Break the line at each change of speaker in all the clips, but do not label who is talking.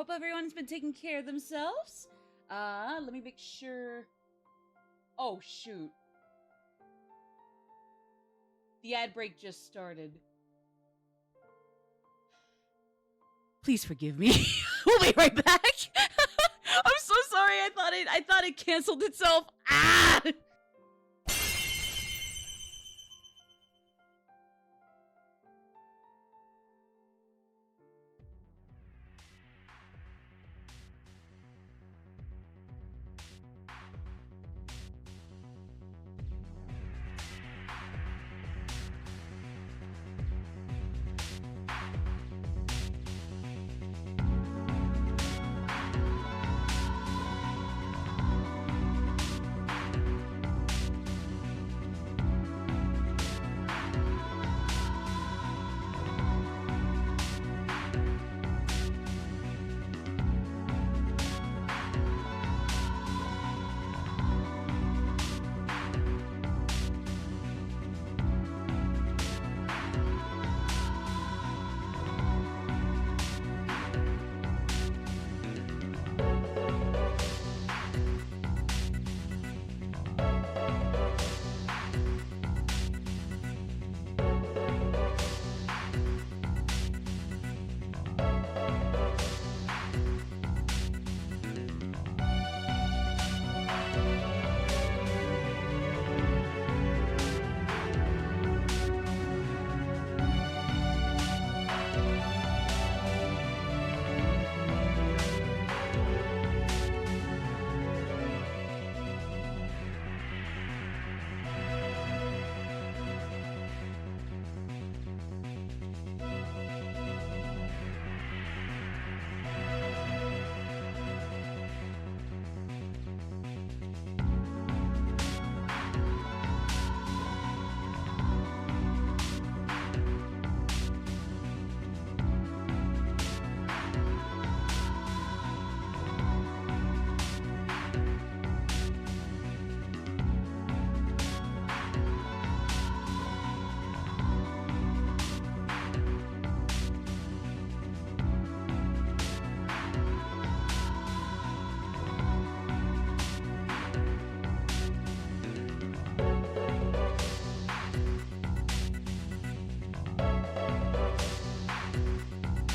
hope everyone's been taking care of themselves. Let me make sure. Oh, shoot. The ad break just started. Please forgive me. We'll be right back. I'm so sorry. I thought it canceled itself. Ah!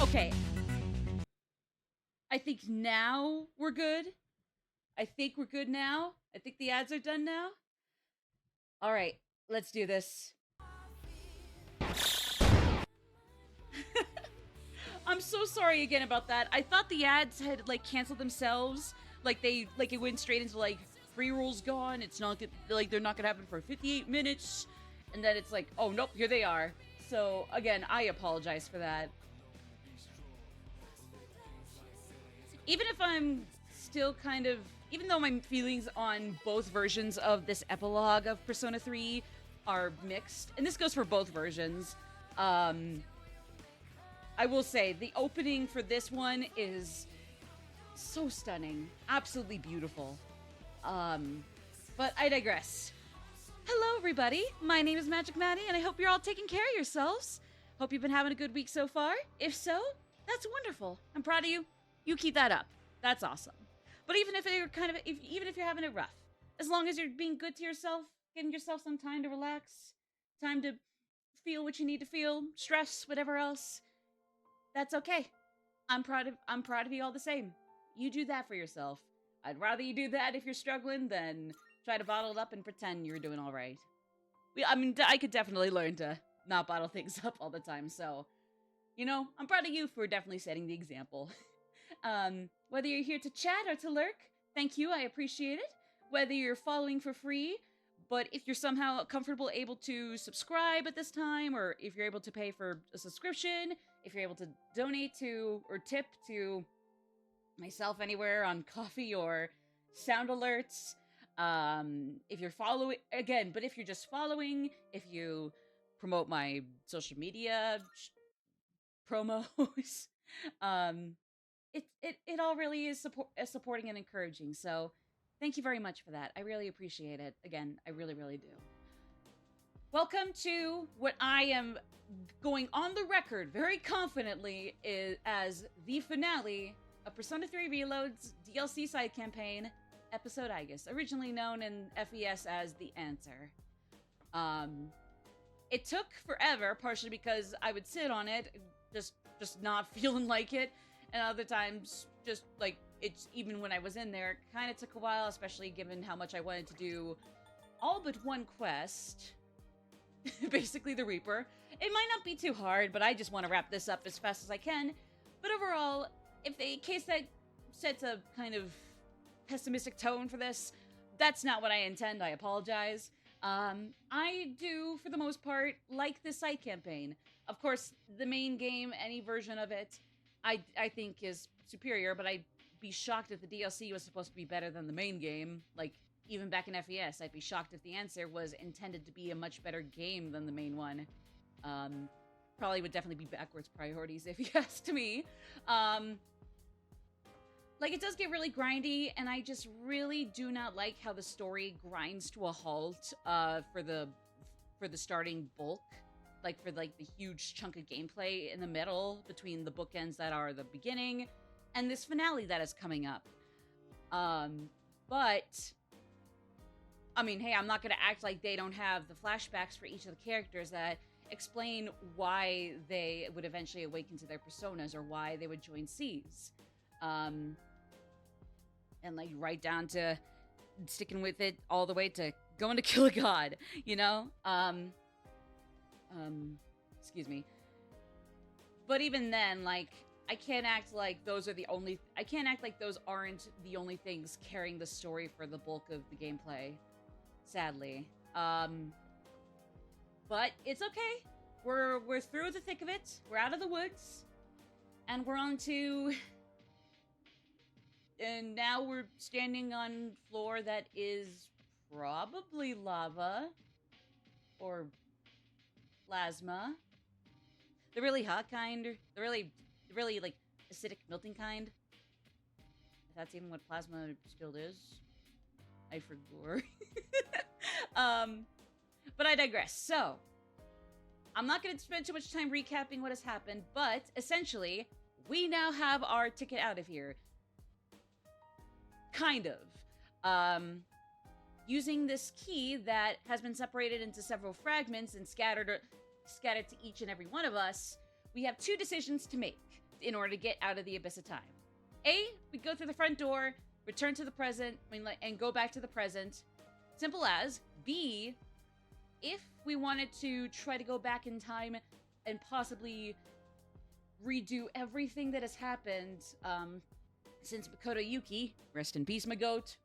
Okay. I think now we're good. I think we're good now. I think the ads are done now. All right, let's do this. I'm so sorry again about that. I thought the ads had like canceled themselves. Like it went straight into like free rules gone. It's not like they're not gonna happen for 58 minutes, and then it's like, oh nope, here they are. So again, I apologize for that. Even if I'm still kind of, even though my feelings on both versions of this epilogue of Persona 3 are mixed, and this goes for both versions, I will say the opening for this one is so stunning, absolutely beautiful. But I digress. Hello, everybody. My name is Magic Maddie, and I hope you're all taking care of yourselves. Hope you've been having a good week so far. If so, that's wonderful. I'm proud of you. You keep that up. That's awesome. But even if you're even if you're having it rough, as long as you're being good to yourself, giving yourself some time to relax, time to feel what you need to feel, stress, whatever else, that's okay. I'm proud of you all the same. You do that for yourself. I'd rather you do that if you're struggling than try to bottle it up and pretend you're doing all right. I mean, I could definitely learn to not bottle things up all the time, so, you know, I'm proud of you for definitely setting the example. Whether you're here to chat or to lurk, thank you, I appreciate it. Whether you're following for free, but if you're somehow comfortable able to subscribe at this time, or if you're able to pay for a subscription, if you're able to donate to or tip to myself anywhere on coffee or sound alerts, if you're following, again, but if you're just following, if you promote my social media promos, it all really is supporting and encouraging. So thank you very much for that. I really appreciate it. Again, I really, really do. Welcome to what I am going on the record very confidently as the finale a Persona 3 Reload's DLC side campaign, episode Aigis, originally known in FES as The Answer. It took forever, partially because I would sit on it, just not feeling like it, and other times, just like, it's even when I was in there, it kind of took a while, especially given how much I wanted to do all but one quest. Basically the Reaper. It might not be too hard, but I just want to wrap this up as fast as I can. But overall, in case that sets a kind of pessimistic tone for this, that's not what I intend, I apologize. I do, for the most part, like this side campaign. Of course, the main game, any version of it, I think is superior, but I'd be shocked if the DLC was supposed to be better than the main game. Like, even back in FES, I'd be shocked if The Answer was intended to be a much better game than the main one. Probably would definitely be backwards priorities if you asked me. Like, it does get really grindy, and I just really do not like how the story grinds to a halt for the starting bulk. Like, for, like, the huge chunk of gameplay in the middle between the bookends that are the beginning and this finale that is coming up. But, I mean, hey, I'm not going to act like they don't have the flashbacks for each of the characters that explain why they would eventually awaken to their personas or why they would join C's. And, like, right down to sticking with it all the way to going to kill a god, you know? Excuse me. But even then, like, I can't act like those aren't the only things carrying the story for the bulk of the gameplay, sadly. But it's okay. We're through the thick of it. We're out of the woods. And we're on to... And now we're standing on floor that is probably lava. Or plasma. The really hot kind. The really, like, acidic melting kind. If that's even what plasma still is. I forgot. But I digress. So, I'm not going to spend too much time recapping what has happened, but essentially, we now have our ticket out of here. Kind of. Using this key that has been separated into several fragments and scattered to each and every one of us, we have two decisions to make in order to get out of the abyss of time. A, we go through the front door, return to the present, and go back to the present. Simple as. B, if we wanted to try to go back in time and possibly redo everything that has happened since Makoto Yuki, rest in peace, my goat,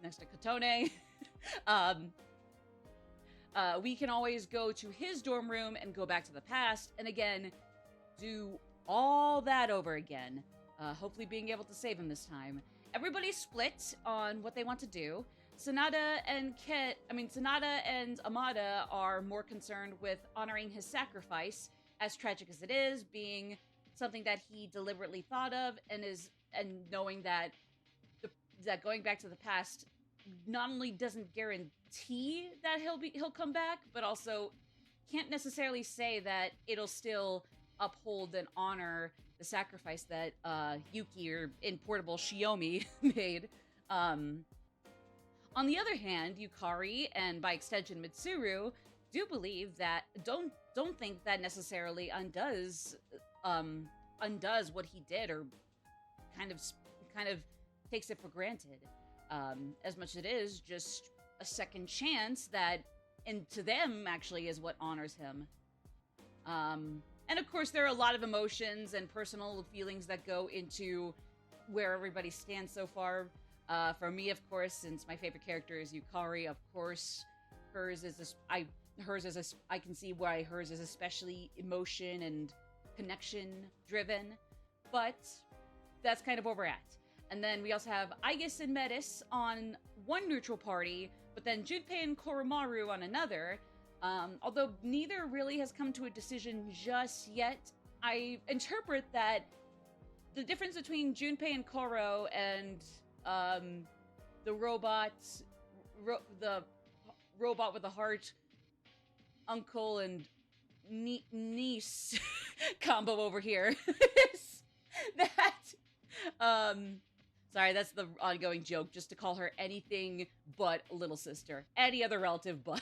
next to Katone, we can always go to his dorm room and go back to the past, and again, do all that over again, hopefully being able to save him this time. Everybody's split on what they want to do. Sanada and Amada are more concerned with honoring his sacrifice, as tragic as it is, being something that he deliberately thought of, and knowing that that going back to the past not only doesn't guarantee that he'll come back, but also can't necessarily say that it'll still uphold and honor the sacrifice that Yuki, or in portable Shiomi, made. On the other hand, Yukari, and by extension Mitsuru, do believe that don't think that necessarily undoes what he did, or kind of takes it for granted. As much as it is just a second chance that, and to them, actually, is what honors him. And of course, there are a lot of emotions and personal feelings that go into where everybody stands so far. For me, of course, since my favorite character is Yukari, of course, I can see why hers is especially emotion and connection driven, but that's kind of where we're at. And then we also have Aigis and Metis on one neutral party, but then Junpei and Koromaru on another. Although neither really has come to a decision just yet, I interpret that the difference between Junpei and Koro and the robot with a heart uncle and niece combo over here is that um, sorry, that's the ongoing joke, just to call her anything but little sister. Any other relative but.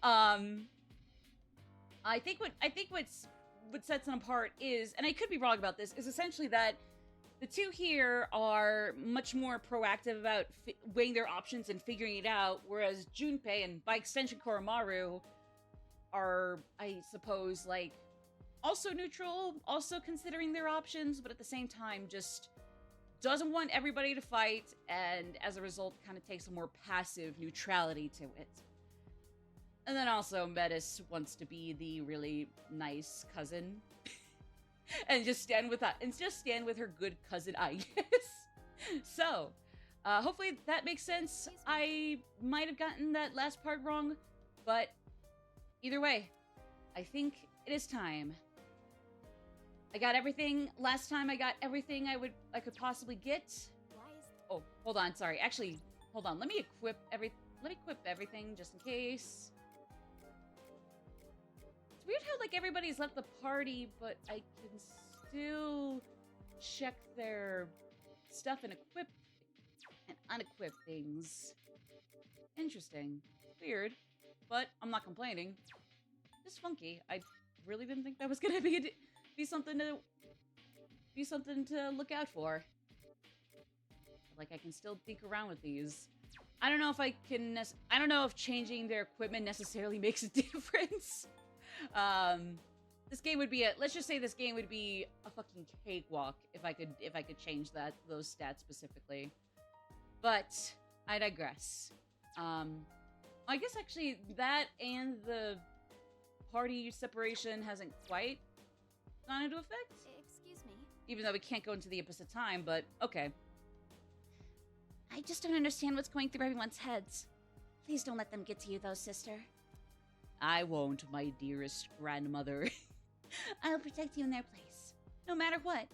um, what sets them apart is, and I could be wrong about this, is essentially that the two here are much more proactive about weighing their options and figuring it out, whereas Junpei and by extension Koromaru are, I suppose, like, also neutral, also considering their options, but at the same time just doesn't want everybody to fight, and as a result kind of takes a more passive neutrality to it. And then also Metis wants to be the really nice cousin and just stand with her good cousin Aigis. So, hopefully that makes sense. I might have gotten that last part wrong, but either way, I think it is time. I got everything. Last time I got everything I could possibly get. Oh, hold on. Sorry. Actually, hold on. Let me equip everything just in case. It's weird how like everybody's left the party, but I can still check their stuff and equip and unequip things. Interesting. Weird. But I'm not complaining. Just funky. I really didn't think that was gonna be something to look out for. Like I can still think around with these. I don't know if I don't know if changing their equipment necessarily makes a difference. This game would be let's just say this game would be a fucking cakewalk if I could change those stats specifically. But I digress. I guess actually that and the party separation hasn't quite gone into effect.
Excuse me.
Even though we can't go into the abyss of time, but okay. I just don't understand what's going through everyone's heads. Please don't let them get to you, though, sister. I won't, my dearest grandmother. I'll protect you in their place, no matter what.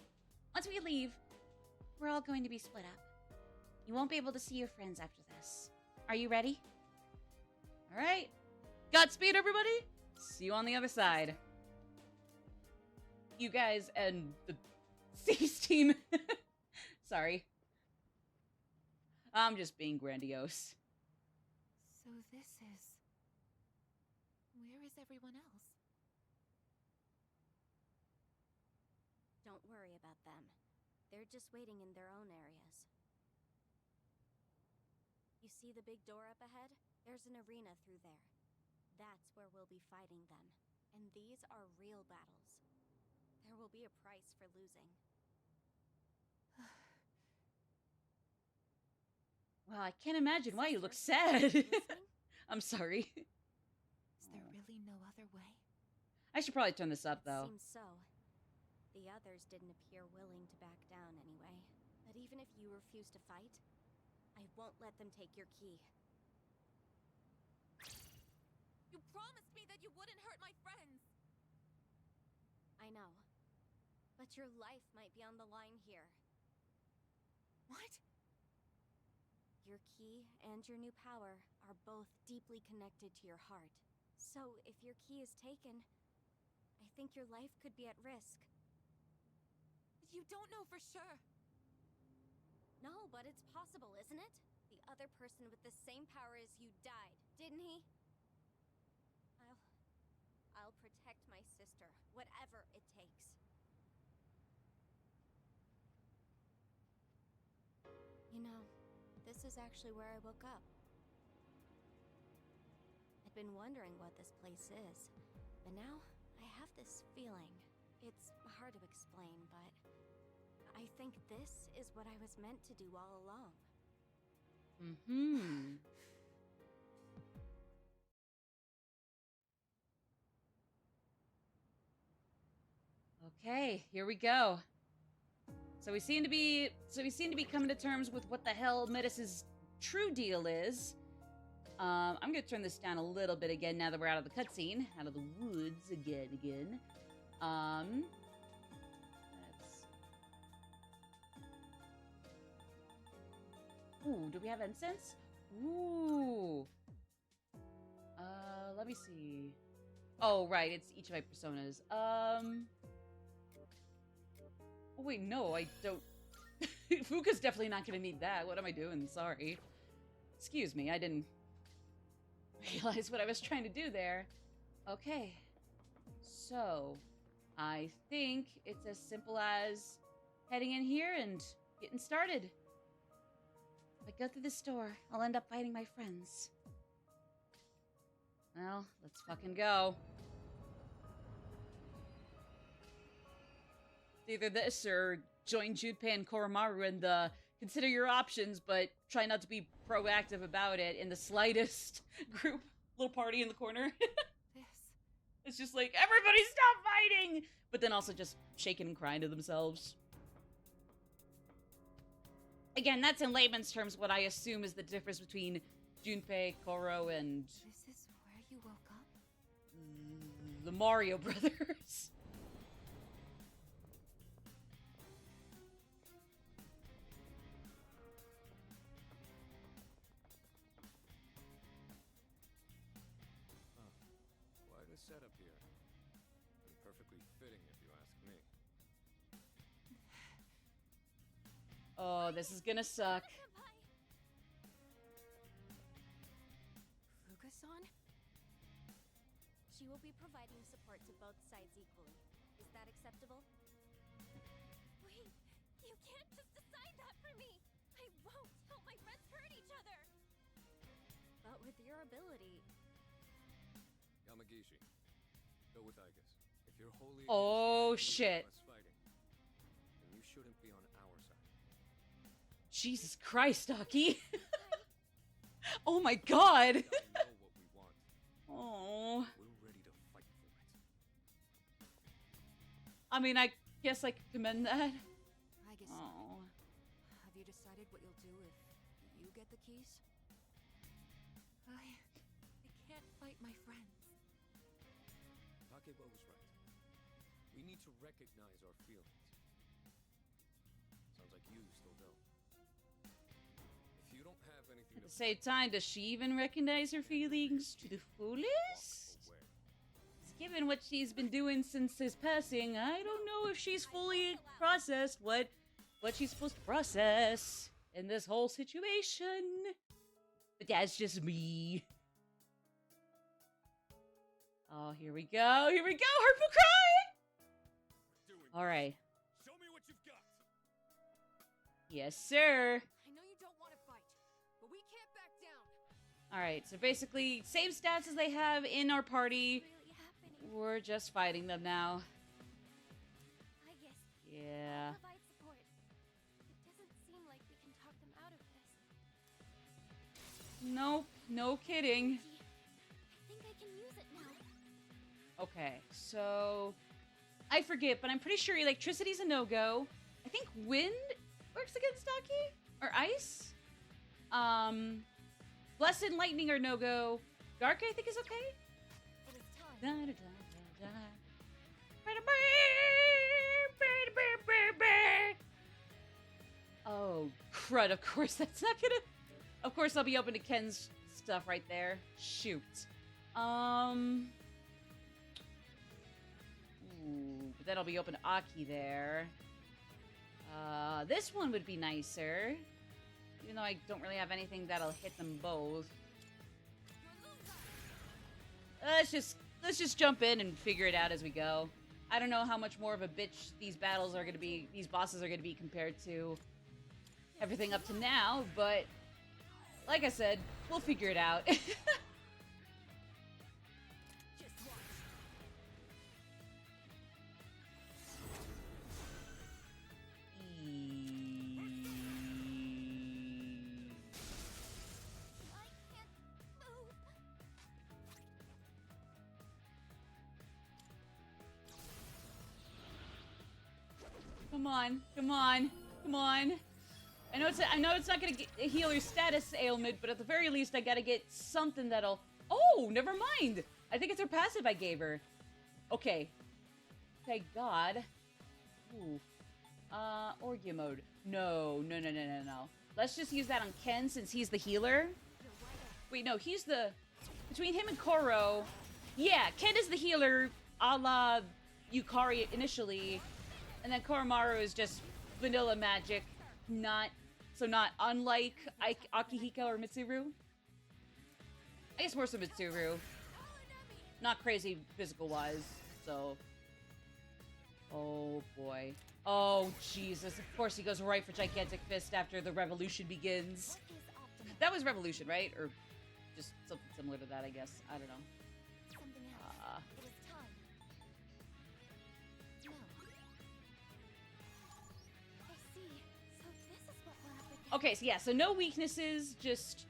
Once we leave, we're all going to be split up. You won't be able to see your friends after this. Are you ready? All right. Godspeed, everybody. See you on the other side. You guys and the C's team. Sorry. I'm just being grandiose.
So this is... Where is everyone else?
Don't worry about them. They're just waiting in their own areas. You see the big door up ahead? There's an arena through there. That's where we'll be fighting them. And these are real battles. There will be a price for losing.
Well, I can't imagine why you look sad. I'm sorry.
Is there really no other way?
I should probably turn this up, though.
Seems so. The others didn't appear willing to back down anyway. But even if you refuse to fight, I won't let them take your key.
You promised me that you wouldn't hurt my friends!
I know. But your life might be on the line here.
What?
Your key and your new power are both deeply connected to your heart. So, if your key is taken, I think your life could be at risk.
You don't know for sure.
No, but it's possible, isn't it? The other person with the same power as you died, didn't he? I'll protect my sister, whatever it takes. You know, this is actually where I woke up. I'd been wondering what this place is, but now I have this feeling. It's hard to explain, but I think this is what I was meant to do all along.
Mm-hmm. Okay, here we go. So we seem to be coming to terms with what the hell Metis' true deal is. I'm gonna turn this down a little bit again now that we're out of the cutscene, out of the woods again. Ooh, do we have incense? Ooh. Let me see. Oh, right, it's each of my personas. wait, no, I don't. Fuka's definitely not gonna need that. What am I doing? Sorry. Excuse me, I didn't realize what I was trying to do there. Okay. So, I think it's as simple as heading in here and getting started. If I go through this door, I'll end up fighting my friends. Well, let's fucking go. Either this or join Junpei and Koromaru in the consider your options, but try not to be proactive about it in the slightest group. Little party in the corner. It's just like, everybody stop fighting! But then also just shaking and crying to themselves. Again, that's in layman's terms what I assume is the difference between Junpei, Koro, and...
This is where you woke up?
the Mario Brothers.
Quite a setup here. And perfectly fitting, if you ask me.
Oh, this is gonna suck.
Fuka-san? She will be providing support to both sides equally. Is that acceptable?
Wait, you can't just decide that for me. I won't help my friends hurt each other.
But with your ability...
Yamagishi, go with Aigis. If you're wholly
Oh,
against
shit.
us fighting, then you shouldn't be on our side.
Jesus Christ, Aki. Oh my god.
I know what we want.
Oh.
We're ready to fight for it.
I mean, I guess I could commend that.
Aigis,
Oh.
have you decided what you'll do if you get the keys? I can't fight my friends.
Takeba was right. We need to recognize our feelings. Sounds like you still don't. If you don't have anything
At
to
the same time, does she even recognize her feelings to the fullest?
walk away.
Given what she's been doing since his passing, I don't know if she's fully processed what she's supposed to process in this whole situation. But that's just me. Oh, here we go. Here we go. Hurtful cry. All right.
Show me what you've got.
Yes, sir.
I know you don't want to fight, but we can't back down.
All right. So basically, same stats as they have in our party.
Really happening?
We're just fighting them now.
Aigis,
Yeah.
I'll provide support. It doesn't seem like we can talk them out of this.
Nope. No kidding.
I think I can use it now.
Okay, so I forget, but I'm pretty sure electricity's a no-go. I think wind works against Aki or ice. Blessed and lightning are no-go. Dark, I think, is okay.
It is time.
Da, da, da, da, da. Oh, crud, of course that's not gonna... Of course I'll be open to Ken's stuff right there. Shoot. Ooh, but then I'll be open to Aki there. This one would be nicer. Even though I don't really have anything that'll hit them both. Let's just jump in and figure it out as we go. I don't know how much more of a bitch these battles are gonna be, these bosses are gonna be compared to everything up to now, but like I said, we'll figure it out.
Just watch.
I can't move.
Come on, come on, come on. I know it's not gonna heal her status ailment, but at the very least I gotta get something that'll... Oh, never mind. I think it's her passive I gave her. Okay. Thank God. Ooh. Orgia mode. No. Let's just use that on Ken since he's the healer. Wait, no, he's the... Between him and Koro... Yeah, Ken is the healer, a la Yukari initially. And then Koromaru is just vanilla magic, not unlike Akihiko or Mitsuru. I guess more so Mitsuru. Not crazy physical-wise, so... Oh, boy. Oh, Jesus. Of course he goes right for Gigantic Fist after the revolution begins. That was revolution, right? Or just something similar to that, I guess. I don't know.
Something else. It is time. No. I see. So this is what we're up against.
Okay, so yeah, so no weaknesses, just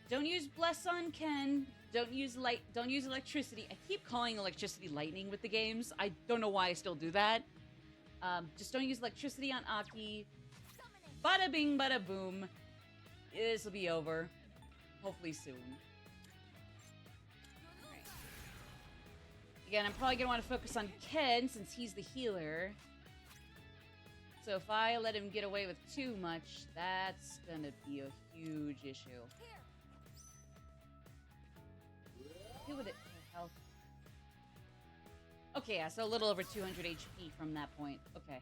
don't use Bless on Ken, don't use electricity. I keep calling electricity lightning with the games. I don't know why I still do that. Just don't use electricity on Aki. Bada bing, bada boom. This will be over. Hopefully soon. Right. Again, I'm probably going to want to focus on Ken since he's the healer. So if I let him get away with too much, that's going to be a huge issue. Who would it health? Okay, yeah, so a little over 200 HP from that point. Okay.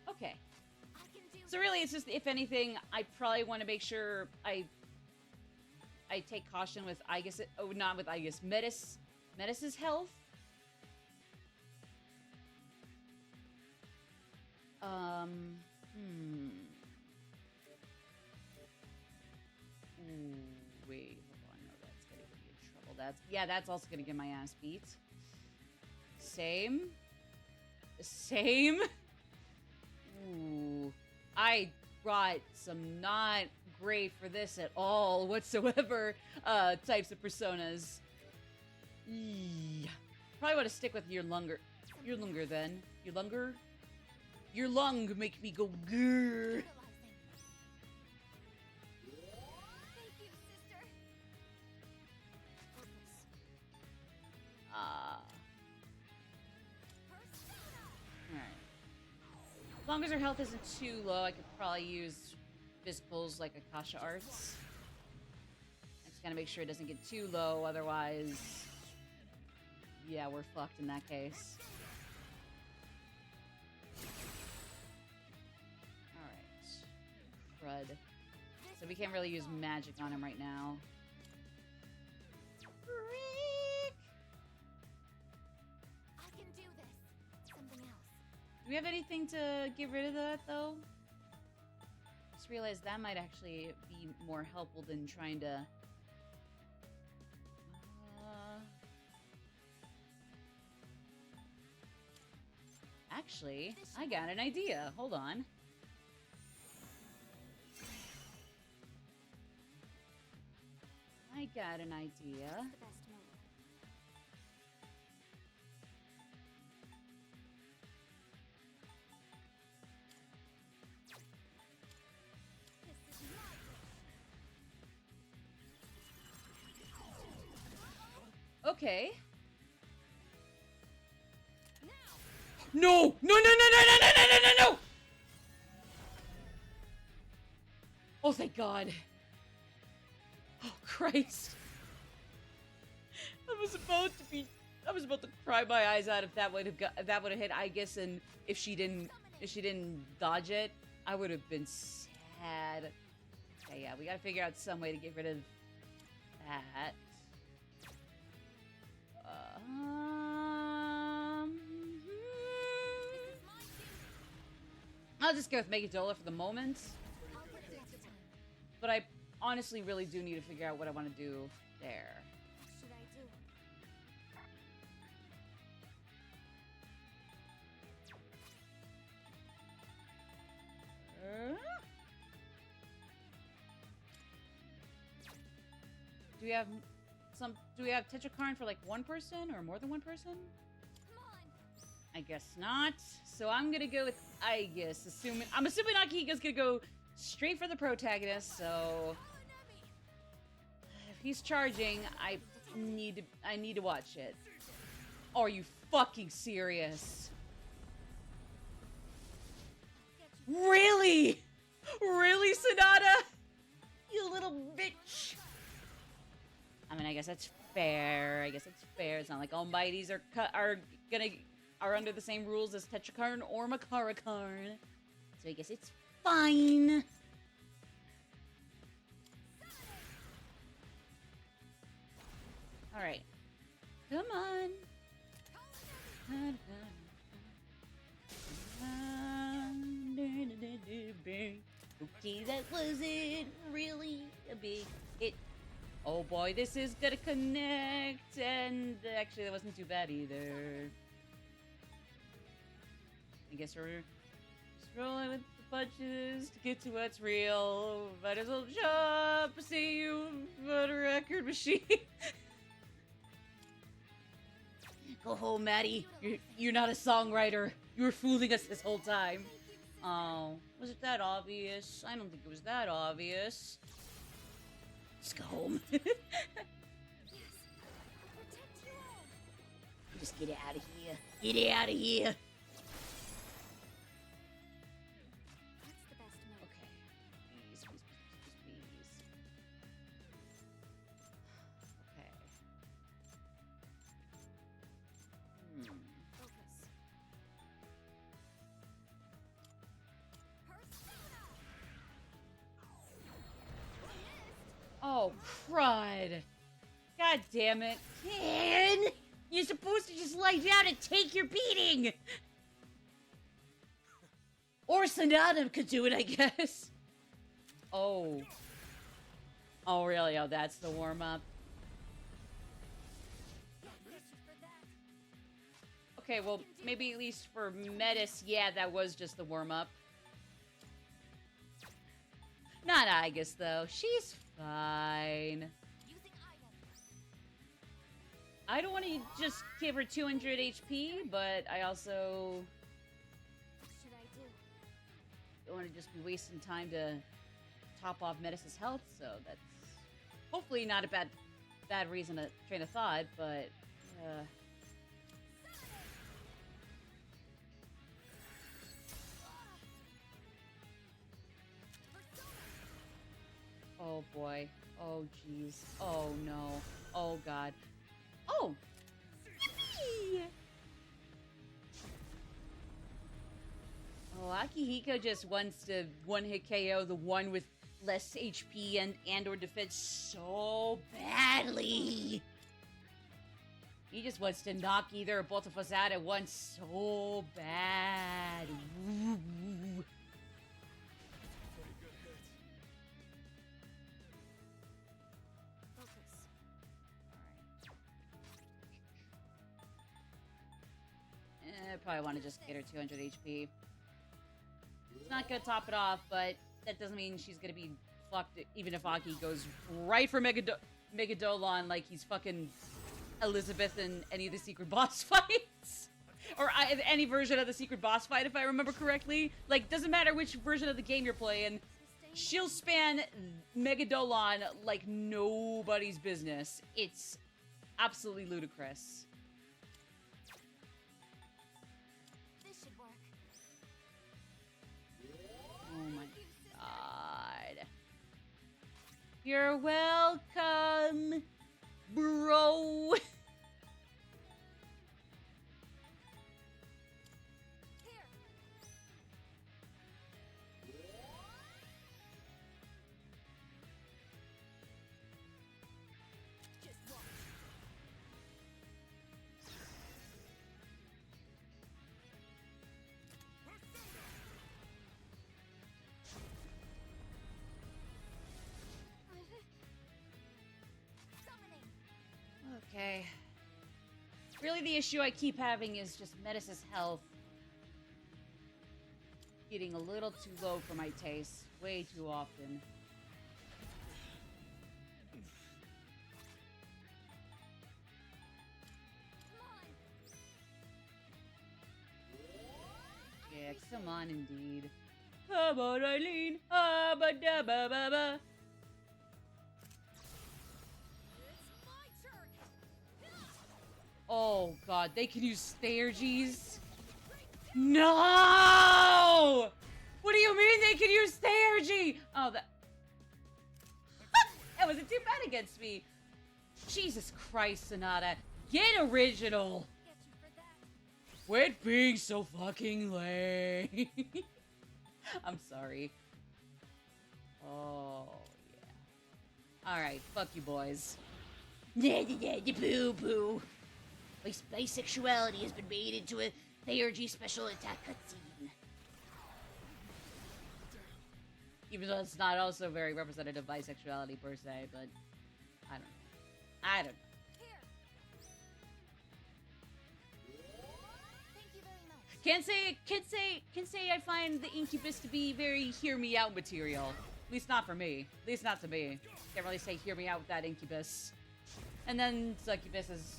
Okay. So really, it's just, if anything, I probably want to make sure I take caution with Aigis. Oh, not with Aigis. Metis's health. Ooh, wait, hold on. No, that's gonna get me in trouble. That's also gonna get my ass beat. Same. Ooh, I brought some not great for this at all whatsoever types of personas. Probably want to stick with your lunger then. Your lung make me go grrr.
Thank you, sister.
Alright. As long as her health isn't too low, I could probably use physicals like Akasha Arts. I just gotta make sure it doesn't get too low, otherwise... Yeah, we're fucked in that case. Alright. Crud. So we can't really use magic on him right now. Freak!
I can do this. Something else.
Do we have anything to get rid of that, though? Just realized that might actually be more helpful than trying to... Actually, I got an idea. Hold on. I got an idea.
The best move. This is my
Okay. No! No, no, no, no, no, no, no, no, no, no! Oh, thank God. Oh, Christ. I was about to cry my eyes out if that would have hit Aigis, and if she didn't dodge it, I would have been sad. Okay, yeah, we gotta figure out some way to get rid of that. I'll just go with Megadola for the moment. But I honestly really do need to figure out what I want to do there.
should I do?
Do we have Tetrakarn for like one person or more than one person?
Come on.
I guess not. So I'm gonna go with Aigis, I'm assuming Akihiko's gonna go straight for the protagonist, so if he's charging, I need to watch it. Are you fucking serious? Really? Really, Sonata? You guess that's fair. I guess it's fair. It's not like all mighties are under the same rules as Tetrakarn or Makarakarn. So I guess it's fine. All right. Come on. Okay, that wasn't really a big hit. Oh boy, this is gonna connect, and actually that wasn't too bad either. I guess we're just rolling with the punches to get to what's real. Might as well jump, see you on a record machine. Go home, Maddie. You're not a songwriter. You were fooling us this whole time. Oh, was it that obvious? I don't think it was that obvious. Just go home.
Yes, I'll protect you all.
Just get out of here. Get out of here.
What's the best move?
Okay. Please. Okay.
Focus.
Oh, crud. God damn it. Ken! You're supposed to just lie down and take your beating! Or Sonata could do it, I guess. Oh. Oh, really? Oh, that's the warm-up. Okay, well, maybe at least for Metis, yeah, that was just the warm-up. Not Aigis, though. She's fine. I don't want to just give her 200 HP, but I also
What should I do?
don't want to just be wasting time to top off Metis' health, so that's hopefully not a bad reason to train of thought, but oh boy. Oh jeez. Oh no. Oh god. Oh! Yippee! Oh, Akihiko just wants to one-hit KO the one with less HP and or defense so badly. He just wants to knock either or both of us out at once so bad. Ooh.
Focus.
I probably want to just get her 200 HP. It's not gonna top it off, but that doesn't mean she's gonna be fucked even if Aki goes right for Megadolon like he's fucking Elizabeth in any of the secret boss fights. Or any version of the secret boss fight, if I remember correctly. Like, doesn't matter which version of the game you're playing, she'll span Megadolon like nobody's business. It's absolutely ludicrous.
This should work.
Oh my god. You're welcome, bro.
Here. Just watch. Summoning.
Okay. Really, the issue I keep having is just Metis' health getting a little too low for my taste. Way too often.
Come on.
Yeah, come on, indeed. Come on, Eileen. Ah, ba da ba ba ba.
It's my turn.
Oh god, they can use Theurgies? No! What do you mean they can use Theurgy? Oh, that wasn't too bad against me. Jesus Christ, Sonata. Get original.
Get you for that.
Quit being so fucking lame. I'm sorry. Oh, yeah. Alright, fuck you boys. Boo boo. My bisexuality has been made into a RGG special attack cutscene. Even though it's not also very representative of bisexuality per se, but I don't know. I don't know.
Here. Thank you very much.
Can't say I find the Incubus to be very hear me out material. At least not for me. At least not to me. Can't really say hear me out with that Incubus. And then Succubus is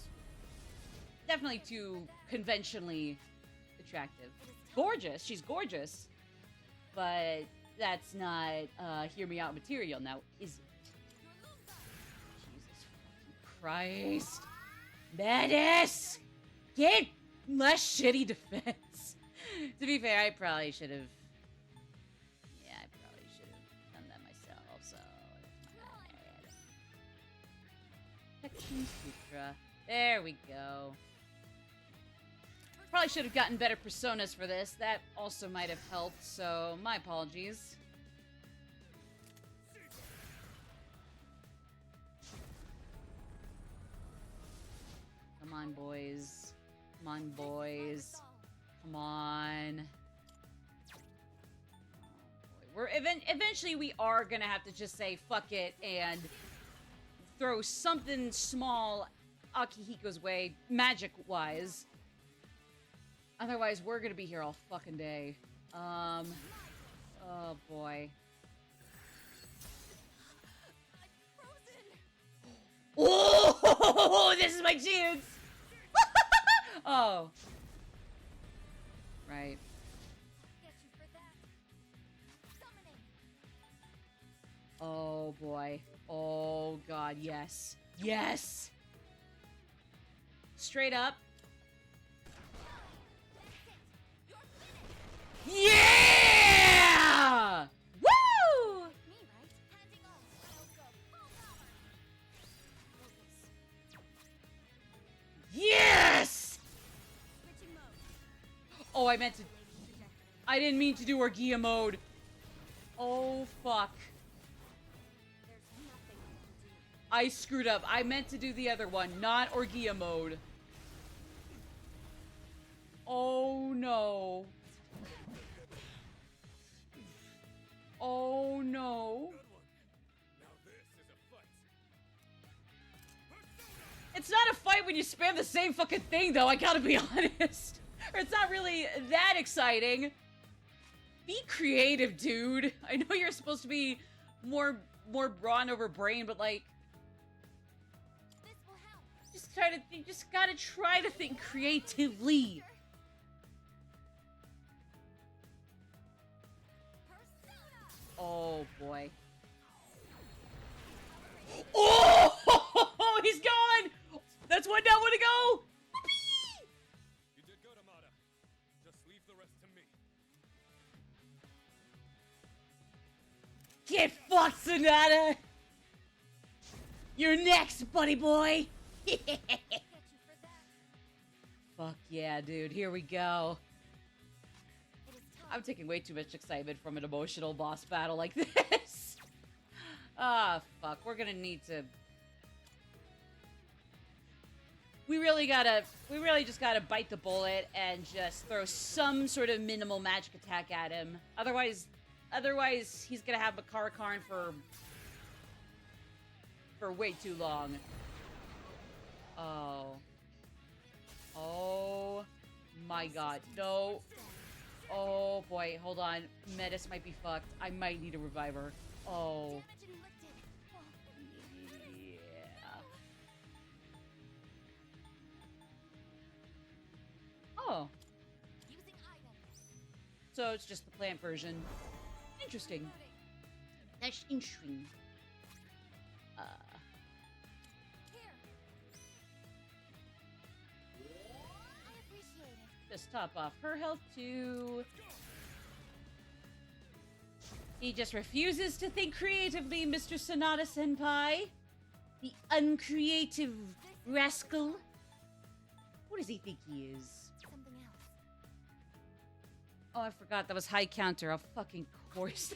definitely too conventionally attractive. Gorgeous. She's gorgeous. But that's not hear me out material now, is it? Jesus fucking Christ. Menace! Get less shitty defense. To be fair, I probably should have... Yeah, I probably should have done that myself, so... Protection Sutra. There we go. Probably should have gotten better personas for this. That also might have helped, so my apologies. Come on, boys. Come on, boys. Come on. We're eventually we are gonna have to just say fuck it and throw something small Akihiko's way, magic-wise. Otherwise, we're gonna be here all fucking day. Oh boy. Oh, this is my chance! Oh. Right.
Get you for that. Summoning.
Oh boy. Oh god, yes. Yes! Straight up. Yeah! Woo!
Me, right? Handing off. I'll go full power. Focus.
Yes!
Switching mode.
Oh, I meant to...
Trajectory.
I didn't mean to do Orgia mode. Oh, fuck.
There's nothing I can do.
I screwed up. I meant to do the other one, not Orgia mode. Oh, no. Oh, no.
Now this is a fight.
It's not a fight when you spam the same fucking thing, though, I gotta be honest. Or it's not really that exciting. Be creative, dude. I know you're supposed to be more brawn over brain, but like,
This will help.
just gotta try to think creatively.
Persona.
Oh boy. Oh, he's gone. That's one down, one to go.
You did good, Amada. Just leave the rest to me.
Get fucked, Sonata. You're next, buddy boy.
Get you for that.
Fuck yeah, dude. Here we go.
It is time.
I'm taking way too much excitement from an emotional boss battle like this. Ah, fuck. We're gonna need to... We really just gotta bite the bullet and just throw some sort of minimal magic attack at him. Otherwise he's gonna have Makarakarn for way too long. Oh. Oh my god. No. Oh boy, hold on. Metis might be fucked. I might need a reviver. Oh.
Damage inflicted.
Yeah. Oh.
Using items.
So it's just the plant version. Interesting.
Loading.
That's interesting.
Here. I appreciate it.
Just top off her health too. He just refuses to think creatively, Mr. Sonata Senpai. The uncreative rascal. What does he think he is?
Something else.
Oh, I forgot that was high counter. Of fucking course.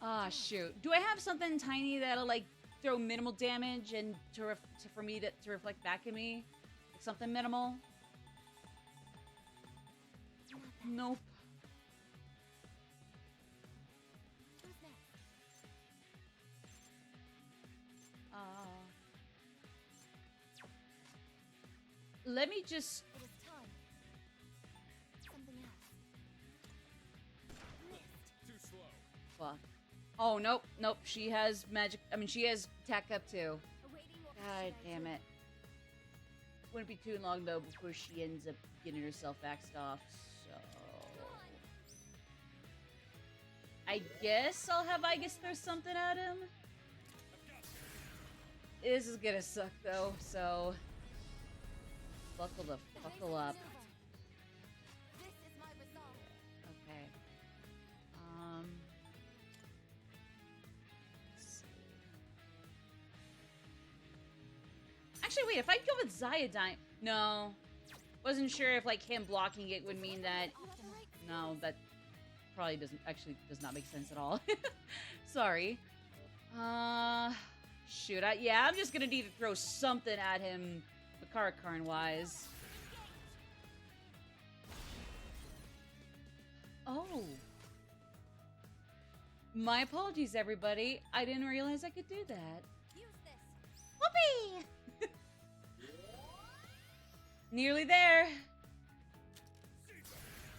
Ah, shoot. Do I have something tiny that'll like throw minimal damage and for me to reflect back at me? Like something minimal?
Not that.
Nope.
Who's next?
Let me just...
It is time. Something else. Missed.
Too slow.
Fuck. Oh, nope. Nope. She has magic... I mean, she has attack up too.
Awaiting what
God
should I
damn
do?
it. Wouldn't be too long, though, before she ends up getting herself axed off, so... I guess I'll have Aigis throw something at him. This is gonna suck, though, so... Buckle the buckle up.
This is my resolve.
Okay. Let's see. Actually, wait, if I go with Ziodyne... No. Wasn't sure if, like, him blocking it would mean that... No, that probably does not make sense at all. Sorry. Shoot. Yeah, I'm just gonna need to throw something at him, Makarakarn-wise. Oh. My apologies, everybody. I didn't realize I could do that.
Use this.
Whoopee! Nearly there.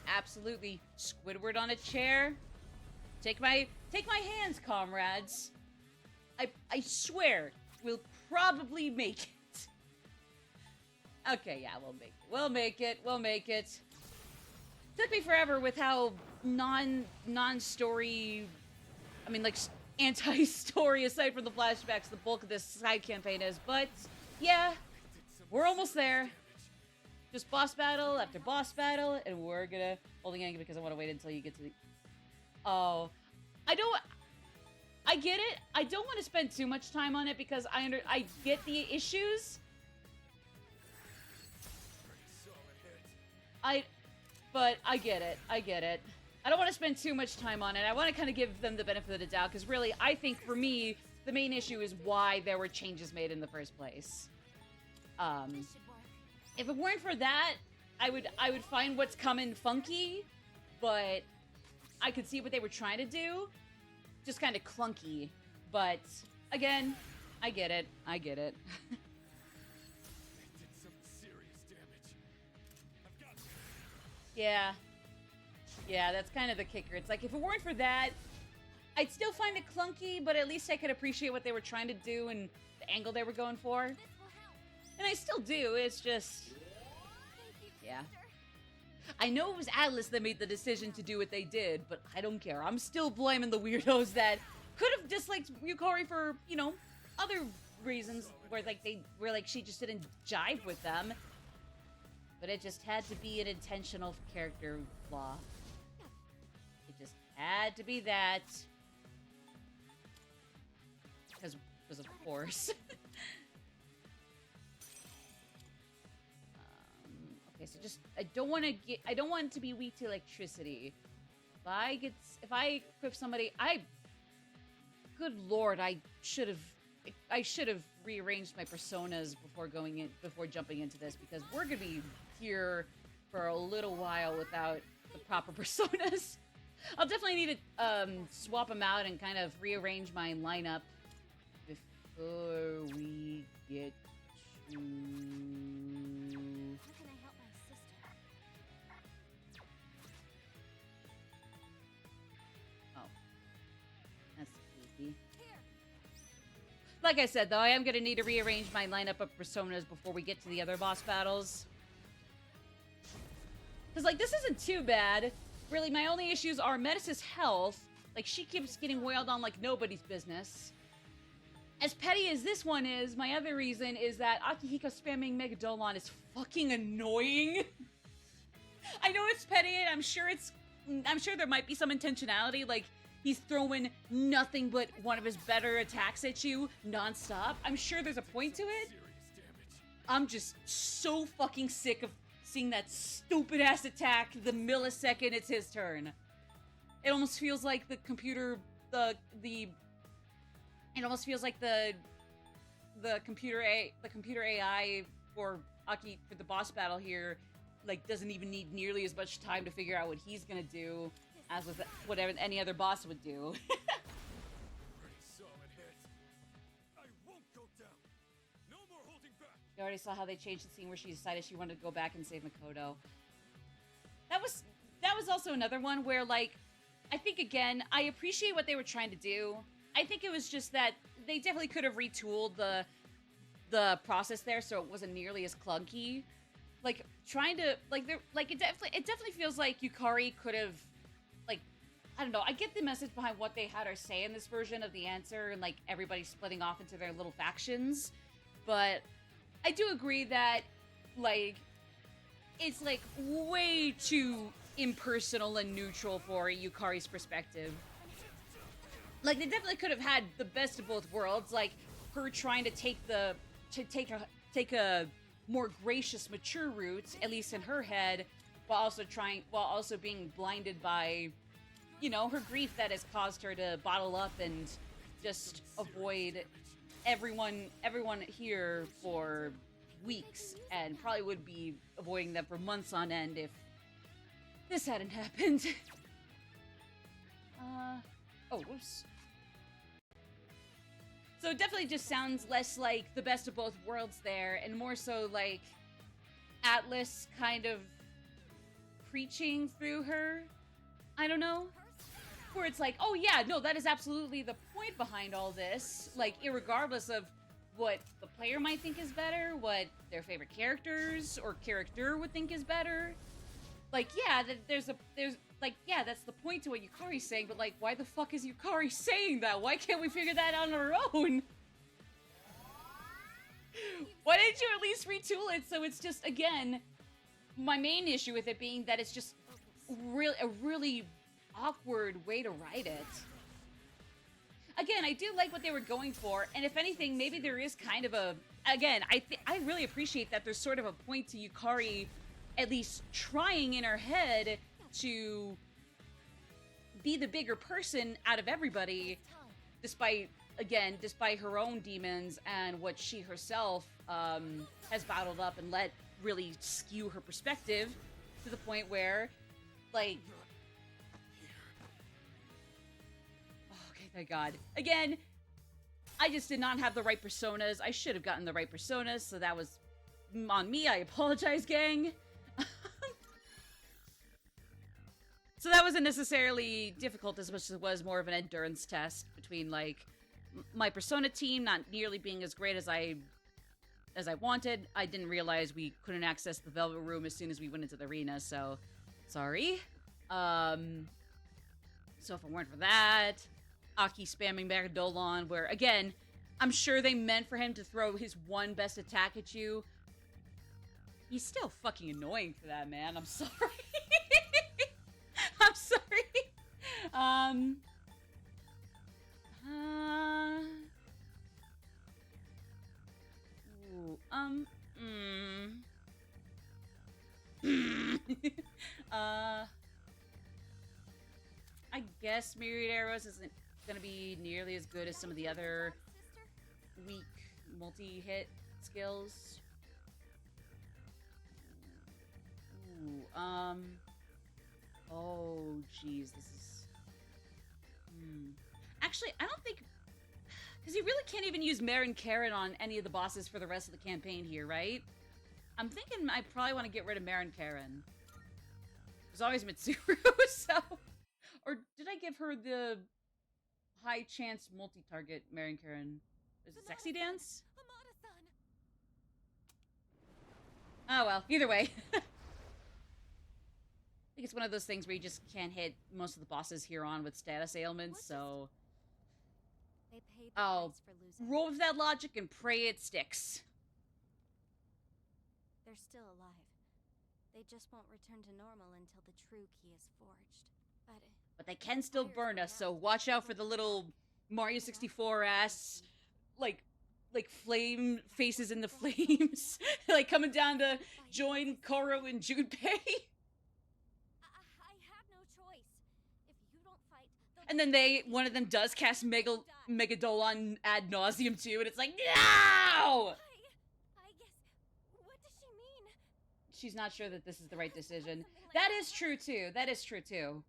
Absolutely. Squidward on a chair. Take my hands, comrades. I swear, we'll probably make it. Okay, yeah, we'll make it. We'll make it. We'll make it. Took me forever with how non-story, I mean, like, anti-story, aside from the flashbacks, the bulk of this side campaign is. But, yeah, we're almost there. Just boss battle after boss battle, and we're gonna... Holding on because I want to wait until you get to the... Oh. I get it. I don't want to spend too much time on it because I get the issues. But I get it. I get it. I don't want to spend too much time on it. I want to kind of give them the benefit of the doubt because really, I think for me, the main issue is why there were changes made in the first place.
This should work.
If it weren't for that, I would find what's coming funky, but I could see what they were trying to do. Just kind of clunky, but again, I get it. I get it.
They did some serious damage. I've got this.
Yeah. Yeah, that's kind of the kicker. It's like, if it weren't for that, I'd still find it clunky, but at least I could appreciate what they were trying to do and the angle they were going for.
This will help.
And I still do, it's just...
Thank you,
Yeah.
sister.
I know it was Atlas that made the decision to do what they did, but I don't care. I'm still blaming the weirdos that could have disliked Yukari for, you know, other reasons where she just didn't jive with them. But it just had to be an intentional character flaw. It just had to be that. Because of course. Okay, so just I don't want it to be weak to electricity. If I equip somebody, good lord, I should have rearranged my personas before jumping into this because we're gonna be here for a little while without the proper personas. I'll definitely need to swap them out and kind of rearrange my lineup before we get to...
How can I help my sister?
Oh. That's easy.
Here.
Like I said, though, I am going to need to rearrange my lineup of personas before we get to the other boss battles. Because, like, this isn't too bad. Really, my only issues are Metis' health. Like, she keeps getting wailed on like nobody's business. As petty as this one is, my other reason is that Akihiko spamming Megadolon is fucking annoying. I know it's petty, and I'm sure there might be some intentionality, like, he's throwing nothing but one of his better attacks at you nonstop. I'm sure there's a point to it. I'm just so fucking sick of seeing that stupid ass attack the millisecond it's his turn. It almost feels like the computer, it almost feels like the computer AI for Aki for the boss battle here, like, doesn't even need nearly as much time to figure out what he's gonna do as with whatever any other boss would do.
Already saw it hit. I won't go down. No more holding back.
You already saw how they changed the scene where she decided she wanted to go back and save Makoto. That was also another one where, like, I think, again, I appreciate what they were trying to do. I think it was just that they definitely could have retooled the process there so it wasn't nearly as clunky. Like, trying to, like, it definitely feels like Yukari could have, like, I don't know, I get the message behind what they had her say in this version of the answer, and, like, everybody splitting off into their little factions, but I do agree that, like, it's, like, way too impersonal and neutral for Yukari's perspective. Like, they definitely could have had the best of both worlds, like, her trying to take a more gracious, mature route, at least in her head, while also being blinded by, you know, her grief that has caused her to bottle up and just avoid everyone here for weeks, and probably would be avoiding them for months on end if this hadn't happened. Oh, whoops. So it definitely just sounds less like the best of both worlds there, and more so like Atlas kind of preaching through her. I don't know. Where it's like, oh yeah, no, that is absolutely the point behind all this. Like, irregardless of what the player might think is better, what their favorite characters or character would think is better. Like, yeah, yeah, that's the point to what Yukari's saying, but, like, why the fuck is Yukari saying that? Why can't we figure that out on our own? Why didn't you at least retool it so it's just, again, my main issue with it being that it's just a really awkward way to write it. Again, I do like what they were going for, and if anything, maybe there is kind of a... Again, I really appreciate that there's sort of a point to Yukari at least trying in her head to be the bigger person out of everybody, despite her own demons and what she herself has bottled up and let really skew her perspective to the point where, like... Okay, thank God. Again, I just did not have the right personas. I should have gotten the right personas, so that was on me. I apologize, gang. So that wasn't necessarily difficult as much as it was more of an endurance test between, like, my Persona team not nearly being as great as I wanted. I didn't realize we couldn't access the Velvet Room as soon as we went into the arena, so sorry. So if it weren't for that, Aki spamming back a Dolan, where, again, I'm sure they meant for him to throw his one best attack at you. He's still fucking annoying for that, man. I'm sorry. I'm sorry. I guess Myriad Arrows isn't gonna be nearly as good as some of the other weak multi-hit skills. Oh, geez, this is... Actually, I don't think... Because you really can't even use Marin Karen on any of the bosses for the rest of the campaign here, right? I'm thinking I probably want to get rid of Marin Karen. There's always Mitsuru, so... Or did I give her the high chance multi-target Marin Karen? Is it Sexy Dance? Oh well, either way. I think it's one of those things where you just can't hit most of the bosses here on with status ailments, so...
They paid the
Oh,
price for losing.
roll with that logic and pray it sticks.
They're still alive. They just won't return to normal until the true key is forged. But
but they can still burn us, so watch out for the little Mario 64 ass, like flame faces in the flames, like coming down to join Koro and Junpei.
I have no choice. If you don't fight,
And then one of them does cast Megadolon ad nauseum too, and it's like, no!
I guess. What does she mean?
She's not sure that this is the right decision. That is true too. That is true too.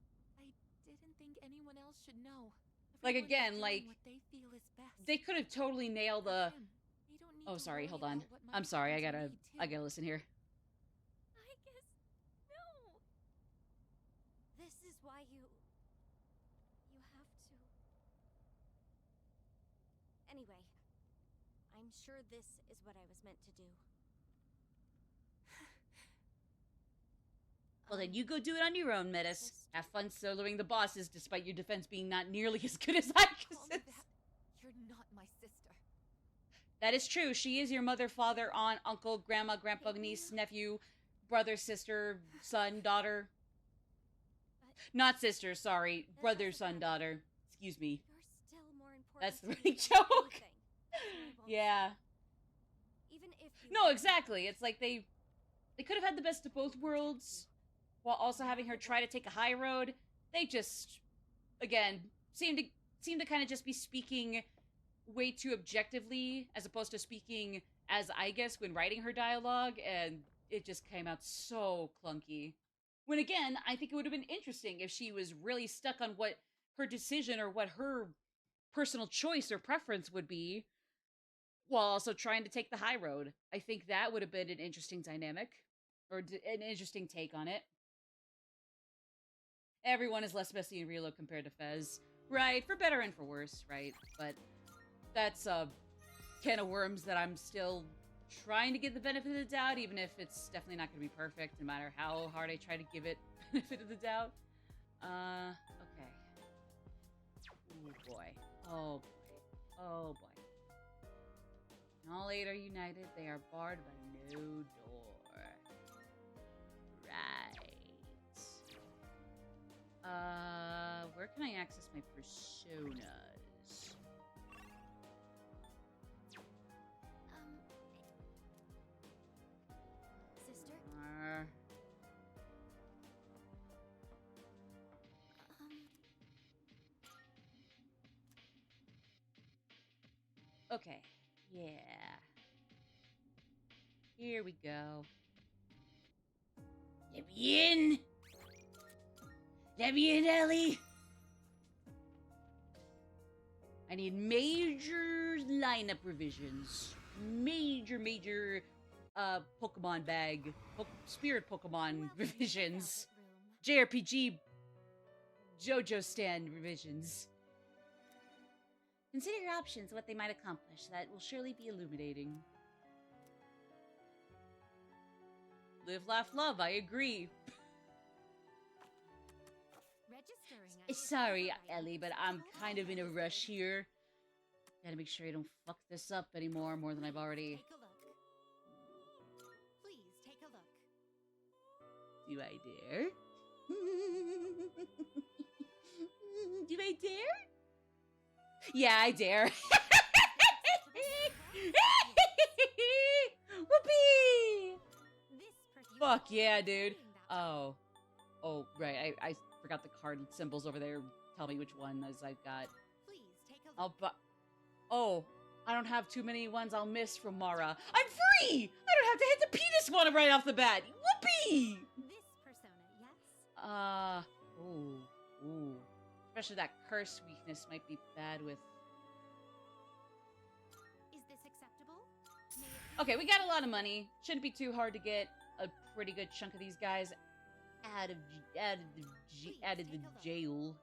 I didn't think anyone else should know.
Like,
Everyone's
again,
doing
like,
what they feel is best.
They could have totally nailed the.
Them. They don't need
Oh,
to
sorry.
worry
Hold on.
about what might
I'm sorry. I
happen to
gotta
me, too.
listen here.
I guess. No. This is why you have to. Anyway, I'm sure this is what I was meant to do.
Well, then you go do it on your own, Metis. Have fun soloing the bosses, despite your defense being not nearly as good as
Call me
Aigis'.
that. You're not my sister.
That is true. She is your mother, father, aunt, uncle, grandma, grandpa, niece, nephew, brother, sister, son, daughter. Not sister, sorry. Brother, son, daughter. Excuse me.
You're still more important.
That's the
to me
running
than
joke.
anything, so I won't
Yeah.
stop. Even if you
No, exactly. It's like they could have had the best of both worlds, while also having her try to take a high road. They just, again, seem to kind of just be speaking way too objectively, as opposed to speaking as Aigis when writing her dialogue, and it just came out so clunky. When again, I think it would have been interesting if she was really stuck on what her decision or what her personal choice or preference would be, while also trying to take the high road. I think that would have been an interesting dynamic, or an interesting take on it. Everyone is less messy in Reload compared to Fez. Right, for better and for worse, right? But that's a can of worms that I'm still trying to give the benefit of the doubt, even if it's definitely not going to be perfect, no matter how hard I try to give it benefit of the doubt. Okay. Oh boy. Oh boy. Oh boy. When all eight are united, they are barred by no door. Right. Where can I access my personas?
Sister?
Okay. Yeah. Here we go. Let me in! Let me in, Ellie! I need major lineup revisions. Major, Pokemon bag. Spirit Pokemon revisions. JRPG JoJo stand revisions. Consider your options, what they might accomplish. That will surely be illuminating. Live, laugh, love. I agree. Sorry, Ellie, but I'm kind of in a rush here. Gotta make sure I don't fuck this up anymore, more than I've already.
Take a look. Please take a look.
Do I dare? Do I dare? Yeah, I dare. Whoopee! Fuck yeah, dude. Oh, right. I forgot the card symbols over there. Tell me which one as I've got.
Please take a look.
Oh, I don't have too many ones I'll miss from Mara. I'm free! I don't have to hit the penis one right off the bat. Whoopee!
This persona, yes?
Ooh. Especially that curse weakness might be bad with.
Is this acceptable? May it
Okay, we got a lot of money. Shouldn't be too hard to get a pretty good chunk of these guys out of the jail.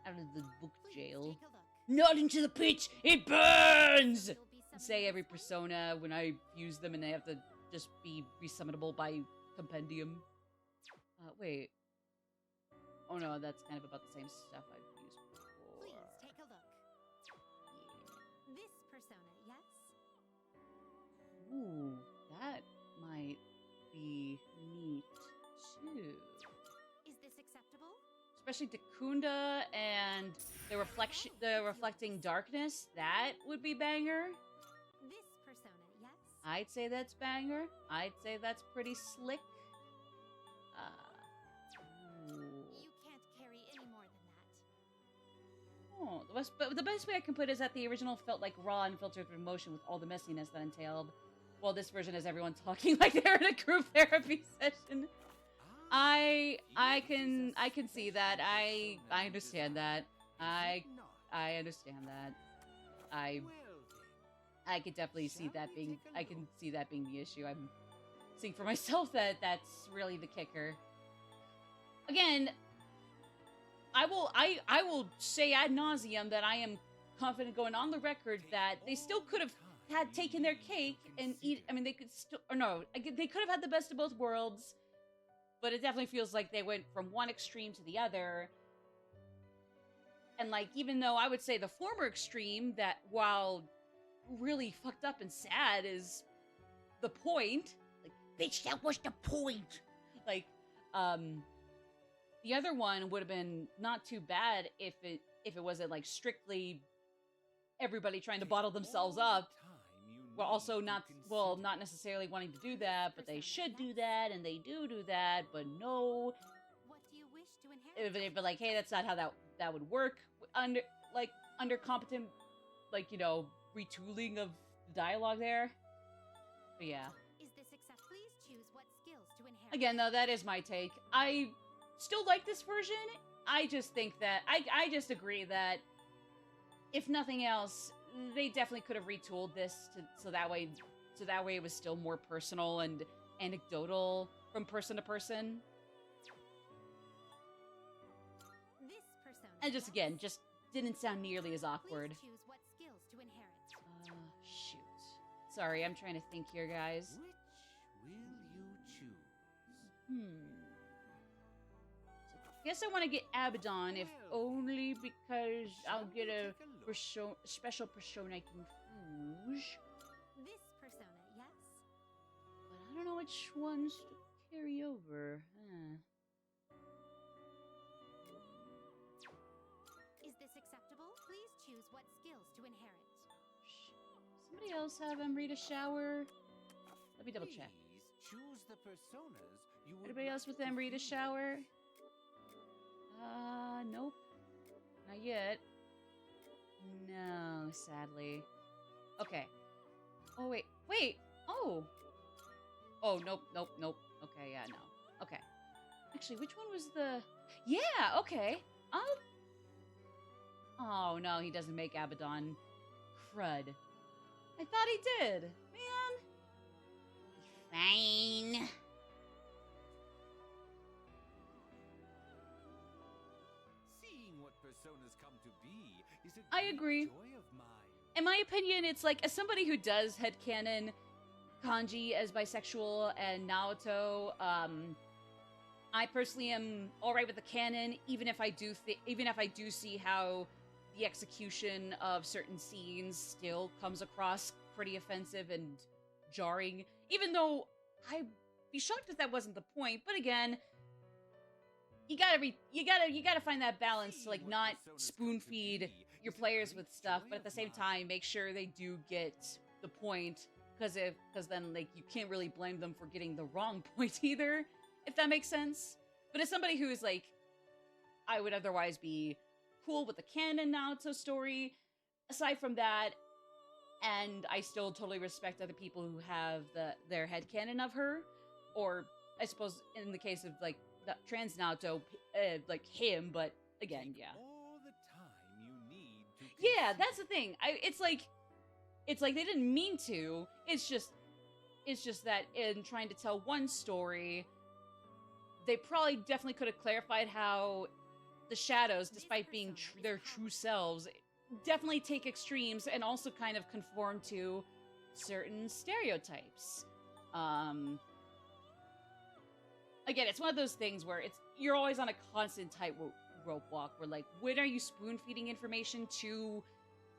Out of the book jail.
take a look.
Not into the pit! It burns!
You'll be summoning
Say every
this one?
persona when I use them and they have to just be resummonable by compendium. Wait. Oh no, that's kind of about the same stuff I've used before.
Please take a look. This persona, yes?
Ooh, that might be neat too.
Is this acceptable?
especially Takunda and the reflecting darkness, that would be banger.
This persona, yes?
I'd say that's banger. I'd say that's pretty slick. Ooh.
You can't carry any more than that.
Oh, the best way I can put it is that the original felt like raw and filtered with emotion with all the messiness that entailed. While this version has everyone talking like they're in a group therapy session. I can see that. I understand that. I understand that. I could definitely see that being the issue. I'm seeing for myself that that's really the kicker. Again, I will say ad nauseum that I am confident going on the record that they still could have had taken their cake and eat. I mean, they could still, or no, they could have had the best of both worlds, but it definitely feels like they went from one extreme to the other. And like, even though I would say the former extreme, that while really fucked up and sad, is the point. Like, bitch, that was the point. Like, the other one would have been not too bad if it wasn't like strictly everybody trying to bottle themselves up. Well, also not necessarily wanting to do that, but they should do that, and they do that, but no.
What do you wish to inherit?
But like, hey, that's not how that would work under competent, like, you know, retooling of the dialogue there. But yeah.
Is this accept? Please choose what skills to inherit.
Again, though, that is my take. I still like this version. I just think that I just agree that if nothing else, they definitely could have retooled this so that way it was still more personal and anecdotal from person to person.
This persona.
And just again, just didn't sound nearly as awkward.
Please choose what skills to inherit.
Shoot. Sorry, I'm trying to think here, guys.
Which will you choose?
Guess I want to get Abaddon, if only because I'll get a special persona confuse.
This persona, yes?
But I don't know which ones to carry over.
Is this acceptable? Please choose what skills to inherit.
Somebody else have Amrita shower? Let me double check.
Please choose the personas you would
Anybody else
like
with
to
Amrita
feel.
shower? Nope. Not yet. No, sadly. Okay. Oh, wait. Oh! Oh, nope. Okay, yeah, no. Okay. Actually, which one was the... Yeah, okay. Oh, no, he doesn't make Abaddon. Crud. I thought he did. Man. Fine.
Seeing what personas come to be is a
I
great
agree.
joy of mine.
In my opinion, it's like, as somebody who does headcanon Kanji as bisexual and Naoto, I personally am alright with the canon, even if I do see how the execution of certain scenes still comes across pretty offensive and jarring, even though I'd be shocked if that wasn't the point. But again, you gotta find that balance to like not spoon feed your players with stuff, but at the same time make sure they do get the point, because then like you can't really blame them for getting the wrong point either, if that makes sense. But as somebody who is like, I would otherwise be cool with the canon Naruto story, aside from that, and I still totally respect other people who have their headcanon of her, or I suppose in the case of like the trans Naruto, like him, but again, yeah.
All the time you need to
Yeah,
consider.
that's the thing. It's like they didn't mean to. It's just that in trying to tell one story, they probably definitely could have clarified how the shadows, despite being their true selves, definitely take extremes and also kind of conform to certain stereotypes. Again, it's one of those things where you're always on a constant tightrope walk. Where like, when are you spoon feeding information too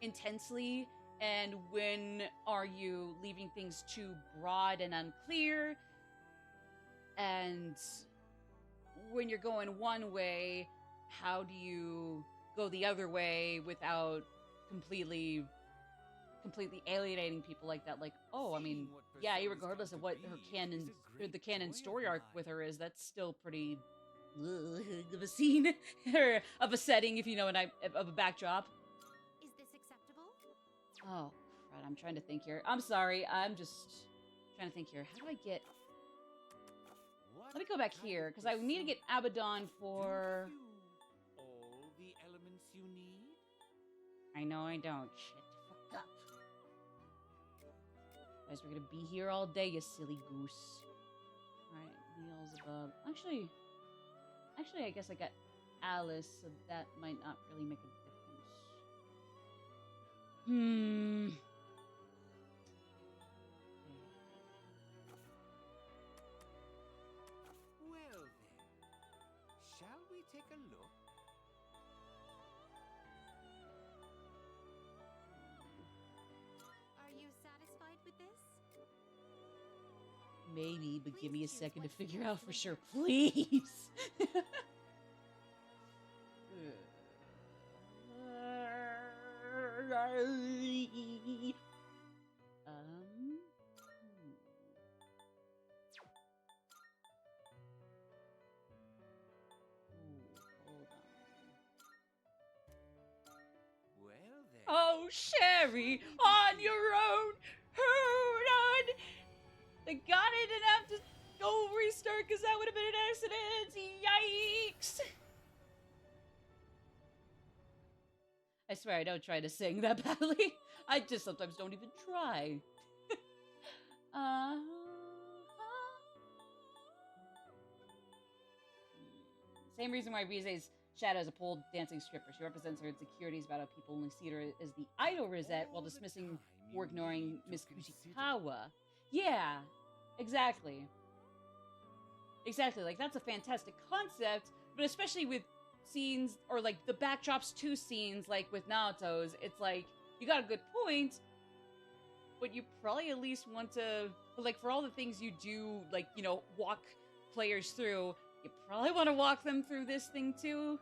intensely, and when are you leaving things too broad and unclear? And when you're going one way, how do you go the other way without completely alienating people like that? Like, oh, I mean, yeah, regardless of what her canon or the canon story arc with her is, that's still pretty of a scene or of a setting, if you know what of a backdrop.
Is this acceptable?
Oh, crud, I'm trying to think here. I'm sorry, I'm just trying to think here. How do I get... Let me go back here, because I need to get Abaddon for...
All the elements you need?
I know I don't. Shit, fuck up. Guys, we're gonna be here all day, you silly goose. Alright, Beelzebub. Actually, I guess I got Alice, so that might not really make a difference.
Well then, shall we take a look?
Are you satisfied with this?
Maybe, but give me a second to figure out for sure, please. Hold on.
Well then.
Oh, Sherry, on your own. Hold on. Thank God I didn't have to go restart because that would have been an accident. Yikes. I swear I don't try to sing that badly. I just sometimes don't even try. Same reason why Rize's shadow is a pole dancing stripper. She represents her insecurities about how people only see her as the idol Rosette while dismissing or ignoring Miss Kuchikawa. Yeah, exactly. Exactly, like that's a fantastic concept, but especially with scenes, or like the backdrops to scenes like with Naoto's, it's like, you got a good point, but you probably at least want to, like for all the things you do, like, you know, walk players through, you probably want to walk them through this thing too.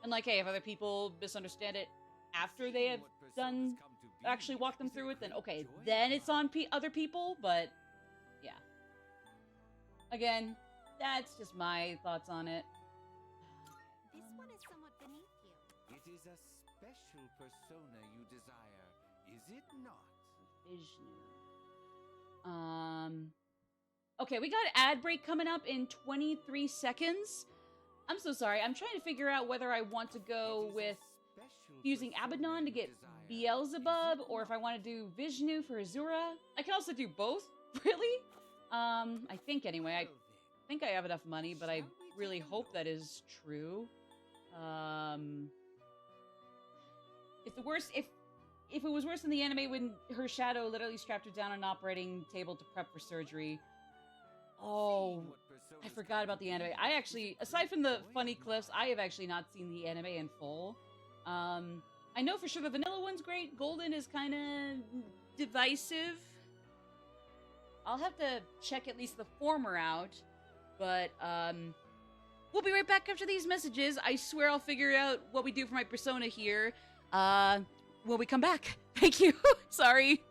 And like, hey, if other people misunderstand it after they have done, actually walk them through it, then okay, then it's on other people, but yeah. Again, that's just my thoughts on it.
This one is somewhat beneath you.
It is a special persona you desire, is it not?
Vishnu. Okay, we got an ad break coming up in 23 seconds. I'm so sorry. I'm trying to figure out whether I want to go with using Abaddon to get Beelzebub, or if I want to do Vishnu for Azura. I can also do both, really. I think anyway. I think I have enough money, but I really hope that is true. If it was worse in the anime when her shadow literally strapped her down on an operating table to prep for surgery. Oh, I forgot about the anime. I actually, aside from the funny clips, I have actually not seen the anime in full. I know for sure the vanilla one's great. Golden is kind of divisive. I'll have to check at least the former out. But, we'll be right back after these messages. I swear I'll figure out what we do for my persona here, when we come back. Thank you. Sorry.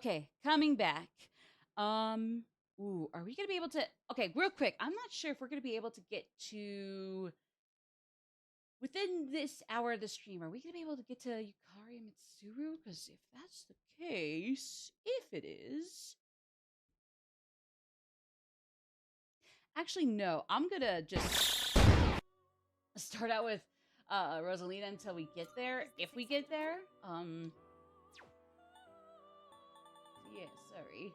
Okay, coming back. Ooh, are we gonna be able to? Okay, real quick. I'm not sure if we're gonna be able to get to within this hour of the stream. Are we gonna be able to get to Yukari and Mitsuru? Because if that's the case, if it is, actually no. I'm gonna just start out with Rosalina until we get there. If we get there, yeah. Sorry.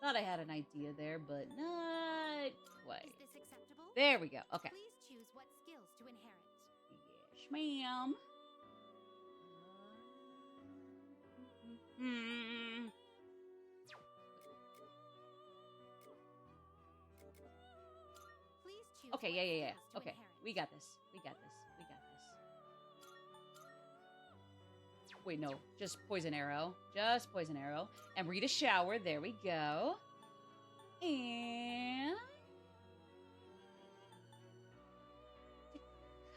Thought I had an idea there, but not quite.
Is this acceptable?
There we go. Okay.
Please choose what skills to inherit.
Yes, ma'am. Hmm.
Please choose
Okay,
what
yeah.
skills to
Okay,
inherit.
we got this. We got this. We got this. Wait, no. Just poison arrow. Just poison arrow. And Rita shower. There we go. And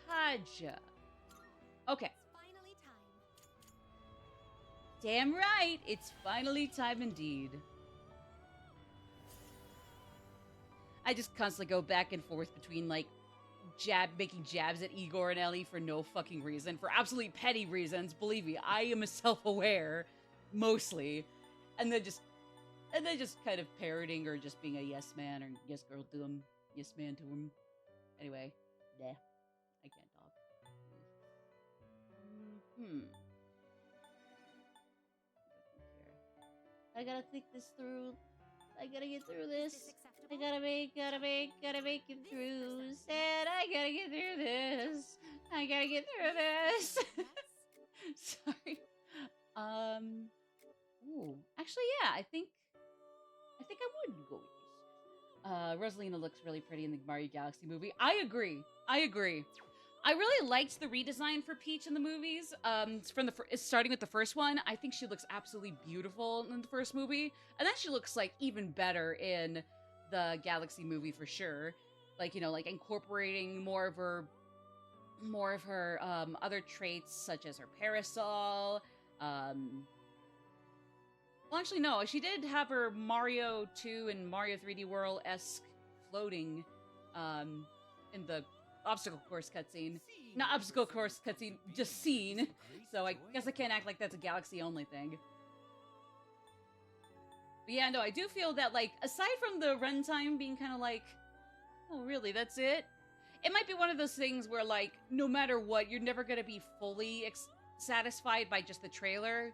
Kaja. Okay.
It's finally time.
Damn right. It's finally time indeed. I just constantly go back and forth between like making jabs at Igor and Ellie for no fucking reason, for absolutely petty reasons. Believe me, I am self-aware, mostly, and then just kind of parroting or just being a yes man or yes girl to him, yes man to him. Anyway, nah, I can't talk. I gotta think this through. I gotta get through this.
Is this
I
acceptable?
gotta make it through. Said I gotta get through this. I gotta get through this.
Yes?
Sorry. Ooh. Actually, yeah. I think I would go with this. Rosalina looks really pretty in the Mario Galaxy movie. I agree. I really liked the redesign for Peach in the movies. From starting with the first one, I think she looks absolutely beautiful in the first movie, and then she looks like even better in the Galaxy movie for sure. Like, you know, like incorporating more of her other traits such as her parasol. Well, actually, no, she did have her Mario 2 and Mario 3D World-esque floating in the obstacle course cutscene. Not obstacle course cutscene, just scene. So I guess I can't act like that's a Galaxy only thing. But yeah, no, I do feel that, like, aside from the runtime being kind of like, oh, really, that's it? It might be one of those things where, like, no matter what, you're never going to be fully satisfied by just the trailer.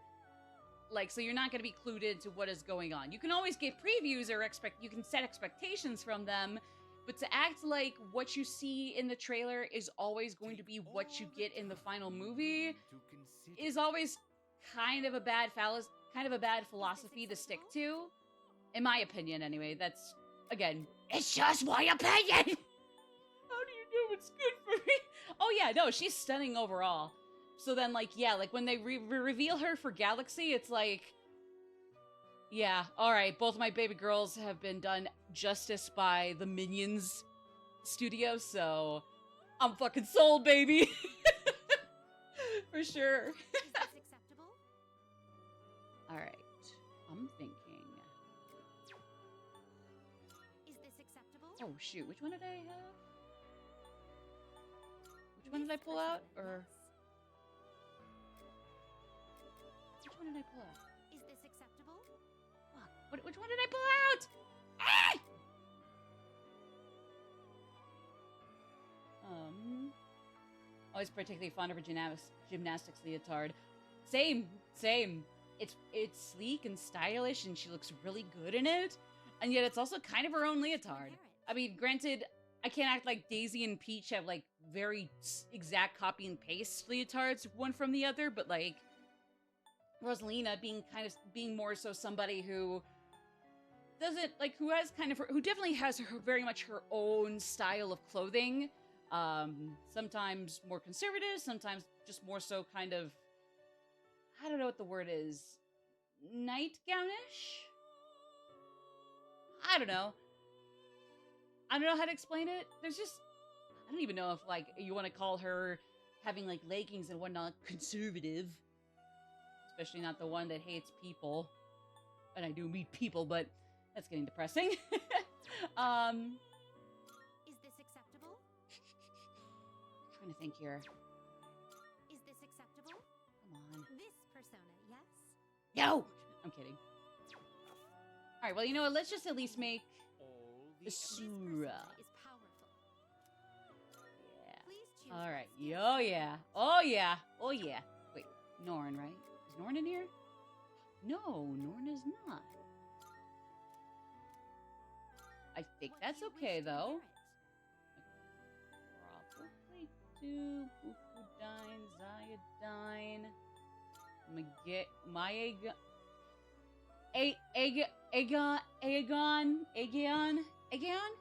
Like, so you're not going to be clued into what is going on. You can always get previews or you can set expectations from them, but to act like what you see in the trailer is always going to be what you get in the final movie is always kind of a bad philosophy to stick to. In my opinion, anyway. That's, again, it's just my opinion! How do you know it's good for me? Oh yeah, no, she's stunning overall. So then, like, yeah, like, when they reveal her for Galaxy, it's like, yeah, alright, both my baby girls have been done justice by the Minions studio, so I'm fucking sold, baby! For sure.
Is this acceptable?
Alright, I'm thinking...
Is this acceptable?
Oh, shoot, which one did I have? Which one did I pull out, or... Which one did I pull out?
Is this acceptable?
Fuck. Which one did I pull out? Ah! Always particularly fond of her gymnastics leotard. Same. It's sleek and stylish, and she looks really good in it. And yet it's also kind of her own leotard. I mean, granted, I can't act like Daisy and Peach have, like, very exact copy and paste leotards one from the other, but, like, Rosalina being more so somebody who doesn't, like, who definitely has very much her own style of clothing. Sometimes more conservative, sometimes just more so kind of, I don't know what the word is, nightgownish? I don't know how to explain it. There's just, I don't even know if, like, you want to call her having, like, leggings and whatnot conservative. Especially not the one that hates people. and I do meet people, but that's getting depressing.
Is this acceptable?
Trying to think here.
Is this acceptable?
Come on.
This persona, yes?
No! I'm kidding. Alright, well, you know what? Let's just at least make
All the
This
Asura.
persona is powerful.
Yeah.
Please choose
Alright.
what skills
Oh,
to
yeah.
enhance.
Oh, yeah. Oh, yeah. Wait. Norn, right? Is Norn in here? No, Norn is not. I think
What
that's
do you
okay,
wish to
though.
inherit?
Probably do Bufudine, Ziodine, Maegon. Aegon?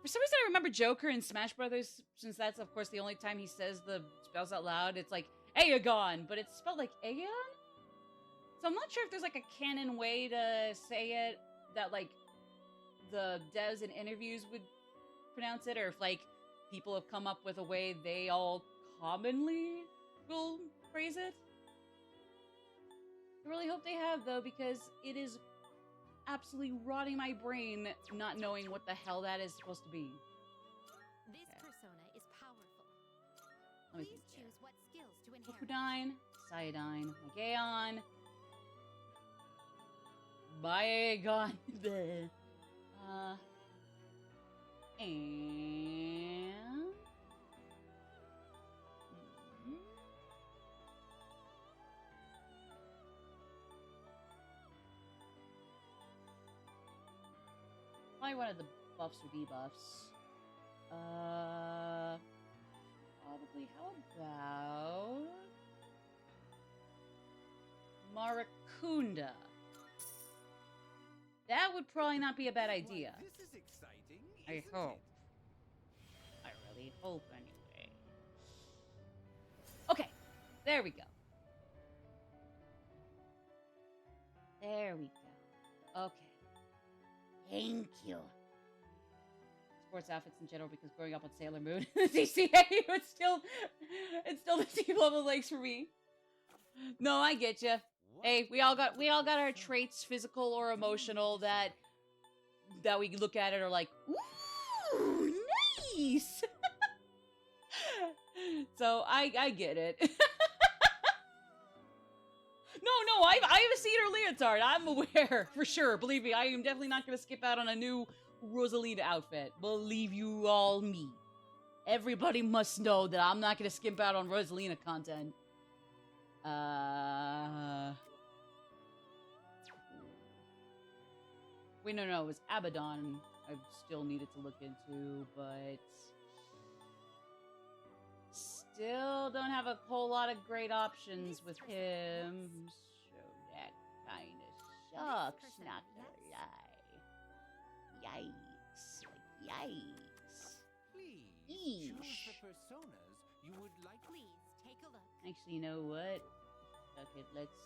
For some reason, I remember Joker in Smash Brothers, since that's, of course, the only time he says the spells out loud. It's like, Aegon, but it's spelled like Aegon? So I'm not sure if there's, like, a canon way to say it that, like, the devs in interviews would pronounce it, or if, like, people have come up with a way they all commonly will phrase it. I really hope they have, though, because it is absolutely rotting my brain not knowing what the hell that is supposed to be.
This
Okay.
persona is powerful.
Let me
Please
think
choose what skills to inherit.
Bufudine, Cyodine, Magaon, Byagon, bleh. And... Mhm. Probably one of the buffs or debuffs. Probably, how about... Maracunda. That would probably not be a bad idea.
Why, this is exciting,
I
isn't
hope.
it?
I really hope, anyway. Okay, there we go. There we go. Okay. Thank you. Sports outfits in general, because growing up on Sailor Moon, CCA, it's still the same level legs for me. No, I get you.
What
Hey, we all got our
persona?
traits, physical or emotional, that we look at it are like, ooh, nice. So I get it. No, I haven't seen her leotard. I'm aware for sure. Believe me, I am definitely not gonna skip out on a new Rosalina outfit. Believe you all me. Everybody must know that I'm not gonna skip out on Rosalina content. Wait, no, it was Abaddon I still needed to look into, but still don't have a whole lot of great options with him. So that kind of sucks, not gonna lie. Yikes. Like, yikes.
Please choose
Yeesh.
the personas you would like.
Please take a look.
Actually, you know what? Fuck it, let's...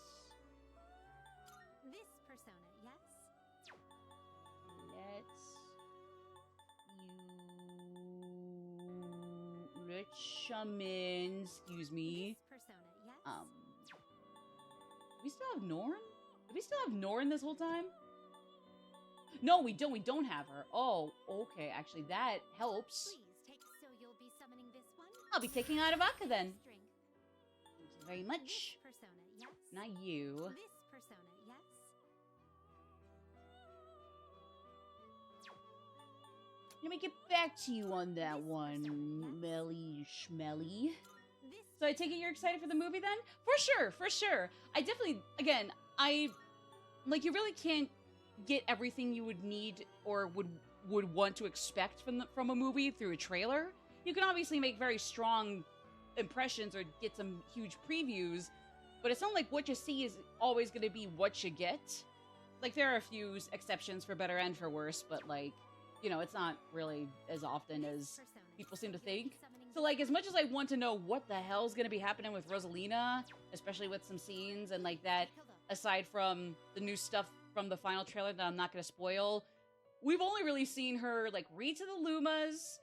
This persona, yes?
Let's summon, excuse me.
This persona, yes?
Do we still have Norn? Do we still have Norn this whole time? No, we don't. We don't have her. Oh, okay. Actually, that helps.
Please take, so you'll be summoning this one?
I'll be taking Aravaka then.
Strength.
Thank you very much.
This persona, yes?
Not you.
This persona, yes?
Let me get back to you on that one, Melly Schmelly.
This
So I take it you're excited for the movie then? For sure. I definitely, again, you really can't get everything you would need or would want to expect from a movie through a trailer. You can obviously make very strong impressions or get some huge previews, but it's not like what you see is always going to be what you get. Like, there are a few exceptions for better and for worse, but, like, you know, it's not really as often as
persona,
people seem to
you'll be
think.
summoning
So,
this
like, as
one?
much as I want to know what the hell's going to be happening with Rosalina, especially with some scenes and like that,
Take a look.
aside from the new stuff from the final trailer that I'm not going to spoil, we've only really seen her, like, read to the Lumas,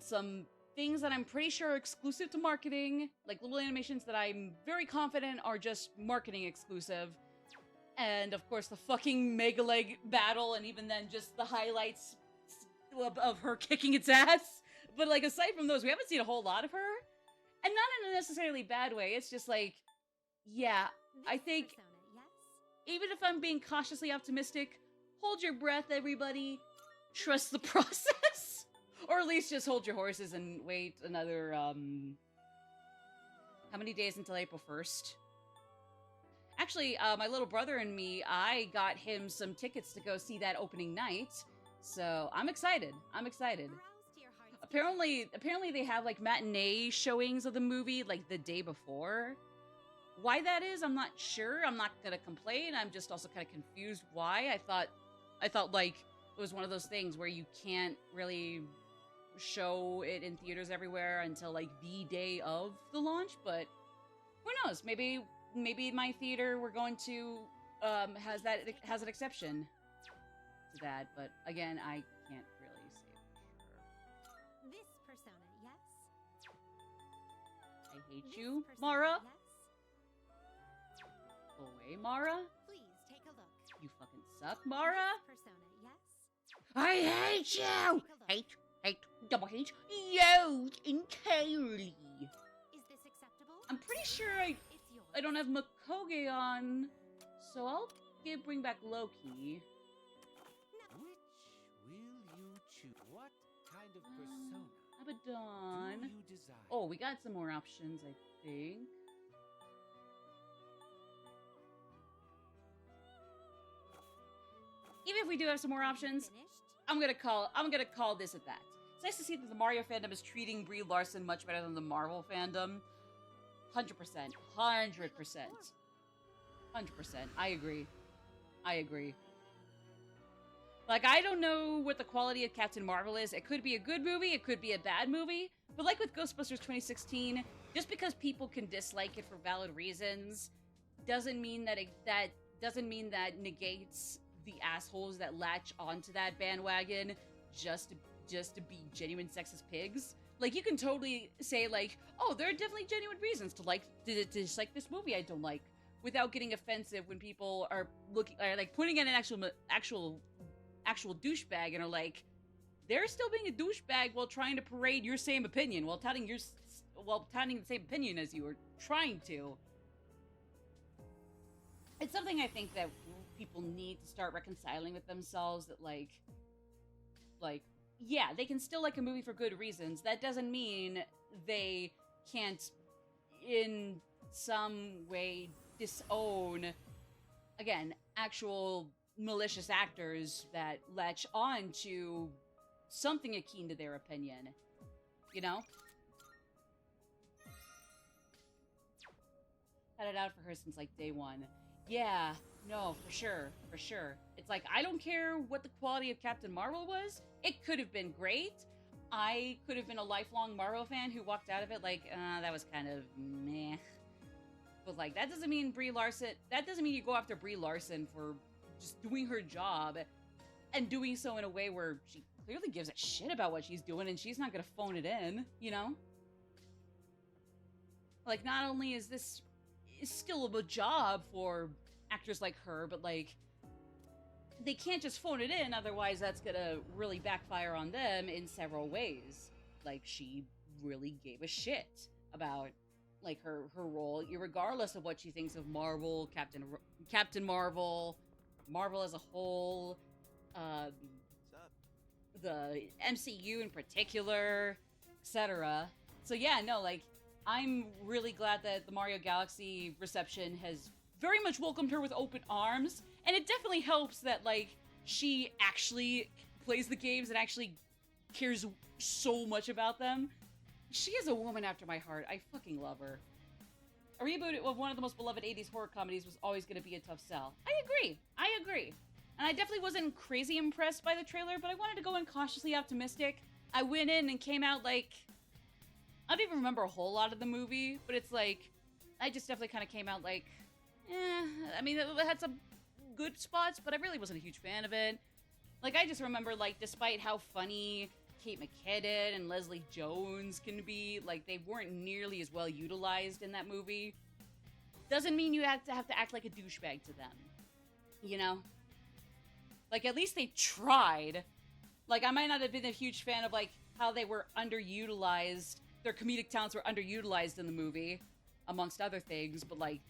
some things that I'm pretty sure are exclusive to marketing, like little animations that I'm very confident are just marketing exclusive, And of course, the fucking Mega Leg battle, and even then, just the highlights of her kicking its ass. But like, aside from those, we haven't seen a whole lot of her. And not in a necessarily bad way. It's just like, yeah, I think
Persona, yes?
even if I'm being cautiously optimistic, hold your breath, everybody. Trust the process. Or at least just hold your horses and wait another, how many days until April 1st? Actually, my little brother and me, I got him some tickets to go see that opening night. So I'm excited. I'm excited.
Browse to your heart's
Apparently they have like matinee showings of the movie like the day before. Why that is, I'm not sure. I'm not gonna complain. I'm just also kind of confused why. I thought like it was one of those things where you can't really show it in theaters everywhere until like the day of the launch, but who knows? Maybe my theater we're going to has an exception to that, but again, I can't really say for sure.
This persona, yes?
I hate
This
you,
persona,
Mara.
Yes?
Go away, Mara.
Please take a look.
You fucking suck, Mara.
This persona, yes?
I hate you.
Take a look.
Double hate you entirely.
Is this acceptable?
I'm pretty sure
It's yours.
I don't have Makoge on, so I'll bring back Loki.
Which will you choose? What kind of persona
Abaddon.
do you desire?
Oh, we got some more options, I think. Even if we do have some more options,
Finished?
I'm gonna call this at that. It's nice to see that the Mario fandom is treating Brie Larson much better than the Marvel fandom. 100%. 100%. 100%. I agree. Like, I don't know what the quality of Captain Marvel is. It could be a good movie, it could be a bad movie. But like with Ghostbusters 2016, just because people can dislike it for valid reasons, doesn't mean that negates the assholes that latch onto that bandwagon just to be genuine sexist pigs. Like, you can totally say, like, oh, there are definitely genuine reasons to dislike this movie I don't like, without getting offensive when people are putting in an actual douchebag and are like, they're still being a douchebag while trying to parade your same opinion, while touting the same opinion as you are trying to. It's something I think that people need to start reconciling with themselves, that like, yeah, they can still like a movie for good reasons. That doesn't mean they can't in some way disown, again, actual malicious actors that latch on to something akin to their opinion, you know? Had it out for her since like day one. Yeah, no, for sure. It's like, I don't care what the quality of Captain Marvel was. It could have been great. I could have been a lifelong Marvel fan who walked out of it like, that was kind of meh. But like, that doesn't mean you go after Brie Larson for just doing her job and doing so in a way where she clearly gives a shit about what she's doing and she's not gonna phone it in, you know? Like, not only is this still a job for actors like her, but like, they can't just phone it in, otherwise that's gonna really backfire on them in several ways. Like, she really gave a shit about like her role, regardless of what she thinks of Marvel, Captain Marvel, Marvel as a whole, the MCU in particular, etc. So yeah, no, like, I'm really glad that the Mario Galaxy reception has very much welcomed her with open arms, and it definitely helps that, like, she actually plays the games and actually cares so much about them. She is a woman after my heart. I fucking love her. A reboot of one of the most beloved 80s horror comedies was always going to be a tough sell. I agree. And I definitely wasn't crazy impressed by the trailer, but I wanted to go in cautiously optimistic. I went in and came out like, I don't even remember a whole lot of the movie, but it's like, I just definitely kind of came out like, I mean, it had some good spots, but I really wasn't a huge fan of it. Like, I just remember, like, despite how funny Kate McKinnon and Leslie Jones can be, like, they weren't nearly as well utilized in that movie. Doesn't mean you have to act like a douchebag to them. You know? Like, at least they tried. Like, I might not have been a huge fan of, like, how they were underutilized. Their comedic talents were underutilized in the movie, amongst other things, but, like,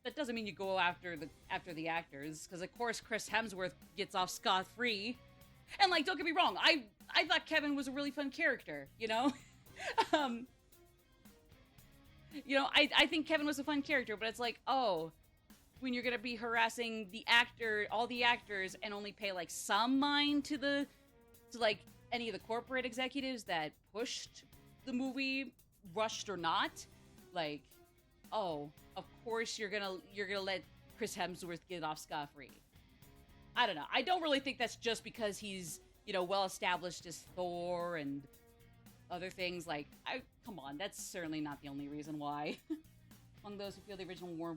that doesn't mean you go after the actors, because, of course, Chris Hemsworth gets off scot-free. And, like, don't get me wrong, I thought Kevin was a really fun character, you know? You know, I think Kevin was a fun character, but it's like, oh, when you're gonna be harassing all the actors, and only pay, like, some mind to like, any of the corporate executives that pushed the movie, rushed or not, like, oh, of course you're gonna let Chris Hemsworth get off scot-free. I don't know. I don't really think that's just because he's, you know, well established as Thor and other things. Like, come on, that's certainly not the only reason why. Among those who feel the original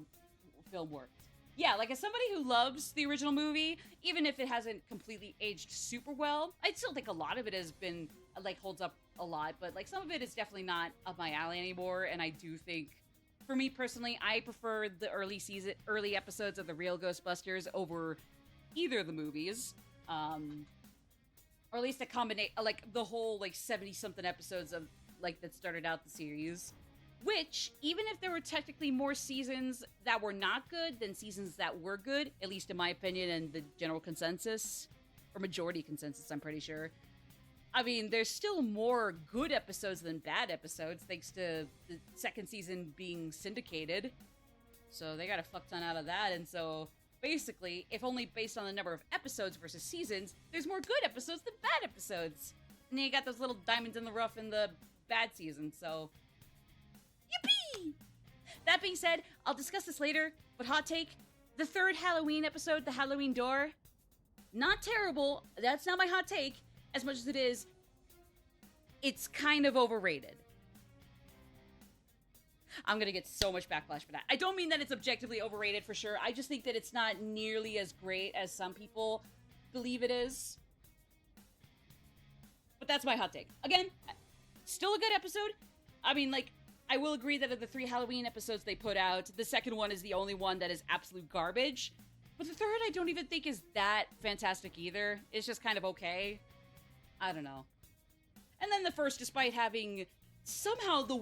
film worked. Yeah, like, as somebody who loves the original movie, even if it hasn't completely aged super well, I still think a lot of it has been, like, holds up a lot, but, like, some of it is definitely not up my alley anymore, and I do think, for me personally, I prefer the early episodes of The Real Ghostbusters over either of the movies, or at least a combination, like, the whole, like, 70-something episodes of, like, that started out the series. Which, even if there were technically more seasons that were not good than seasons that were good, at least in my opinion and the general consensus, or majority consensus, I'm pretty sure, I mean, there's still more good episodes than bad episodes, thanks to the second season being syndicated. So they got a fuck ton out of that, and so, basically, if only based on the number of episodes versus seasons, there's more good episodes than bad episodes. And then you got those little diamonds in the rough in the bad season, so... Yippee! That being said, I'll discuss this later, but hot take, the third Halloween episode, The Halloween Door, not terrible, that's not my hot take, as much as it is, it's kind of overrated. I'm gonna get so much backlash for that. I don't mean that it's objectively overrated for sure, I just think that it's not nearly as great as some people believe it is. But that's my hot take. Again, still a good episode. I mean, like, I will agree that of the 3 Halloween episodes they put out, the second one is the only one that is absolute garbage. But the third I don't even think is that fantastic either. It's just kind of okay. I don't know. And then the first, despite having somehow the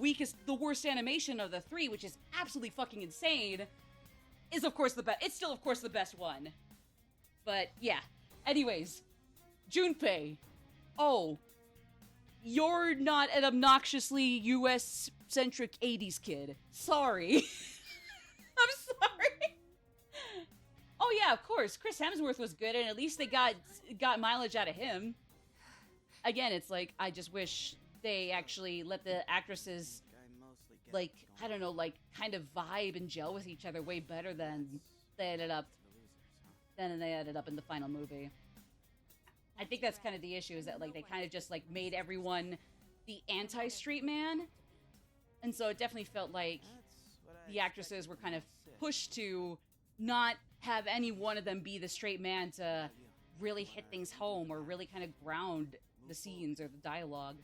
worst animation of the 3, which is absolutely fucking insane, is of course the best. It's still, of course, the best one. But yeah. Anyways, Junpei. Oh. You're not an obnoxiously US-centric 80s kid. Sorry. I'm sorry. Oh yeah, of course. Chris Hemsworth was good, and at least they got mileage out of him. Again, it's like, I just wish they actually let the actresses, like, I don't know, like, kind of vibe and gel with each other way better than they ended up in the final movie. I think that's kind of the issue, is that, like, they kind of just, like, made everyone the anti-straight man. And so it definitely felt like the actresses were kind of pushed to not have any one of them be the straight man to really hit things home or really kind of ground the scenes or the dialogue.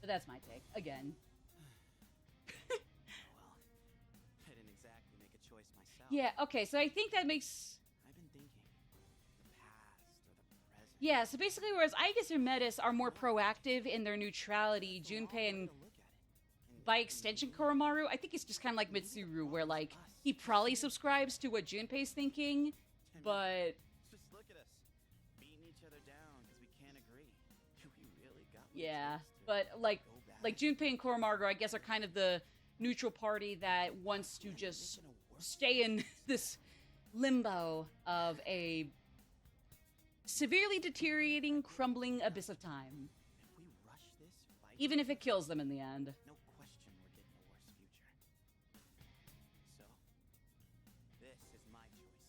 But that's my take, again.
Well, I didn't exactly make a choice myself.
Yeah, okay, so I think that makes...
I've been thinking, the past or the present.
Yeah, so basically, whereas Aigis or Metis are more proactive in their neutrality, Junpei and, by extension, Koromaru, I think it's just kind of like Mitsuru, where, like, he probably subscribes to what Junpei's thinking, but...
Just look at us, beating each other down because we can't agree. We really got
Yeah, but, like Junpei and Koromaru, I guess, are kind of the neutral party that wants to just stay in this limbo of a severely deteriorating, crumbling abyss of time.
If we rush this fight,
Even if it kills them in the end.
no question we're getting a worse future. So, this is my choice.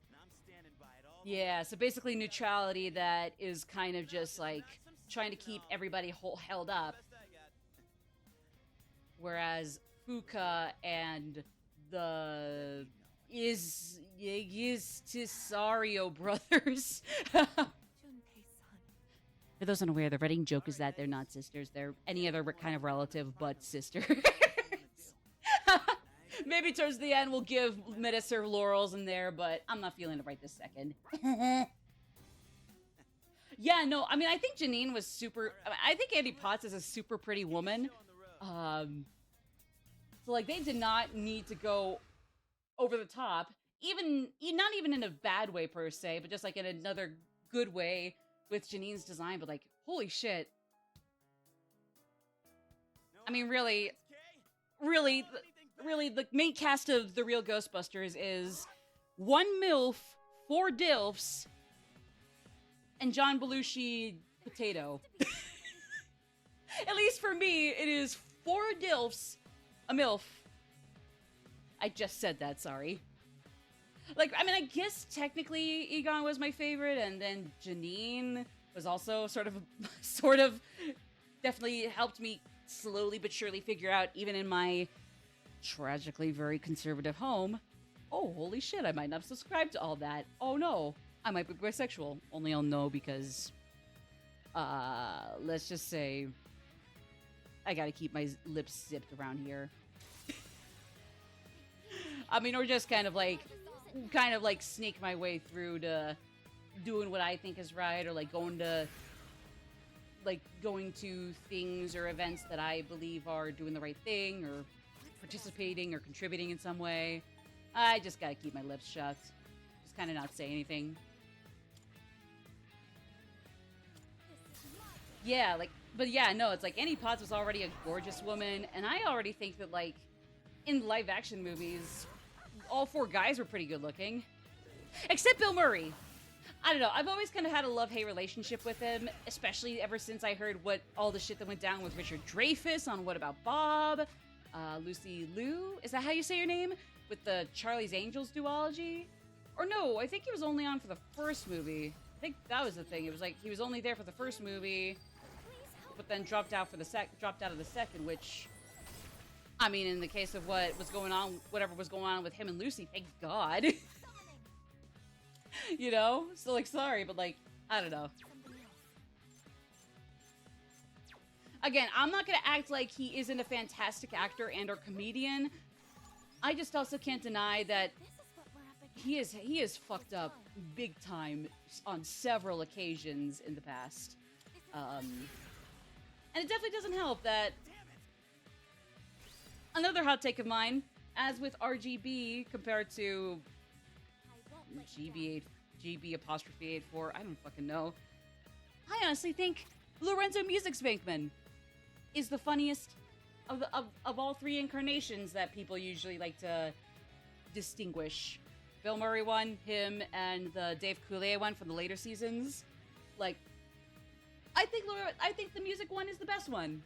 And I'm standing by it all.
Yeah, so basically neutrality that is kind of just, like, trying to keep everybody held up. Whereas Fuka and the Tisario brothers. For those unaware, the Reading joke is that they're not sisters. They're any other kind of relative but sister. maybe towards the end we'll give Metaserve laurels in there, but I'm not feeling it right this second. Yeah, no, I mean, I think Janine was super... I think Andy Potts is a super pretty woman. So, like, they did not need to go over the top. Not even in a bad way, per se, but just, like, in another good way with Janine's design. But, like, holy shit. I mean, really, the main cast of The Real Ghostbusters is 1 MILF, 4 DILFs, and John Belushi Potato. At least for me, it is 4 DILFs, a MILF. I just said that, sorry. Like, I mean, I guess technically Egon was my favorite, and then Janine was also sort of definitely helped me slowly but surely figure out, even in my tragically very conservative home, oh, holy shit, I might not subscribe to all that. Oh no, I might be bisexual. Only I'll know because, let's just say, I gotta keep my lips zipped around here. I mean, or just kind of like sneak my way through to doing what I think is right, or like going to things or events that I believe are doing the right thing, or participating or contributing in some way. I just gotta keep my lips shut. Just kind of not say anything. Yeah, like, but yeah, no, it's like Annie Potts was already a gorgeous woman, and I already think that, like, in live action movies, all 4 guys were pretty good looking. Except Bill Murray. I don't know, I've always kind of had a love-hate relationship with him, especially ever since I heard what all the shit that went down with Richard Dreyfuss on What About Bob? Lucy Liu, is that how you say your name? With the Charlie's Angels duology? Or no, I think he was only on for the first movie. I think that was the thing. It was like he was only there for the first movie, but then dropped out of the second, which, I mean, in the case of what was going on, whatever was going on with him and Lucy, thank God. You know? So, like, sorry, but, like, I don't know. Again, I'm not gonna act like he isn't a fantastic actor and or comedian. I just also can't deny that he is fucked up big time on several occasions in the past. And it definitely doesn't help that... Another hot take of mine, as with RGB compared to GB apostrophe 84, I don't fucking know. I honestly think Lorenzo Music Spankman is the funniest of all 3 incarnations that people usually like to distinguish. Bill Murray one, him, and the Dave Coulier one from the later seasons. Like, I think the music one is the best one.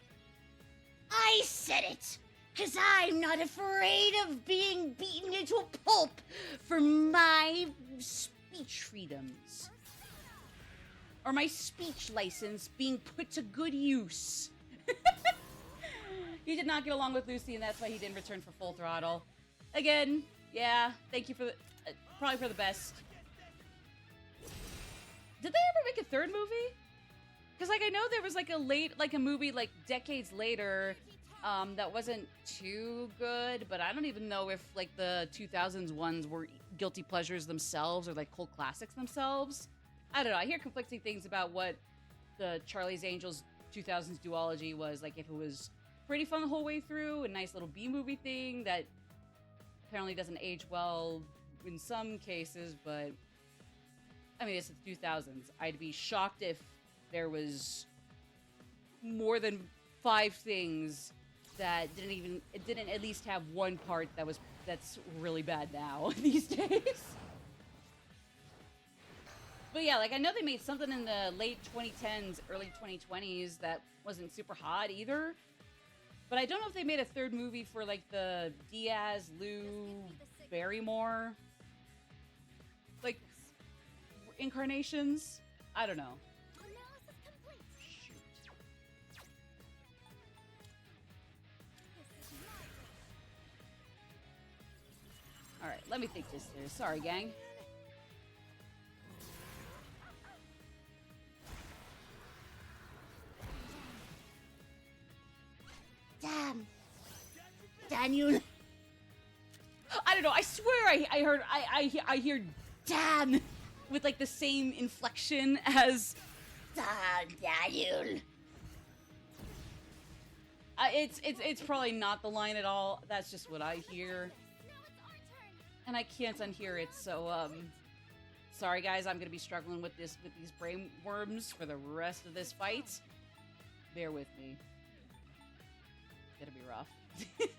I said it! 'Cause I'm not afraid of being beaten into a pulp for my speech freedoms. Or my speech license being put to good use. He did not get along with Lucy, and that's why he didn't return for Full Throttle. Again, yeah, thank you for the... probably for the best. Did they ever make a 3rd movie? Because, like, I know there was, like, a movie, like, decades later... that wasn't too good, but I don't even know if, like, the 2000s ones were guilty pleasures themselves or, like, cult classics themselves. I don't know. I hear conflicting things about what the Charlie's Angels 2000s duology was. Like, if it was pretty fun the whole way through, a nice little B-movie thing that apparently doesn't age well in some cases, but, I mean, it's the 2000s. I'd be shocked if there was more than 5 things that didn't at least have one part that's really bad now these days. But yeah, like, I know they made something in the late 2010s, early 2020s that wasn't super hot either. But I don't know if they made a 3rd movie for, like, the Diaz, Lou, Barrymore, like, incarnations. I don't know. Alright, let me think this through. Sorry, gang. Damn! Daniel! know. I swear I hear Dan with like the same inflection as Daniel. It's probably not the line at all. That's just what I hear.
Now it's our turn.
And I can't unhear it, so sorry guys, I'm gonna be struggling with these brain worms for the rest of this fight. Bear with me. It's gonna be rough. Okay.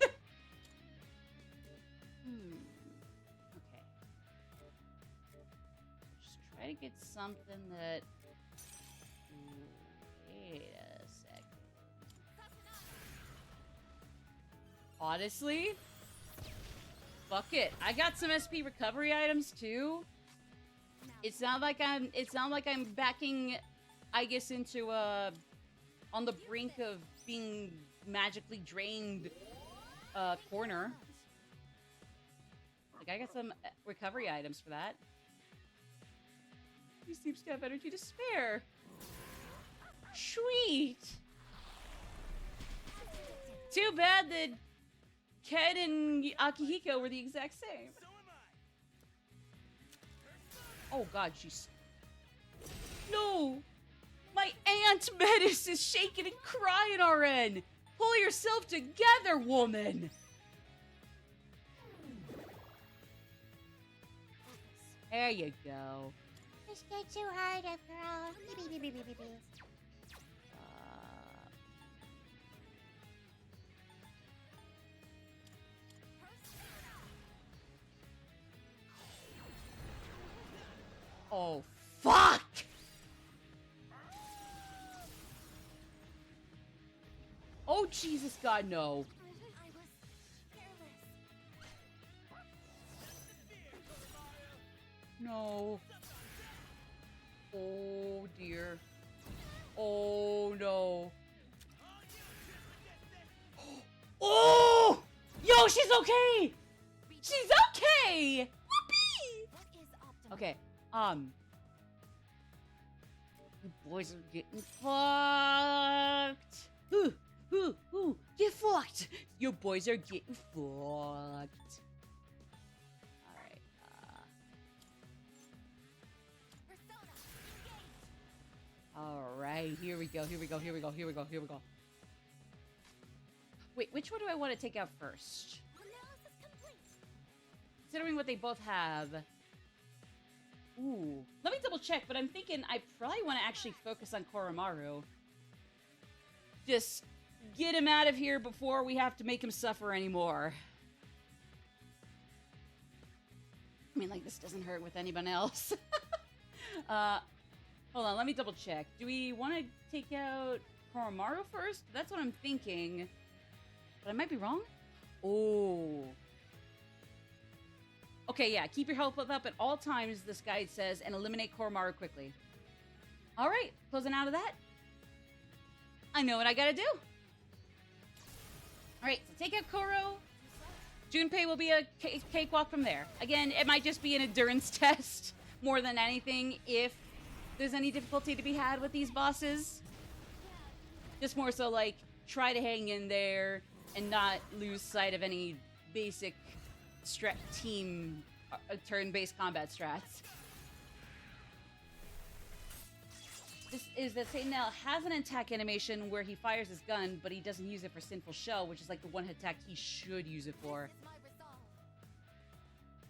Just try to get something that. Wait a sec. Honestly, fuck it. I got some SP recovery items too. It's not like I'm backing Aigis into on the brink of being magically drained corner. Like I got some recovery items for that. He seems to have energy to spare. Sweet. Too bad that Ken and Akihiko were the exact same. Oh god, she's... No! My Aunt Menace is shaking and crying already! Pull yourself together, woman! There you go.
Just get too hard up, girl.
Oh, fuck! Oh, Jesus God, no.
I was careless.
No. Oh, dear. Oh, no. Oh! Yo, she's okay! She's okay! Whoopee!
What is optimal?
Okay, you boys are getting fucked. Ooh, get fucked. You boys are getting fucked. Alright,
Persona, engage.
Alright, here we go. Wait, which one do I want to take out first?
Analysis complete.
Considering what they both have. Ooh. Let me double check, but I'm thinking I probably want to actually focus on Koromaru. Just get him out of here before we have to make him suffer anymore. I mean, like, this doesn't hurt with anyone else. Hold on, let me double check. Do we want to take out Koromaru first? That's what I'm thinking. But I might be wrong. Oh. Okay, yeah, keep your health up at all times, this guide says, and eliminate Koromaru quickly. Alright, closing out of that. I know what I gotta do. Alright, so take out Koro. Junpei will be a cakewalk from there. Again, it might just be an endurance test more than anything if there's any difficulty to be had with these bosses. Just more so, like, try to hang in there and not lose sight of any basic team turn-based combat strats. This is that Satan now has an attack animation where he fires his gun, but he doesn't use it for Sinful Shell, which is like the one attack he should use it for.
Is my resolve.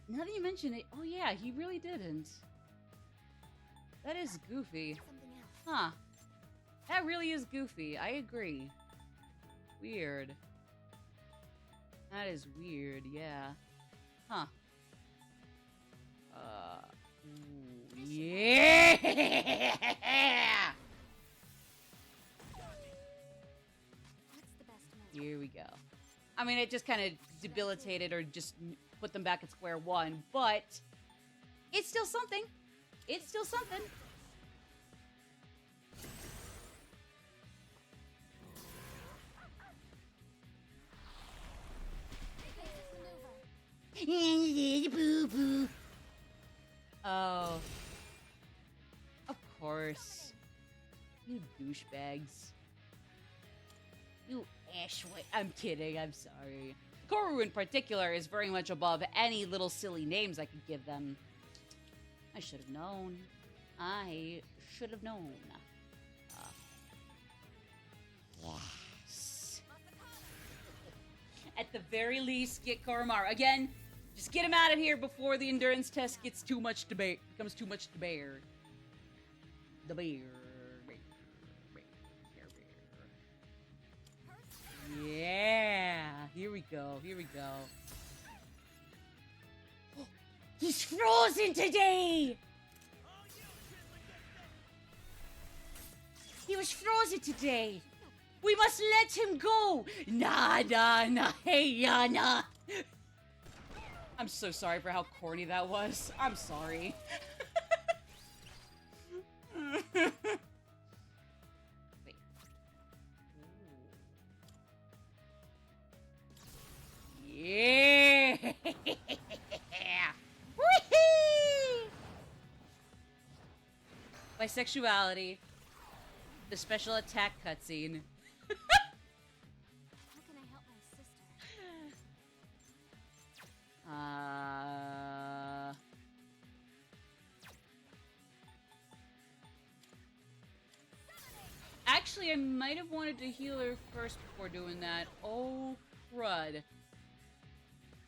Now that you mention it, oh yeah, he really didn't. That is goofy.
Something else.
Huh. That really is goofy. I agree. Weird. That is weird, yeah. Huh. Ooh, yeah!
What's the best move?
Here we go. I mean, it just kind of debilitated or just put them back at square one, but it's still something. It's still something.
Basic maneuver.
Oh. Of course. You douchebags. You ashway. I'm kidding, I'm sorry. Koru in particular is very much above any little silly names I could give them. I should have known. I should have known. Yes. At the very least, get Koromaru. Again, just get him out of here before the endurance test gets too much to bear. Becomes too much to bear. The bear. Yeah. Here we go. Here we go. He's frozen today! He was frozen today! We must let him go! Nah, hey, nah. I'm so sorry for how corny that was. I'm sorry. Wait. Yeah! Whee! Bisexuality. The special attack cutscene.
How can I help my sister?
Actually, I might have wanted to heal her first before doing that. Oh, crud.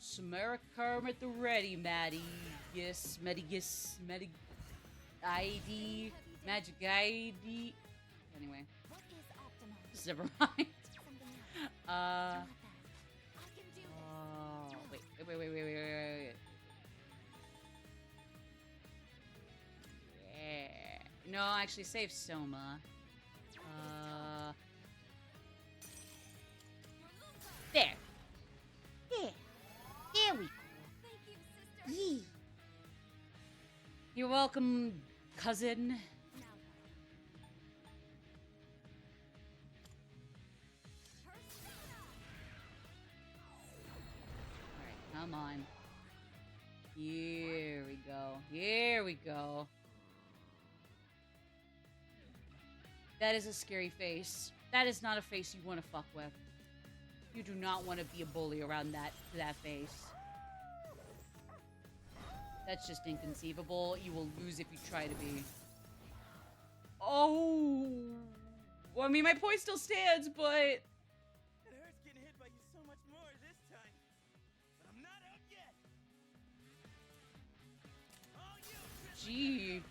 Samaricarm at the ready, Maddie. Yes, Medigis, ID, Magic ID. Anyway.
What is optimal?
Just never mind.
Something else.
Uh.
I can do this.
Oh, wait. Yeah. No, actually, save Soma. There.
There. There we go.
Thank you, sister.
Yee.
You're welcome, cousin.
Now
Alright, come on. Here we go. Here we go. That is a scary face. That is not a face you want to fuck with. You do not want to be a bully around that face. That's just inconceivable. You will lose if you try to be. Oh! Well, I mean, my point still stands, but...
It hurts getting hit by you so much more this time. But I'm not out yet. All you,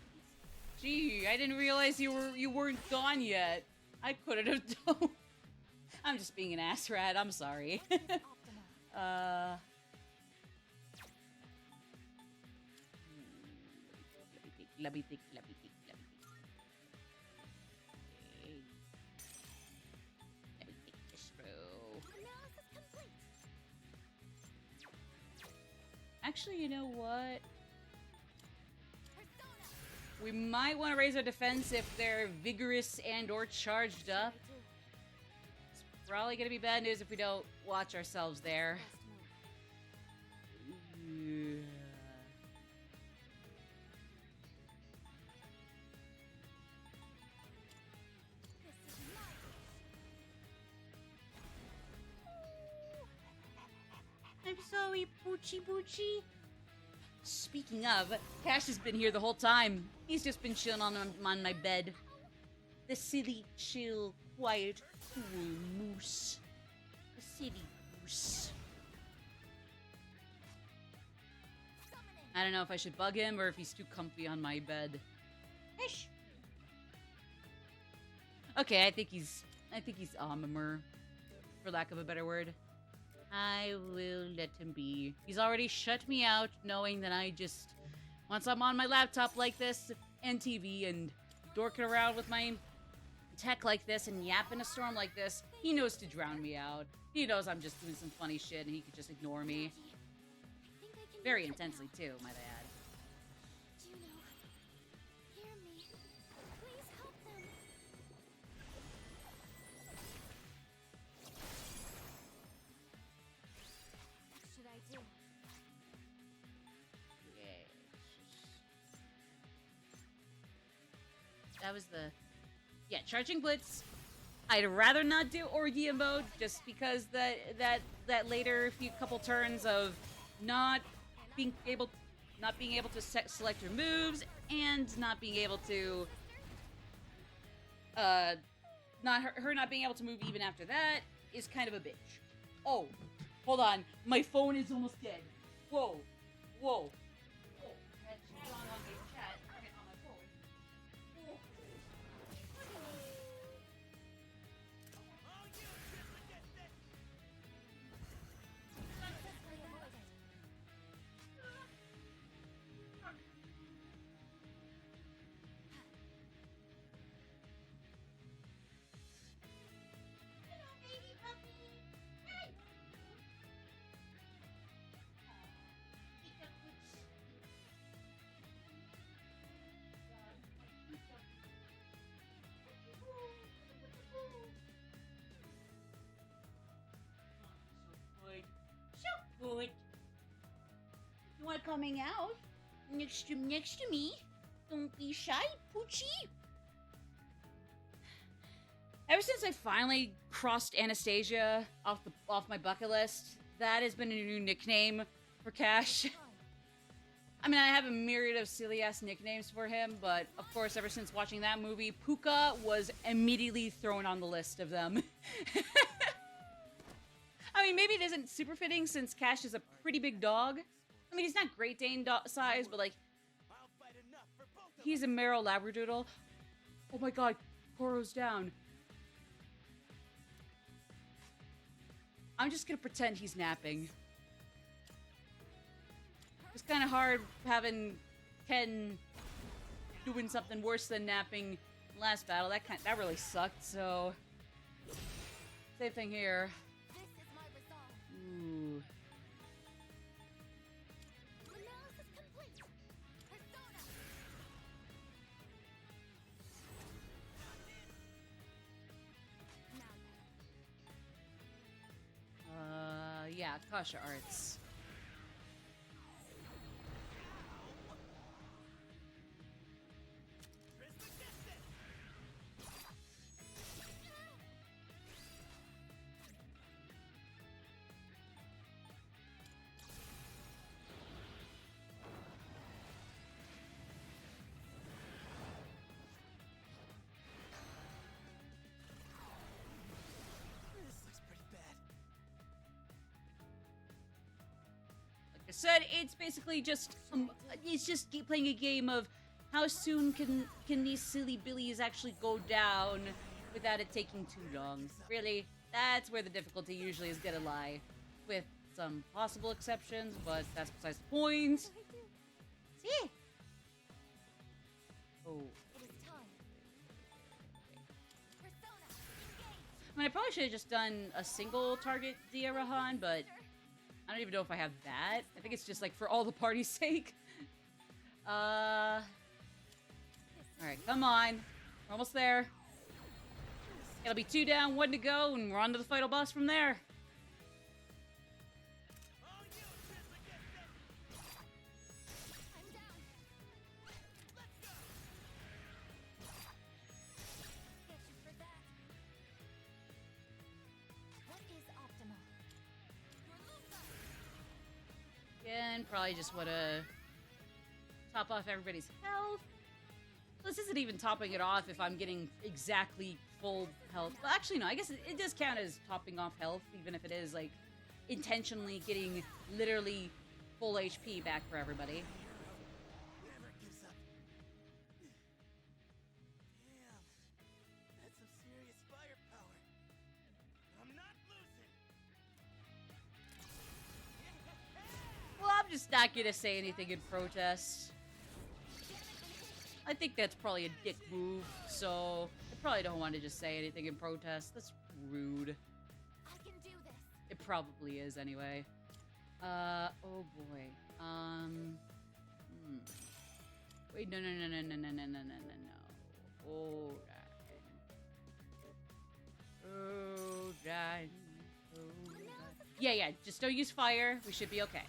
Gee, I didn't realize you weren't gone yet. I couldn't have done. I'm just being an ass rat. I'm sorry.
optimal.
Let me think. Okay. Let me think this through.
Analysis complete.
Actually, you know what?
Persona.
We might want to raise our defense if they're vigorous and or charged up. It's probably gonna be bad news if we don't watch ourselves there.
Best move.
Yeah.
This is my
I'm sorry, Poochie.
Speaking of, Cash has been here the whole time. He's just been chilling on my bed. The silly, chill, quiet, cool moose. The silly moose.
summoning.
I don't know if I should bug him or if he's too comfy on my bed.
Hush.
Okay, I think he's armor, for lack of a better word. I will let him be. He's already shut me out, knowing that once I'm on my laptop like this, and TV, and dorking around with my tech like this, and yapping a storm like this, he knows to drown me out. He knows I'm just doing some funny shit, and he could just ignore me.
I think I can
Very
do it.
intensely, too, might I add.
Juno, hear me. Please help them. What should I do?
That was the... Yeah, charging blitz. I'd rather not do Orgia mode just because that later few couple turns of not being able to select your moves and not being able to not her not being able to move even after that is kind of a bitch. Oh, hold on, my phone is almost dead. Whoa, whoa. Oh, I had chat on my chat on my phone. Whoa.
Baby puppy. Hey. So good. You want coming out? Next to me? Don't be shy, Poochie.
Ever since I finally crossed Anastasia off my bucket list, that has been a new nickname for Cash. I mean, I have a myriad of silly-ass nicknames for him, but of course, ever since watching that movie, Puka was immediately thrown on the list of them. I mean, maybe it isn't super fitting since Cash is a pretty big dog. I mean, he's not Great Dane size, but like, he's a Merrill Labradoodle. Oh my god, Koro's down. I'm just gonna pretend he's napping. It's kind of hard having Ken doing something worse than napping last battle. That really sucked, so... Same thing here.
This is my resolve.
Ooh.
Analysis complete. Persona. Now then.
Yeah, Kasha Arts.
This looks pretty bad.
Like I said, it's basically just playing a game of how soon can these silly billies actually go down without it taking too long. Really, that's where the difficulty usually is gonna lie, with some possible exceptions, but that's besides the point.
See?
Oh.
It is time. Persona. Engage.
I mean, I probably should have just done a single target Dia Rahan, but I don't even know if I have that. I think it's just like for all the party's sake. Alright, come on. We're almost there. It'll be 2 down, 1 to go, and we're on to the final boss from there.
I'm down. Let's go. Get you for that. What is optimal? Your Luca.
Again, probably just want to top off everybody's health. This isn't even topping it off if I'm getting exactly full health. Well, actually, no, I guess it does count as topping off health, even if it is, like, intentionally getting literally full HP back for everybody.
Never gives up. Damn. That's some serious firepower. I'm not losing.
Well, I'm just not gonna say anything in protest. I think that's probably a dick move, so I probably don't want to just say anything in protest. That's rude.
I can do this.
It probably is anyway. Oh boy. Wait, no. Oh, right. Yeah, just don't use fire. We should be okay.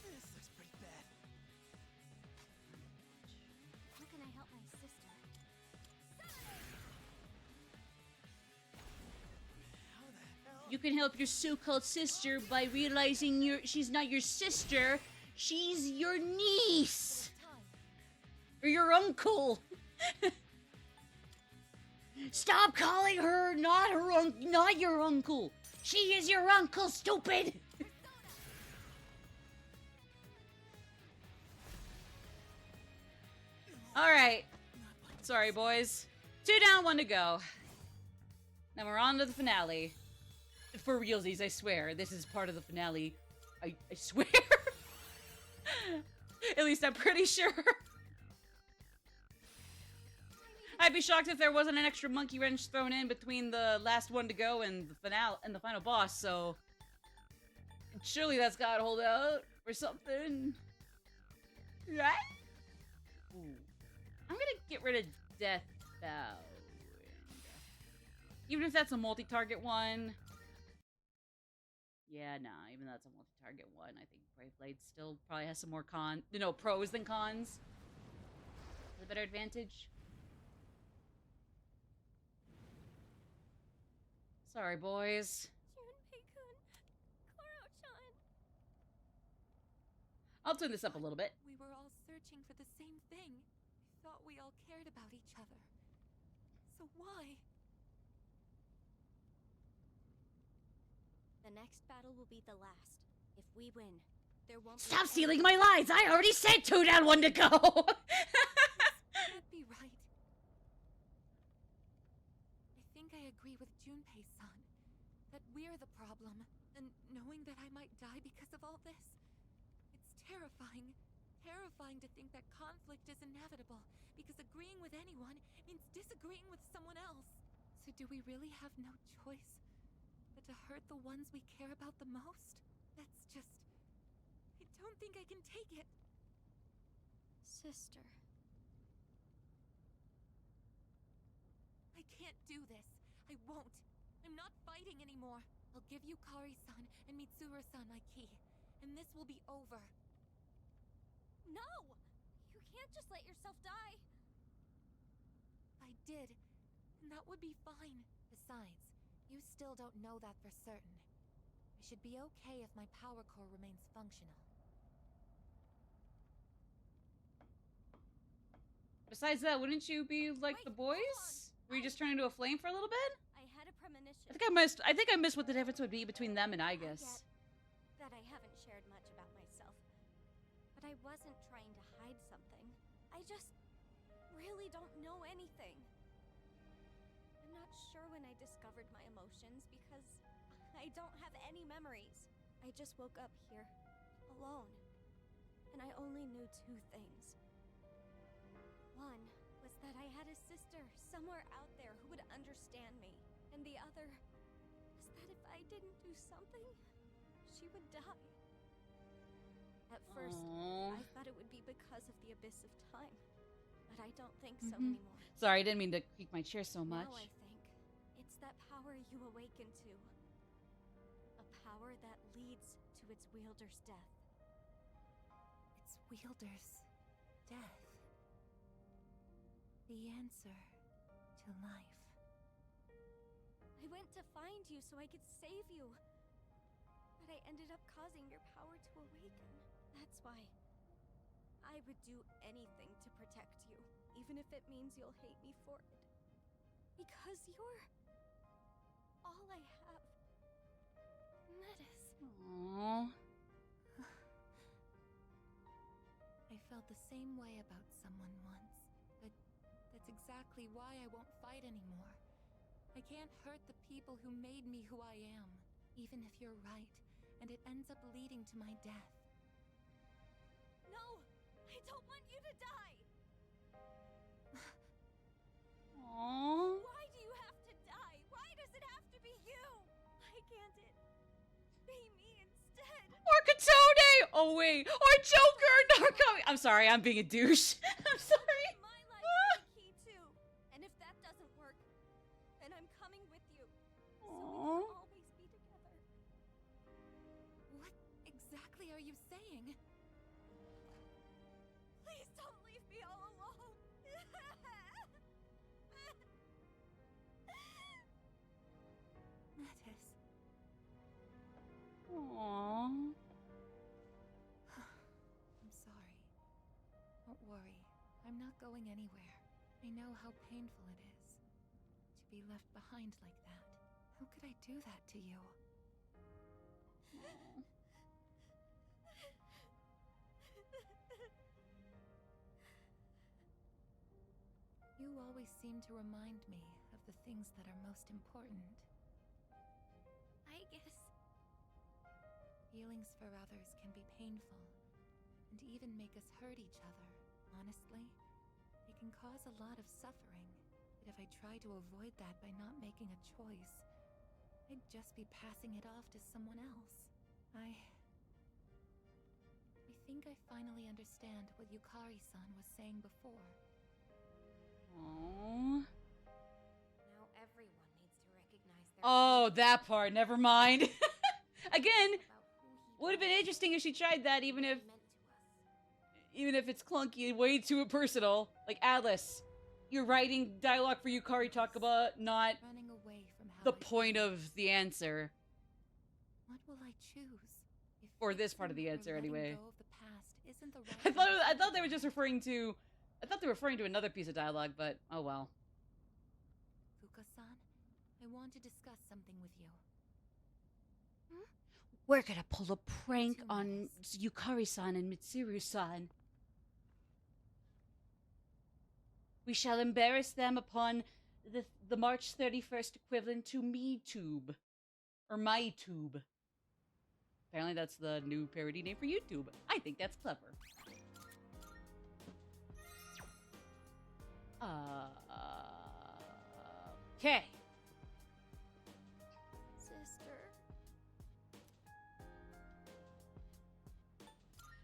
This looks pretty bad.
How can I help my sister?
You can help your so-called sister by realizing she's not your sister, she's your niece. Or your uncle. Stop calling her not your uncle. She is your uncle, stupid.
All right. Sorry, boys. 2 down, 1 to go. Now we're on to the finale. For realsies, I swear. This is part of the finale. I swear. At least I'm pretty sure. I'd be shocked if there wasn't an extra monkey wrench thrown in between the last one to go and the finale and the final boss, so surely that's gotta hold out or something. Right? Ooh. I'm gonna get rid of Death Bow. Even if that's a multi-target one. Yeah, nah, even though that's a multi-target one, I think Brave Blade still probably has some more pros than cons. The better advantage. Sorry, boys.
Junpei-kun, Koro-chan.
I'll turn this up a little bit.
We were all searching for the same thing. Thought we all cared about each other. So why?
The next battle will be the last. If we win, there won't be
Stop
any-
stealing my lines. I already said 2 down, 1 to go.
Can't be right. I think I agree with Junpei-san. That we're the problem. And knowing that I might die because of all this. It's terrifying. Terrifying to think that conflict is inevitable. Because agreeing with anyone means disagreeing with someone else. So do we really have no choice but to hurt the ones we care about the most? That's just... I don't think I can take it.
Sister.
I can't do this. I won't. I'm not fighting anymore. I'll give you Kari-san and Mitsuru-san my key. And this will be over.
No! You can't just let yourself die.
I did. And that would be fine. Besides, you still don't know that for certain. I should be okay if my power core remains functional.
Besides that, wouldn't you be like
Wait,
the
hold
boys?
on.
Were you just turn into a flame for a little bit?
I had a premonition.
I think I missed what the difference would be between them and Aigis.
I get that I haven't shared much about myself. But I wasn't trying to hide something. I just really don't know anything. I'm not sure when I discovered my emotions because I don't have any memories. I just woke up here, alone. And I only knew 2 things. One was that I had a sister somewhere out there who would understand me. And the other was that if I didn't do something, she would die. At first,
Aww.
I thought it would be because of the abyss of time. But I don't think so
Mhm.
anymore.
Sorry, I didn't mean to creak my chair so much.
Now I think it's that power you awaken to. A power that leads to its wielder's death.
Its wielder's death. The answer to life.
I went to find you so I could save you. But I ended up causing your power to awaken. That's why I would do anything to protect you, even if it means you'll hate me for it. Because you're all I have. Metis.
Aww.
I felt the same way about someone once, but that's exactly why I won't fight anymore. I can't hurt the people who made me who I am, even if you're right, and it ends up leading to my death.
No! I don't want you to die!
Aww.
Why do you have to die? Why does it have to be you? Why can't it be me instead?
Or Katone! Oh wait, or Joker! Narco! I'm sorry, I'm being a douche. I'm sorry.
My life is the key too. And if that doesn't work, then I'm coming with you. So we
Aww.
can always be together.
What exactly are you saying?
Please don't leave me all alone.
Metis,
Aww.
I'm sorry. Don't worry. I'm not going anywhere. I know how painful it is to be left behind like that. How could I do that to you? You always seem to remind me of the things that are most important.
Aigis.
Feelings for others can be painful, and even make us hurt each other. Honestly, it can cause a lot of suffering. But if I try to avoid that by not making a choice, I'd just be passing it off to someone else. I think I finally understand what Yukari-san was saying before.
Aww.
Now everyone needs to recognize their
Oh, that part. Never mind. Again,
about who he
would have been interesting if she tried that, even if
meant to us.
even if it's clunky and way too personal. Like, Atlas, you're writing dialogue for Yukari Takaba, not
Running away from how
the
I
point
feel.
of the answer.
What will I choose? If
Or this part of the
fixing or
answer,
letting
anyway.
go of the past isn't the right
I thought they were just referring to... I thought they were referring to another piece of dialogue, but oh well.
Fuka-san, I want to discuss something with you.
We're gonna pull a prank
2
on
minutes.
Yukari-san and Mitsuru-san. We shall embarrass them upon the March 31st equivalent to MeTube. Or MyTube. Apparently that's the new parody name for YouTube. I think that's clever. Okay.
Sister.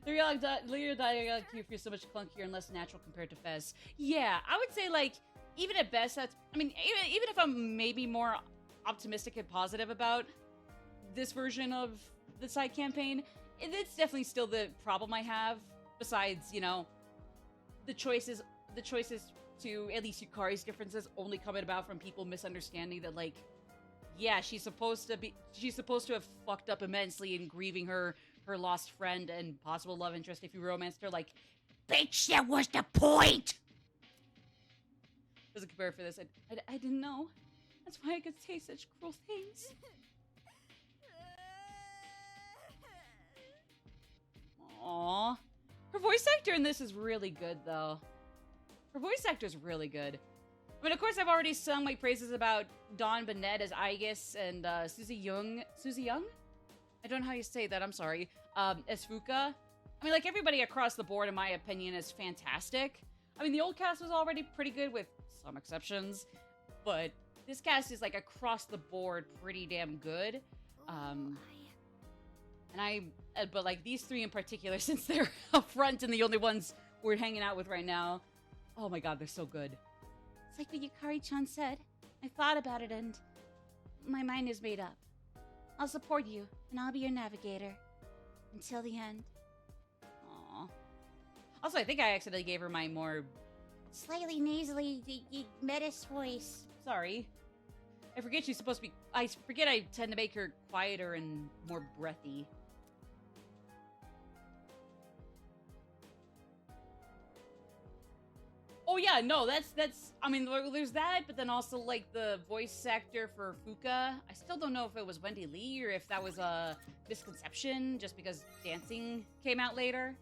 The later dialogue here feels so much clunkier and less natural compared to Fez. Yeah, I would say, like, even at best, that's... I mean, even if I'm maybe more optimistic and positive about this version of the side campaign, it's definitely still the problem I have. Besides, you know, the choices to at least Yukari's differences only coming about from people misunderstanding that, like, yeah, she's supposed to have fucked up immensely in grieving her lost friend and possible love interest if you romanced her. Like,
Bitch, that was the point!
doesn't compare for this. I didn't know. That's why I could say such cruel things. Aww. Her voice actor in this is really good, though. Her voice actor is really good. I mean, of course, I've already sung my praises about Dawn Bennett as Aigis and Susie Young? I don't know how you say that, I'm sorry. As Fuka. I mean, like, everybody across the board, in my opinion, is fantastic. I mean, the old cast was already pretty good with some exceptions, but this cast is, like, across the board pretty damn good. But like these three in particular, since they're up front and the only ones we're hanging out with right now, oh my god, they're so good.
It's like what Yukari-chan said. I thought about it and my mind is made up. I'll support you and I'll be your navigator until the end.
Aww. Also, I think I accidentally gave her my more...
Slightly nasally, Metis voice.
Sorry. I forget she's supposed to be... I forget I tend to make her quieter and more breathy. Oh yeah, no, that's I mean, there's that, but then also, like, the voice actor for Fuka. I still don't know if it was Wendy Lee or if that was a misconception just because dancing came out later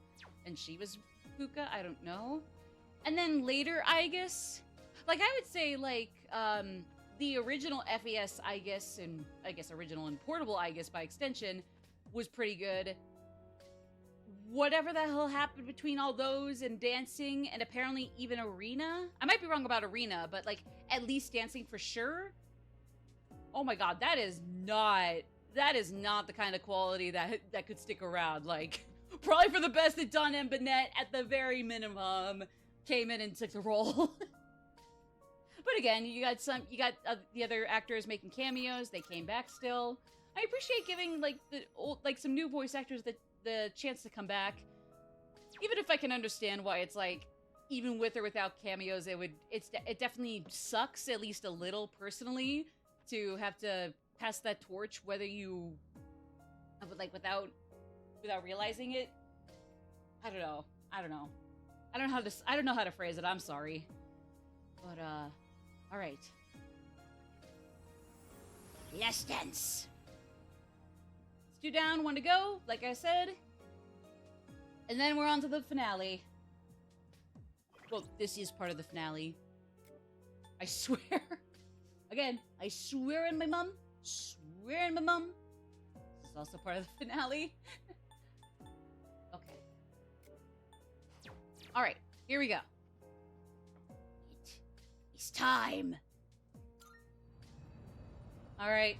and she was Fuka. I don't know. And then later, Aigis. Like, I would say, like, the original FES Aigis, and I guess original and portable Aigis by extension, was pretty good. Whatever the hell happened between all those and dancing and apparently even Arena. I might be wrong about Arena, but, like, at least dancing for sure. Oh my god, that is not the kind of quality that could stick around. Like, probably for the best that Dawn and Bennett, at the very minimum, came in and took the role. But again, you got the other actors making cameos. They came back still. I appreciate giving, like, some new voice actors the chance to come back. Even if I can understand why it's like, even with or without cameos, it definitely sucks, at least a little personally, to have to pass that torch, whether you but like without realizing it. I don't know. I don't know how to phrase it. I'm sorry. But all right. Last dance. It's 2 down, 1 to go, like I said. And then we're on to the finale. Well, this is part of the finale. I swear. Again, I swear on my mom. Swear on my mom. This is also part of the finale. Okay. Alright, here we go. It's time. Alright.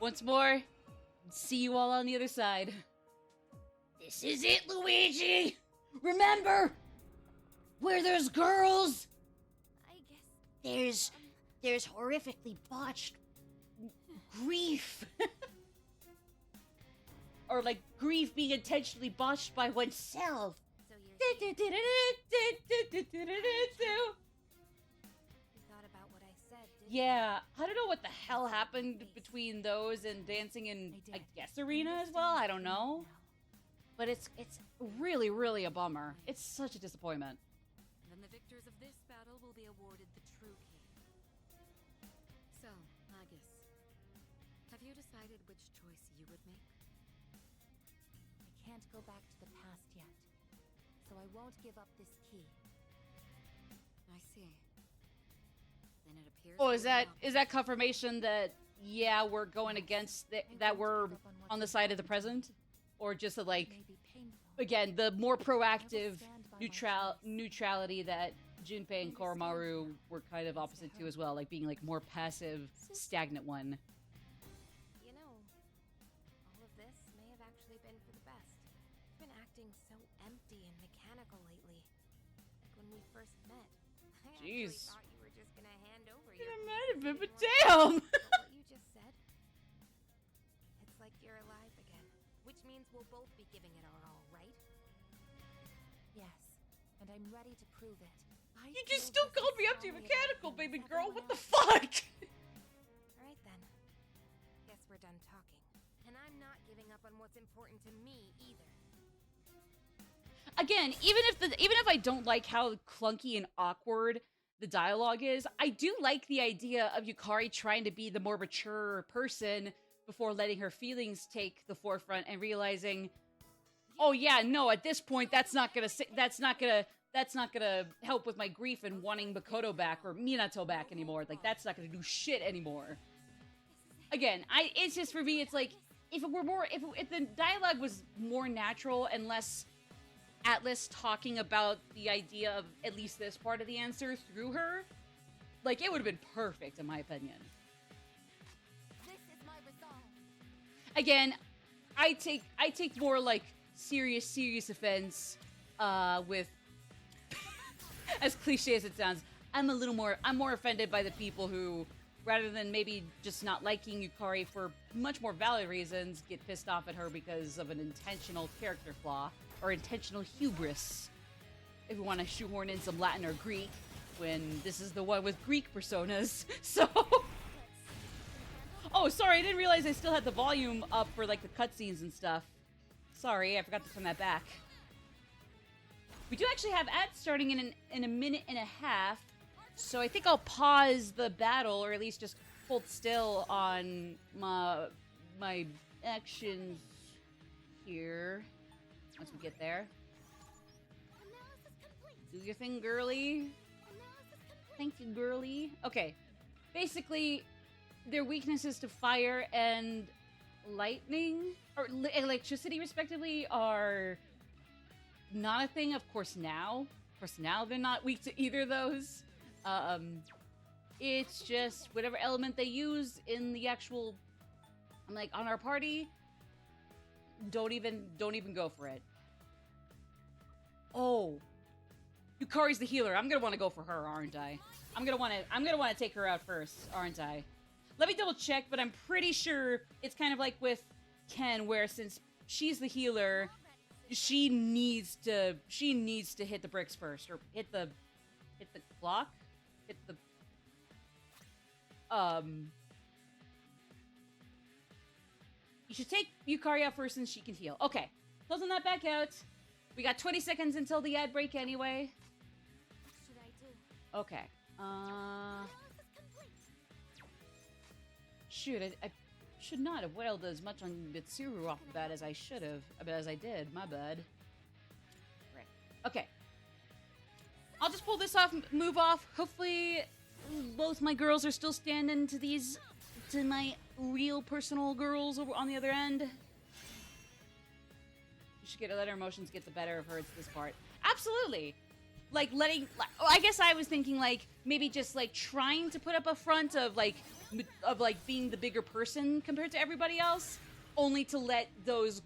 Once more, see you all on the other side. This is it, Luigi! Remember! Where there's girls,
I guess.
there's horrifically botched grief. Or like grief being intentionally botched by oneself.
So you're saying you thought about what I said, didn't you?
Yeah, I don't know what the hell happened between those and dancing in, I guess, arena as well. I don't know. But it's really, really a bummer. It's such a disappointment.
Then the victors of this battle will be awarded the true key. So, Aigis, have you decided which choice you would make?
I can't go back to the past yet, so I won't give up this key.
I see. Then it appears.
Oh,
we
is
will not
that confirmation that yeah we're going against that we're on the side of the present, or just that like
May be painful.
again the more proactive
stand by my choice.
neutrality that Junpei and Koromaru were kind of opposite to as well, like being like more passive, stagnant one.
You know, all of this may have actually been for the best. You've been acting so empty and mechanical lately. Like when we first met. I actually
Jeez.
thought you were just gonna hand over
Yeah,
your
might have been, but
anymore.
damn!
But what you just said, it's like you're alive again. Which means we'll both be giving it our all, right?
Yes, and I'm ready to prove it.
You just still called me up to mechanical, baby girl. What the
fuck?
fuck?
Alright then. Guess we're done talking. And I'm not giving up on what's important to me either.
Again, even if I don't like how clunky and awkward the dialogue is, I do like the idea of Yukari trying to be the more mature person before letting her feelings take the forefront and realizing, oh yeah, no, at this point that's not gonna help with my grief and wanting Makoto back or Minato back anymore. Like that's not gonna do shit anymore. Again, it's just for me, it's like if the dialogue was more natural and less Atlas talking about the idea of at least this part of the answer through her, like it would have been perfect in my opinion.
This is my resolve.
Again, I take more like serious offense with as cliche as it sounds. I'm more offended by the people who, rather than maybe just not liking Yukari for much more valid reasons, get pissed off at her because of an intentional character flaw or intentional hubris. If we want to shoehorn in some Latin or Greek, when this is the one with Greek personas. So, oh, sorry, I didn't realize I still had the volume up for like the cutscenes and stuff. Sorry, I forgot to turn that back. We do actually have ads starting in a minute and a half, so I think I'll pause the battle, or at least just hold still on my actions here. Once we get there. Do your thing, girly. Thank you, girly. Okay. Basically, their weaknesses to fire and lightning, or electricity, respectively, are not a thing. Of course, now they're not weak to either of those. It's just whatever element they use in the actual, I'm like, on our party, don't even go for it. Oh, Yukari's the healer. I'm gonna want to go for her, aren't I? I'm gonna want to take her out first, aren't I? Let me double check, but I'm pretty sure it's kind of like with Ken, where since she's the healer, she needs to hit the bricks first, or hit the clock, hit the You should take Yukari out first and she can heal. Okay. Closing that back out. We got 20 seconds until the ad break anyway.
What should I do?
Okay.
Analysis complete.
Shoot, I should not have wailed as much on Mitsuru off the bat as I should have. As I did. My bad. Right. Okay. I'll just pull this off, move off. Hopefully, both my girls are still standing to my real personal girls over on the other end. You should let her emotions get the better of her at this part. Absolutely. Like, I guess I was thinking, like, maybe just, like, trying to put up a front of being the bigger person compared to everybody else, only to let those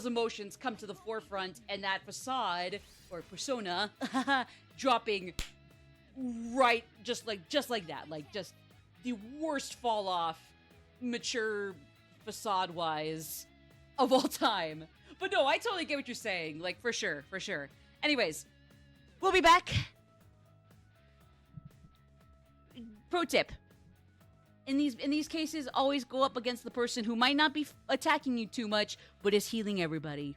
emotions come to the forefront, and that facade, or persona, dropping right, just like that. Like, just the worst fall off, mature, facade-wise, of all time. But no, I totally get what you're saying. Like, for sure. Anyways, we'll be back. Pro tip. In these cases, always go up against the person who might not be attacking you too much, but is healing everybody.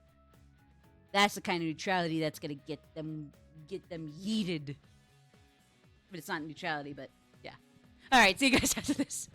That's the kind of neutrality that's gonna get them yeeted. But it's not neutrality, but yeah. Alright, see you guys after this.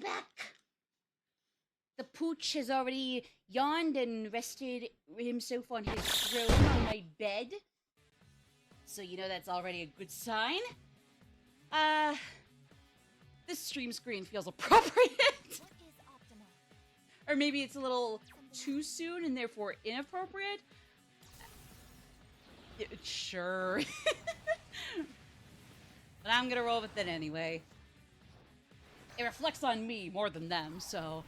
back. The pooch has already yawned and rested himself on his throne on my bed. So you know that's already a good sign. This stream screen feels appropriate.
What is optimal?
Or maybe it's a little too soon and therefore inappropriate. Sure. But I'm gonna roll with it anyway. It reflects on me more than them, so.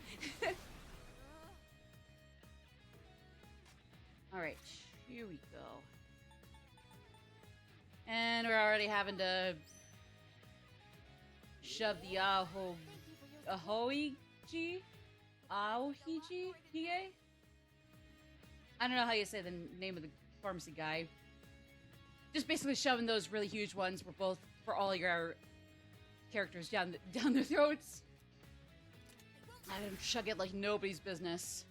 Alright, here we go. And we're already having to shove the Ahoiji? Aohiji? Hige? I don't know how you say the name of the pharmacy guy. Just basically shoving those really huge ones for all your characters down their throats. I don't chug it like nobody's business.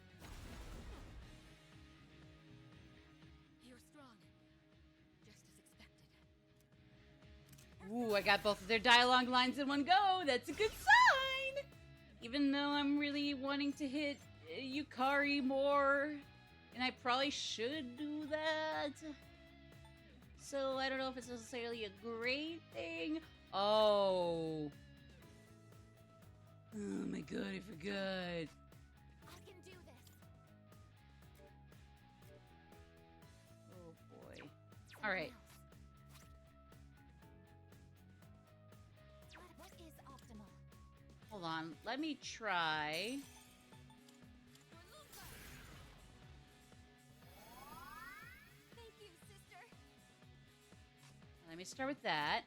You're strong. Just as expected.
Ooh, I got both of their dialogue lines in one go. That's a good sign! Even though I'm really wanting to hit Yukari more, and I probably should do that. So I don't know if it's necessarily a great thing. Oh. Oh my god, I forgot.
I can do this.
Oh boy. Alright.
What is optimal?
Hold on. Let me try.
Thank you, sister.
Let me start with that.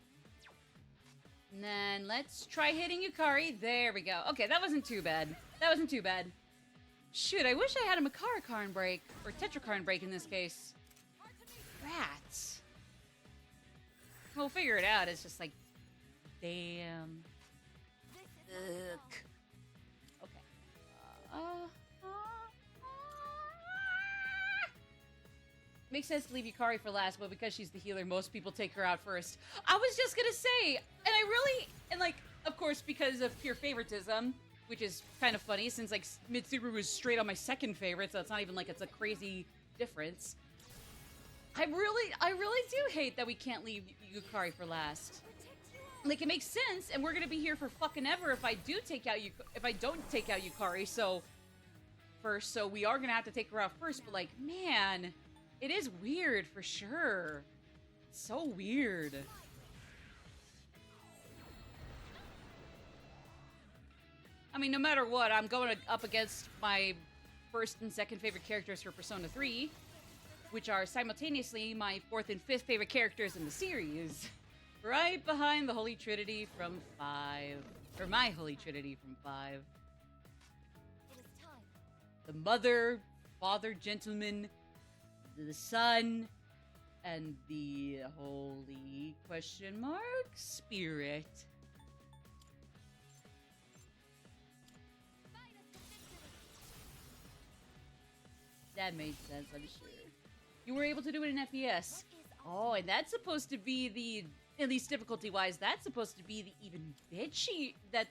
And then let's try hitting Yukari. There we go. Okay, that wasn't too bad. That wasn't too bad. Shoot, I wish I had a Makarakarn break. Or Tetrakarn break in this case. Rats. We'll figure it out. It's just like, damn. Ugh. Okay. Makes sense to leave Yukari for last, but because she's the healer, most people take her out first. I was just gonna say, and like, of course, because of pure favoritism, which is kind of funny, since like Mitsuru was straight on my second favorite, so it's not even like it's a crazy difference. I really do hate that we can't leave Yukari for last. Like, it makes sense, and we're gonna be here for fucking ever if I don't take out Yukari, so first, so we are gonna have to take her out first, but like, man, it is weird for sure. It's so weird. I mean, no matter what, I'm going up against my first and second favorite characters for Persona 3, which are simultaneously my fourth and fifth favorite characters in the series. Right behind the Holy Trinity from 5. Or my Holy Trinity from 5.
It is time.
The Mother, Father, Gentleman, the Son, and the Holy Spirit. That made sense, I'm sure. You were able to do it in FPS. Oh, and that's supposed to be the, at least difficulty-wise, that's supposed to be the even bitchy, the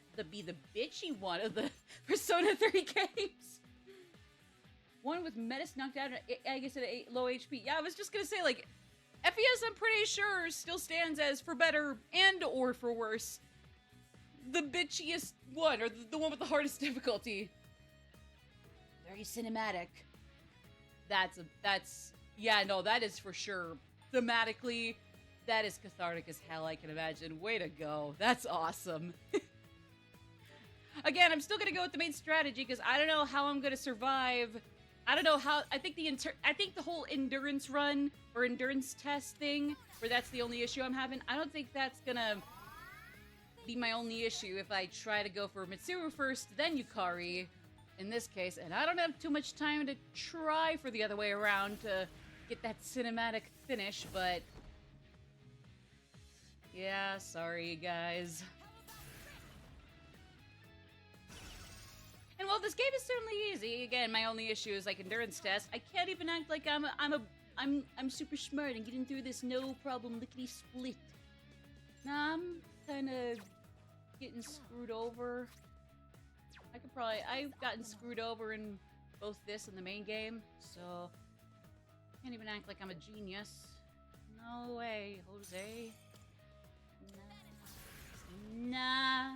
bitchy one of the Persona 3 games. One with Metis knocked out, I guess, at low HP. Yeah, I was just gonna say, like, FPS, I'm pretty sure, still stands as, for better and or for worse, the bitchiest one, or the one with the hardest difficulty. Very cinematic. Yeah, no, that is for sure. Thematically, that is cathartic as hell, I can imagine. Way to go. That's awesome. Again, I'm still gonna go with the main strategy, because I don't know how I'm gonna survive. I don't know how, I think the whole endurance run, or endurance test thing, where that's the only issue I'm having, I don't think that's gonna be my only issue if I try to go for Mitsuru first, then Yukari, in this case, and I don't have too much time to try for the other way around to get that cinematic finish, but yeah, sorry guys. And while this game is certainly easy, again, my only issue is like endurance test. I can't even act like I'm super smart and getting through this no problem lickety split. Nah, I'm kind of getting screwed over. I've gotten screwed over in both this and the main game, so can't even act like I'm a genius. No way, Jose. Nah.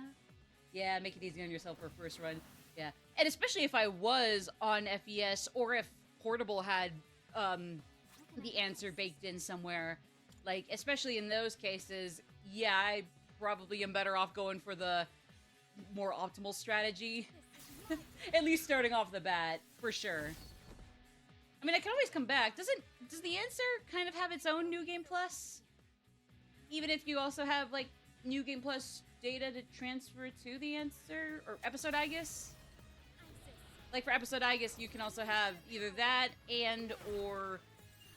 Yeah, make it easy on yourself for a first run. Yeah, and especially if I was on FES or if Portable had the answer baked in somewhere. Like, especially in those cases, yeah, I probably am better off going for the more optimal strategy. At least starting off the bat, for sure. I mean, I can always come back. Does the answer kind of have its own New Game Plus? Even if you also have, like, New Game Plus data to transfer to the answer? Or Episode Aigis? Like, for Episode Aigis, you can also have either that and or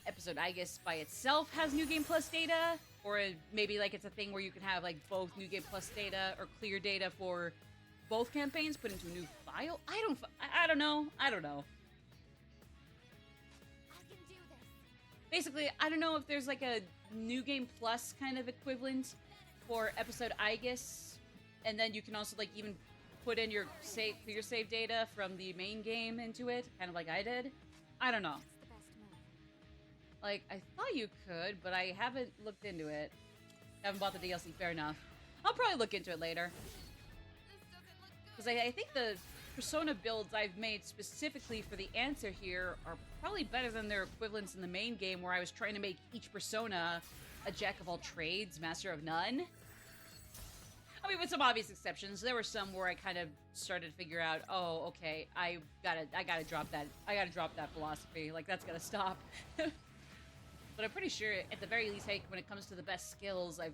Episode Aigis by itself has New Game Plus data. Or maybe, like, it's a thing where you can have, like, both New Game Plus data or clear data for both campaigns put into a new file? I don't know. I don't know. Basically, I don't know if there's like a New Game Plus kind of equivalent for Episode Aigis, and then you can also like even put in your clear save data from the main game into it, kind of like I did. I don't know. Like, I thought you could, but I haven't looked into it. Haven't bought the DLC, fair enough. I'll probably look into it later. Because I think the Persona builds I've made specifically for the answer here are probably better than their equivalents in the main game, where I was trying to make each Persona a jack of all trades, master of none. I mean, with some obvious exceptions. There were some where I kind of started to figure out, oh, okay, I gotta drop that. I gotta drop that philosophy. Like, that's gotta stop. But I'm pretty sure, at the very least, when it comes to the best skills, I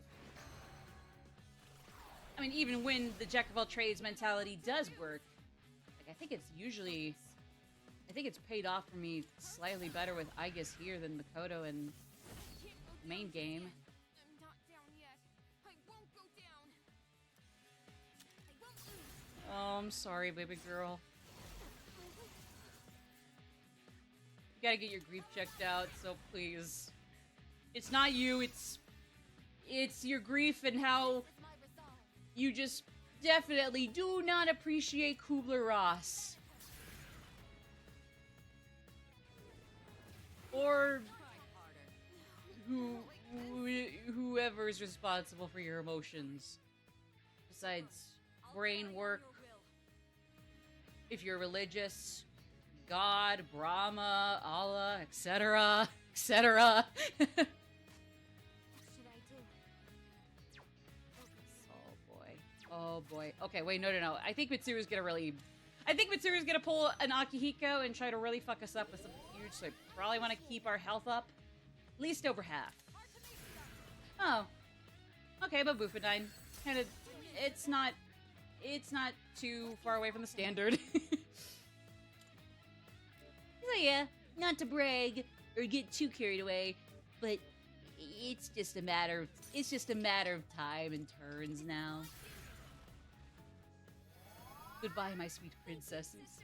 mean, even when the jack of all trades mentality does work, like, I think it's paid off for me slightly better with Aigis here than Makoto in the main game.
I'm not down yet. I won't go down. I won't lose.
Oh, I'm sorry, baby girl. You gotta get your grief checked out, so please. It's not you, it's your grief and how you just definitely do not appreciate Kubler-Ross. Or whoever is responsible for your emotions. Besides brain work, if you're religious, God, Brahma, Allah, etc., etc.
What should I do?
Oh boy. Oh boy. Okay, wait, no. I think Mitsuru's gonna pull an Akihiko and try to really fuck us up with something huge, so I probably want to keep our health up. At least over half. Oh. Okay, but Bufadine. Kinda, it's not too far away from the standard. So yeah, not to brag or get too carried away, but it's just a matter of time and turns now. Goodbye, my sweet princesses.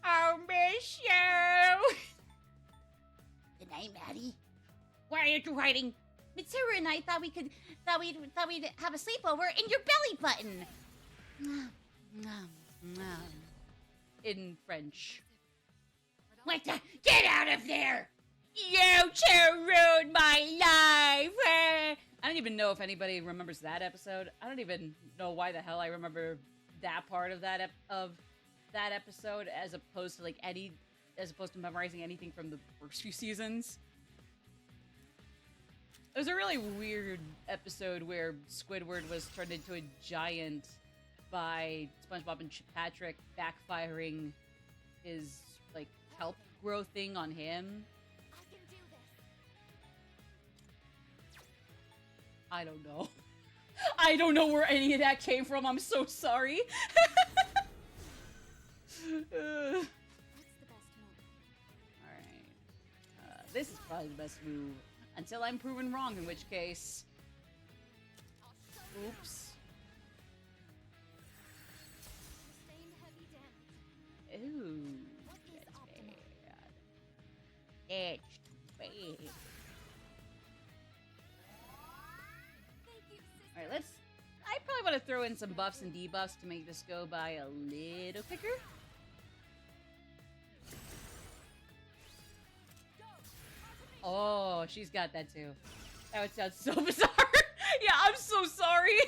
I'll miss you. Good night, Maddie. Why aren't you hiding? Mitsuru and I thought we'd have a sleepover in your belly button. In French. What the? Get out of there! You two ruined my life! I don't even know if anybody remembers that episode. I don't even know why the hell I remember that part of that episode, as opposed to memorizing anything from the first few seasons. It was a really weird episode where Squidward was turned into a giant by SpongeBob and Patrick backfiring his, like, kelp grow thing on him.
I can do this.
I don't know. I don't know where any of that came from. I'm so sorry.
What's the best move?
Alright. This is probably the best move. Until I'm proven wrong, in which case... Oops.
Sustained heavy damage.
Ooh.
What is
That's
optimal?
bad. It's bad.
Thank you, sister.
Alright, I probably want throw in some buffs and debuffs to make this go by a little quicker. Oh, she's got that too. That would sound so bizarre. Yeah, I'm so sorry.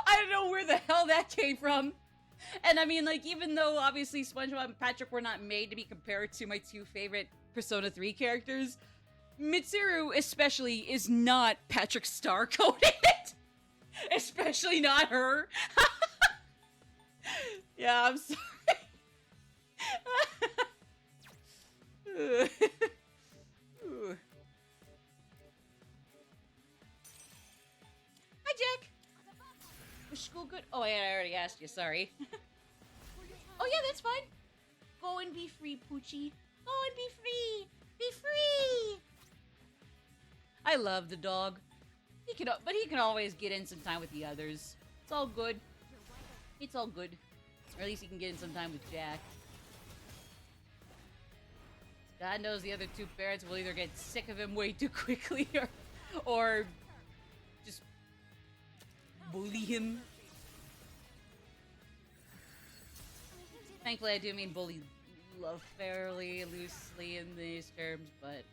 I don't know where the hell that came from. And I mean, like, even though obviously SpongeBob and Patrick were not made to be compared to my two favorite Persona 3 characters, Mitsuru especially is not Patrick star-coded. Especially not her. Yeah, I'm sorry. Hi, Jack. Was school good? Oh, yeah, I already asked you. Sorry. Oh, yeah, that's fine. Go and be free, Poochie. Go and be free. Be free. I love the dog. But he can always get in some time with the others. It's all good. It's all good. Or at least he can get in some time with Jack. God knows the other two parents will either get sick of him way too quickly or just bully him. Thankfully, I do mean bully fairly loosely in these terms, but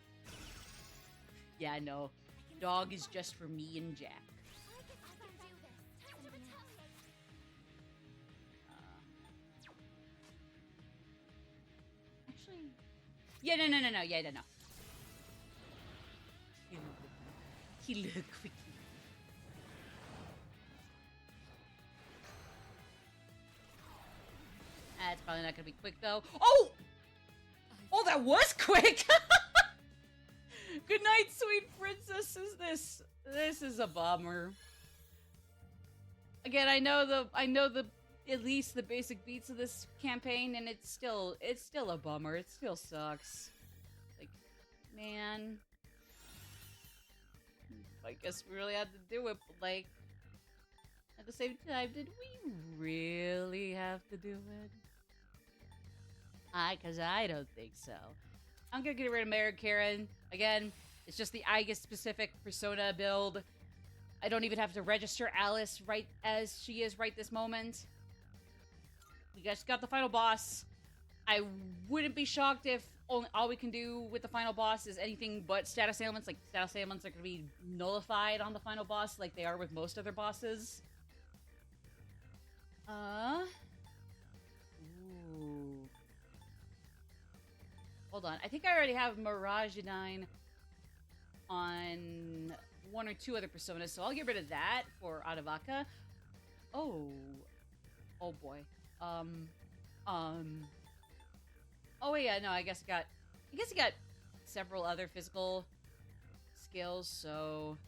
yeah, no. Dog is just for me and Jack. Actually, yeah, no. Yeah, no. Kill her quickly. That's probably not gonna be quick though. Oh! Oh, that was quick! Good night, sweet princess. This is a bummer. Again, I know the at least the basic beats of this campaign, and it's still a bummer. It still sucks. Like, man, I guess we really had to do it, but like at the same time, did we really have to do it? Cause I don't think so. I'm gonna get rid of Mary Karen. Again, it's just the Aigis specific Persona build. I don't even have to register Alice right as she is right this moment. We just got the final boss. I wouldn't be shocked if all we can do with the final boss is anything but status ailments. Like, status ailments are gonna be nullified on the final boss like they are with most other bosses. Ooh. Hold on. I think I already have Mirage9 on one or two other personas, so I'll get rid of that for Adavaka. Oh. Oh boy. Oh yeah, no, I guess he got several other physical skills, so...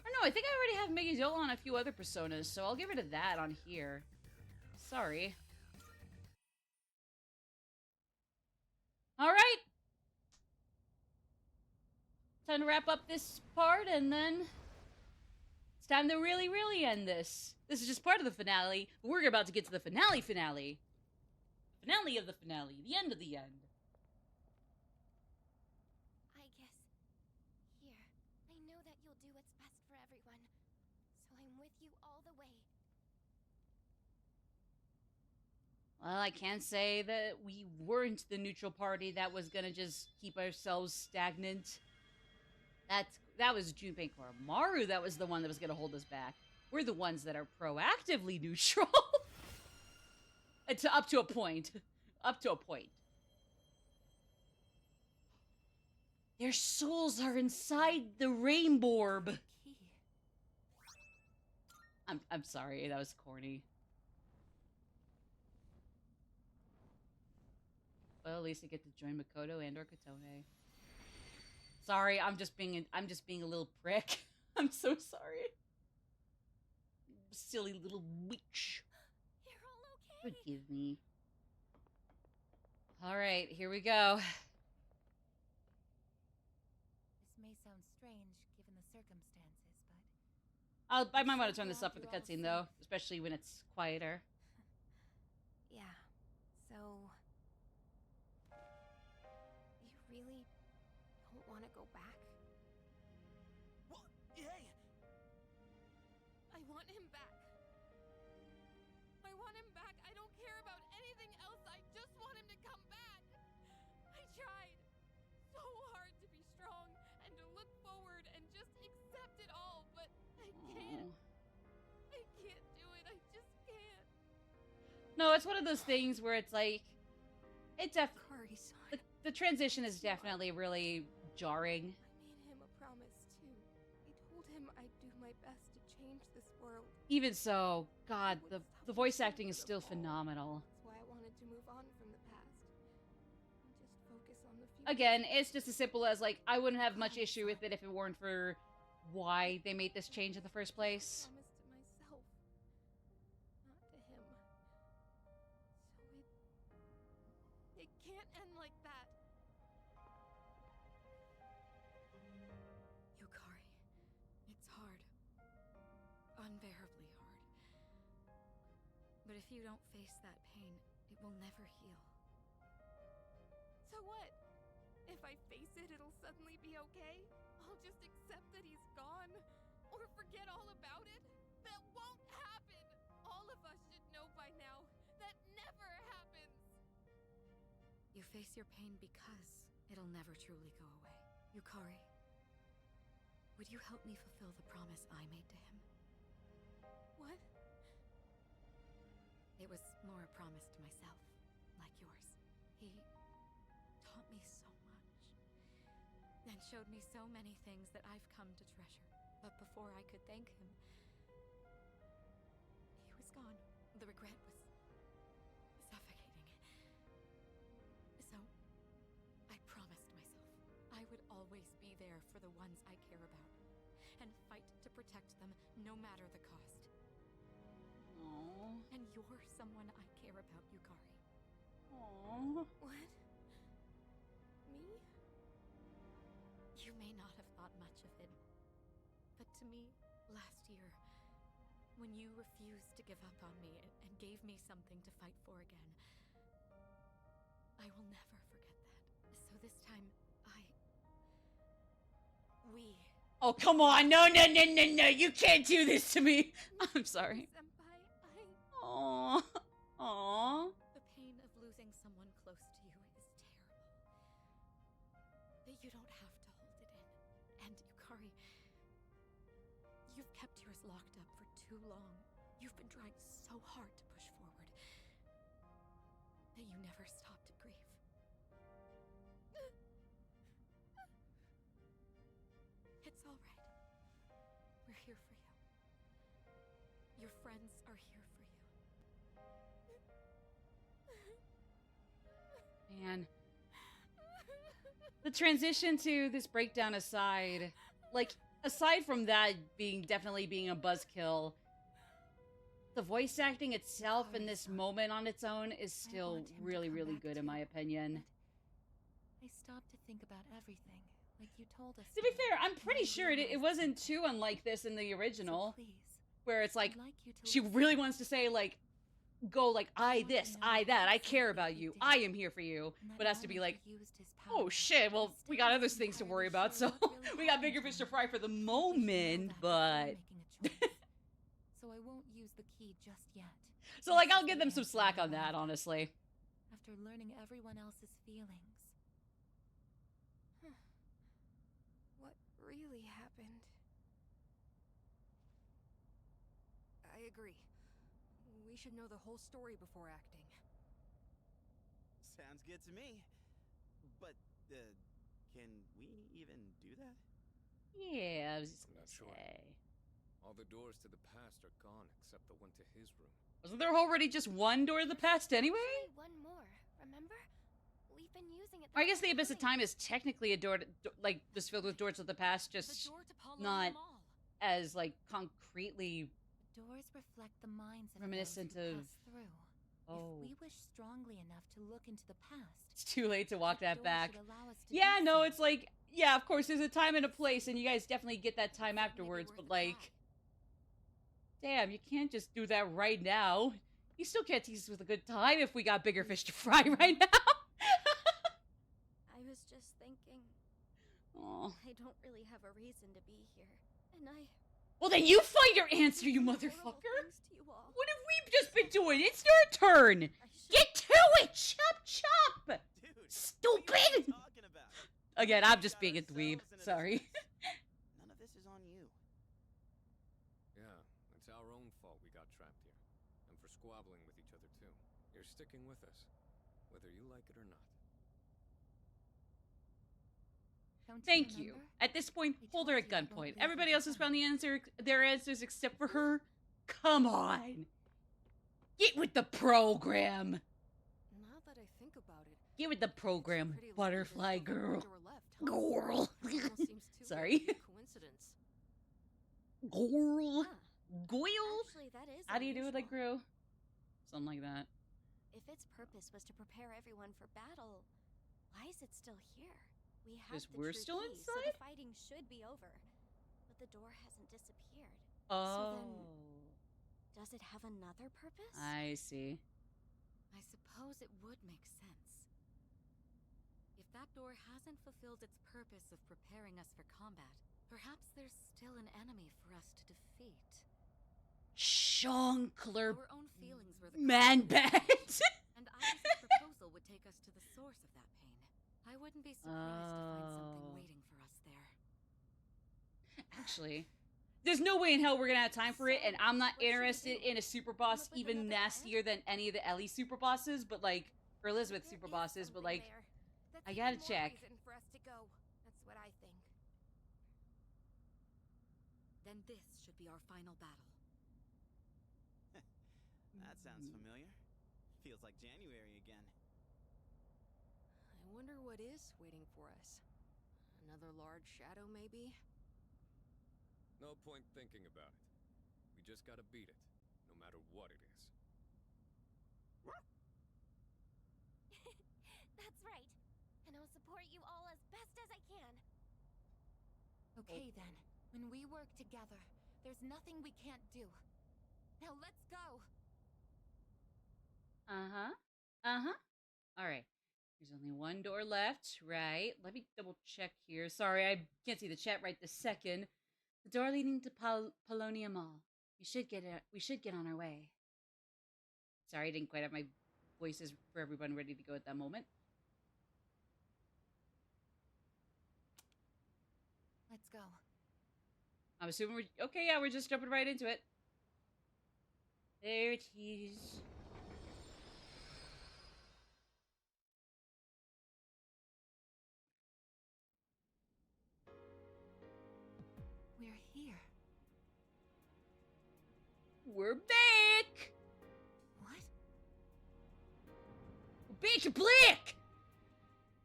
Or no, I think I already have Megizol on a few other personas, so I'll get rid of that on here. Sorry. Alright! Time to wrap up this part, and then it's time to really, really end this. This is just part of the finale. We're about to get to the finale. Finale of the finale. The end of the end.
Aigis, here. I know that you'll do what's best for everyone, so I'm with you all the way.
Well, I can't say that we weren't the neutral party that was gonna just keep ourselves stagnant. That was Junpei Koromaru that was the one that was gonna hold us back. We're the ones that are proactively neutral. Up to a point. Up to a point. Their souls are inside the rainbow orb. I'm sorry, that was corny. Well, at least I get to join Makoto and or Katone. Sorry, I'm just being a little prick. I'm so sorry. Silly little witch.
You're all okay.
Forgive me. All right, here we go.
This may sound strange given the circumstances, but
I might want to turn this up for the cutscene though, especially when it's quieter.
Yeah, so... You really don't want to go back?
What? Hey!
No, it's one of those things where it's like, it
Kari-san.
the transition is definitely really jarring.
I made him a promise too. I told him I'd do my best to change this world.
Even so, God, the voice acting is still phenomenal.
That's why I wanted to move on from the past. And just focus on the future.
Again, it's just as simple as, like, I wouldn't have much issue with it if it weren't for why they made this change in the first place.
I promised to myself, not to him. So it can't end like that.
Yukari, it's hard. Unbearably hard. But if you don't face that pain, it will never heal.
So what? If I face it, it'll suddenly be okay? I'll just accept that he's gone? Or forget all about it? That won't happen! All of us should know by now. That never happens!
You face your pain because it'll never truly go away. Yukari, would you help me fulfill the promise I made to him?
What?
It was more a promise to myself, like yours. He taught me so much, and showed me so many things that I've come to treasure. But before I could thank him, he was gone. The regret was suffocating. So, I promised myself I would always be there for the ones I care about, and fight to protect them no matter the cost.
Aww.
And you're someone I care about, Yukari.
Aww.
What? Me?
You may not have thought much of it, but to me, last year, when you refused to give up on me and gave me something to fight for again, I will never forget that. So this time, we...
Oh, come on. No, no, no, no, no. You can't do this to me. I'm sorry.
Senpai,
Aww. Aww.
The pain of losing someone close to you is terrible. But you don't have to hold it in. And Yukari, you've kept yours locked up for too long. You've been trying so hard to push forward that you never stop to grieve. It's all right. We're here for you. Your friends are here for you.
Man. The transition to this breakdown aside, like, aside from that definitely being a buzzkill, the voice acting itself in this moment on its own is still
want him to
really,
come
really
back
good in
too,
my opinion.
I stopped to think about everything, like you told us.
To be fair, I'm pretty sure it wasn't too unlike this in the original,
So please,
where it's like,
I'd like you to
she
listen.
really wants to say, like, go like, I this, I that, I care about you, I am here for you,
And that
but has to be
moment
like,
he used his
oh
power.
shit, well,
Still
we got other
wasn't
things to worry
entirely
about,
sure
so
what really
we got bigger
happened
fish
to
to fry for the
But you know
moment,
that
but...
before making a choice. So I won't use the key just yet.
So, like, I'll give them some slack on that, honestly.
After learning everyone else's feelings.
what really happened?
I agree. We should know the whole story before acting.
Sounds good to me. But, can we even do that?
Yeah, I was just
I'm
gonna
not sure.
say.
All the doors to the past are gone except the one to his room.
Wasn't there already just one door to the past anyway?
Actually, one more. Remember? We've been using it.
I guess the
whole
Abyss of Time is technically a door, like, just filled with doors to the past, just
The door to Paul
not
Mall.
as, like, concretely...
The doors reflect the minds of
Reminiscent
those who
of-
pass through.
Oh.
If we wish strongly enough to look into the past,
It's too late to walk that
door
back.
should allow us to
Yeah,
do
no,
so.
it's like, yeah, of course, there's a time and a place, and you guys definitely get that time
Maybe
afterwards,
worth
but,
a
like,
try.
damn, you can't just do that right now. You still can't tease us with a good time if we got bigger fish to fry right now.
I was just thinking,
Aw.
I don't really have a reason to be here. And
Well, then you find your answer, you
horrible
motherfucker!
things to you all.
What have we just been doing? It's your turn!
I should
Get to it! Chop chop!
Dude,
Stupid!
what are you talking about?
Again,
We
I'm just
got
being a dweeb.
ourselves into
Sorry.
this. None of this is on you.
Yeah, it's our own fault we got trapped here. And for squabbling with each other, too. sticking with us, whether you like it or not.
Don't
Thank you.
remember?
At this point,
I
hold her
told
at
you I won't
gunpoint.
leave
Everybody
you
else has
behind.
found their answers except for her. Come on. Get with the program.
Now that I think about it,
Get with the
it's
program,
pretty lucky
butterfly
there's still one
girl.
door left, huh?
Girl.
Almost seems too
Sorry.
good to be a coincidence.
Girl.
Huh.
Goyle?
Actually, that is
How do you do it, like,
unusual.
Gru? Something like that.
If its purpose was to prepare everyone for battle, why is it still here? We have
Because
the
we're
true
still
key, so
inside?
the fighting should be over. But the door hasn't disappeared.
Oh.
Does it have another purpose?
I see.
I suppose it would make sense. If that door hasn't fulfilled its purpose of preparing us for combat, perhaps there's still an enemy for us to defeat.
Shankler
Our own feelings were the
man
cause of
bat.
this, and Aigis' proposal would take us to the source of that pain. I wouldn't be surprised to find something
Oh.
waiting for us there.
Actually, there's no way in hell we're gonna have time for it, and I'm not
what should we
interested
do?
in a super boss
Come up with
even
another plan?
nastier than any of the Ellie super bosses, but like, or Elizabeth
There
super
is
bosses, but
something
like,
there.
That's
I gotta
even more
check.
reason for us to go. That's what I think.
Then this should be our final battle.
That sounds familiar. Feels like January again.
I wonder what is waiting for us. Another large shadow, maybe?
No point thinking about it. We just gotta beat it, no matter what it is.
That's right. And I'll support you all as best as I can.
Okay then. When we work together, there's nothing we can't do. Now let's go!
uh-huh, uh-huh. All right, there's only one door left, right? Let me double check here. Sorry, I can't see the chat right this second. The door leading to Polonia Mall. We should get on our way. Sorry, I didn't quite have my voices for everyone ready to go at that moment.
Let's go.
I'm assuming we're okay. Yeah, we're just jumping right into it. There it is.
We're here.
We're back.
What?
We're back in black.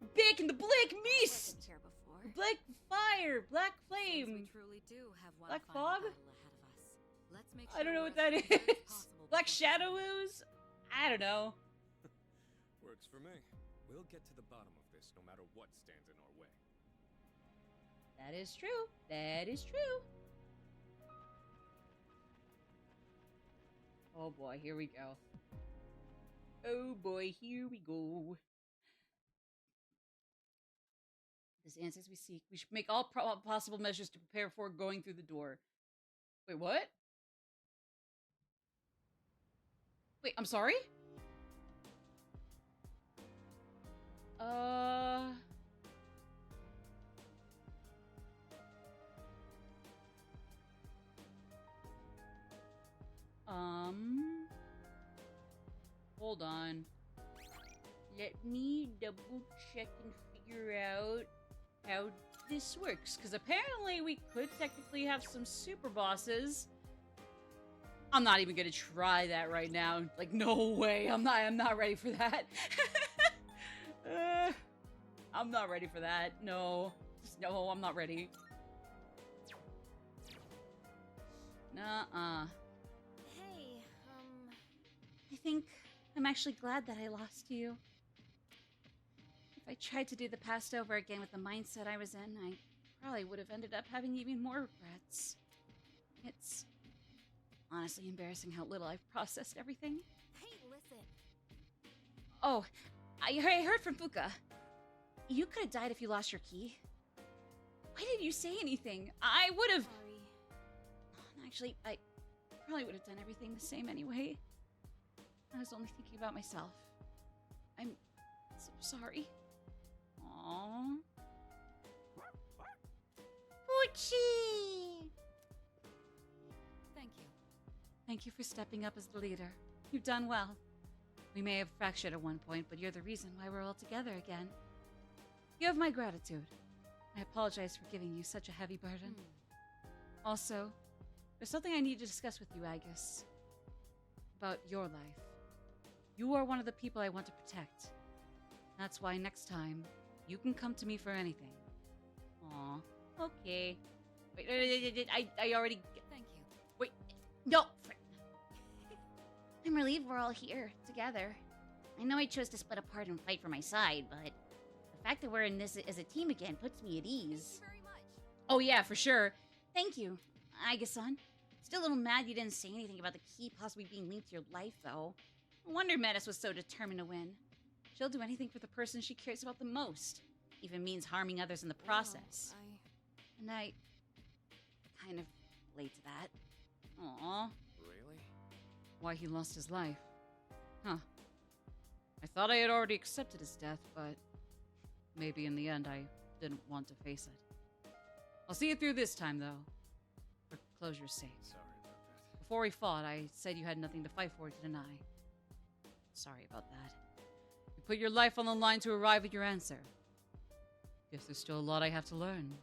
We're back in the black
Wasn't
mist.
here before.
Black fire, black
Seems
flame.
we truly do have one
Black
final
fog?
battle ahead of us. Let's make
I don't know
we're
what that
as prepared as
is.
possible
Black
before
shadow
we
ooze? I don't know.
Works for me. We'll get to the bottom of this, no matter what stands in our way.
That is true. That is true. Oh boy, here we go. Oh boy, here we go. This answers we seek. We should make all possible measures to prepare for going through the door. Wait, what? Wait, I'm sorry? Hold on. Let me double check and figure out how this works. Because apparently we could technically have some super bosses. I'm not even gonna try that right now. Like, no way. I'm not ready for that. I'm not ready for that. No. Just no, I'm not ready. Nuh-uh.
Hey,
I think I'm actually glad that I lost you. If I tried to do the past over again with the mindset I was in, I probably would have ended up having even more regrets. It's honestly embarrassing how little I've processed everything.
hey, listen.
Oh, I heard from Fuka. You could have died if you lost your key. Why didn't you say anything? I would have...
Sorry.
Actually, I probably would have done everything the same anyway. I was only thinking about myself. I'm so sorry. Aww. Poochie!
Thank you.
Thank you for stepping up as the leader. You've done well. We may have fractured at one point, but you're the reason why we're all together again. You have my gratitude. I apologize for giving you such a heavy burden. Also, there's something I need to discuss with you, Aigis. About your life. You are one of the people I want to protect. That's why next time, you can come to me for anything. Aw, okay. Wait, I already...
Thank you.
Wait, no!
I'm relieved we're all here, together. I know I chose to split apart and fight for my side, but the fact that we're in this as a team again puts me at ease.
Thank you very much.
Oh yeah, for sure.
Thank you, Aigis-san. Still a little mad you didn't say anything about the key possibly being linked to your life, though. No wonder Metis was so determined to win. She'll do anything for the person she cares about the most. Even means harming others in the process. And I... kind of relate to that.
Aw.
Really?
Why he lost his life. Huh. I thought I had already accepted his death, but... maybe in the end I didn't want to face it. I'll see you through this time, though. For closure's sake.
Sorry about that.
Before we fought, I said you had nothing to fight for to deny. Sorry about that. You put your life on the line to arrive at your answer. Guess there's still a lot I have to learn.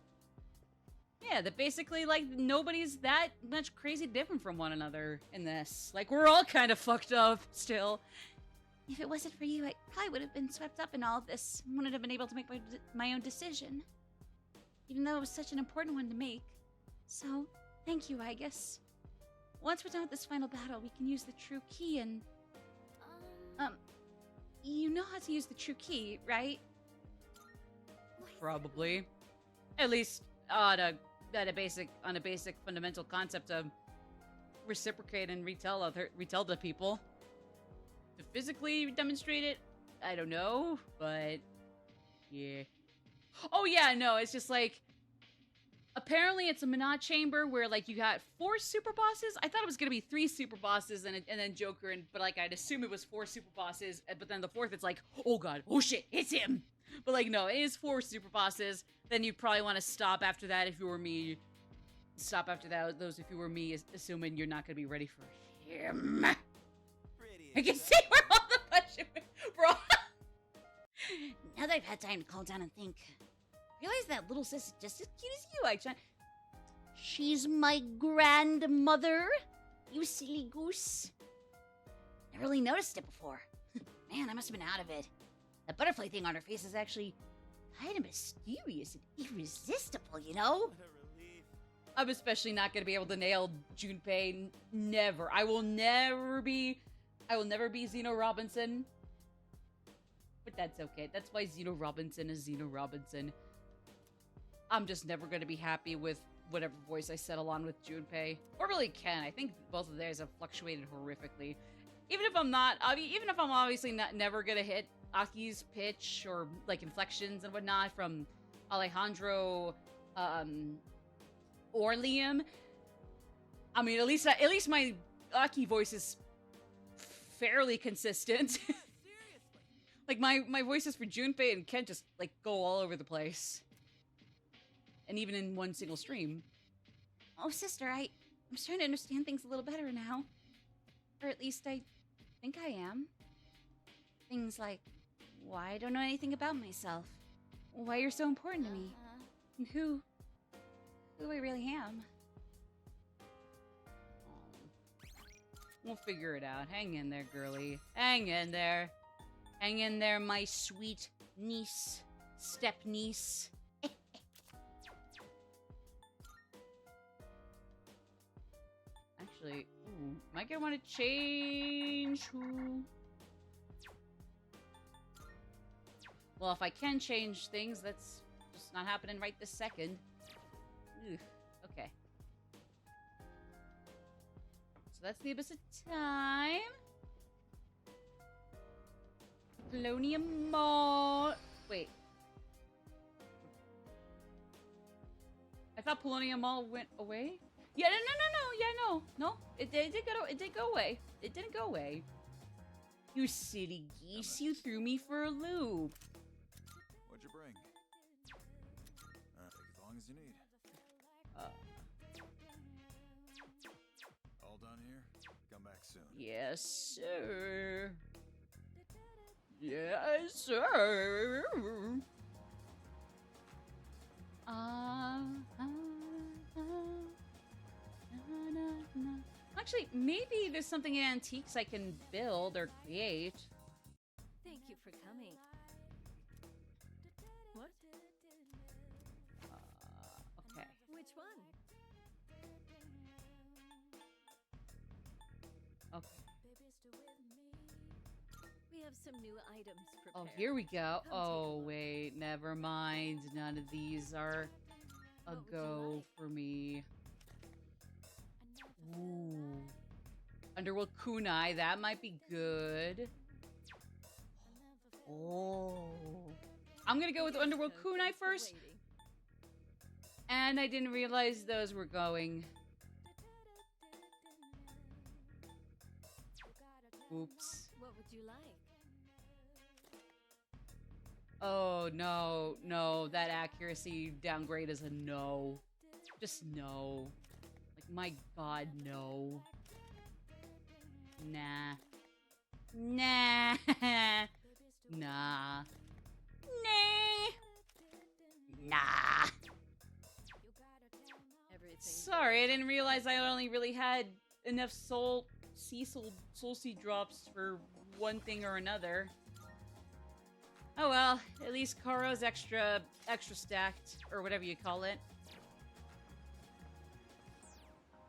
Yeah, that basically, like, nobody's that much crazy different from one another in this. Like, we're all kind of fucked up still.
If it wasn't for you, I probably would have been swept up in all of this. Wouldn't have been able to make my own decision. Even though it was such an important one to make. So, thank you, Aigis. Once we're done with this final battle, we can use the true key and... You know how to use the true key, right?
Probably. At least on a basic fundamental concept of reciprocate and retell to people. To physically demonstrate it, I don't know, but yeah. Oh yeah, no, it's just like apparently it's a Monad chamber where like you got 4 super bosses. I thought it was gonna be 3 super bosses and then Joker, but like I'd assume it was 4 super bosses. But then the 4th, it's like, oh god, oh shit, it's him. But like no, it is 4 super bosses. Then you probably want to stop after that if you were me. Stop after that. Those if you were me, assuming you're not gonna be ready for him. I can see where all the punching, bro.
Now that I've had time to calm down and think, I realize that little sis is just as cute as you, Aichan. She's my grandmother, you silly goose. Never really noticed it before. Man, I must have been out of it. That butterfly thing on her face is actually kind of mysterious and irresistible, you know?
What a relief.
I'm especially not gonna be able to nail Junpei. Never. I will never be Zeno Robinson. But that's okay. That's why Zeno Robinson is Zeno Robinson. I'm just never gonna be happy with whatever voice I settle on with Junpei. Or really Ken. I think both of theirs have fluctuated horrifically. Even if I'm obviously never gonna hit Aki's pitch or like inflections and whatnot from Alejandro or Liam. I mean, at least my Aki voice is fairly consistent. Like my voices for Junpei and Ken just like go all over the place. And even in one single stream.
Oh, sister, I'm starting to understand things a little better now. Or at least I think I am. Things like why I don't know anything about myself. Why you're so important to me. And who I really am.
We'll figure it out. Hang in there, girly. Hang in there. Hang in there, my sweet niece. Step niece. Actually, might I want to change who... Well, if I can change things, that's just not happening right this second. Ugh, okay. So that's the Abyss of Time. Polonium Mall. Wait. I thought Polonium Mall went away. Yeah, no. Yeah, no. It did go away. It didn't go away. You silly geese! You threw me for a loop.
What'd you bring? Take as long as you need. All done here? Come back soon.
Yes, sir. Yes, sir. Actually, maybe there's something in antiques I can build or create.
Thank you for coming. What?
Okay.
Which one?
Okay.
We have some new items prepared.
Oh, here we go.
Come take a
Oh,
look.
wait. Never mind. None of these are a
What would you
go
like?
for me. Ooh. Underworld kunai. That might be good. Oh. I'm gonna go with
Yes,
Underworld
Coco,
kunai
thanks for
first.
waiting.
And I didn't realize those were going. Oops.
What would you like?
Oh, no. No, that accuracy downgrade is a no. Just no. Like, my god, no. Nah. Nah. Nah. Nah. Nah.
Everything.
Sorry, I didn't realize I only really had enough soul seed drops for one thing or another. Oh well, at least Koro's extra stacked, or whatever you call it.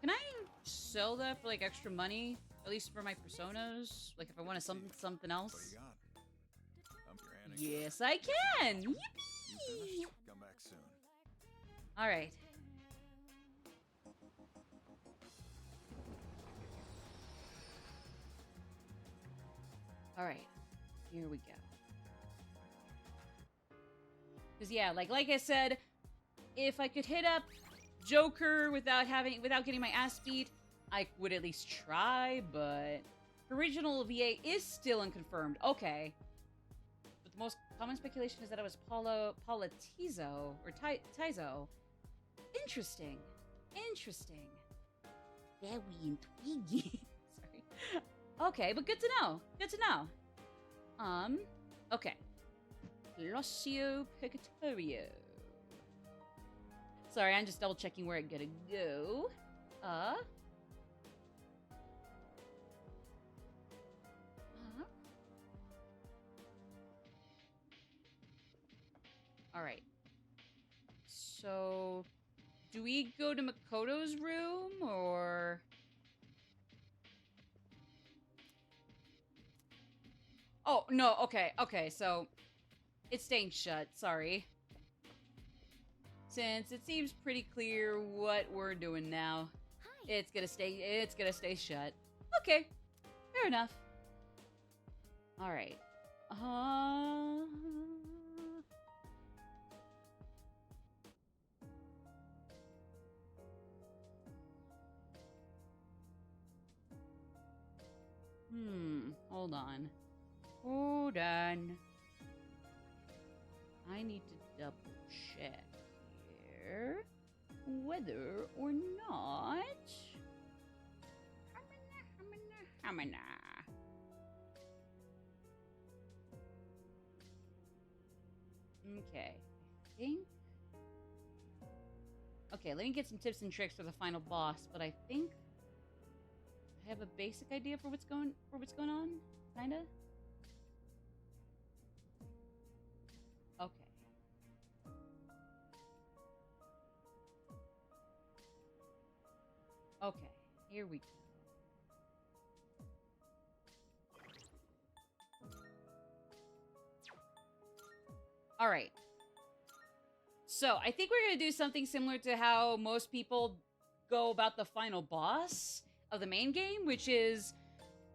Can I sell that for like extra money? At least for my personas? Like if I want something
What do
else?
you got? Your hand in
Yes, I can!
You
Yippee!
finished? Come back soon.
Alright. Alright. Here we go. Because yeah, like I said, if I could hit up Joker without getting my ass beat, I would at least try, but original VA is still unconfirmed. Okay. But the most common speculation is that it was Paula Tizo or Tizo. Interesting. Interesting. Very intriguing. Sorry. Okay, but good to know. Good to know. Okay. Lucio Purgatorio. Sorry, I'm just double checking where I'm gonna go. Alright. So, do we go to Makoto's room, or... Oh, no, okay, so... It's staying shut, sorry. Since it seems pretty clear what we're doing now.
Hi.
It's gonna stay shut. Okay, fair enough. Alright. Hold on. Hold on. I need to double check here whether or not. Hamina. Okay, I think. Okay, let me get some tips and tricks for the final boss, but I think I have a basic idea for what's going on, kinda. Okay. Okay, here we go. All right. So, I think we're going to do something similar to how most people go about the final boss of the main game, which is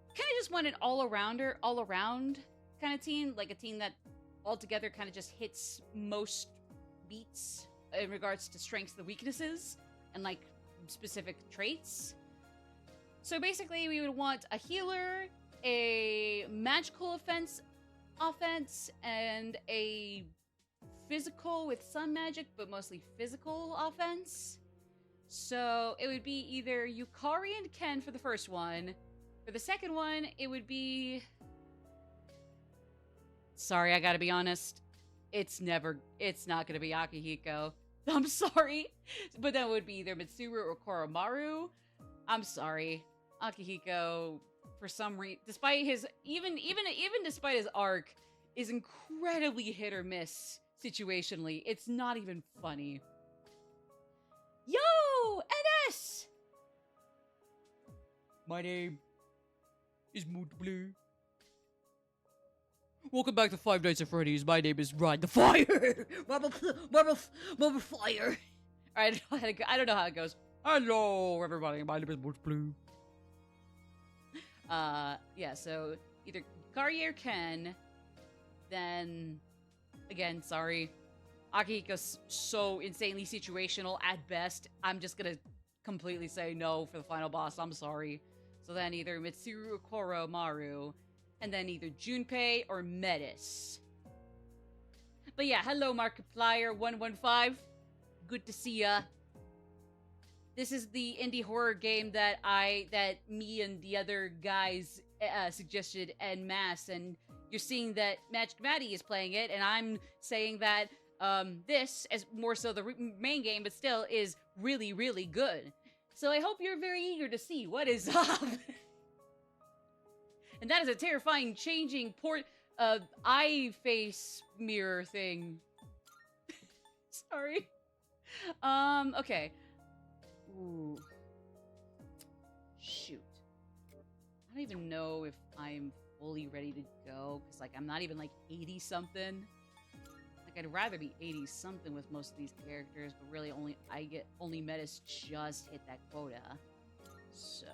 kind of just want an all-around kind of team, like a team that altogether kind of just hits most beats in regards to strengths and weaknesses and like specific traits. So basically we would want a healer, a magical offense, and a physical with some magic, but mostly physical offense. So it would be either Yukari and Ken for the first one. For the second one, it would be... Sorry, I gotta be honest. It's not gonna be Akihiko. I'm sorry. But that would be either Mitsuru or Koromaru. I'm sorry. Akihiko, for some reason, despite his, even despite his arc, is incredibly hit or miss situationally. It's not even funny. Yo, NS! My name is Multiple. Welcome back to Five Nights at Freddy's. My name is Ride the Fire. Marble Fire. I don't know how it goes. Hello, everybody. My name is Multiple. Yeah. So either Kari or Ken. Then, again, sorry. Akihiko's so insanely situational at best. I'm just gonna completely say no for the final boss. I'm sorry. So then either Mitsuru or Koromaru. And then either Junpei or Metis. But yeah, hello Markiplier115. Good to see ya. This is the indie horror game that me and the other guys suggested en masse, and you're seeing that Magic Maddie is playing it, and I'm saying that this, as more so the main game, but still is really, really good. So I hope you're very eager to see what is up. And that is a terrifying changing eye face mirror thing. Sorry. Okay. Ooh. Shoot. I don't even know if I'm fully ready to go, because, like, I'm not even, like, 80-something. Like, I'd rather be 80-something with most of these characters, but really only Metis just hit that quota. So...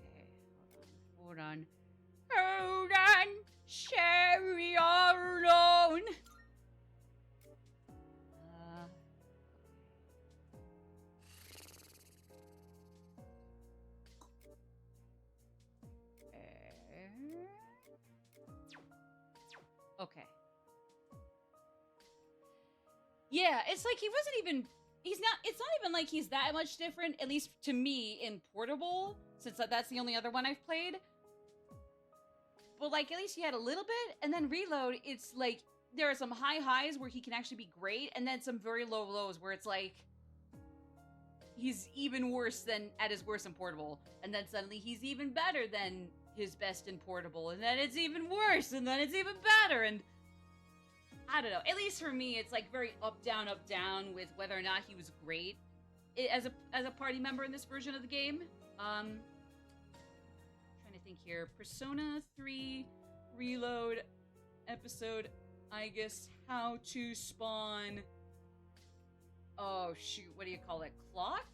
okay, hold on. Sherry all alone. Okay. Yeah, it's like he wasn't even... it's not even like he's that much different, at least to me, in Portable, since that's the only other one I've played. But, like, at least he had a little bit, and then Reload, it's like, there are some high highs where he can actually be great, and then some very low lows where it's like, he's even worse than at his worst in Portable, and then suddenly he's even better than his best in Portable, and then it's even worse, and then it's even better, and... I don't know. At least for me, it's like very up down with whether or not he was great as a party member in this version of the game. Trying to think here. Persona 3 Reload episode Aigis, how to spawn. Oh shoot, what do you call it? Clock?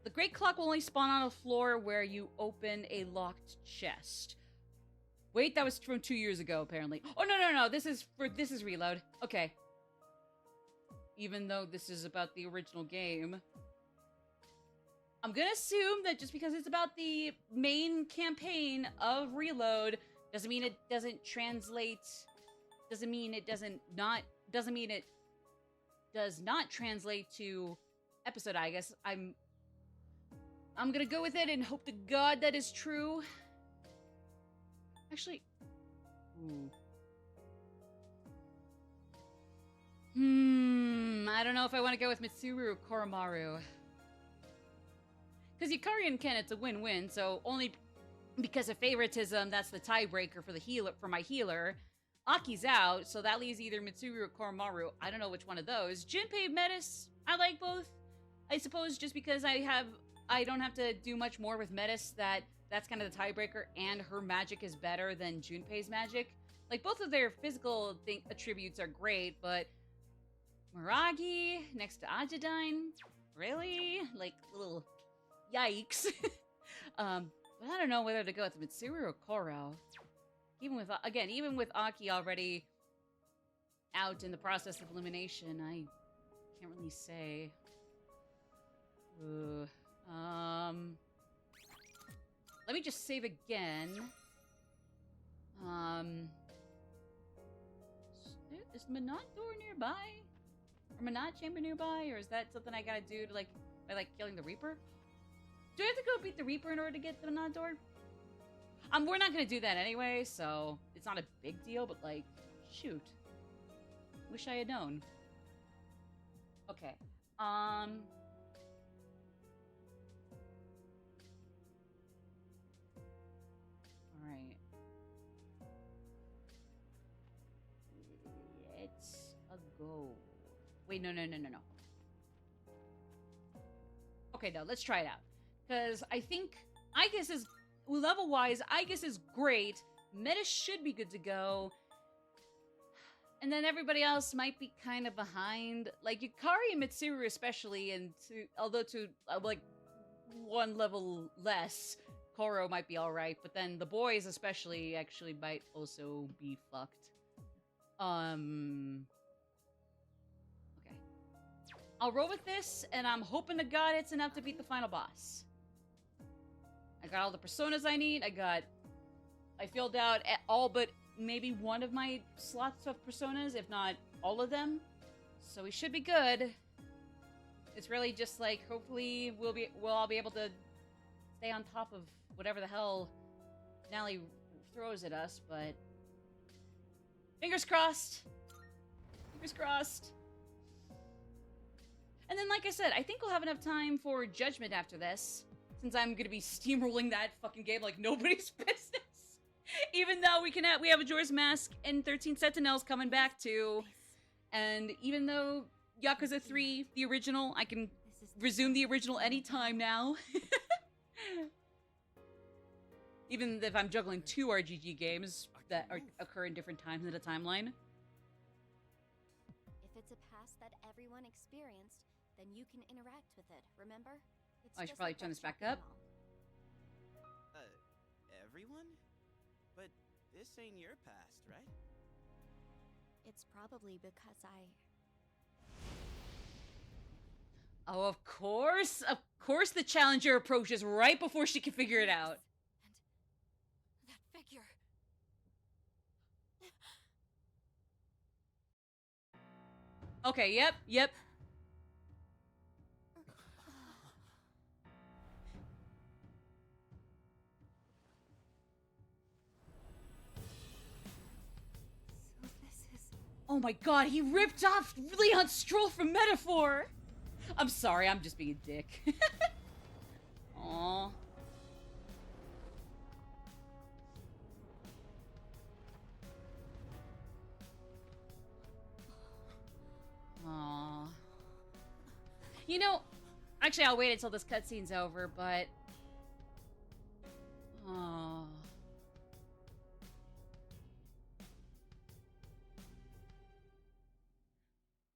The Great Clock will only spawn on a floor where you open a locked chest. Wait, that was from 2 years ago, apparently. Oh, no. This is Reload. Okay. Even though this is about the original game. I'm gonna assume that just because it's about the main campaign of Reload doesn't mean it doesn't translate... doesn't mean it does not translate to episode, I guess. I'm gonna go with it and hope to God that is true. Actually, I don't know if I want to go with Mitsuru or Koromaru. Because Yukari and Ken, it's a win-win, so only because of favoritism, that's the tiebreaker for my healer. Aki's out, so that leaves either Mitsuru or Koromaru. I don't know which one of those. Junpei, Metis, I like both. I suppose just because I don't have to do much more with Metis, that's kind of the tiebreaker, and her magic is better than Junpei's magic. Like, both of their physical attributes are great, but Miragi next to Ajidine? Really? Like, little yikes. But I don't know whether to go with Mitsuru or Koro. Even with Aki already out in the process of elimination, I can't really say. Let me just save again. Is Manat door nearby? Or Manat chamber nearby? Or is that something I gotta do to, like, By, like, killing the Reaper? Do I have to go beat the Reaper in order to get the nod door? We're not gonna do that anyway, so it's not a big deal, but, like, shoot. Wish I had known. Okay. Alright. Let's go. Wait, no. Okay, no, let's try it out. Because I think Aigis is, level-wise, Aigis is great. Meta should be good to go. And then everybody else might be kind of behind. Like, Yukari and Mitsuru especially, and although to, like, one level less, Koro might be alright. But then the boys especially actually might also be fucked. Okay. I'll roll with this, and I'm hoping to God it's enough to beat the final boss. I got all the personas I need. I filled out all but maybe one of my slots of personas, if not all of them. So we should be good. It's really just like, hopefully we'll all be able to stay on top of whatever the hell Nally throws at us, but fingers crossed. Fingers crossed. And then, like I said, I think we'll have enough time for Judgment after this, since I'm gonna be steamrolling that fucking game like nobody's business. Even though we have a Majora's Mask and 13 Sentinels coming back too, and even though Yakuza 3, the original, I can resume the original anytime now. Even if I'm juggling 2 RGG games that occur in different times in the timeline.
If it's a past that everyone experienced, then you can interact with it, remember? It's
I should probably turn this back up.
Everyone? But this ain't your past, right?
It's probably because
Oh, of course! Of course the challenger approaches right before she can figure it out.
And that figure.
Okay, yep.
So this is...
Oh my god, he ripped off Leon's Stroll from Metaphor! I'm sorry, I'm just being a dick. Aww. Aww. You know, actually I'll wait until this cutscene's over, but... Aww.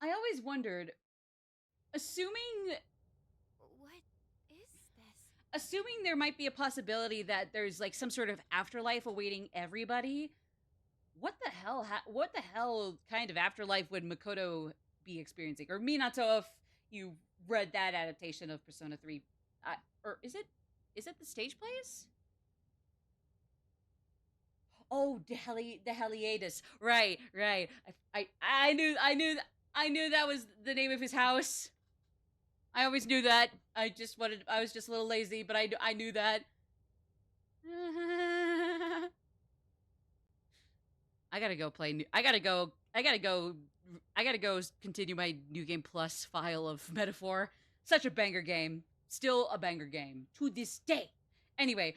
I always wondered, assuming
what is this?
assuming there might be a possibility that there's like some sort of afterlife awaiting everybody, what the hell kind of afterlife would Makoto be experiencing? Or Minato, if you read that adaptation of Persona 3. Or is it the stage plays? Oh, the Heliatus. Right. I knew that was the name of his house. I always knew that. I was just a little lazy, but I knew that. I gotta go continue my New Game Plus file of Metaphor. Such a banger game. Still a banger game. To this day. Anyway,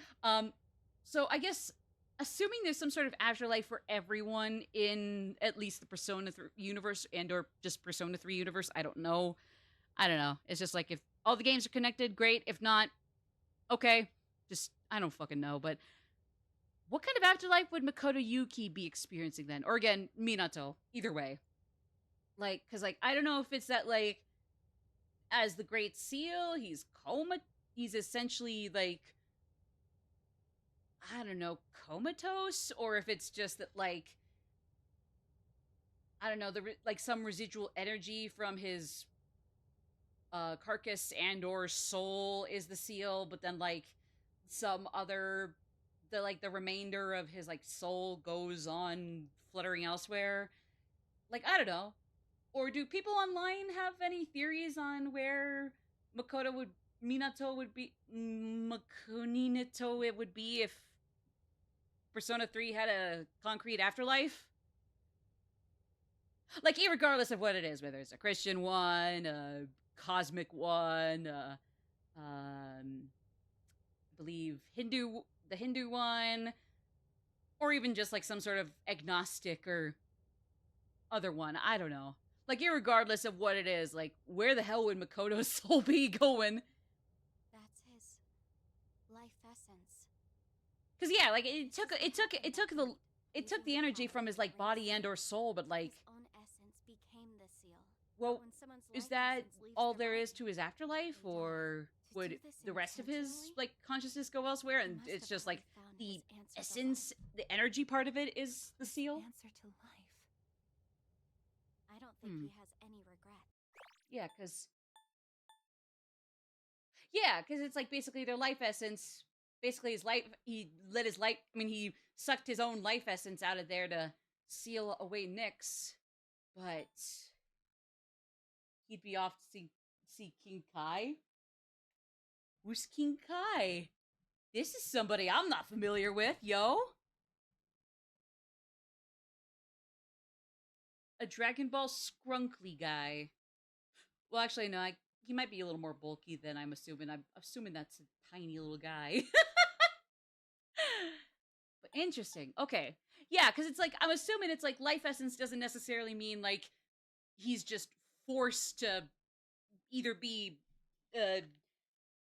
so I guess, assuming there's some sort of afterlife for everyone in at least the Persona 3 universe and or just Persona 3 universe, I don't know. It's just like, if all the games are connected, great. If not, okay. Just, I don't fucking know. But what kind of afterlife would Makoto Yuki be experiencing then? Or again, Minato. Either way. Like, because, like, I don't know if it's that, like, as the Great Seal, he's essentially, like, I don't know, comatose? Or if it's just that, like, I don't know, like, some residual energy from his carcass and or soul is the seal, but then, like, some other, the remainder of his, like, soul goes on fluttering elsewhere. Like, I don't know. Or do people online have any theories on where
Makoto would Minato would be Makuninato it would be if Persona 3 had a concrete afterlife? Like, irregardless of what it is, whether it's a Christian one, a cosmic one, I believe the Hindu one, or even just like some sort of agnostic or other one. I don't know. Like, irregardless of what it is, like, where the hell would Makoto's soul be going?
That's his life essence.
Cause yeah, like it took the energy from his like body and or soul, but like,
His own essence became the seal.
well,
When someone's
is
life
that
essence leaves
all
their
there is
body,
to his afterlife,
they die.
or
To
would
do this
the rest of his
intentionally,
like consciousness go elsewhere,
he
and
must
it's
have
just
already
like
found
the
his answer to
essence,
life.
the energy part of it is the seal?
Answer to life. I don't think he has any regret.
Yeah, cause it's like basically their life essence. Basically, his life. He let his life. I mean, he sucked his own life essence out of there to seal away Nyx, but he'd be off to see King Kai. Who's King Kai? This is somebody I'm not familiar with, yo. A Dragon Ball Scrunkly guy. Well, actually, no. He might be a little more bulky than I'm assuming. I'm assuming that's a tiny little guy. But interesting. Okay. Yeah, because it's like, I'm assuming it's like life essence doesn't necessarily mean like he's just forced to either be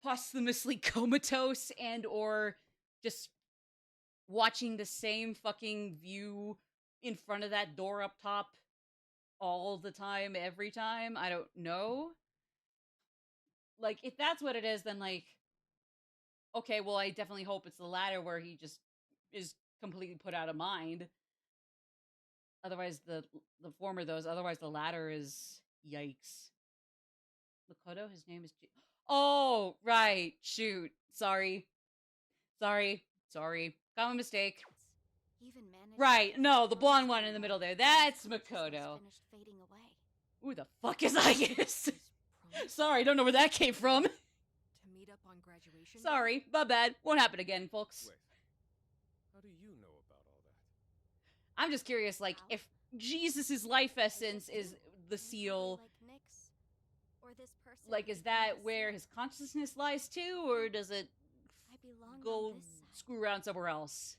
posthumously comatose and or just watching the same fucking view in front of that door up top all the time, every time. I don't know. Like, if that's what it is, then like, okay, well, I definitely hope it's the latter where he just is completely put out of mind. Otherwise, the former those. Otherwise, the latter is yikes. Makoto, his name is. Oh, right. Shoot. Sorry. Common mistake.
Even managed
Right. No, the blonde one in the
to
middle there.
when
That's
his consciousness
Makoto.
finished fading away.
Who the fuck is Aigis?
Promise
Sorry, don't know where that came from.
to meet up on graduation day?
Sorry, my bad. Won't happen again, folks.
Wait. How do you know about all that?
I'm just curious, like, if Jesus's life essence is the seal,
Like Nyx, or this person
like, is
became
that
the
where
seal.
his consciousness lies too, or does it
I belong
go
on this side.
screw around somewhere else?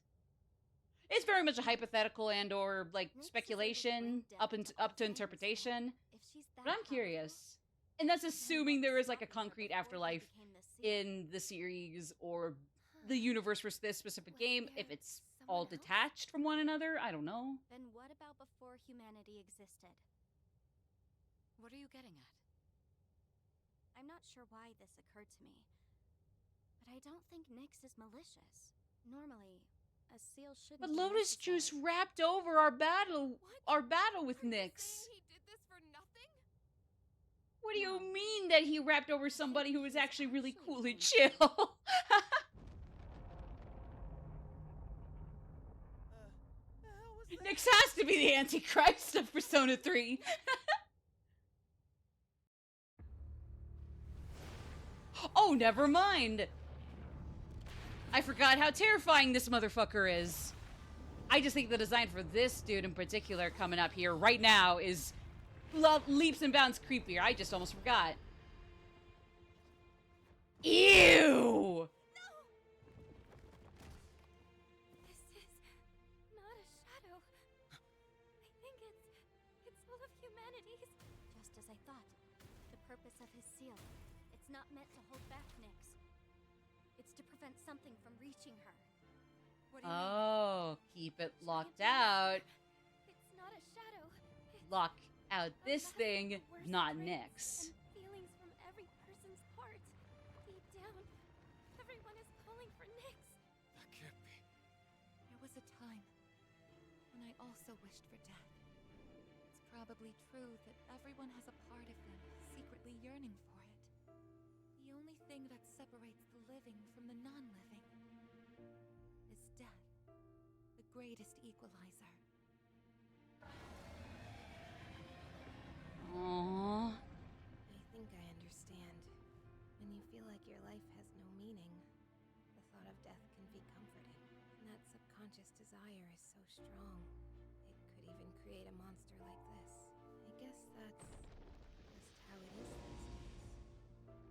It's very much a hypothetical and or like
Nyx is able to
speculation
bring
up
death to
up to
all things now.
interpretation.
If she's that
But I'm
powerful,
curious. And that's
then
assuming
what
there is like a
stopped her
concrete
before he
afterlife
became the seal?
in the series or the universe for this specific
Was
game. If
there
it's all
someone else?
detached from one another, I don't know.
Then what about before humanity existed?
What are you getting at?
I'm not sure why this occurred to me, but I don't think Nyx is malicious. Normally, a seal shouldn't
But
be
Lotus Juice
necessary.
wrapped over our battle with
Are you
Nyx.
saying he did this for nothing?
What do you
No.
mean that he wrapped over somebody who was
he's
actually really
actually
cool and
trying
chill?
The hell was that?
Nyx has to be the Antichrist of Persona 3. Oh, never mind. I forgot how terrifying this motherfucker is. I just think the design for this dude in particular coming up here right now is leaps and bounds creepier. I just almost forgot. Ew!
This is not a shadow. I think it's full of humanities. Just as I thought. The purpose of his seal. It's not meant to hold back Nyx. It's to prevent something from reaching her.
What do you mean?
Oh, keep it locked
Giant
out.
It's not a shadow. It's
Lock out
a
this
vast,
thing,
worst
not
dreams
Nyx.
and feelings from every person's heart. Deep down, everyone is calling for Nyx.
That can't be.
There was a time when I also wished for death. It's probably true that everyone has a part of them secretly yearning for it. The only thing that separates the living from the non-living is death, the greatest equalizer.
Aww.
I think I understand.
feel like your life has no meaning, the thought of death can be comforting. And that subconscious desire is so strong, it could even create a monster like this. I guess that's just how it is these days.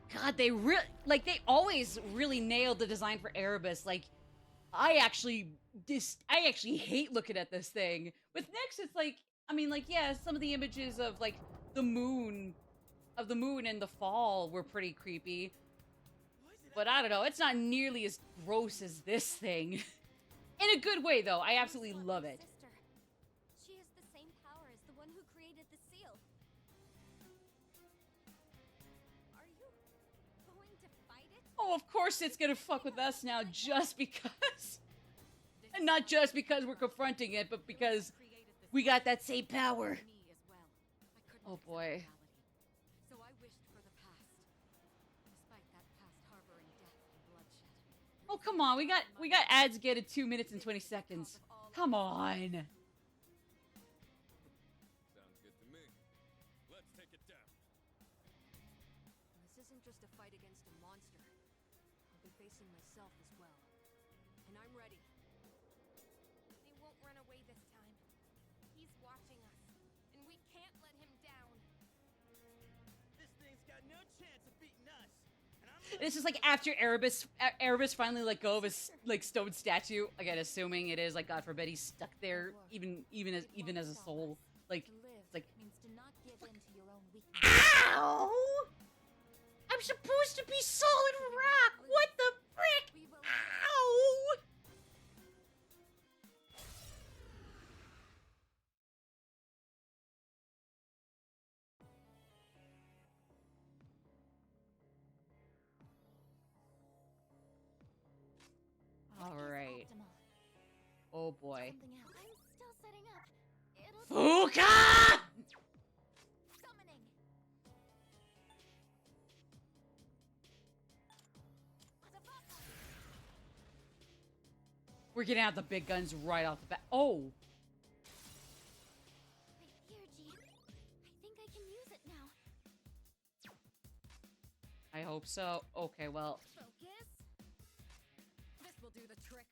God, they always really nailed the design for Erebus. Like, I actually hate looking at this thing. With Nyx, it's like, I mean, like, yeah, some of the images of like the moon and the fall were pretty creepy. But I don't know, it's not nearly as gross as this thing. In a good way, though. I absolutely love it.
Sister. She has the same power as the one who created the seal. Are you going to fight it?
Oh, of course it's gonna fuck with us now just because. And not just because we're confronting it, but because we got that same power. Oh boy.
So I wished for the past. Despite that past harboring death and bloodshed.
Oh, come on. We got ads get in 2 minutes and 20 seconds. Come on.
Sounds good to me. Let's take it down.
This isn't just a fight against a monster. I'll be facing myself as well. And I'm ready.
They won't run away this time. He's watching us, and we can't let him down.
This thing's got no chance of beating us. And I'm
This is like after Erebus finally let go of his like stone statue. Again, assuming it is, like, God forbid he's stuck there even as a soul. Like,
To live
it's like,
means to not give in to your own weakness.
ow! I'm supposed to be solid rock. What the frick?
We will
Ow! All right.
Optimal.
Oh boy.
Something else. I'm still setting up. It'll
Fuka!
summoning.
We're getting out the big guns right off the bat. Oh,
Wait, here, G. I think I can use it now.
I hope so. Okay, well,
Focus.
This will do the trick.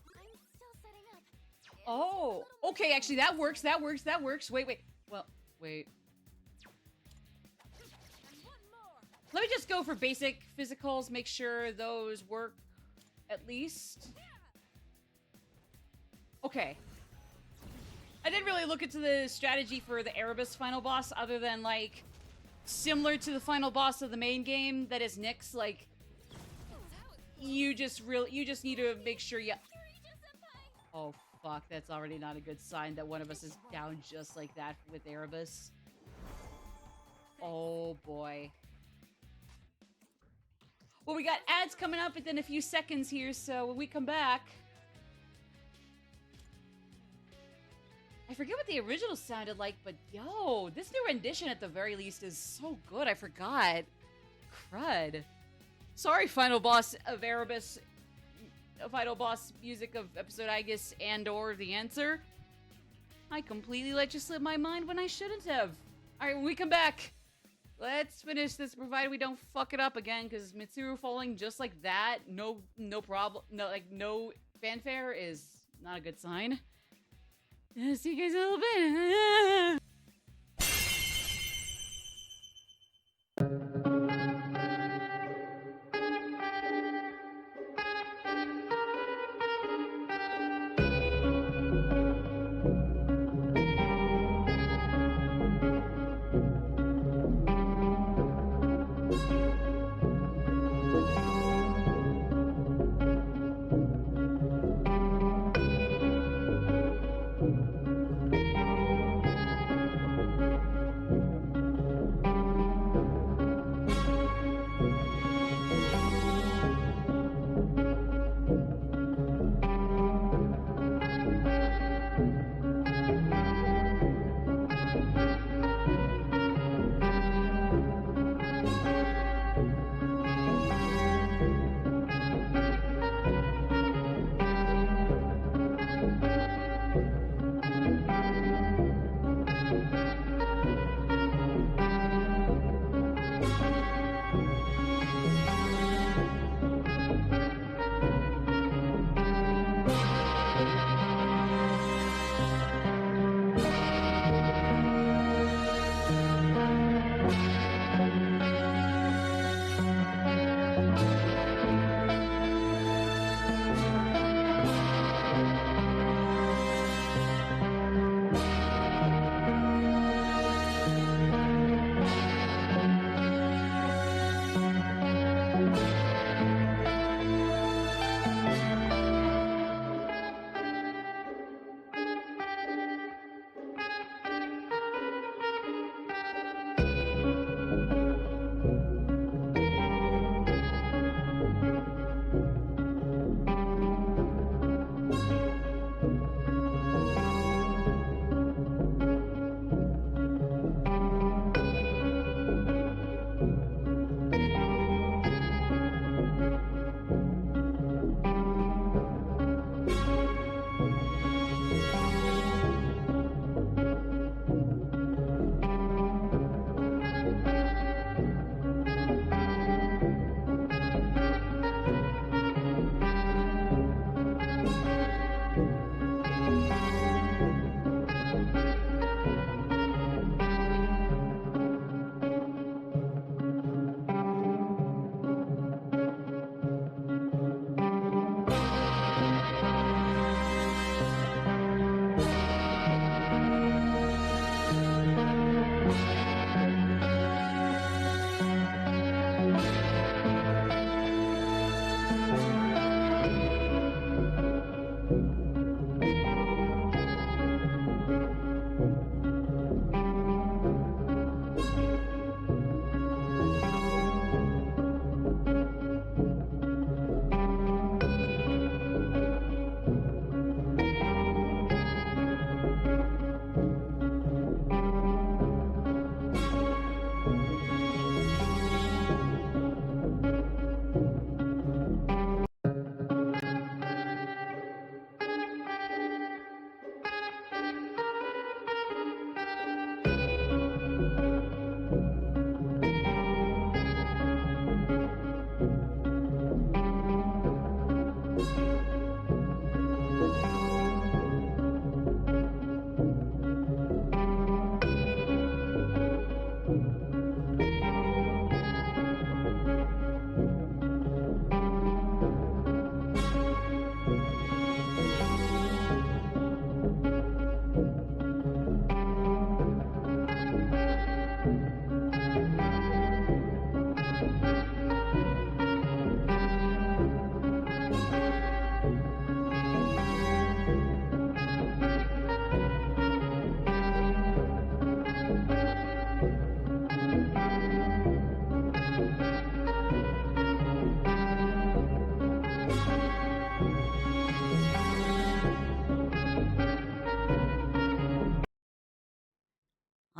I'm still setting up. It'll
oh,
take a little
okay,
more
actually that works, that works, that works. Wait. Well, wait.
And one more.
Let me just go for basic physicals, make sure those work at least. Okay. I didn't really look into the strategy for the Erebus final boss other than, like, similar to the final boss of the main game, that is Nyx, like, you just need to make sure you... Oh, fuck, that's already not a good sign that one of us is down just like that with Erebus. Oh, boy. Well, we got ads coming up within a few seconds here, so when we come back... I forget what the original sounded like, but yo, this new rendition at the very least is so good, I forgot. Crud. Sorry, final boss of Erebus, final boss music of episode Aigis and or The Answer. I completely let you slip my mind when I shouldn't have. Alright, when we come back, let's finish this, provided we don't fuck it up again, because Mitsuru falling just like that, no problem, no fanfare is not a good sign. See you guys in a little bit.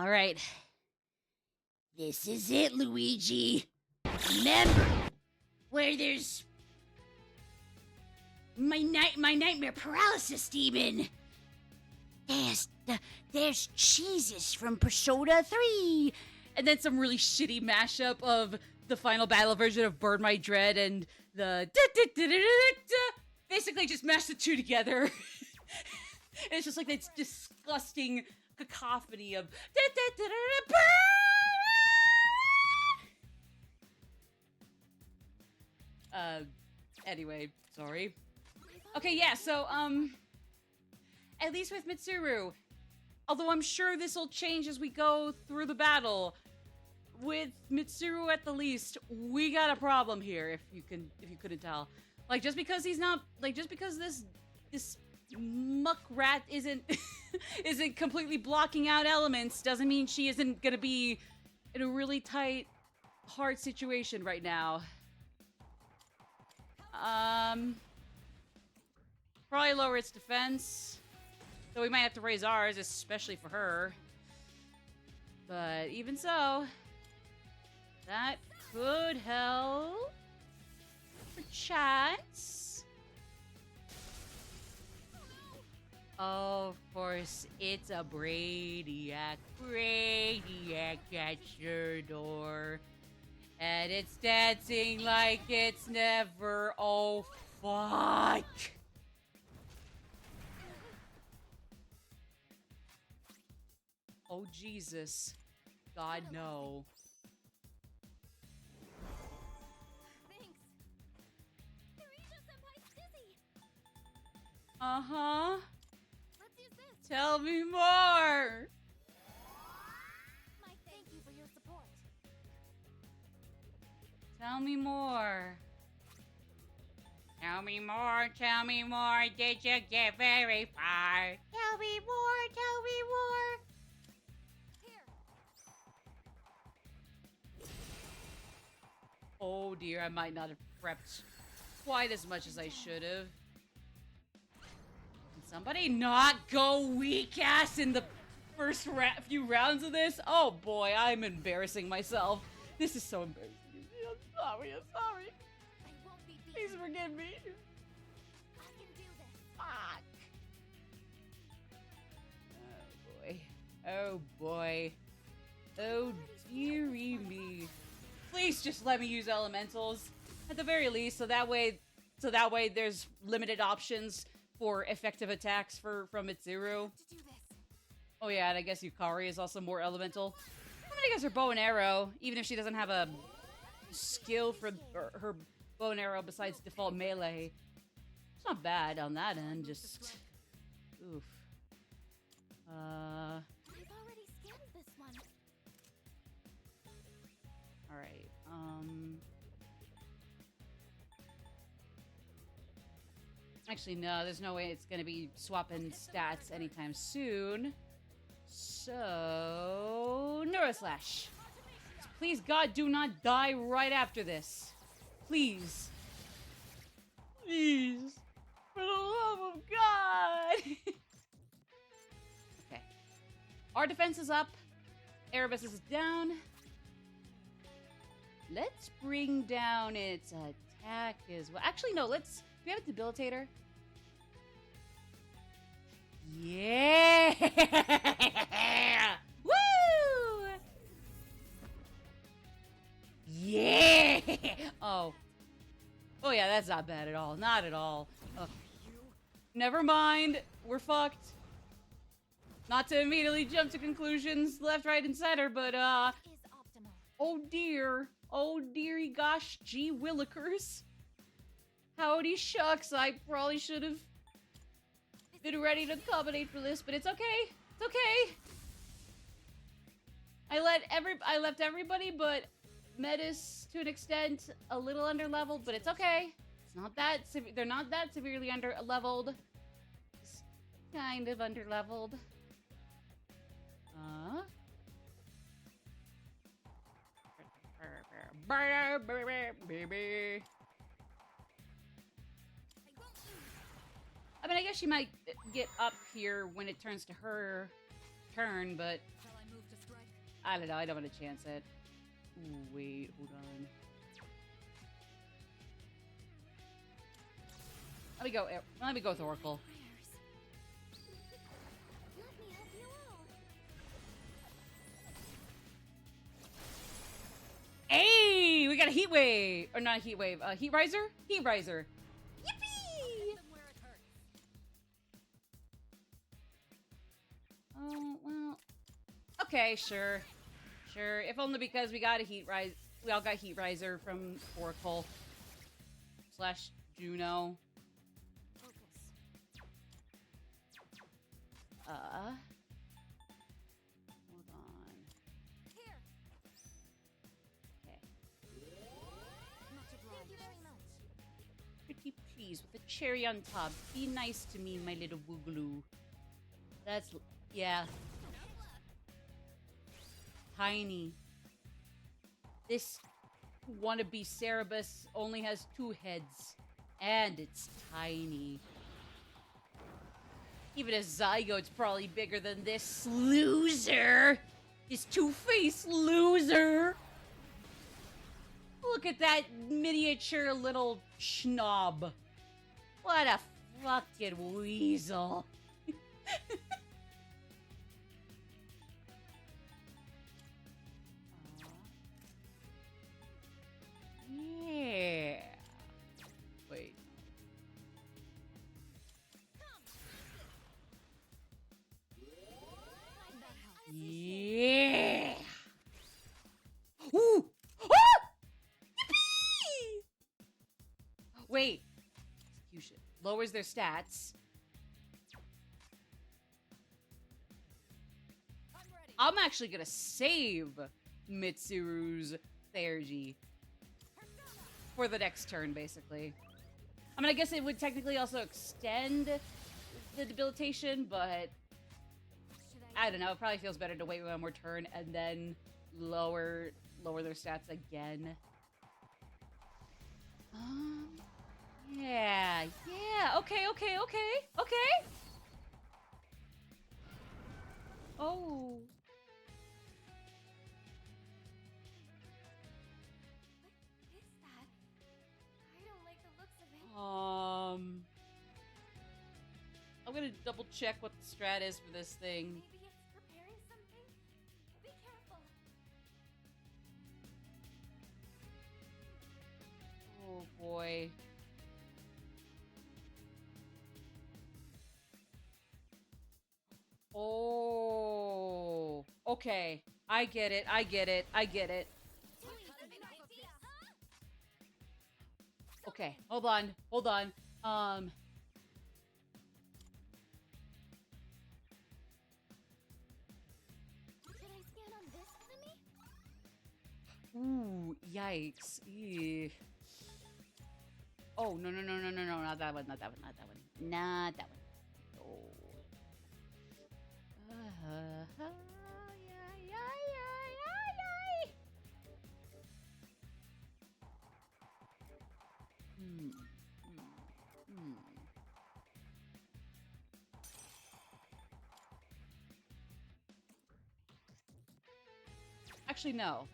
All right. This is it, Luigi. Remember, where there's my nightmare paralysis demon. There's cheeses from Persona 3.
And then some really shitty mashup of the final battle version of Burn My Dread and the basically just mash the two together. And it's just like this disgusting cacophony of anyway, sorry. Okay, yeah, so at least with Mitsuru, although I'm sure this will change as we go through the battle, with Mitsuru at the least, we got a problem here. If you couldn't tell, like just because he's not just because this muck rat isn't isn't completely blocking out elements doesn't mean she isn't gonna be in a really tight, hard situation right now. Probably lower its defense. Though we might have to raise ours, especially for her. But even so, that could help. For chance. Oh, of course, it's a Brainiac. Brainiac at your door. And it's dancing like it's never. Oh, fuck. Oh, Jesus. God, no.
Thanks. Senpai's dizzy.
Uh-huh.
Let's use this.
Tell me more.
Thank you for your support.
Tell me more. Tell me more, tell me more. Did you get very far?
Tell me more, tell me more.
Oh dear, I might not have prepped quite as much as I should have. Can somebody not go weak ass in the first few rounds of this? Oh boy, I'm embarrassing myself. This is so embarrassing. I'm sorry, I'm sorry.
I won't be beaten.
Please forgive me.
I can do this.
Fuck. Oh boy. Oh boy. Oh dearie me. Please just let me use elementals at the very least, so that way there's limited options for effective attacks from Mitsuru. Oh yeah, and I guess Yukari is also more elemental. I mean, I guess her bow and arrow, even if she doesn't have a skill for her bow and arrow besides default melee, it's not bad on that end. Just oof.
I've already scanned this one.
All right. Actually, no, there's no way it's gonna be swapping stats anytime soon. So, Neuroslash. Please, God, do not die right after this. Please. Please. For the love of God. Okay. Our defense is up. Erebus is down. Let's bring down its attack as well. Actually, no, let's... Do we have a debilitator? Yeah! Woo! Yeah! Oh. Oh yeah, that's not bad at all. Not at all. Never mind. We're fucked. Not to immediately jump to conclusions left, right, and center, but oh dear. Oh dearie gosh, gee willikers. Howdy shucks, I probably should have been ready to accommodate for this, but it's okay. It's okay. I left everybody but Metis to an extent a little underleveled, but it's okay. It's not that they're not that severely underleveled. Just kind of underleveled. I mean, I guess she might get up here when it turns to her turn, but
I don't know. I don't want to chance it. Ooh, wait, hold on. Let me go with Oracle.
Let me help you out.
Hey, we got a heat wave, or not a heat wave, a heat riser. Heat riser. Yippee! Oh well. Okay, sure. Sure. If only because we got a heat rise. We all got heat riser from Oracle / Juno. Hold on.
Here.
Okay.
Thank you very much.
Pretty please with a cherry on top. Be nice to me, my little woogaloo. That's yeah. Tiny. This wannabe Cerebus only has 2 heads, and it's tiny. Even a zygote's probably bigger than this loser. This two-faced loser. Look at that miniature little schnob. What a fucking weasel. Yeah. Wait. Yeah. Ooh. Ah! Yippee! Wait. Execution lowers their stats. I'm actually gonna save Mitsuru's Theurgy for the next turn, basically. I mean, I guess it would technically also extend the debilitation, but I don't know. It probably feels better to wait one more turn and then lower their stats again. Yeah. Okay. Oh.
What is that? I don't like the looks of it.
I'm gonna double check what the strat is for this thing.
Maybe it's preparing something? Be careful.
Oh boy. Oh. Okay. I get it. Okay, hold on.
Should I scan on this enemy?
Ooh, yikes. Ew. Oh, no, not that one. Oh. Actually, no.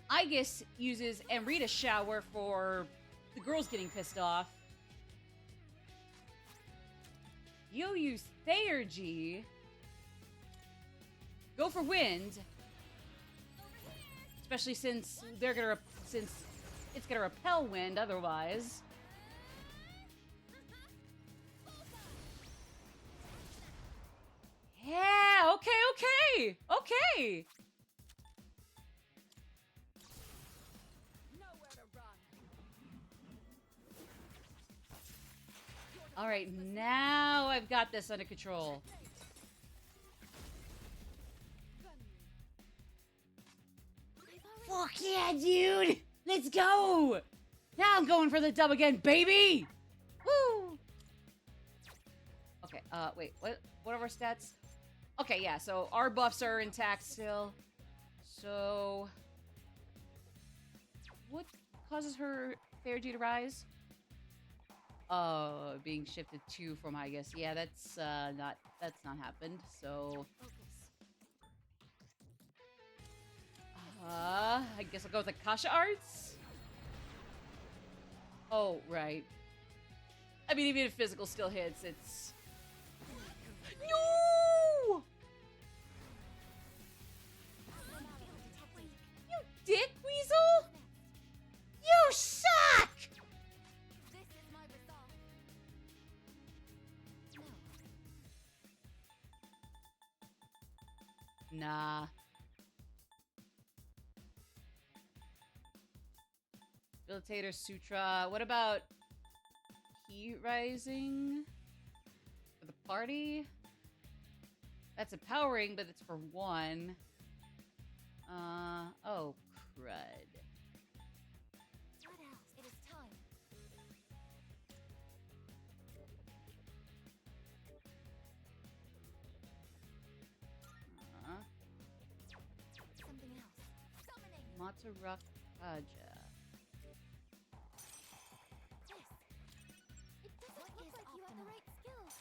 Aigis uses Amrita Shower for the girls getting pissed off. You'll use Theurgy. Go for wind. Especially since it's gonna repel wind otherwise. Yeah, okay. All right, now I've got this under control. Fuck yeah, dude! Let's go! Now I'm going for the dub again, baby! Woo! Okay, wait, what are our stats? Okay, yeah, so our buffs are intact still. So... what causes her Theurgy to rise? Oh, being shifted 2 from Aigis. Yeah, that's not happened, so... I guess I'll go with the Kasha Arts. Oh, right. I mean, even if physical still hits, it's... No! You dick weasel! You suck!
This is my resolve. No.
Nah. Debilitator Sutra. What about Heat Rising? For the party? That's empowering, but it's for one. Oh, crud.
What else? It is time. Something else. Summoning.
Matarakaja.
This. It doesn't look like you have the right skills.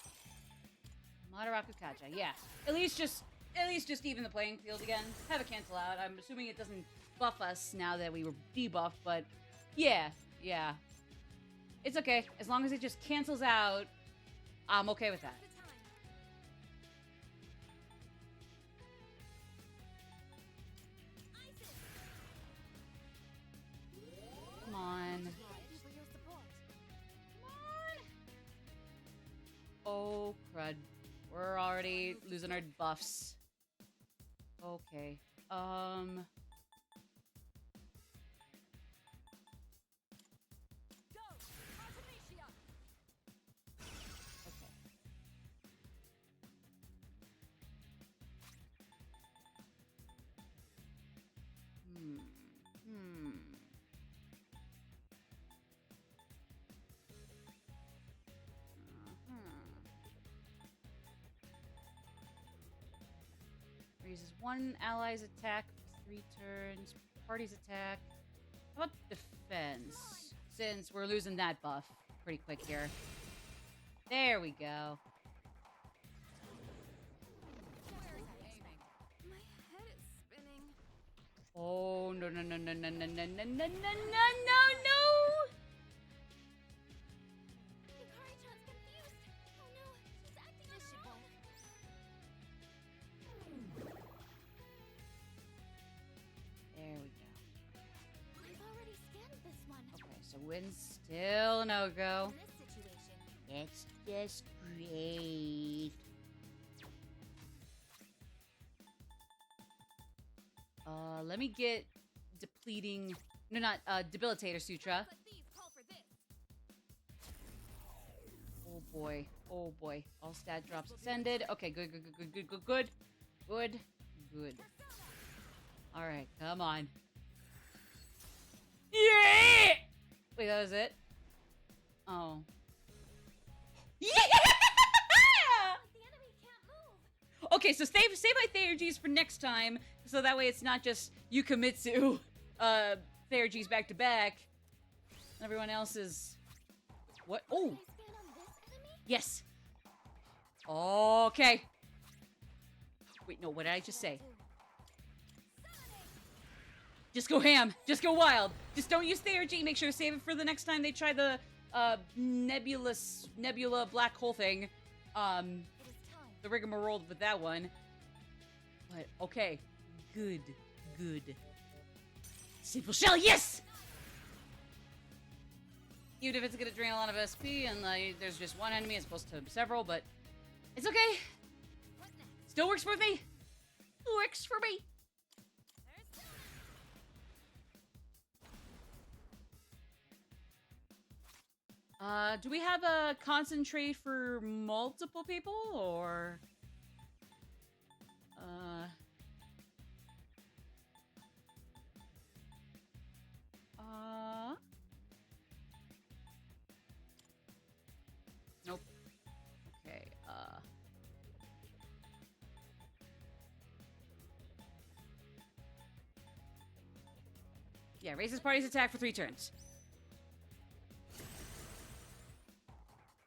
Matarakaja, yeah. At least just even the playing field again. Have it cancel out. I'm assuming it doesn't buff us now that we were debuffed, but yeah. It's okay. As long as it just cancels out, I'm okay with that.
The time. Isis.
Come on.
Thank you for your support.
Oh, crud. We're already losing our buffs. Okay.
Go. Artemisia.
Okay. Raises one ally's attack for 3 turns. Party's attack. How about defense? Since we're losing that buff pretty quick here. There we go.
My head is spinning.
Oh, no.
Hikari-chan's confused. Oh no, she's acting on her own.
There we go.
I've already scanned this one.
Okay, so win's still no-go.
In this situation,
It's just great.
Let me get depleting... No, not, Debilitator Sutra.
but these call for this.
Oh boy. Oh boy. All stat drops ascended. Okay, good. Alright, come on. Yeah! Wait, that was it? Oh. Yeah!
The enemy can't move.
Okay, so save my Theurgies for next time, so that way it's not just Yukamitsu, Theurgies back to back. Everyone else is... What? Oh!
Can I scan on this enemy?
Yes! Okay. Wait, no, what did I just say? Just go ham. Just go wild. Just don't use Theurgy. Make sure to save it for the next time they try the, nebula black hole thing.
It is time.
The rigmarole with that one. But, okay. Good. Simple shell, yes! Even if it's gonna drain a lot of SP and there's just one enemy as opposed to several, but it's okay.
What next?
Still works for me. Works for me. Do we have a concentrate for multiple people, or... Nope. Okay, Yeah, raises party's attack for 3 turns.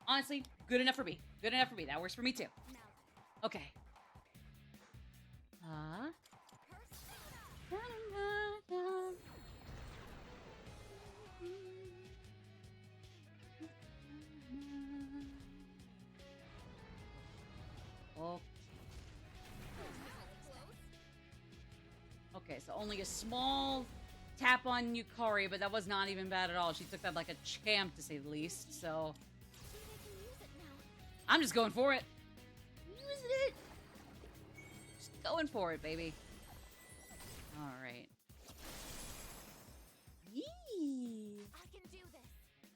Honestly, good enough for me. That works for me too.
Now
Okay. Oh. Okay, so only a small tap on Yukari, but that was not even bad at all. She took that like a champ, to say the least, so... I'm just going for it. Using it. Just going for it, baby. Alright. Yee!
I can do this.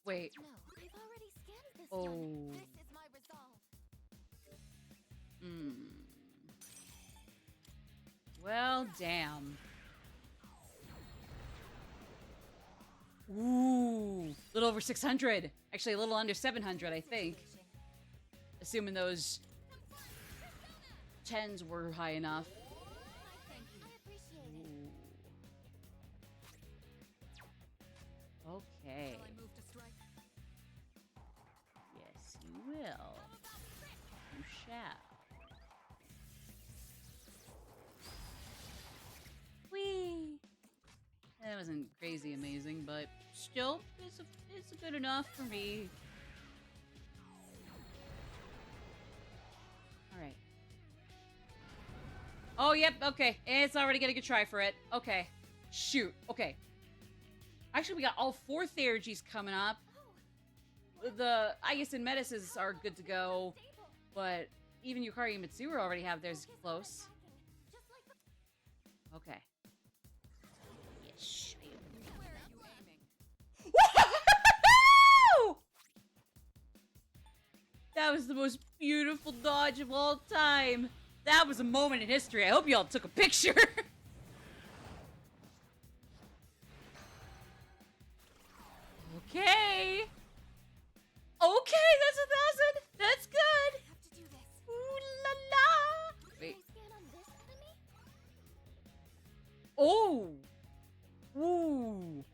Wait.
No, I've already scanned this
Oh.
one. This is my resolve.
Well, damn. Ooh. A little over 600. Actually, a little under 700, I think. Assuming those 10s were high enough. Ooh. Okay. Yes, you will. You shall. Whee! That wasn't crazy amazing, but still, it's good enough for me. Alright. Oh, yep, okay. It's already getting a try for it. Okay. Shoot. Okay. Actually, we got all 4 Theurgies coming up. The Aigis and Medicis are good to go, but even Yukari and Mitsuru already have theirs close. Okay. Yes. That was the most beautiful dodge of all time. That was a moment in history. I hope y'all took a picture. Okay. Okay, that's 1,000. That's good.
I have to do this.
Ooh la la. Wait.
Can I scan on this enemy?
Oh. Ooh.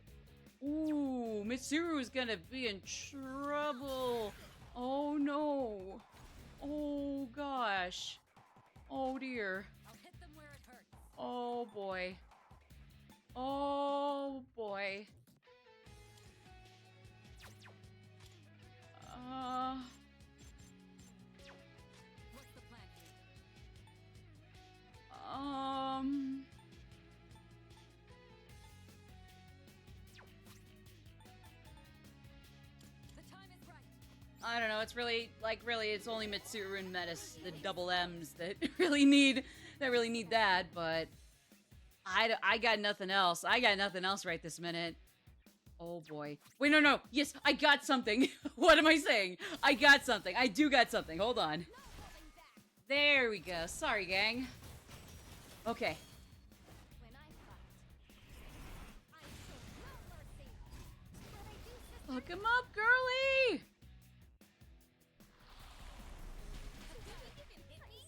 Ooh. Mitsuru is gonna be in trouble. Oh no. Oh gosh. Oh dear.
I'll hit them where it hurts.
Oh boy. Oh boy.
What's the plan here? The time is right.
I don't know. It's really it's only Mitsuru and Metis, the double M's that really need that. But I got nothing else. I got nothing else right this minute. Oh boy. Wait, no. Yes, I got something. What am I saying? I got something. I do got something. Hold on. There we go. Sorry, gang. Okay.
When I fight, I show no mercy. But I do, sister.
Look him up, girly.
You can hit me.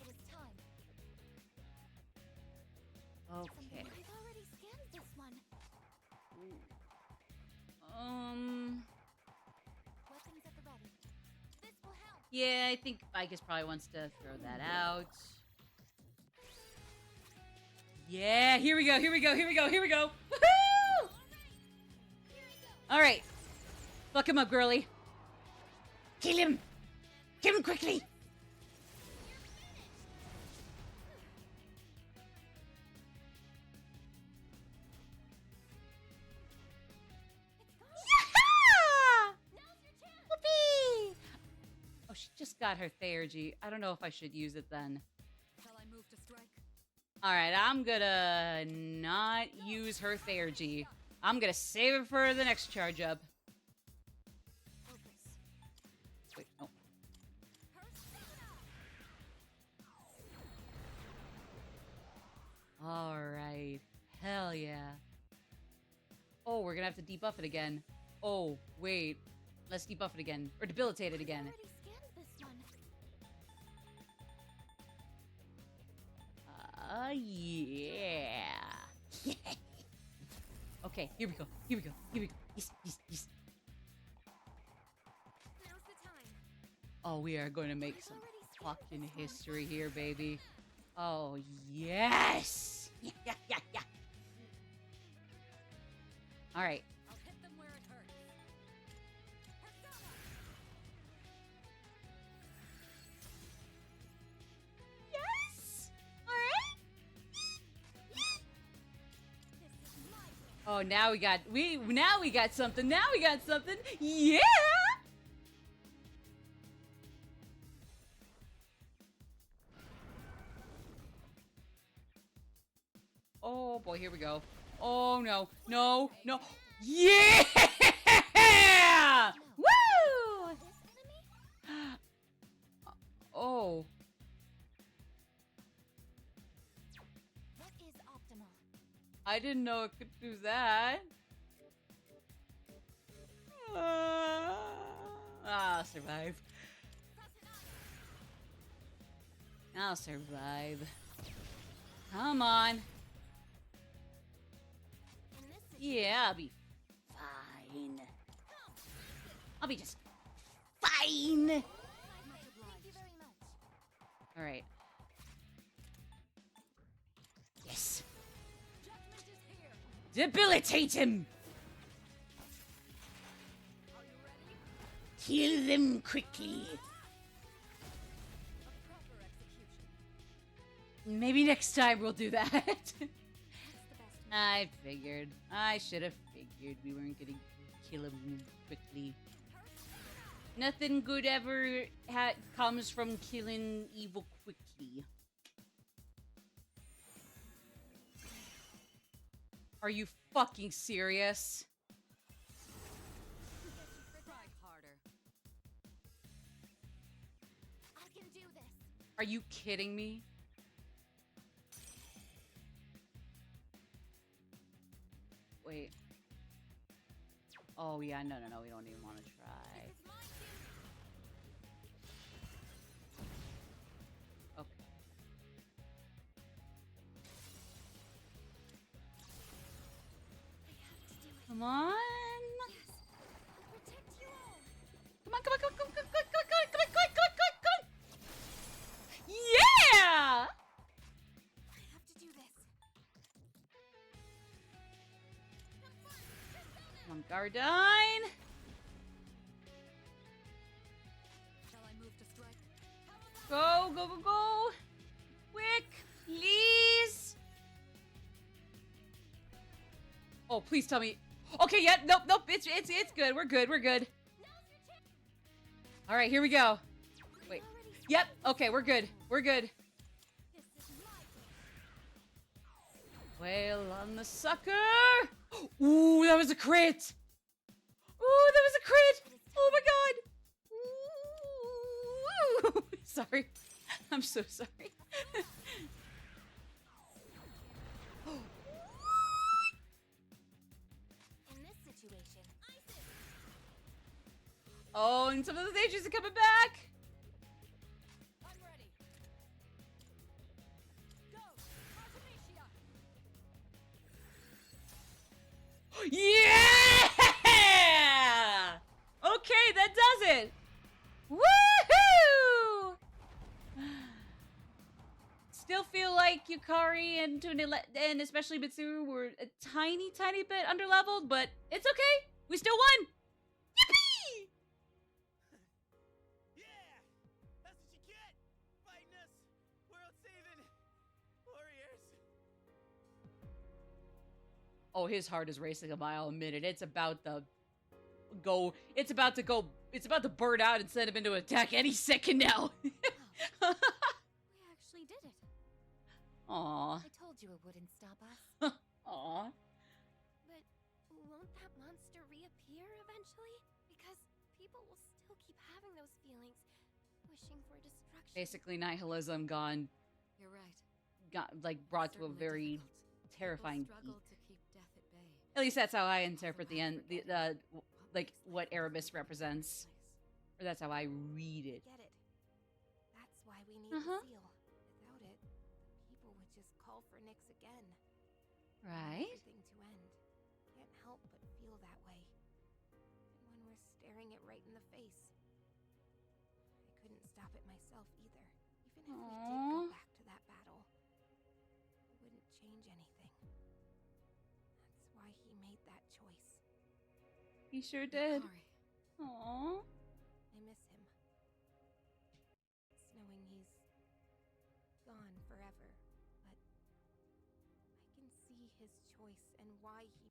It is time.
Okay.
I've already scanned this one. Weapons at the ready. This will help.
Yeah, I think Aigis probably wants to throw that out. Yeah, here we go. Woohoo! All right. Fuck him up, girly. Kill him. Kill him quickly. Whoopee! Oh, she just got her Theurgy. I don't know if I should use it then.
Shall I move to strike?
Alright, I'm gonna not use her Theurgy. I'm gonna save it for the next charge up.
Focus.
Wait, no. Alright. Hell yeah. Oh, we're gonna have to debuff it again. Oh, wait. Let's debuff it again. Or debilitate it again.
I already scanned this one.
Yeah. Okay, here we go. Yes.
Now's the time.
Oh, we are going to make
I've
some
already scanned
fucking
this one.
history here, baby. Oh, yes. Yeah.
All right.
I'll hit them where it hurts. Persona!
Yes. All right.
Oh, now we got something. Now we got something. Yeah. Oh boy, here we go. Oh no, no, no. Yeah! Woo! Oh.
What is optimal?
I didn't know it could do that. I'll survive. I'll survive. Come on. Yeah, I'll be fine. I'll be just fine. All right. Yes. Debilitate him.
Kill them quickly.
Maybe next time we'll do that. I figured. I should have figured we weren't gonna kill him quickly. Nothing good ever comes from killing evil quickly. Are you fucking serious?
Try harder.
I can do this.
Are you kidding me? Wait. Oh yeah, no, we don't even want to try. Okay. Come on.
Protect you all.
Come on, come on, come on, come on, come on, come on, come on, come on, come on, come on. Yeah!
I have to do this.
Come on, Gardine.
Shall I move to strike?
Go, go, go, go. Quick, please. Oh, please tell me. Okay, yeah, nope, nope, it's good. We're good, we're good. All right, here we go. Wait. Yep, okay, we're good. We're good. Wail on the sucker. Ooh, that was a crit. Ooh, that was a crit. Oh my god. Ooh. Sorry. I'm so sorry.
In this situation,
Oh, and some of the stages are coming back.
I'm ready. Go! Artemisia!
Yeah! Okay, that does it. Woohoo! Still feel like Yukari and and especially Mitsuru were a tiny bit underleveled, but it's okay. We still won. Yippee!
Yeah! That's what you get! Fighting us! World-saving warriors!
Oh, his heart is racing a mile a minute. It's about to go. It's about to burn out and send him into attack any second now.
we actually did it.
Aw.
I told you it wouldn't stop us.
Aw.
But won't that monster reappear eventually? Because people will still keep having those feelings, wishing for destruction.
Basically, nihilism gone,
You're right.
brought to a
Certainly
very
difficult.
terrifying
People
peak.
struggle to keep death at bay.
At least that's how I interpret the end, what Erebus represents. Or that's how I read it.
Get it. That's why we need
Uh-huh.
the seal. Without it, people would just call for Nyx again.
Right?
Everything to end. Can't help but feel that way. And when we're staring it right in the face. I couldn't stop it myself either. Even if we did go
Aww.
back to that battle, it wouldn't change anything. That's why he made that choice.
He sure did.
Yukari.
Aww.
I miss him. It's knowing he's gone forever, but I can see his choice and why he...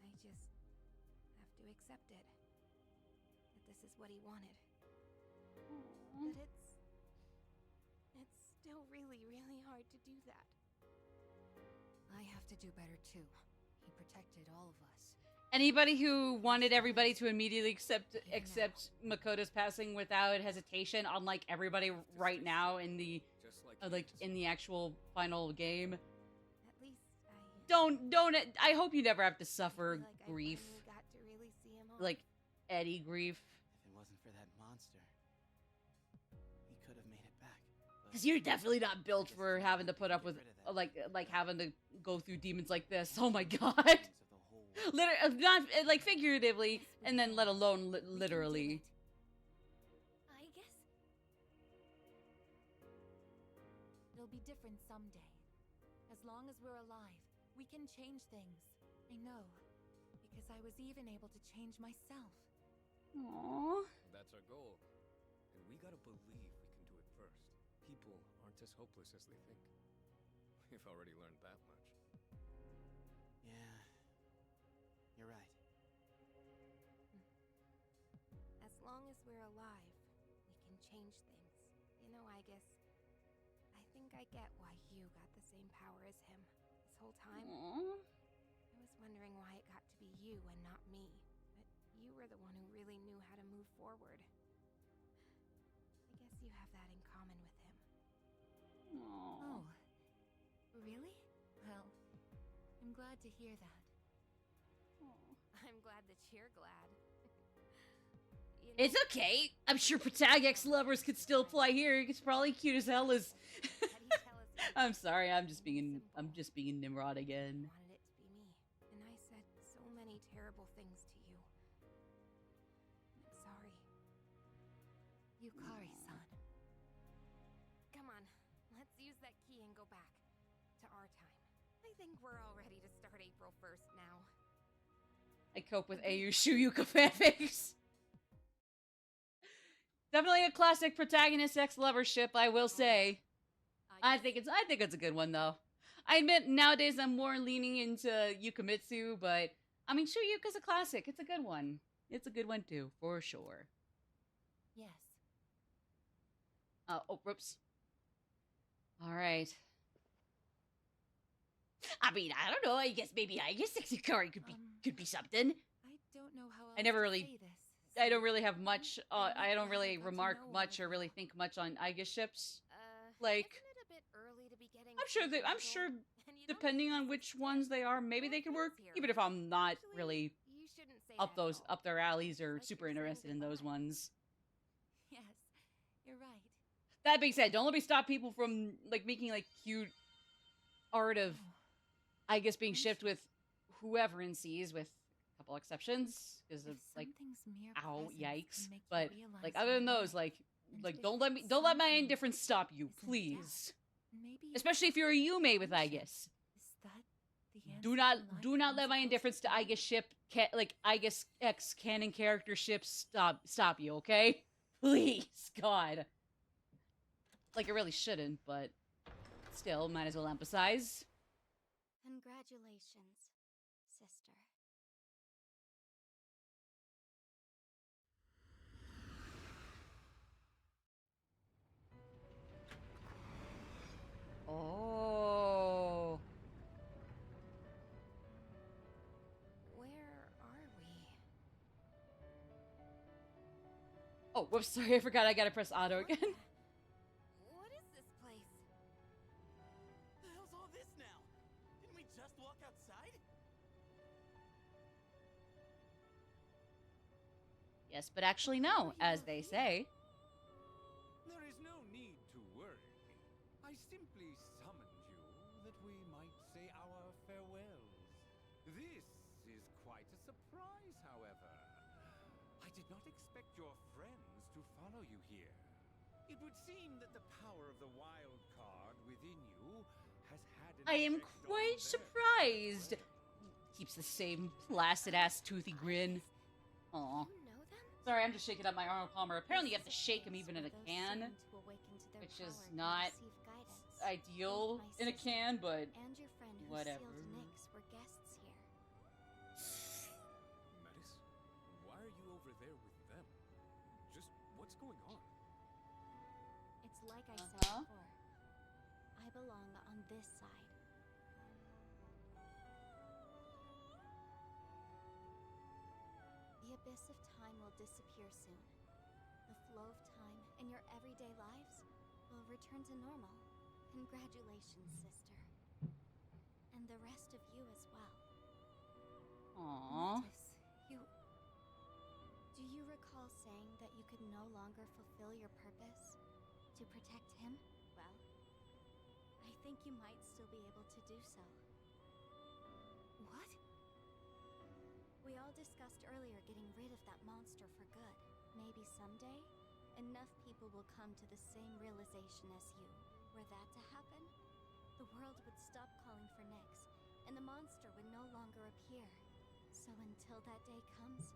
I just have to accept it. That this is what he wanted. But it's still really, really hard to do that.
I have to do better too. He protected all of us.
Anybody who wanted everybody to immediately accept Makoto's passing without hesitation, unlike everybody right now in the
Just
like in the actual final game,
At least
don't. I hope you never have to suffer
I feel like
grief,
I finally got to really see him off.
like Eddie grief.
If it wasn't for that monster, he could have made it back. But
Because you're definitely not built for having to put up with
Get rid of that.
like having to go through demons like this. Oh my god.
Of the whole world.
Literally, not like figuratively, and then let alone literally.
I guess.
It'll be different someday. As long as we're alive, we can change things. I know. Because I was even able to change myself.
Aww.
That's our goal. And we gotta believe we can do it first. People aren't as hopeless as they think. We've already learned that much.
Yeah, you're right.
As long as we're alive, we can change things. You know, I guess... I think I get why you got the same power as him this whole time.
Aww.
I was wondering why it got to be you and not me. But you were the one who really knew how to move forward. I guess you have that in common with him.
Aww.
Oh. Really? Well, I'm glad to hear that.
I'm glad that you're glad. You know,
It's okay. I'm sure Protag lovers could still fly here. It's probably cute as hell as.
how do you tell us he
I'm sorry. I'm just
Simple.
being Nimrod again.
wanted it to be me? And I said so many terrible things to you. I'm sorry.
Yukari-san.
Come on, let's use that key and go back to our time. I think we're all ready to start April 1st now.
I cope with AU Shuyuka fanfics. Definitely a classic protagonist ex lover ship, I will say. I think it's a good one though. I admit nowadays I'm more leaning into Yukamitsu, but I mean Shuyuka's a classic. It's a good one. It's a good one too, for sure.
Yes.
Oh, whoops. All right. I mean, I don't know. I guess Yukari could be something.
I don't know how else
I never
to
really-
say this.
I don't really have much. I don't really
I got to
remark
know
much
all
or
of
really
that.
think much on Aigis ships. Like,
Isn't it a bit early to be getting
I'm sure
sentimental?
I'm sure
And you don't
depending
have
on
to
which
sit
ones
there.
they are, maybe
We're
they could
friends
work.
here.
Even if I'm not
Actually,
really
you shouldn't say
up
that at
those
all.
up their alleys or
Like
super
you're saying
interested in those
goodbye.
ones.
Yes, you're right.
That being said, don't let me stop people from like making like cute art of
Oh,
Aigis being
I'm
shipped
sure-
with whoever in seas, with a couple exceptions, because of
if
like
something's mere
ow
presence
yikes.
can make you
But
realize
like
how
other than
much
those, like
and
don't
wish
let my
something
indifference stop you,
isn't
please.
maybe
Especially if you're a Yume with
friendship.
Aigis.
Is that the
Do
answer
not
to life
do not
I'm
let my
supposed
indifference to
be?
Aigis ship like Aigis X canon character ships stop you, okay? Please, God. Like it really shouldn't, but still might as well emphasize.
Congratulations, sister.
Oh.
Where are we?
Oh, whoops, sorry, I forgot I gotta press auto
What
again.
the- What is this place?
The hell's all this now? Didn't we just walk outside?
Yes, but actually no, as they say.
There is no need to worry. I simply summoned you that we might say our farewells. This is quite a surprise, however. I did not expect your friends to follow you here. It would seem that the power of the wild card within you has had an
I am
effect on
quite
them.
surprised. Keeps the same placid ass toothy grin. Aw.
You know them?
Sorry, I'm just shaking up my Arnold Palmer. Apparently you have to shake him even in a can, which is not ideal in a can, but
And your friend who
whatever.
sealed Nyx were guests here.
Metis, why are you over there with them? Just what's going on?
It's like I said
Uh-huh.
before. I belong on this side. The abyss of time will disappear soon. The flow of time in your everyday lives will return to normal. Congratulations, sister. And the rest of you as well.
Aww.
Metis, you...
Do you recall saying that you could no longer fulfill your purpose? To protect him? Well, I think you might still be able to do so.
What?
We all discussed earlier getting rid of that monster for good. Maybe someday, enough people will come to the same realization as you. Were that to happen, the world would stop calling for Nyx, and the monster would no longer appear. So until that day comes,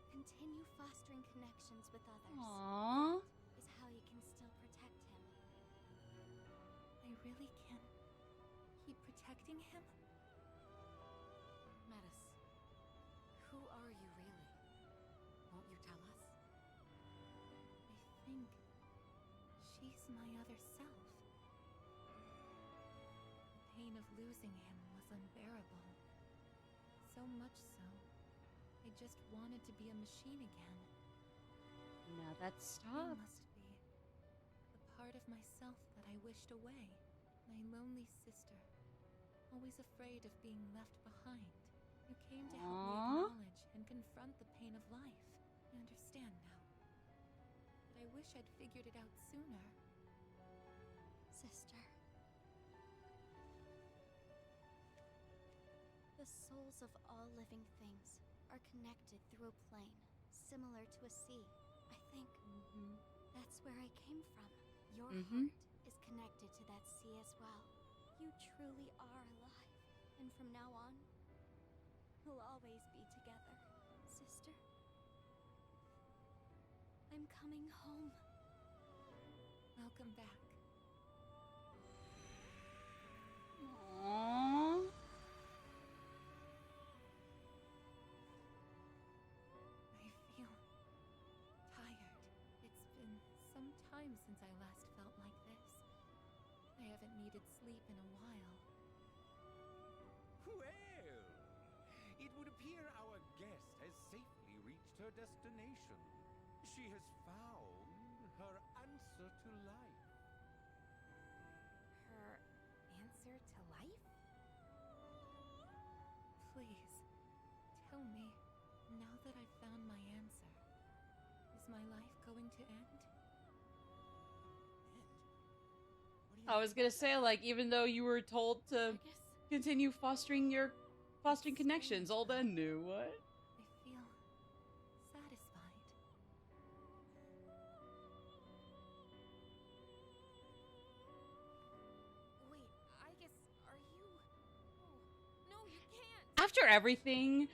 continue fostering connections with others.
Aww.
That is how you can still protect him.
I really can keep protecting him?
Metis, who are you really? Won't you tell us?
I think she's my other self. The pain of losing him was unbearable. So much so, I just wanted to be a machine again.
Now that
You
stopped.
must be the part of myself that I wished away. My lonely sister, always afraid of being left behind. You came to help me
Aww.
acknowledge and confront the pain of life. I understand now. But I wish I'd figured it out sooner.
Sister. The souls of all living things are connected through a plane, similar to a sea. I think that's where I came from. Your heart is connected to that sea as well. You truly are alive. And from now on, we'll always be together, sister. I'm coming home.
Welcome back.
Aww.
I feel tired. It's been some time since I last felt like this. I haven't needed sleep in a while.
Well, it would appear our guest has safely reached her destination. She has found her answer to life.
Her answer to life? Please, tell me, now that I've found my answer, is my life going to end?
I was gonna say, like, even though you were told to continue fostering connections, all then knew what?
I feel satisfied.
Wait, Aigis, are you... Oh, no, you can't!
After everything,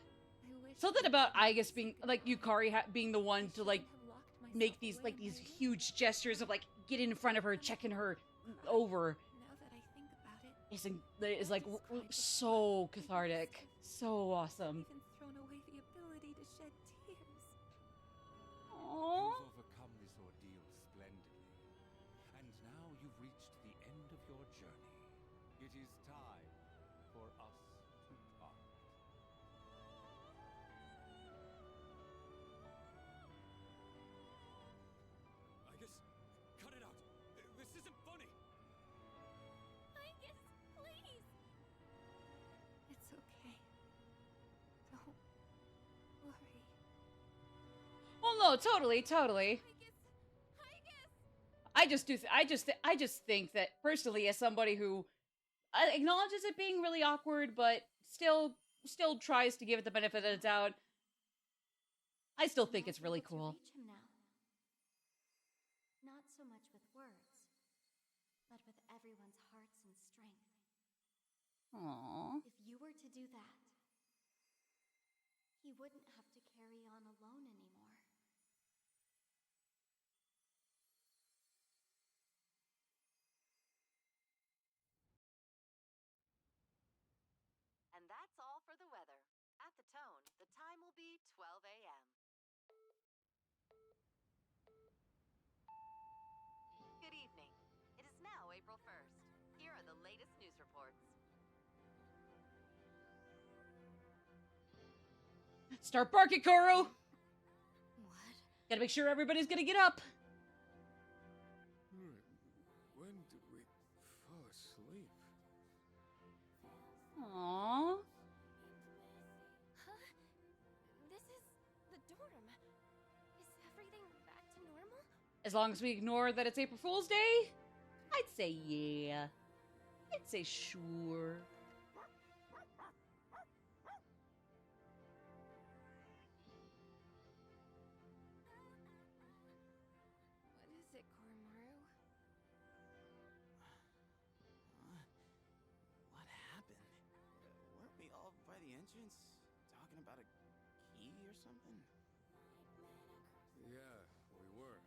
I wish
something about Aigis being, like, Yukari being the one to, like, make these, like, these huge gestures of, like, getting in front of her, checking her over,
Now that I think about it,
is like, so cathartic. So awesome.
even thrown away the ability to shed tears.
Aww.
You've overcome this ordeal splendidly. And now you've reached the end of your journey. It is time for us to part.
Aigis, cut it out. This isn't funny.
Aigis, please!
It's okay. Don't worry.
Well, no, totally. I just think that personally, as somebody who acknowledges it being really awkward, but still tries to give it the benefit of the doubt, I still think it's really cool.
Reach him now. Not so much with words, but with everyone's hearts and strength.
Aww.
If you were to do that, he wouldn't have to carry on alone anymore.
And that's all for the weather. At the tone, the time will be 12 a.m. Good evening. It is now April 1st. Here are the latest news reports.
Start barking, Koro!
What?
Gotta make sure everybody's gonna get up.
When did we fall asleep?
Aww.
Huh? This is the dorm. Is everything back to normal?
As long as we ignore that it's April Fool's Day, I'd say yeah. I'd say sure.
What is it, Koromaru?
What happened? Weren't we all by the entrance talking about a key or something?
Yeah, we were.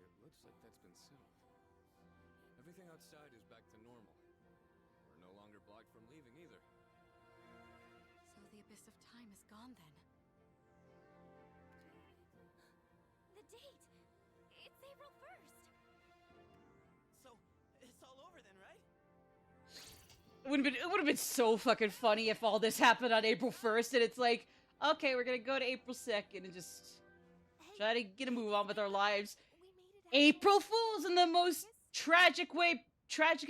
But it looks like that's been sealed. Everything outside is back to normal. We're no longer blocked from leaving either.
So the Abyss of Time is gone then.
The date! It's April 1st!
So, it's all over then, right?
It would have been so fucking funny if all this happened on April 1st and it's like, okay, we're gonna go to April 2nd and just try to get a move on with our lives.
We made it out.
April Fools in the most tragic and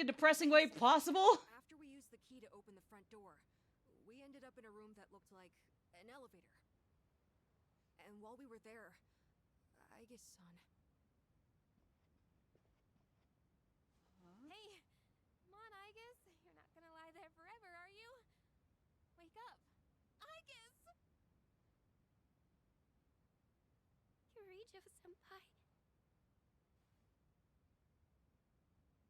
depressing way possible.
After we used the key to open the front door, we ended up in a room that looked like an elevator. And while we were there, Aigis-san.
Hey, come on, Aigis. You're not gonna lie there forever, are you? Wake up. Aigis! Yurijo-senpai.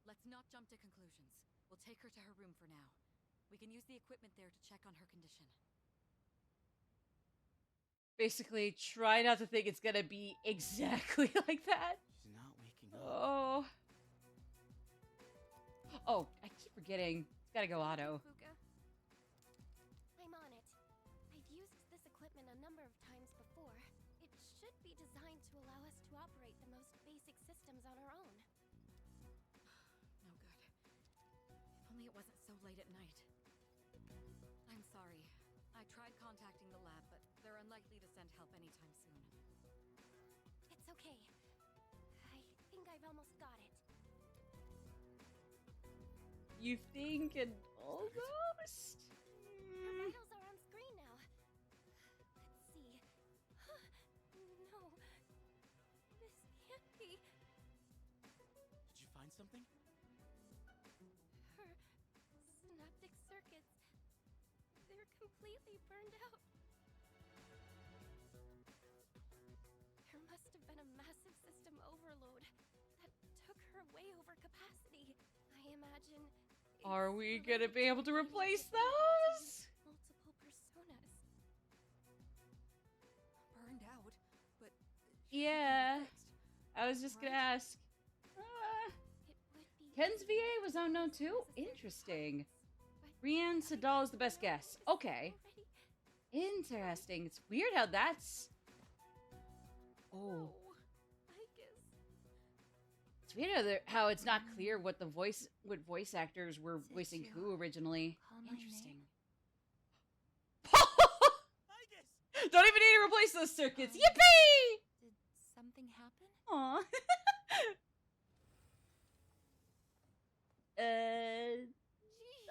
Let's not jump to conclusions. We'll take her to her room for now. We can use the equipment there to check on her condition.
Basically, try not to think it's gonna be exactly like that.
She's not waking up.
Oh. Oh, I keep forgetting. It's gotta go auto.
Fuka. I'm on it. I've used this equipment a number of times before. It should be designed to allow us to operate the most basic systems on our own.
No good. If only it wasn't so late at night. I'm sorry. I tried contacting the lab, but they're unlikely to send help anytime soon.
It's okay. I think I've almost got it.
You think and almost?
Her vitals are on screen now. Let's see. No. This can't be.
Did you find something?
Her synaptic circuits. They're completely burned out. There must have been a massive system overload that took her way over capacity. I imagine.
Are
it's
we
related
gonna be able to
the
replace
ability
those?
to multiple personas.
Burned out, but
Yeah.
fixed.
I was just gonna ask.
It would be
Ken's
easy
VA was
to
unknown
use
too?
necessary
Interesting.
parts, but
Rian Sadal is the best guess. Okay.
already.
Interesting. It's weird how that's... Oh.
Oh, I guess.
It's weird how it's not clear what voice actors were voicing who originally.
Call my
Interesting.
Aigis!
Don't even need to replace those circuits. Yippee!
Did something happen?
Aw.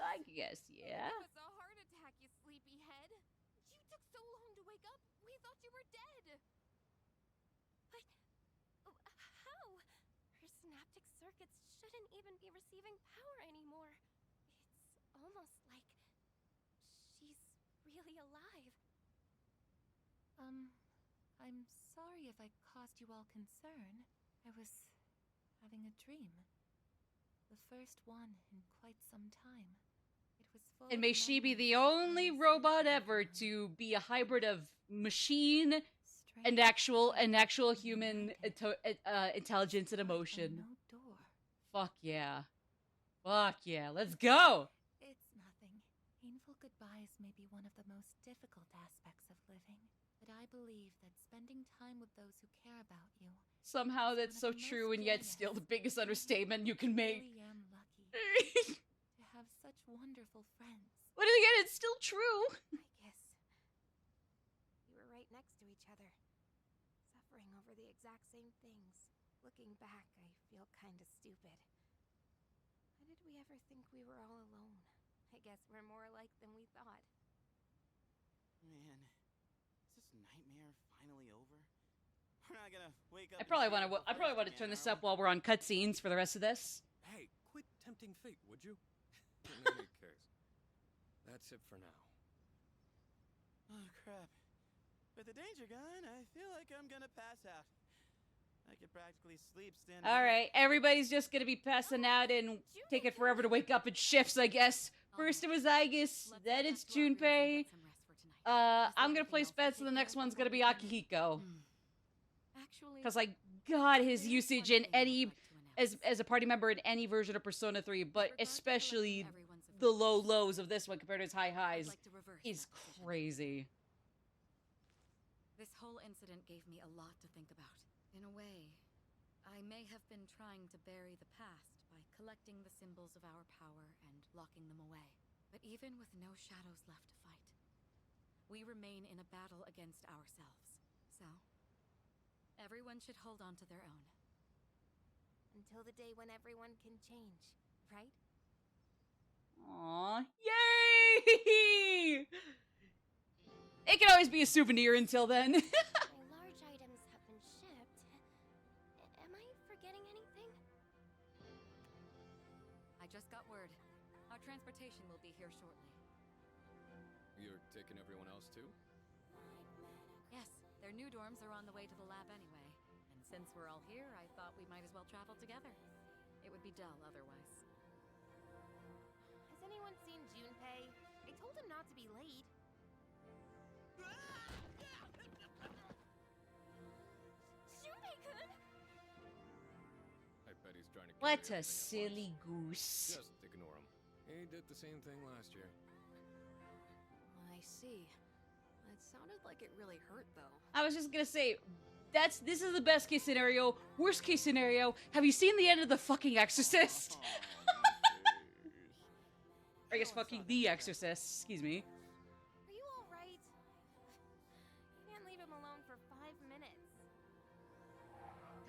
I guess, yeah.
Give us a heart attack, you sleepyhead. You took so long to wake up. We thought you were dead. But how? Her synaptic circuits shouldn't even be receiving power anymore. It's almost like she's really alive.
I'm sorry if I caused you all concern. I was having a dream. The first one in quite some time. It was
And may she be the only robot ever to be a hybrid of machine and actual human intelligence and emotion. Fuck yeah. Fuck yeah. Let's go!
It's nothing. Painful goodbyes may be one of the most difficult aspects of living, but I believe that spending time with those who care about you.
Somehow that's so true and yet still the biggest understatement you can make.
I really am lucky to have such wonderful friends.
But again, it's still true.
Aigis. You were right next to each other, suffering over the exact same things. Looking back, I feel kinda stupid. Why did we ever think we were all alone? I guess we're more alike than we thought.
Man, is this nightmare finally over? We're not gonna wake up.
I probably want to turn this up while we're on cutscenes for the rest of this.
Hey, quit tempting fate, would you? In any case, that's it for now.
Oh, crap. With the danger gone, I feel like I'm gonna pass out. I could practically sleep standing
All right, everybody's just gonna be passing out and take it forever to wake up in shifts, I guess. First it was Aigis, then it's Junpei. I'm gonna place bets, and the next one's gonna be Akihiko. Because I got his usage in any as a party member in any version of Persona 3, but especially the low lows of this one compared to his high highs is crazy.
This whole incident gave me a lot to think about. In a way, I may have been trying to bury the past by collecting the symbols of our power and locking them away. But even with no shadows left to fight, we remain in a battle against ourselves. So, everyone should hold on to their own.
Until the day when everyone can change, right?
Aww. Yay! It can always be a souvenir until then.
My large items have been shipped. Am I forgetting anything?
I just got word. Our transportation will be here shortly.
You're taking everyone else too?
Yes, their new dorms are on the way to the lab anyway. And since we're all here, I thought we might as well travel together. It would be dull otherwise.
Has anyone seen Junpei? I told him not to be late.
Junpei-kun!
I bet he's trying to
What
carry
a
everything at
silly
once.
goose.
Just ignore him. He did the same thing last year.
I see. That sounded like it really hurt, though.
I was just gonna say, this is the best case scenario. Worst case scenario, have you seen the end of The fucking Exorcist? Or I guess fucking The Exorcist, excuse me.
Are you alright? Can't leave him alone for 5 minutes.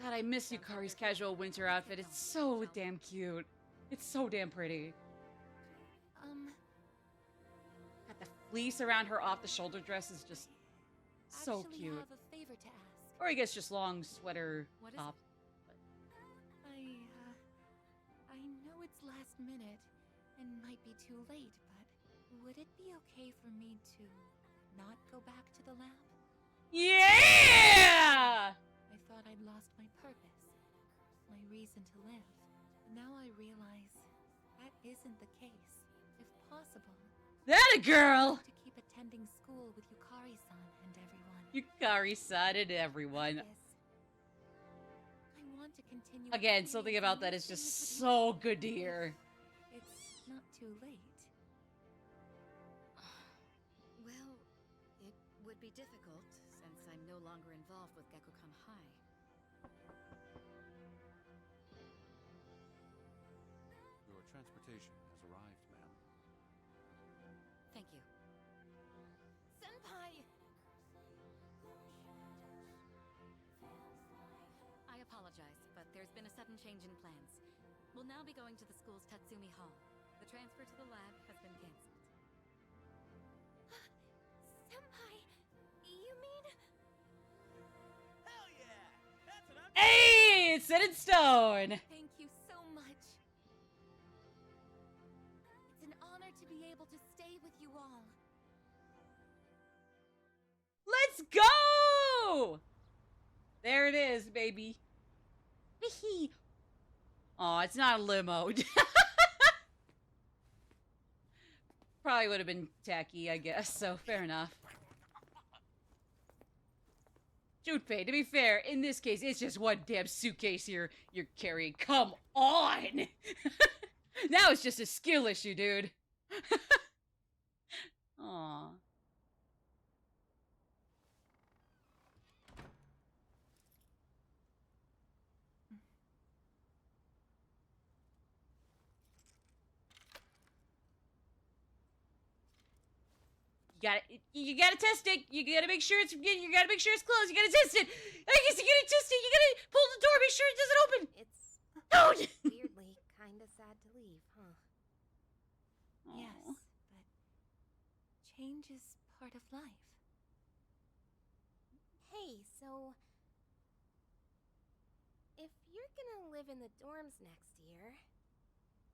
God, I miss Yukari's casual winter outfit. It's so damn cute. It's so damn pretty. Got the fleece around her off-the-shoulder dress is just so
Actually
cute.
have a favor to ask.
Or I guess just long sweater
What is
top.
I know it's last minute and might be too late, but would it be okay for me to not go back to the lab?
Yeah!
I thought I'd lost my purpose, my reason to live. Now I realize that isn't the case. If possible,
That a girl!
to keep attending school with Yukari-san and everyone.
Yukari-san and everyone.
I want to continue.
Again, something about that is just so good to hear.
It's not too late.
Well, it would be difficult since I'm no longer involved with Gekkokan High.
Your transportation has arrived, ma'am.
Thank you.
Senpai!
I apologize, but there's been a sudden change in plans. We'll now be going to the school's Tatsumi Hall. The transfer to the lab has been cancelled.
Senpai, you mean...
Hell yeah! That's what I'm
Hey! It's set in stone!
Thank you so much. It's an honor to be able to stay with you all.
Let's go! There it is, baby. Wee-hee. Aw, it's not a limo. probably would have been tacky, I guess, so fair enough. Junpei, to be fair, in this case, it's just one damn suitcase you're carrying. Come on! Now it's just a skill issue, dude. Aww. You gotta test it. You gotta make sure it's closed. You gotta test it. I guess you gotta test it. You gotta pull the door, make sure it doesn't open.
It's
Oh!
weirdly kinda sad to leave, huh?
Yes, but change is part of life.
Hey, so if you're gonna live in the dorms next year,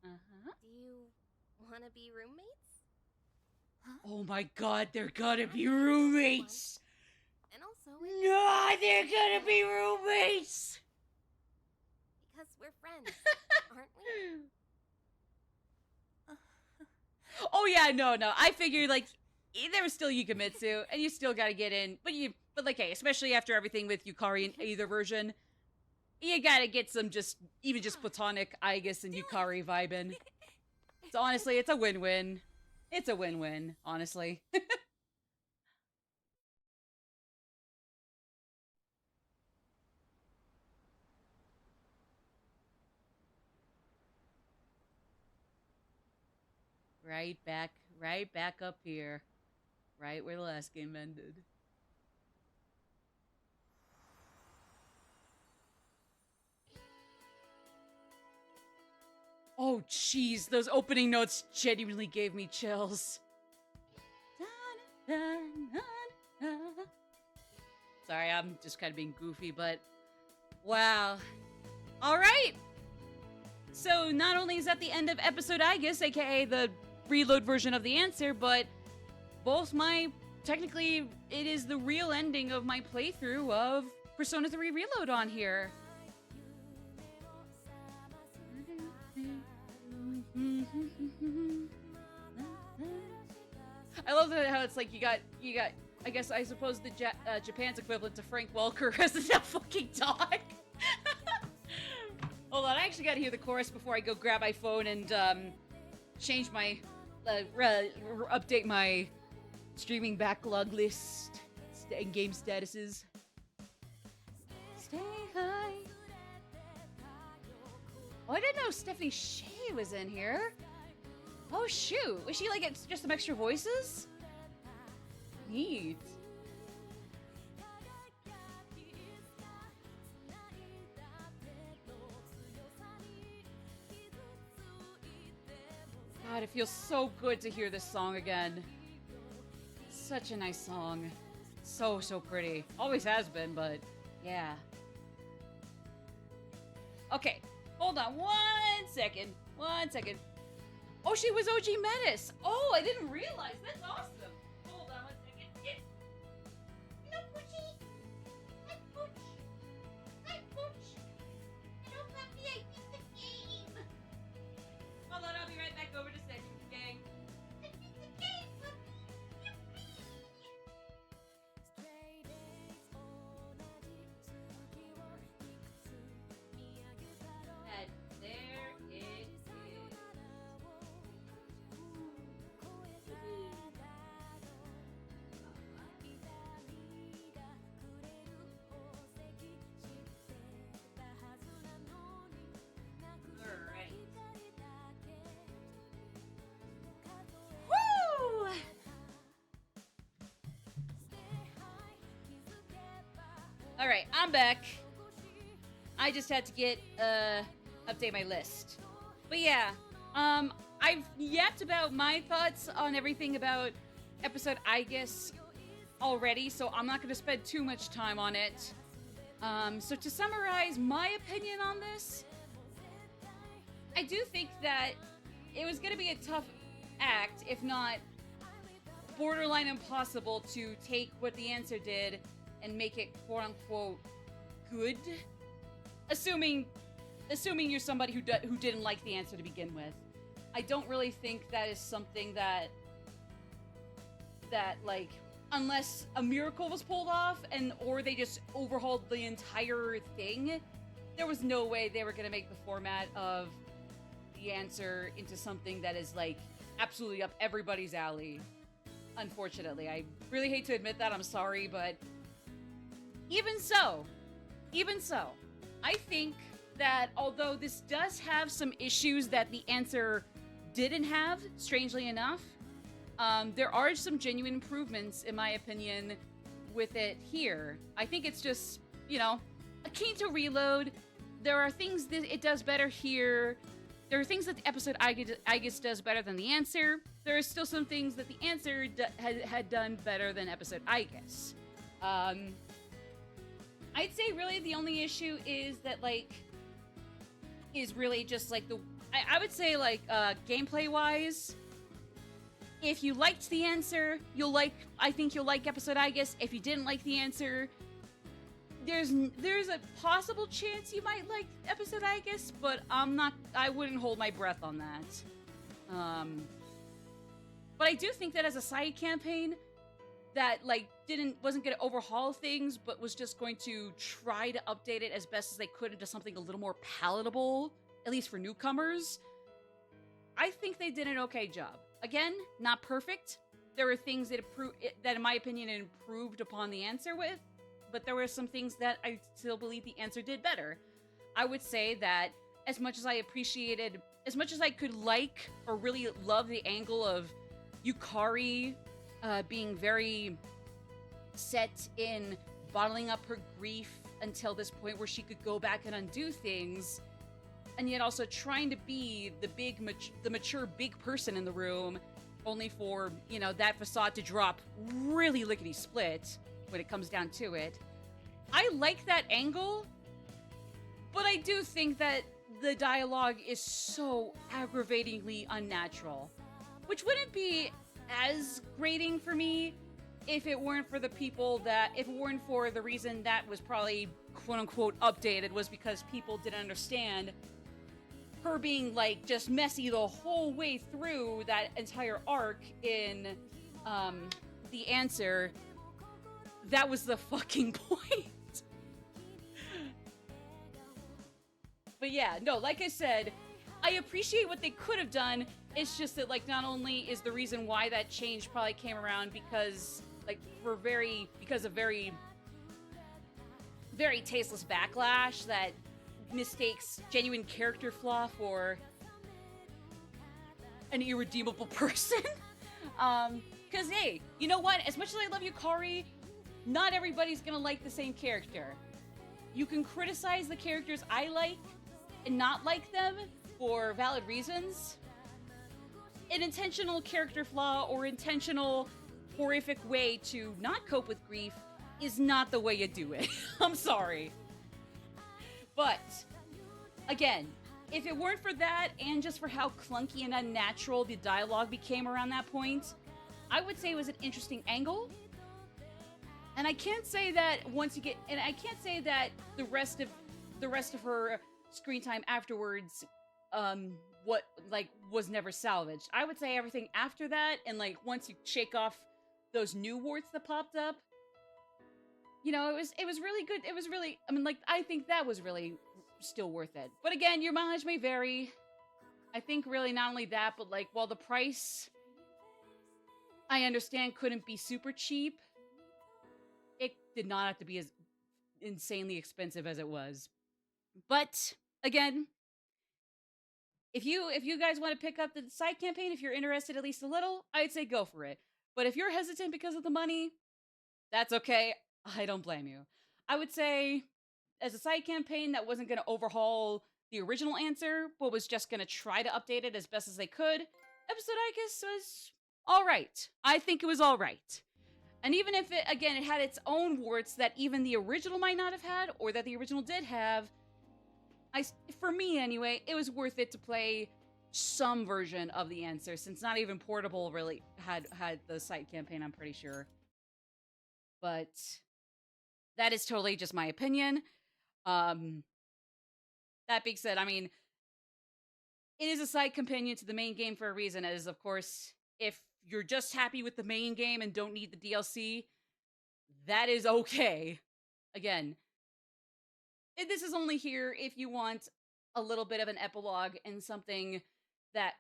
do you wanna be roommates?
Oh my god, they're gonna be roommates!
And also,
No, they're gonna be roommates!
because we're friends, aren't we?
Oh yeah, no. I figured, like, there was still Yukimitsu, and you still gotta get in, but like, hey, especially after everything with Yukari in either version, you gotta get some just platonic Aigis and Yukari vibing. So honestly, it's a win-win. It's a win-win, honestly. Right back up here. Right where the last game ended. Oh, jeez, those opening notes genuinely gave me chills. Sorry, I'm just kind of being goofy, but wow. All right. So not only is that the end of episode Aigis, aka the reload version of the answer, but technically it is the real ending of my playthrough of Persona 3 Reload on here. I love how it's like you got. I suppose the Japan's equivalent to Frank Welker as a fucking dog. Hold on, I actually got to hear the chorus before I go grab my phone and change my update my streaming backlog list and game statuses. Stay high. Oh, I didn't know Stephanie Shea was in here. Oh shoot, was she like just some extra voices? Neat. God, it feels so good to hear this song again. Such a nice song. So pretty. Always has been, but yeah. Okay, hold on 1 second. 1 second. Oh, she was OG Metis. Oh, I didn't realize. That's awesome. Hold on 1 second. Yeah. Hello, Poochie. Hi, Pooch. Hi, Pooch. Hello, Puppy. I beat the game. Hold on, I'll be right back over to session, gang. I beat the game, Puppy. Yippee. And there it is. Alright. Woo! Alright, I'm back. I just had to update my list. But yeah, I've yapped about my thoughts on everything about episode Aigis already, so I'm not going to spend too much time on it. So to summarize my opinion on this, I do think that it was going to be a tough act, if not borderline impossible, to take what the answer did and make it quote-unquote good. Assuming you're somebody who didn't like the answer to begin with. I don't really think that is something that that, like, unless a miracle was pulled off or they just overhauled the entire thing, there was no way they were going to make the format of the answer into something that is, like, absolutely up everybody's alley. Unfortunately, I really hate to admit that. I'm sorry, but even so, I think that although this does have some issues that the answer didn't have, strangely enough, there are some genuine improvements, in my opinion, with it here. I think it's just, you know, akin to Reload. There are things that it does better here. There are things that the episode Aigis does better than the answer. There are still some things that the answer had done better than episode Aigis. I'd say really the only issue is that, like, is really just like I would say, like, gameplay wise, if you liked the answer, I think you'll like episode Aigis. If you didn't like the answer, there's a possible chance you might like episode Aigis, but I wouldn't hold my breath on that. But I do think that as a side campaign that, like, wasn't going to overhaul things, but was just going to try to update it as best as they could into something a little more palatable, at least for newcomers, I think they did an okay job. Again, not perfect. There were things that in my opinion, improved upon the answer with, but there were some things that I still believe the answer did better. I would say that as much as I could like or really love the angle of Yukari being very set in bottling up her grief until this point where she could go back and undo things, and yet also trying to be the mature big person in the room, only for, you know, that facade to drop really lickety-split when it comes down to it. I like that angle, but I do think that the dialogue is so aggravatingly unnatural, which wouldn't be as grating for me if it weren't for the reason that was probably quote-unquote updated, was because people didn't understand her being, like, just messy the whole way through that entire arc in the answer. That was the fucking point. But yeah, no, like I said, I appreciate what they could have done. It's just that, like, not only is the reason why that change probably came around because of very tasteless backlash that mistakes genuine character flaw for an irredeemable person. Because, hey, you know what? As much as I love Yukari, not everybody's gonna like the same character. You can criticize the characters I like and not like them for valid reasons. An intentional character flaw or intentional horrific way to not cope with grief is not the way you do it. I'm sorry. But, again, if it weren't for that and just for how clunky and unnatural the dialogue became around that point, I would say it was an interesting angle. And I can't say that the rest of her screen time afterwards was never salvaged. I would say everything after that, and, like, once you shake off those new warts that popped up, you know, it was really good. It was really, I mean, like, I think that was really still worth it. But again, your mileage may vary. I think really not only that, but, like, while the price, I understand, couldn't be super cheap, it did not have to be as insanely expensive as it was. But again, if you guys want to pick up the side campaign, if you're interested at least a little, I'd say go for it. But if you're hesitant because of the money, that's okay. I don't blame you. I would say, as a side campaign that wasn't going to overhaul the original answer, but was just going to try to update it as best as they could, episode Aigis was alright. I think it was alright. And even if it had its own warts that even the original might not have had, or that the original did have, for me anyway, it was worth it to play some version of the answer, since not even Portable really had the side campaign, I'm pretty sure. But that is totally just my opinion. That being said, I mean, it is a side companion to the main game for a reason, as, of course, if you're just happy with the main game and don't need the DLC, that is okay. Again, this is only here if you want a little bit of an epilogue and something that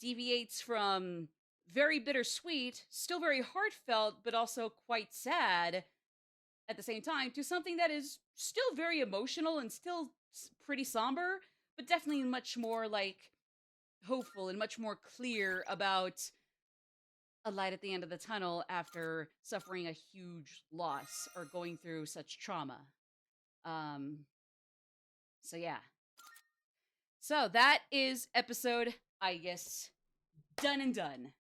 deviates from very bittersweet, still very heartfelt, but also quite sad at the same time, to something that is still very emotional and still pretty somber, but definitely much more like hopeful and much more clear about a light at the end of the tunnel after suffering a huge loss or going through such trauma. So yeah. So that is episode Aigis. Done and done.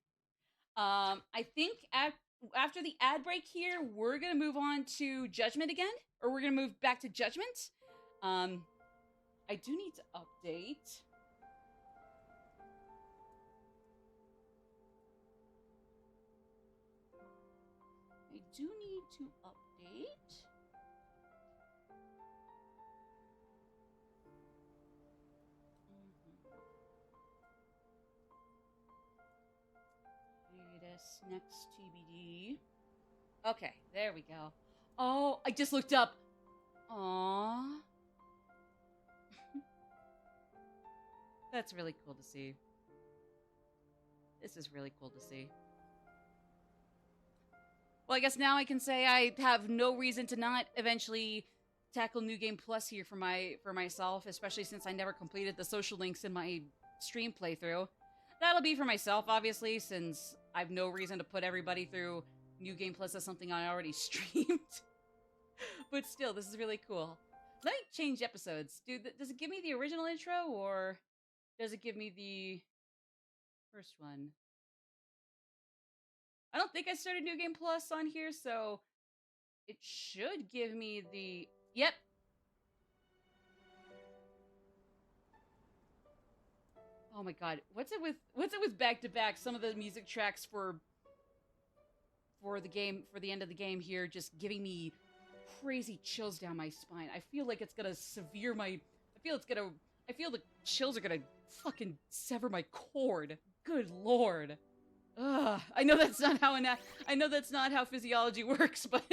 I think after the ad break here, we're gonna move on to Judgment again, or we're gonna move back to Judgment. I do need to update. I do need to update. Latest next TBD. Okay, there we go. Oh, I just looked up. Aww. That's really cool to see. This is really cool to see. Well, I guess now I can say I have no reason to not eventually tackle New Game Plus here for myself, especially since I never completed the social links in my stream playthrough. That'll be for myself, obviously, since I've no reason to put everybody through New Game Plus as something I already streamed. But still, this is really cool. Let me change episodes. Does it give me the original intro, or does it give me the first one? I don't think I started New Game Plus on here, so it should give me the... Yep. Oh my god, what's it with back-to-back? Some of the music tracks for the game, for the end of the game here, just giving me crazy chills down my spine. I feel like it's gonna severe my... I feel the chills are gonna fucking sever my cord. Good lord. Ugh, I know that's not how physiology works, but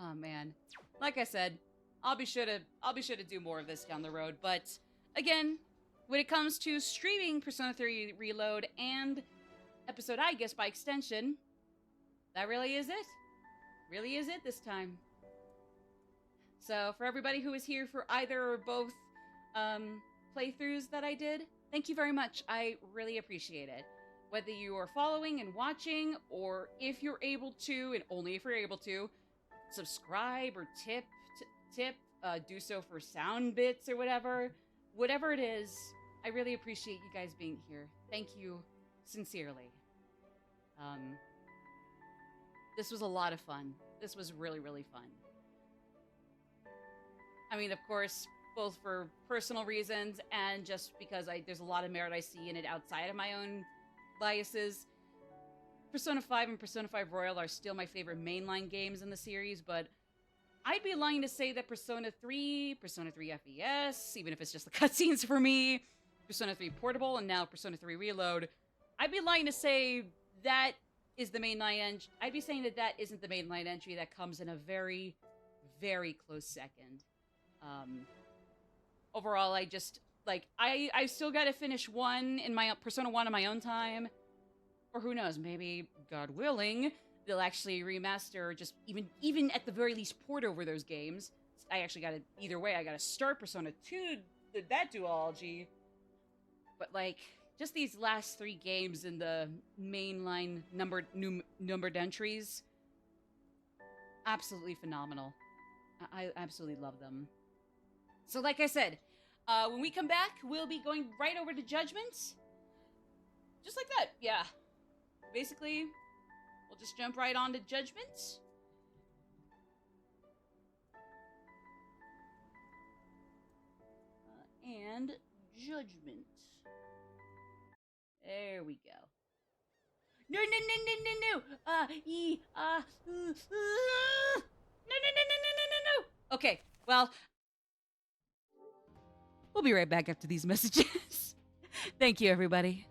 oh man. Like I said, I'll be sure to do more of this down the road, but again, when it comes to streaming Persona 3 Reload and episode Aigis by extension, that really is it. Really is it this time. So for everybody who is here for either or both playthroughs that I did, thank you very much. I really appreciate it. Whether you are following and watching, or if you're able to, and only if you're able to, subscribe or tip, do so for sound bits or whatever it is, I really appreciate you guys being here. Thank you sincerely. This was a lot of fun. This was really, really fun. I mean, of course, both for personal reasons and just because there's a lot of merit I see in it outside of my own biases. Persona 5 and Persona 5 Royal are still my favorite mainline games in the series, but I'd be lying to say that Persona 3 FES, even if it's just the cutscenes for me, Persona 3 Portable, and now Persona 3 Reload, I'd be lying to say that is the mainline entry. I'd be saying that isn't the mainline entry. That comes in a very, very close second. Overall, I just, I still gotta finish Persona 1 in my own time. Or who knows, maybe, God willing, they'll actually remaster, just even at the very least port over those games. I actually either way, I gotta start Persona 2, that duology. But, just these last 3 games in the mainline numbered entries, absolutely phenomenal. I absolutely love them. So like I said, when we come back, we'll be going right over to Judgment. Just like that, yeah. Basically, we'll just jump right on to Judgment. And Judgment. There we go. No. No. Okay, well,
We'll be right back after these messages. Thank you, everybody.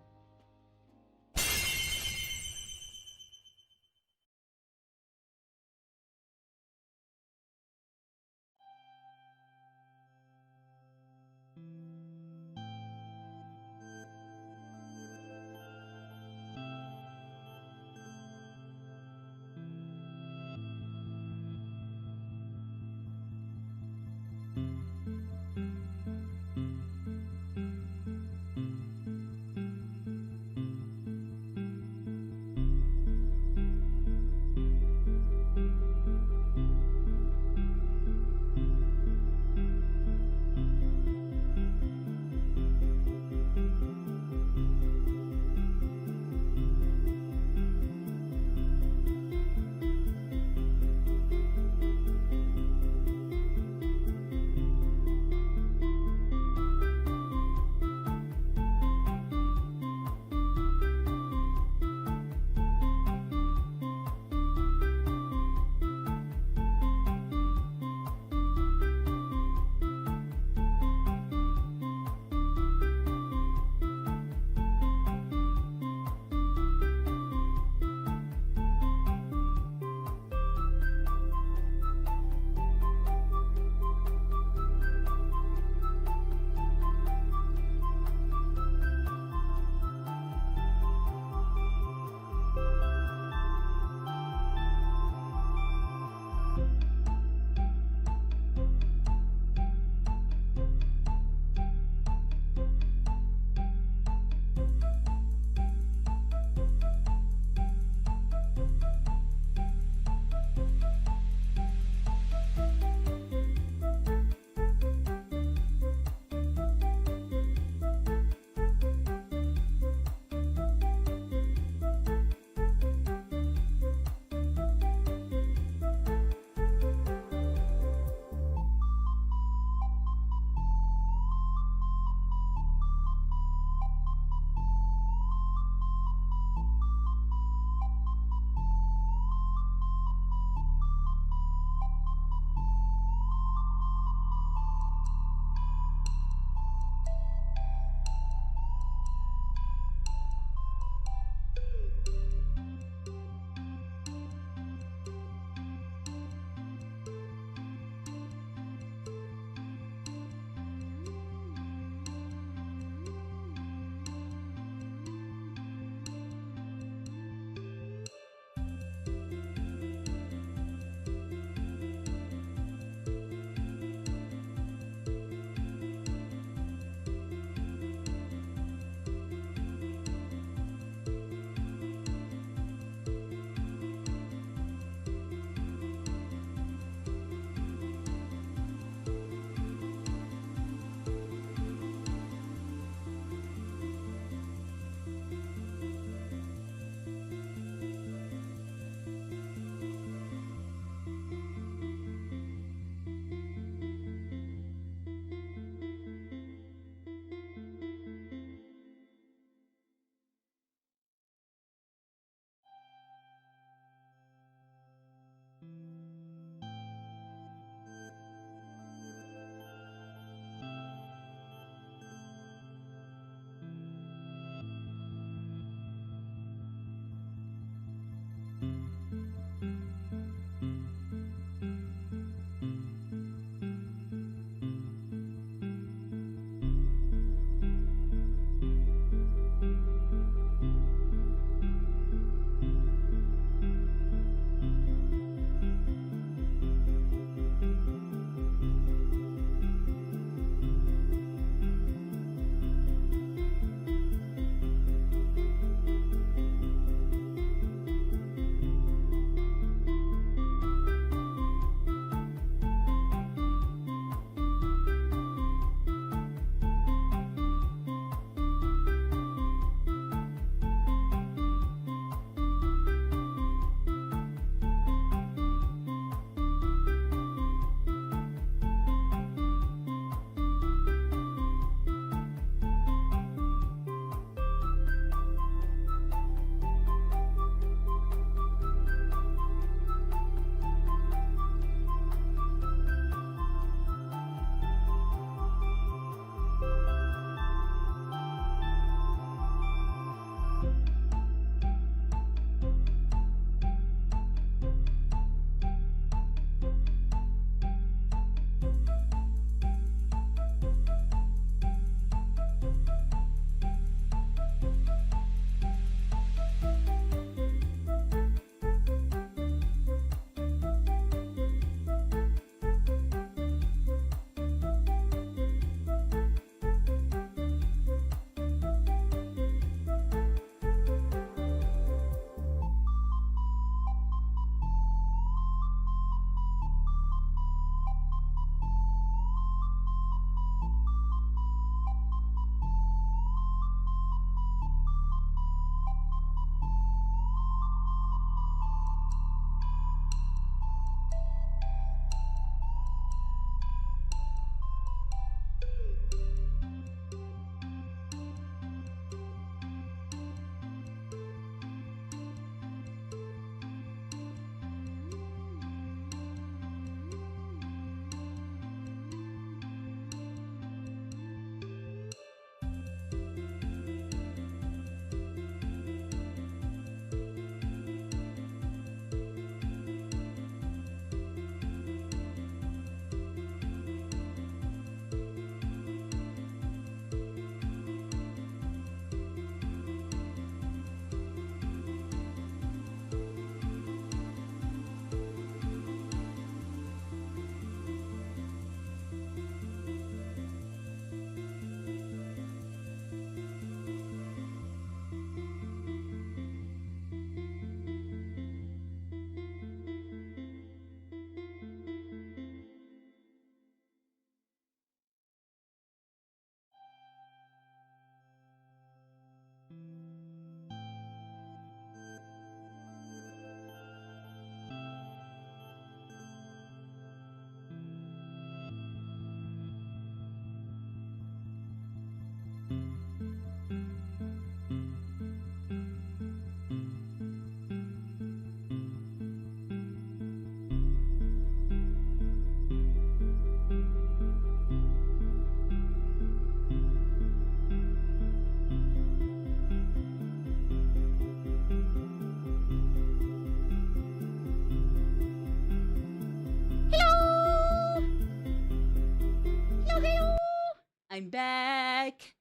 back.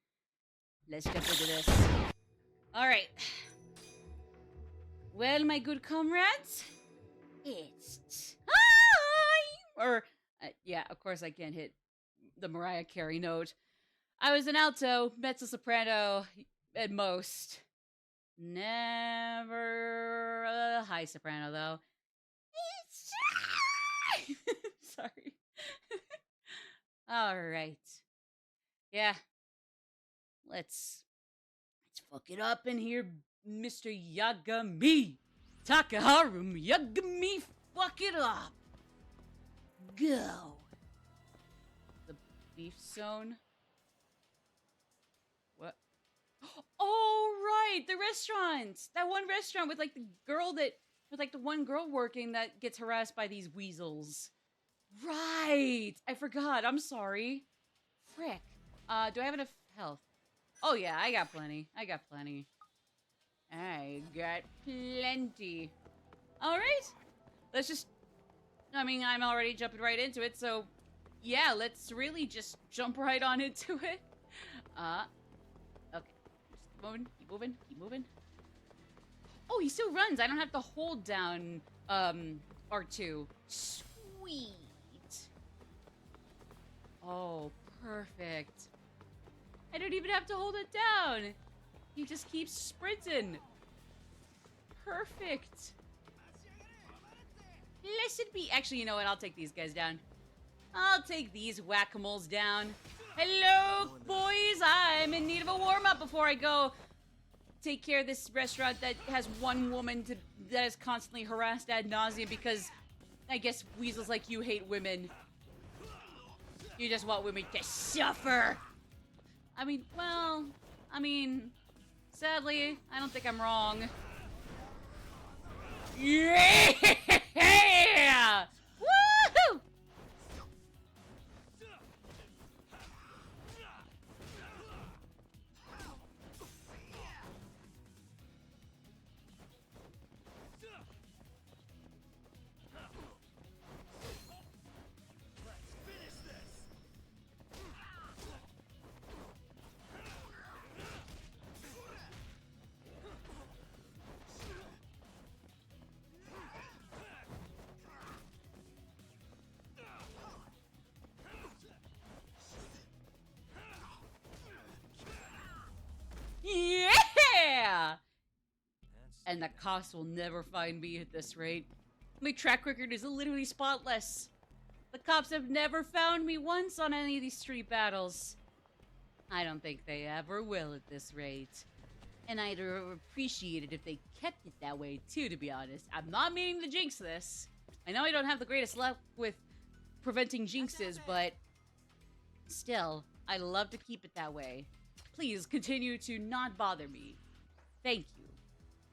Let's jump into this. All right. Well, my good comrades, it's time. Or, yeah, of course I can't hit the Mariah Carey note. I was an alto, mezzo soprano at most. Never a high soprano, though. Sorry. All right. Yeah. Let's fuck it up in here, Mr. Yagami. Takaharu Yagami, fuck it up. Go. The beef zone. What? Oh, right, the restaurant. That one restaurant with like the girl that, with like the one girl working that gets harassed by these weasels. Right. I forgot. I'm sorry. Frick. Do I have enough health? Oh yeah, I got plenty. I got plenty. All right. Let's just, I mean, I'm already jumping right into it, so yeah, let's really just jump right on into it. Okay. Just keep moving. Oh, he still runs. I don't have to hold down, R2. Sweet. Oh, perfect. I don't even have to hold it down. He just keeps sprinting. Perfect. Listen be. Actually, you know what? I'll take these guys down. I'll take these whack-a-moles down. Hello, boys. I'm in need of a warm-up before I go take care of this restaurant that has one woman that is constantly harassed ad nauseum because I guess weasels like you hate women. You just want women to suffer. I mean, well, sadly, I don't think I'm wrong. Yeah! Woohoo! Yeah! And the cops will never find me at this rate. My track record is literally spotless. The cops have never found me once on any of these street battles. I don't think they ever will at this rate. And I'd appreciate it if they kept it that way too, to be honest. I'm not meaning to jinx this. I know I don't have the greatest luck with preventing jinxes, but still, I'd love to keep it that way. Please continue to not bother me. Thank you.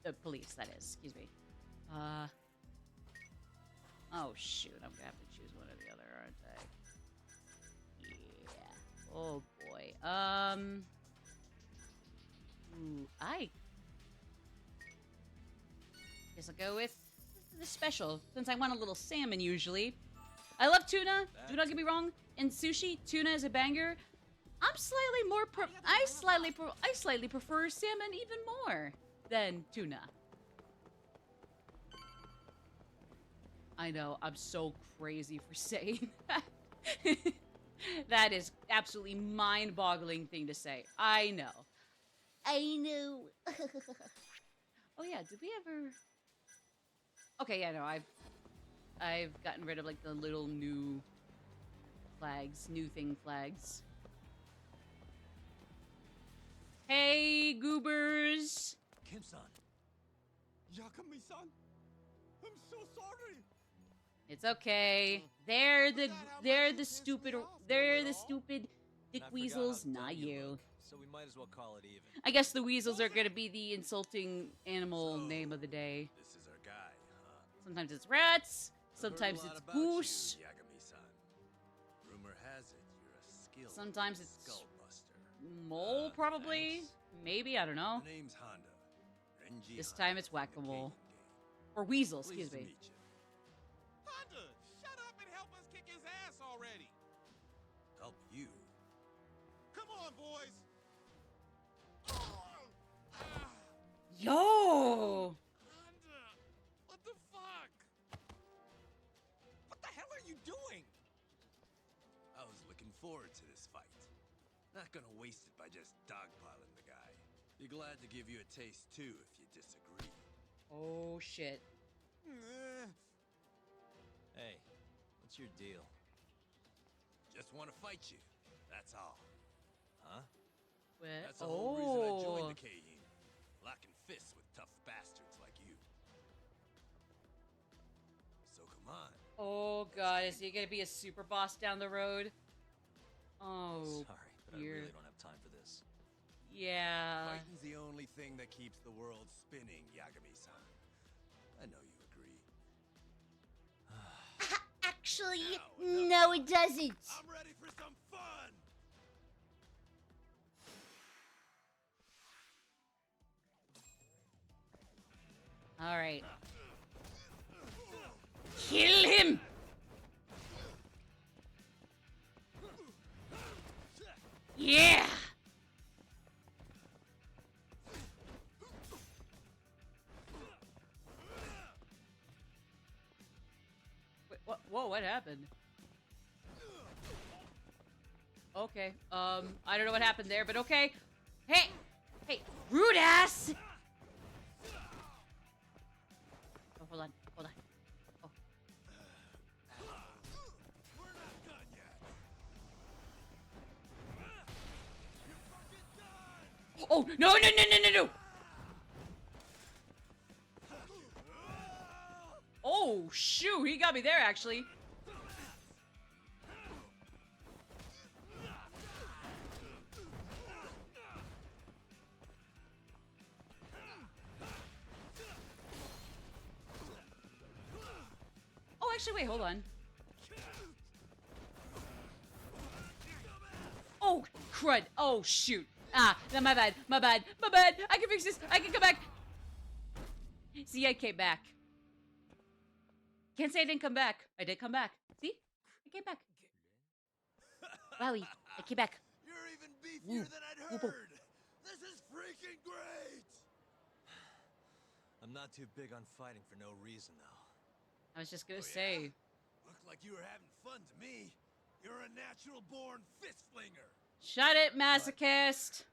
The police, that is. Excuse me. Oh, shoot. I'm gonna have to choose one or the other, aren't I? Yeah. Oh, boy. Ooh, I guess I'll go with the special, since I want a little salmon, usually. I love tuna. Do not get me wrong. In sushi, tuna is a banger. I slightly prefer salmon even more than tuna. I know, I'm so crazy for saying that. That is absolutely mind-boggling thing to say. I know. Oh yeah, did we ever? Okay, yeah, no, I've gotten rid of like the little new flags, flags. Hey, goobers!
Kim-san. Yakami-san. I'm so sorry.
It's okay. They're the stupid dick weasels, not you.
So we might as well call it even.
I guess the weasels are gonna be the insulting animal name of the day.
This is our guy, huh?
Sometimes it's rats, sometimes it's goose.
Rumor has it you're a skilled
Sometimes it's
skull buster.
mole, probably.
Thanks.
Maybe, I don't know.
The name's Honda. NG
This
Honda
time it's
from the
whack-a-mole.
Canyon
Or weasel,
Gang.
excuse
Pleased to
me.
meet you.
Honda, shut up and help us kick his ass already.
Help you?
Come
on, boys.
Yo!
What the fuck? What the hell are you doing?
I was looking forward to this fight. Not gonna waste it by just dogpiling the guy. Be glad to give you a taste too if you disagree.
Oh shit.
Hey, what's your deal?
Just want to fight you. That's all.
Huh?
That's the whole reason I joined the Kaheen. Locking fists with tough bastards like you. So come on.
Oh god, is he gonna be a super boss down the road? Oh,
sorry, but I really don't have time for this.
Yeah.
Fighting's the only thing that keeps the world spinning, Yagami-san. I know you agree.
Actually, no, it doesn't.
I'm ready for some fun!
Alright. Kill him! Yeah! Wait, what? Whoa, what happened? Okay, I don't know what happened there, but okay. Hey! Hey, rude ass! Oh, hold on, hold on. Oh.
We're not done yet.
Oh, no, no, no, no, no, no! Oh, shoot, he got me there, actually. Oh, actually, wait, hold on. Oh, crud. Oh, shoot. Ah, no, my bad, my bad, my bad. I can fix this. I can come back. See, I came back. Can't say I didn't come back. I did come back. See? I came back. Wowie, I came back.
You're even beefier than I'd heard. This is freaking great.
I'm not too big on fighting for no reason, though.
I was just gonna say.
Looked like you were having fun to me. You're a natural-born fist flinger.
Shut it, masochist.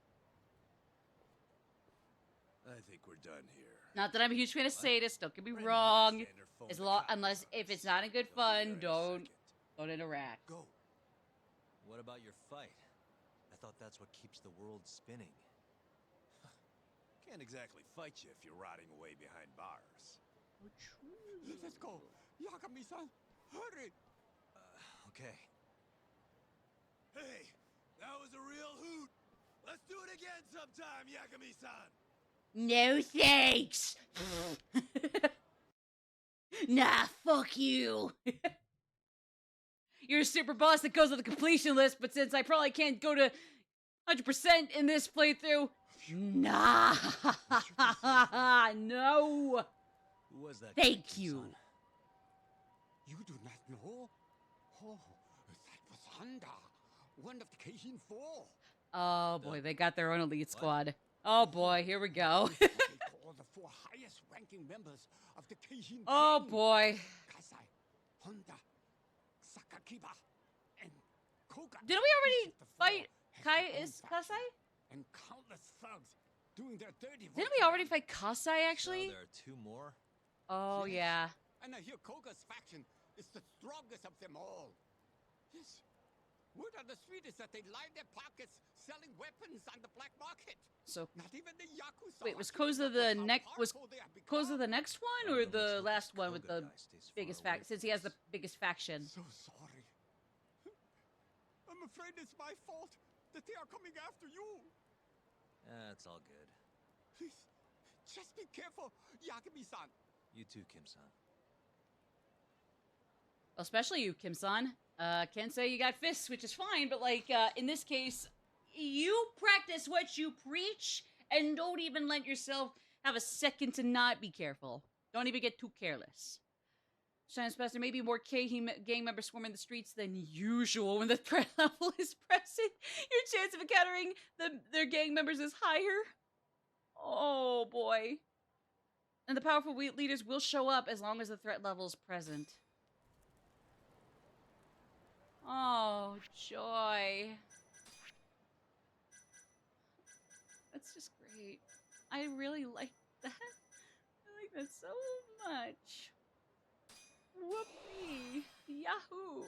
I think we're done here.
Not that I'm a huge fan of sadists. Don't get me wrong. Unless if it's not in good fun, don't interact.
Go. What about your fight? I thought that's what keeps the world spinning.
Can't exactly fight you if you're rotting away behind bars.
Let's go. Yagami-san, hurry.
Okay.
Hey, that was a real hoot. Let's do it again sometime, Yagami-san.
No thanks. Nah, fuck you.
You're a super boss that goes on the completion list, but since I probably can't go to 100% in this playthrough, nah, no.
Who was that?
Thank you.
Son?
You do not know? Oh, that was Honda, one of the Keijin Four.
Oh boy, they got their own elite squad. Oh boy, here we go.
They call the four highest-ranking members of the Keijin.
Oh boy.
Kasai, Honda, Sakakiba, and Koga.
Didn't we already fight Kasai?
And countless thugs doing their dirty work.
Didn't we already fight Kasai, actually?
So there are two more?
Oh, yeah.
And I hear Koga's faction is the strongest of them all. Yes. Word on the street is that they line their pockets selling weapons on the black market.
So,
not even the Yakuza.
wait, was Koza the next one, or the last one with the biggest faction? Since he has the biggest faction.
So sorry. I'm afraid it's my fault that they are coming after you.
It's all good.
Please, just be careful, Yagami-san.
You too, Kim-san.
Especially you, Kim-san. Can't say you got fists, which is fine, but like, in this case, you practice what you preach, and don't even let yourself have a second to not be careful. Don't even get too careless. Shines Pastor, maybe more gang members swarming the streets than usual when the threat level is present. Your chance of encountering their gang members is higher. Oh boy. And the powerful leaders will show up as long as the threat level is present. Oh, joy. That's just great. I really like that. I like that so much. Whoopee! Yahoo!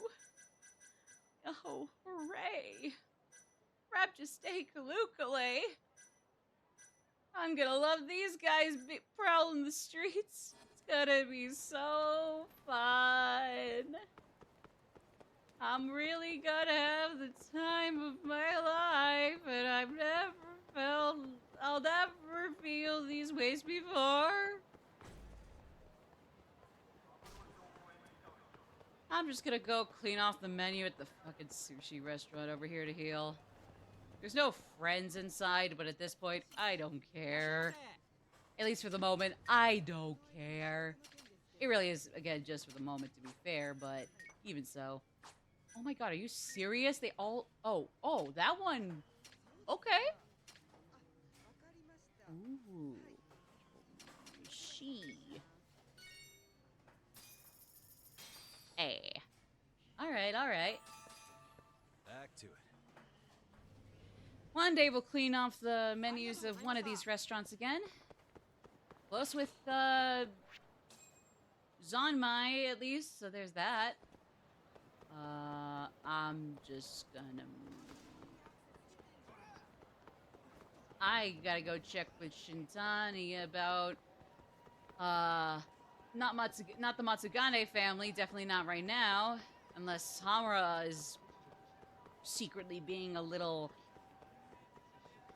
Oh, hooray! Rapture steak Kalukale! I'm gonna love these guys prowling the streets. It's gonna be so fun. I'm really gonna have the time of my life, and I'll never feel these ways before. I'm just gonna go clean off the menu at the fucking sushi restaurant over here to heal. There's no friends inside, but at this point, I don't care. At least for the moment, I don't care. It really is, again, just for the moment, to be fair, but even so. Oh my god, are you serious? They all... Oh, that one... Okay. Ooh. She... Hey. Alright.
Back to it.
One day we'll clean off the menus of one of these restaurants again. Close with, Zanmai, at least, so there's that. I'm just gonna... I gotta go check with Shintani about, not the Matsugane family, definitely not right now. Unless Hamura is secretly being a little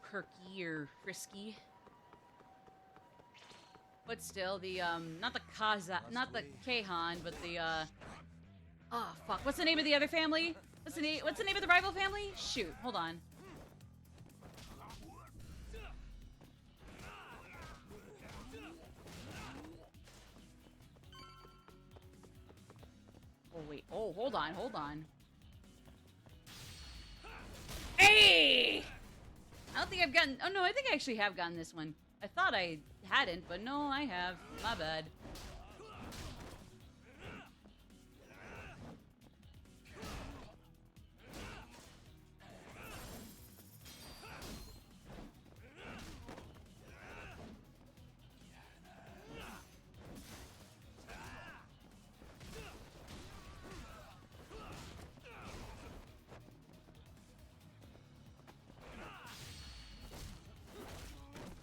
perky or frisky. But still, the, not the Keihan, but the, oh, fuck. What's the name of the other family? What's the name of the rival family? Shoot, hold on. Oh, wait. Oh, hold on. Hey! I don't think I've gotten... Oh, no, I think I actually have gotten this one. I thought I hadn't, but no, I have. My bad.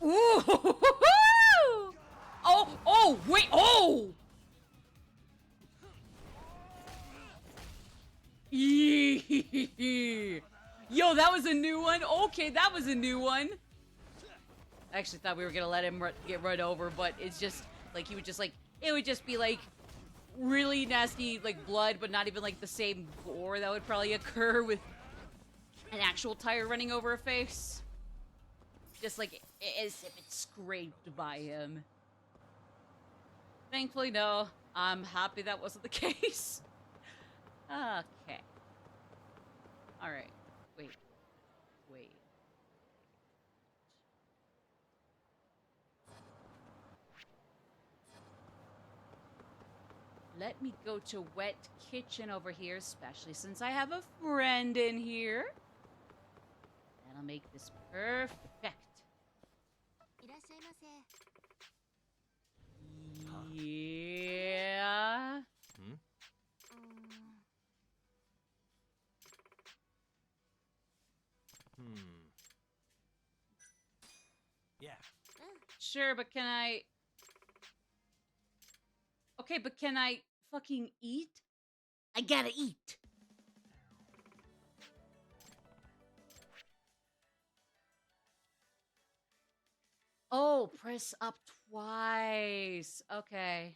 Ooh! Oh, wait, oh! Yo, that was a new one? Okay, that was a new one. I actually thought we were gonna let him get run over, but it's just, like, he would just, like, it would just be, like, really nasty, like, blood, but not even, like, the same gore that would probably occur with an actual tire running over a face. Just, like, as if it scraped by him. Thankfully, no. I'm happy that wasn't the case. Okay. Alright. Wait. Let me go to Wet Kitchen over here, especially since I have a friend in here. That'll make this perfect. Yeah.
Yeah.
Sure, but can I... Okay, but can I fucking eat? I gotta eat. Oh, press up twice. Okay.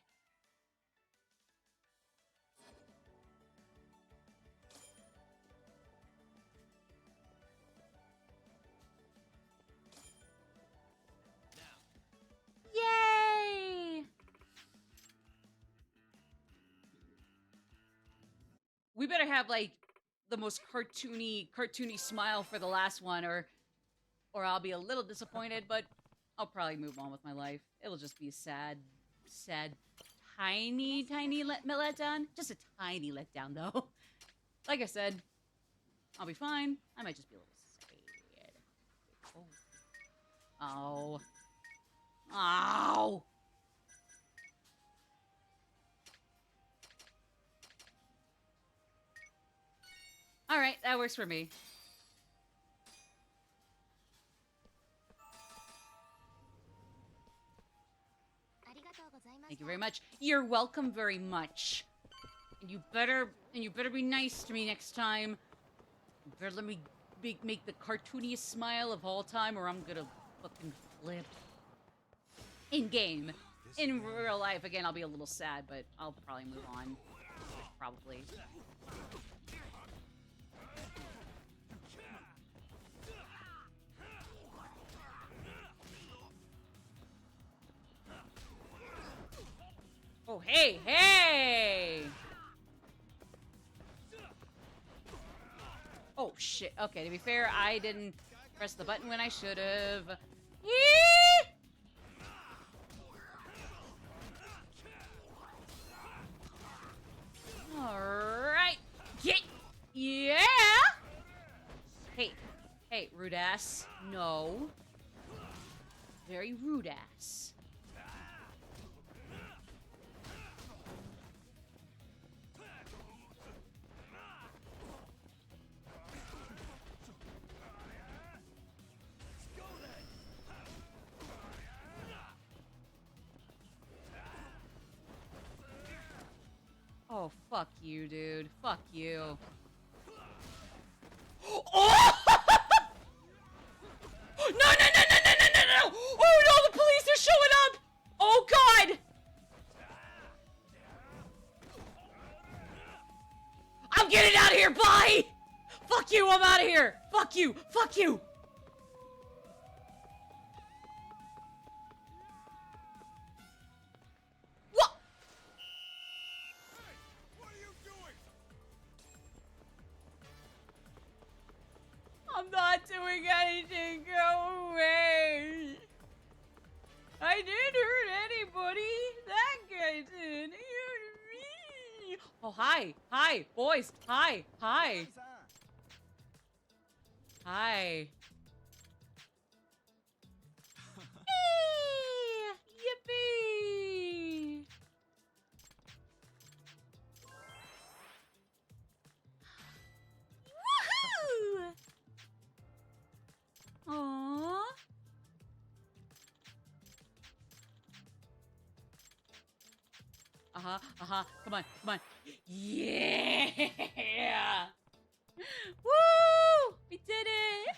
Yay!
We better have like the most cartoony smile for the last one, or I'll be a little disappointed, but I'll probably move on with my life. It'll just be a sad, tiny letdown. Just a tiny letdown, though. Like I said, I'll be fine. I might just be a little sad. Oh. Ow. All right, that works for me. Thank you very much. You're welcome very much. And you better be nice to me next time. You better let me make the cartooniest smile of all time, or I'm gonna fucking flip. In game. In real life, again, I'll be a little sad, but I'll probably move on. Probably. Oh, hey, hey! Oh, shit. Okay, to be fair, I didn't press the button when I should have. Alright. Yeah! Hey, rude ass. No. Very rude ass. Oh, fuck you, dude. Fuck you. Oh! No! Oh, no, the police are showing up! Oh, God! I'm getting out of here, bye! Fuck you, I'm out of here! Fuck you! Fuck you! I'm not doing anything. Go away. I didn't hurt anybody. That guy did. He hurt me. Oh, hi. Hi, boys. Hi. Hi. Hi. Yippee. Woohoo! Aww. Come on. Yeah! Woo! We did it!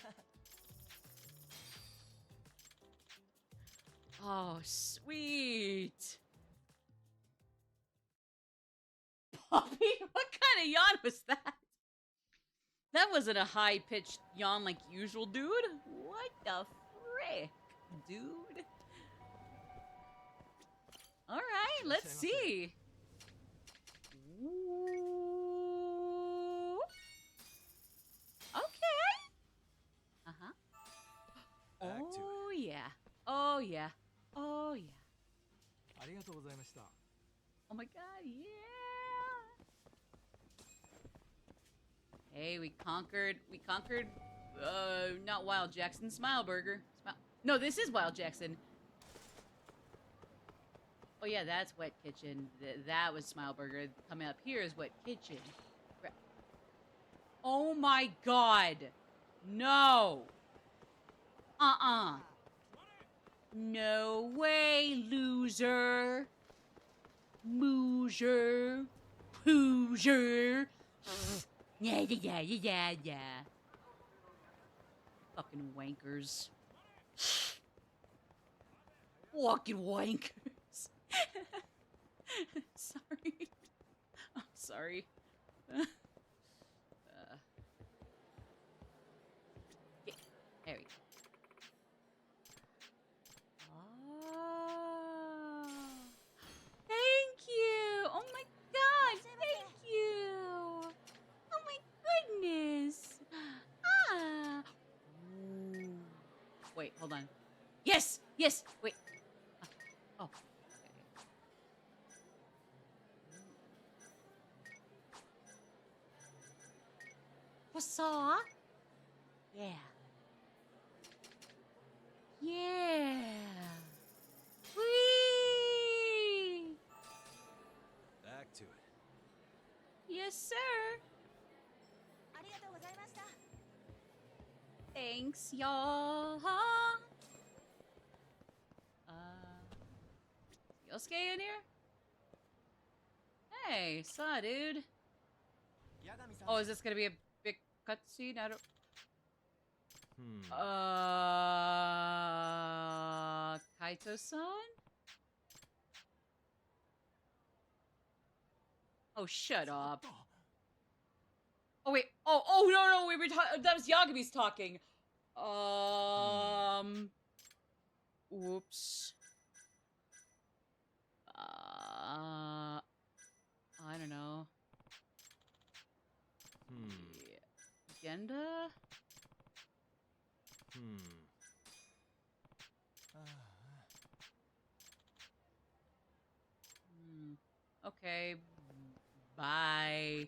Oh, sweet. Puppy? What kind of yawn was that? That wasn't a high-pitched yawn like usual, dude. What the frick, dude? All right, let's see. Ooh. Okay. Oh yeah. Oh yeah. Oh yeah. Oh my God, yeah. Hey, we conquered, not Wild Jackson, Smile Burger. No, this is Wild Jackson. Oh yeah, that's Wet Kitchen. That was Smile Burger. Coming up here is Wet Kitchen. Oh my God. No. No way, loser. Moosier. Hoosier. Yeah. Fucking wankers. Fucking wankers. Sorry. I'm sorry. There we go. Oh. Thank you. Oh my God. Thank you. Yes. Wait. Oh. What's up? Yeah. Yeah. Whee!
Back to it.
Yes, sir. Thanks, y'all. Yosuke in here? Hey, saw dude. Oh, is this gonna be a big cutscene? I don't. Kaito-san? Oh, shut up. Oh, wait. Oh, no, we were talking. That was Yagami's talking. Whoops. I don't know. Genda? Okay. Bye.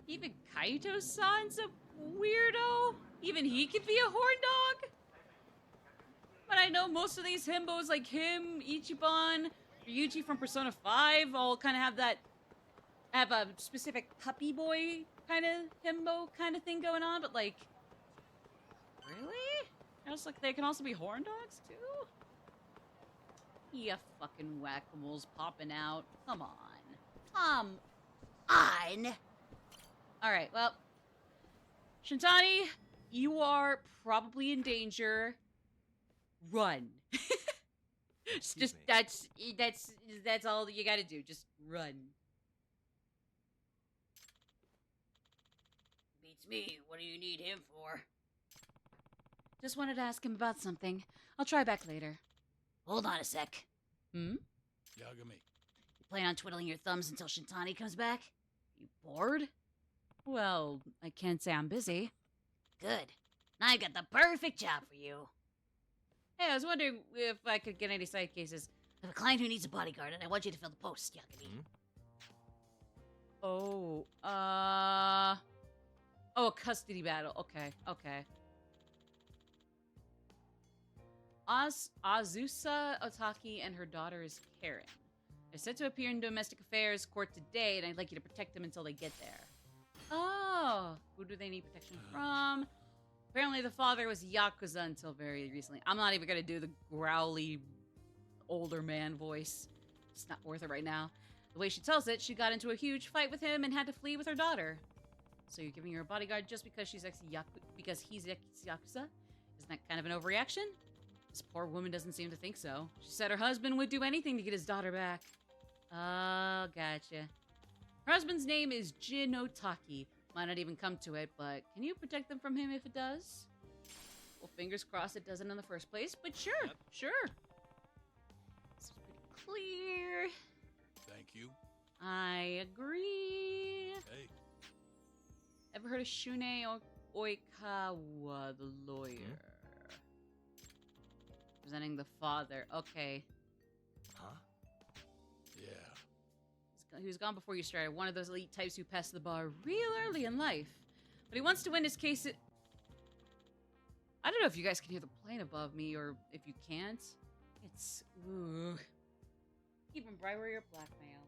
Even Kaito-san's a weirdo? Even he could be a horn dog? But I know most of these himbos like him, Ichiban, Ryuji from Persona 5 all kind of have a specific puppy boy kind of himbo kind of thing going on, but like, really? It's like they can also be horn dogs too? Yeah, fucking whack-a-moles popping out. Come on. Come on! Alright, well, Shintani, you are probably in danger. Run. Just that's all you gotta do. Just run. Beats me. What do you need him for? Just wanted to ask him about something. I'll try back later. Hold on a sec.
Yagami.
You plan on twiddling your thumbs until Shintani comes back? You bored? Well, I can't say I'm busy. Good. I got the perfect job for you. Hey, I was wondering if I could get any side cases. I have a client who needs a bodyguard, and I want you to fill the post, Yagami. Oh, oh, a custody battle. Okay. Azusa Otaki and her daughter is Karen. They're set to appear in domestic affairs court today, and I'd like you to protect them until they get there. Oh, who do they need protection from? Apparently the father was Yakuza until very recently. I'm not even gonna do the growly older man voice. It's not worth it right now. The way she tells it, she got into a huge fight with him and had to flee with her daughter. So you're giving her a bodyguard just because he's ex-Yakuza? Isn't that kind of an overreaction? This poor woman doesn't seem to think so. She said her husband would do anything to get his daughter back. Oh, gotcha. Her husband's name is Jin Otaki. Might not even come to it, but can you protect them from him if it does? Well, fingers crossed it doesn't in the first place, but sure, sure. This is pretty clear.
Thank you.
I agree.
Hey.
Ever heard of Shune Oikawa, the lawyer? Representing the father. Okay.
Huh?
Yeah.
He was gone before you started. One of those elite types who passed the bar real early in life. But he wants to win his case. I don't know if you guys can hear the plane above me or if you can't. It's... Ooh. Keep him bribery or blackmail.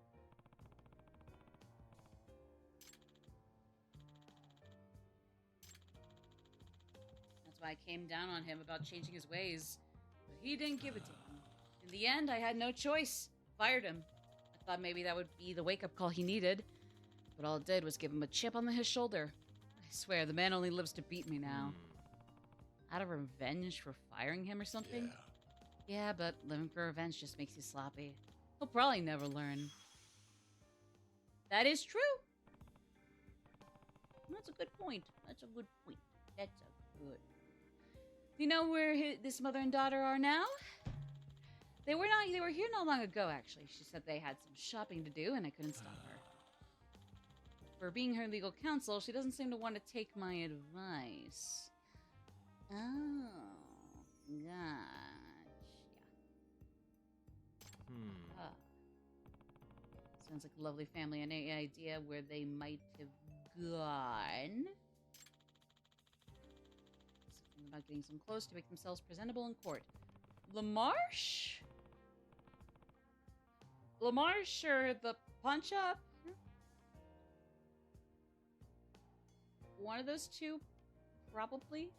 That's why I came down on him about changing his ways. But he didn't give it to him. In the end, I had no choice. Fired him. I thought maybe that would be the wake-up call he needed. But all it did was give him a chip on his shoulder. I swear, the man only lives to beat me now. Out of revenge for firing him or something? Yeah, but living for revenge just makes you sloppy. He'll probably never learn. That is true. That's a good point. That's a good point. That's a good... Do you know where this mother and daughter are now? They were here not long ago, actually. She said they had some shopping to do, and I couldn't stop her. For being her legal counsel, she doesn't seem to want to take my advice.
Oh, gotcha. Ah. Sounds like a lovely family. Any idea where they might have gone? Something about getting some clothes to make themselves presentable in court. LaMarche? LaMarche or the pawn shop? One of those two, probably.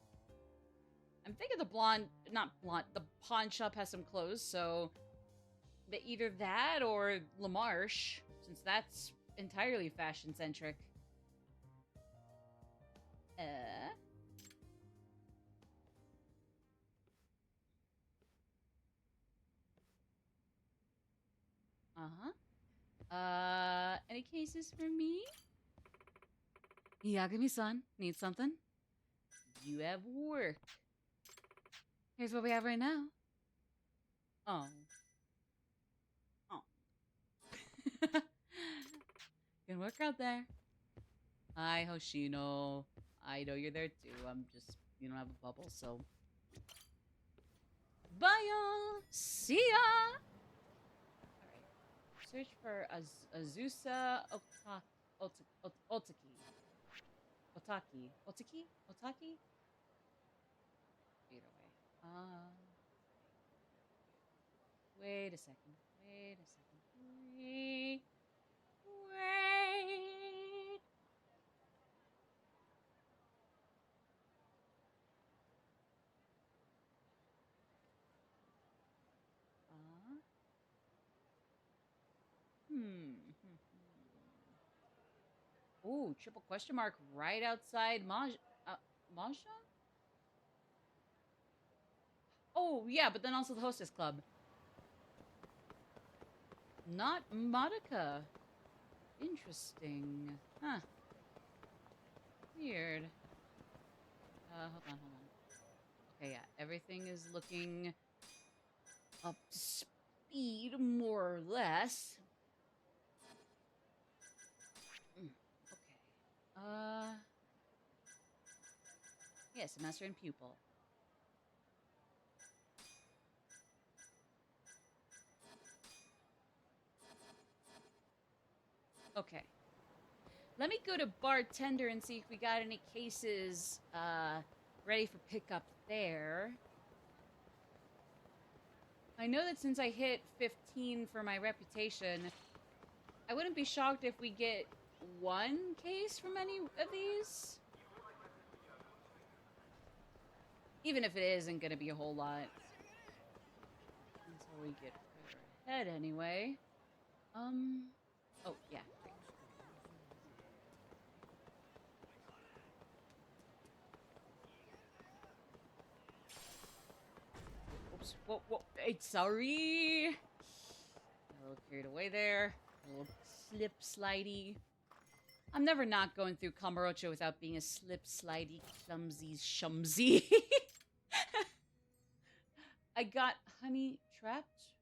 I'm thinking the the pawn shop has some clothes, so either that or LaMarche, since that's entirely fashion-centric. Any cases for me? Yagami-san, need something? You have work. Here's what we have right now. Oh. Oh. Good work out there. Hi, Hoshino. I know you're there too. I'm just, you don't have a bubble, so. Bye, y'all. See ya. Alright. Search for Azusa Otaki. Otaki? Either way. Wait a second. Wait. Ooh, triple question mark right outside Maja? Oh, yeah, but then also the Hostess Club. Not Madoka. Interesting. Huh. Weird. Hold on. Okay, yeah, everything is looking up to speed, more or less. Okay. Yes, master and pupil. Okay. Let me go to bartender and see if we got any cases ready for pickup there. I know that since I hit 15 for my reputation, I wouldn't be shocked if we get one case from any of these. Even if it isn't going to be a whole lot. Until we get further ahead anyway. Oh, yeah. Oops. Whoa. Hey, sorry. A little carried away there. A little slip slidey. I'm never not going through Kamurocho without being a slip slidey, clumsy, shumsy. I got honey trapped?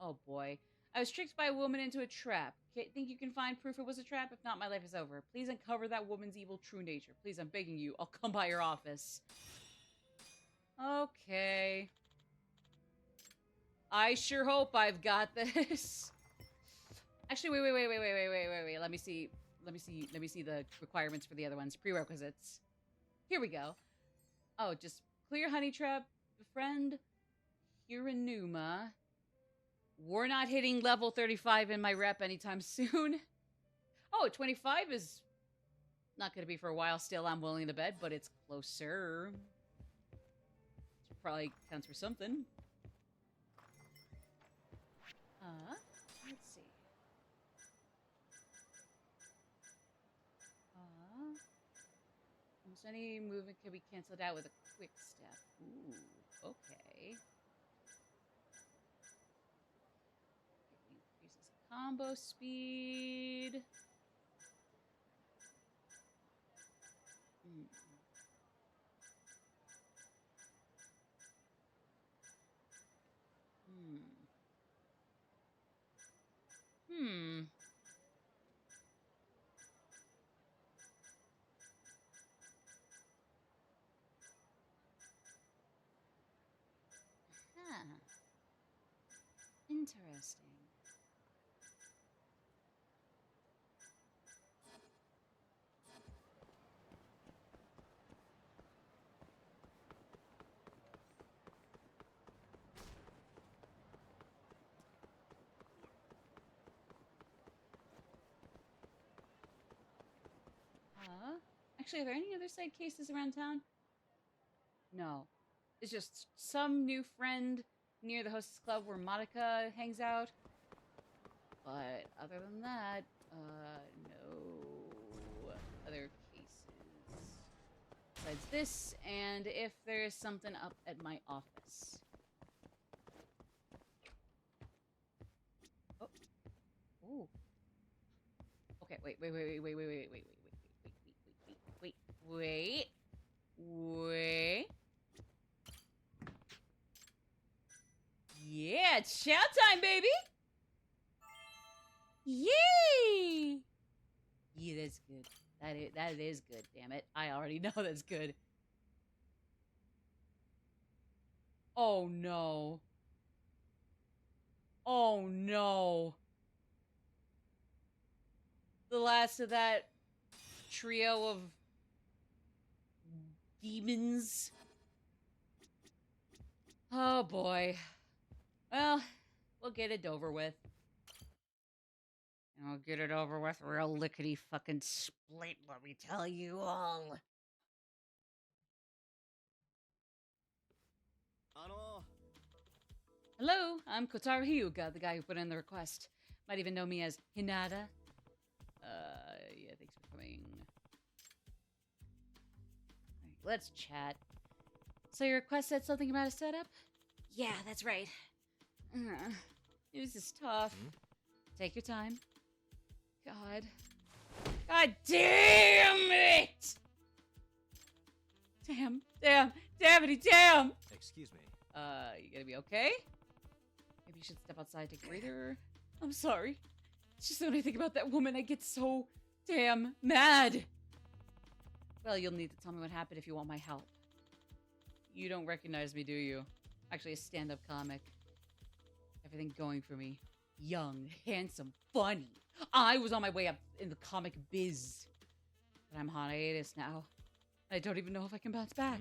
Oh boy. I was tricked by a woman into a trap. Think you can find proof it was a trap? If not, my life is over. Please uncover that woman's evil true nature. Please, I'm begging you. I'll come by your office. Okay. I sure hope I've got this. Actually, wait. Let me see the requirements for the other ones. Prerequisites. Here we go. Oh, just clear honey trap, befriend Hiranuma. We're not hitting level 35 in my rep anytime soon. Oh, 25 is not going to be for a while still. I'm willing to bet, but it's closer. Which probably counts for something. Let's see. Almost any movement can be canceled out with a quick step. Ooh, okay. Increases combo speed. Interesting. Actually, are there any other side cases around town? No. It's just some new friend near the Hostess Club where Monica hangs out. But other than that, no other cases. Besides this, and if there's something up at my office. Oh. Ooh. Okay, wait. Yeah, it's chow time, baby! Yay! Yeah, that's good. That is good, damn it. I already know that's good. Oh no. Oh no. The last of that trio of demons. Oh boy. Well, we'll get it over with. And I'll get it over with real lickety fucking split, let me tell you all. Hello, I'm Kotaro Hyuga, the guy who put in the request. Might even know me as Hinata. Yeah, thanks for coming. Alright, let's chat. So your request said something about a setup? Yeah, that's right. News is tough. Take your time. God damn it! Damn!
Excuse me.
You gonna be okay? Maybe you should step outside, take a breather. I'm sorry. It's just when I think about that woman, I get so damn mad. Well, you'll need to tell me what happened if you want my help. You don't recognize me, do you? Actually, a stand-up comic. Everything going for me. Young, handsome, funny. I was on my way up in the comic biz. But I'm on hiatus now. I don't even know if I can bounce back.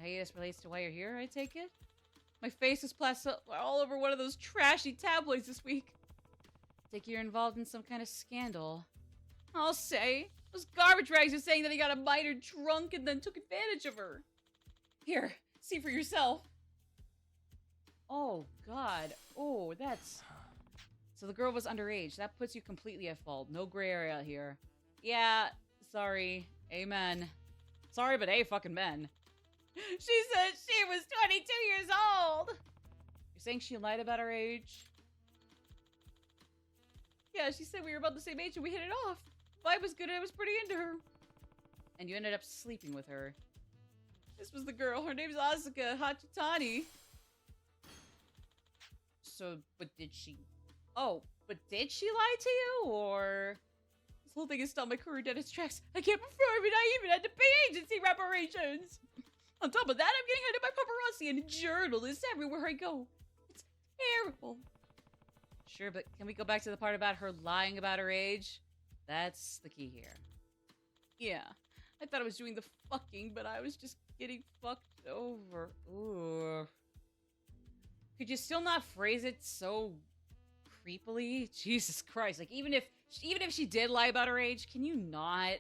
Hiatus relates to why you're here, I take it? My face was plastered all over one of those trashy tabloids this week. Think you're involved in some kind of scandal. I'll say. Those garbage rags are saying that he got a minor drunk and then took advantage of her. Here, see for yourself. Oh, God. Oh, that's... So the girl was underage. That puts you completely at fault. No gray area here. Yeah, sorry. Amen. Sorry, but hey, fucking men. She said she was 22 years old. You're saying she lied about her age? Yeah, she said we were about the same age and we hit it off. Vibe was good and I was pretty into her. And you ended up sleeping with her. This was the girl. Her name's Asuka Hachitani. So, but did she... Oh, but did she lie to you, or... This whole thing is still my career dead its tracks. I can't perform it. I even had to pay agency reparations. On top of that, I'm getting hunted by paparazzi and journalists everywhere I go. It's terrible. Sure, but can we go back to the part about her lying about her age? That's the key here. Yeah, I thought I was doing the fucking, but I was just getting fucked over. Ooh. Could you still not phrase it so creepily? Jesus Christ. Like, even if she did lie about her age, can you not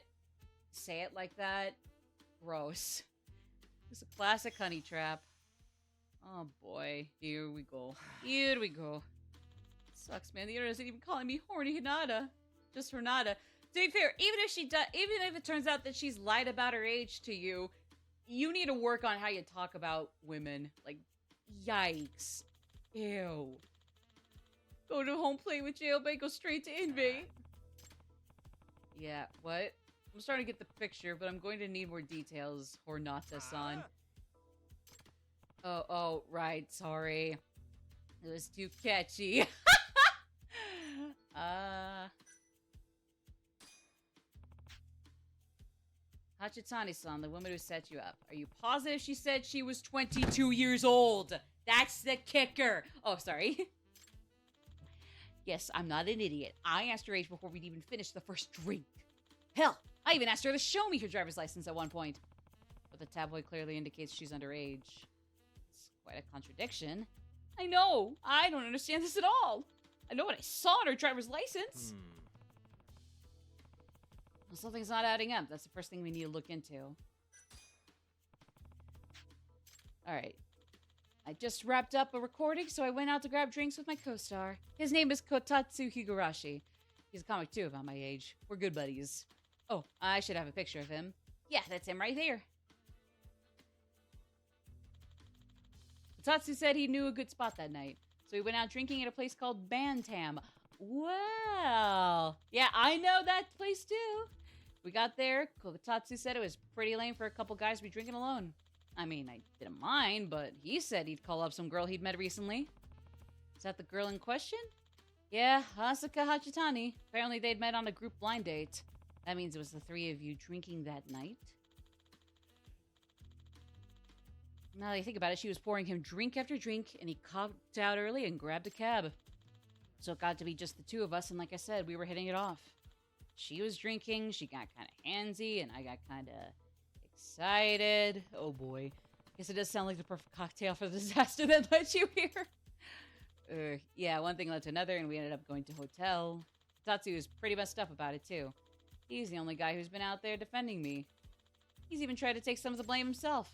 say it like that? Gross. It's a classic honey trap. Oh boy. Here we go. Here we go. Sucks, man. The internet isn't even calling me horny Hinata. Just Renata. To be fair, even if it turns out that she's lied about her age to you, you need to work on how you talk about women. Like, yikes. Ew. Go to home plate with jailbait, go straight to inmate. Yeah, what? I'm starting to get the picture, but I'm going to need more details, Hornata-san. Oh, right, sorry. It was too catchy. Hachitani-san, the woman who set you up. Are you positive she said she was 22 years old? That's the kicker. Oh, sorry. Yes, I'm not an idiot. I asked her age before we'd even finished the first drink. Hell, I even asked her to show me her driver's license at one point. But the tabloid clearly indicates she's underage. It's quite a contradiction. I know. I don't understand this at all. I know what I saw on her driver's license. Well, something's not adding up. That's the first thing we need to look into. Alright. I just wrapped up a recording, so I went out to grab drinks with my co-star. His name is Kotatsu Higurashi. He's a comic too, about my age. We're good buddies. Oh, I should have a picture of him. Yeah, that's him right there. Kotatsu said he knew a good spot that night, so we went out drinking at a place called Bantam. Wow. Yeah, I know that place too. We got there. Kotatsu said it was pretty lame for a couple guys to be drinking alone. I mean, I didn't mind, but he said he'd call up some girl he'd met recently. Is that the girl in question? Yeah, Asuka Hachitani. Apparently they'd met on a group blind date. That means it was the three of you drinking that night. Now that I think about it, she was pouring him drink after drink, and he conked out early and grabbed a cab. So it got to be just the two of us, and like I said, we were hitting it off. She was drinking, she got kind of handsy, and I got kind of excited. Oh boy. Guess it does sound like the perfect cocktail for the disaster that led you here. Yeah, one thing led to another, and we ended up going to a hotel. Tatsu is pretty messed up about it, too. He's the only guy who's been out there defending me. He's even tried to take some of the blame himself.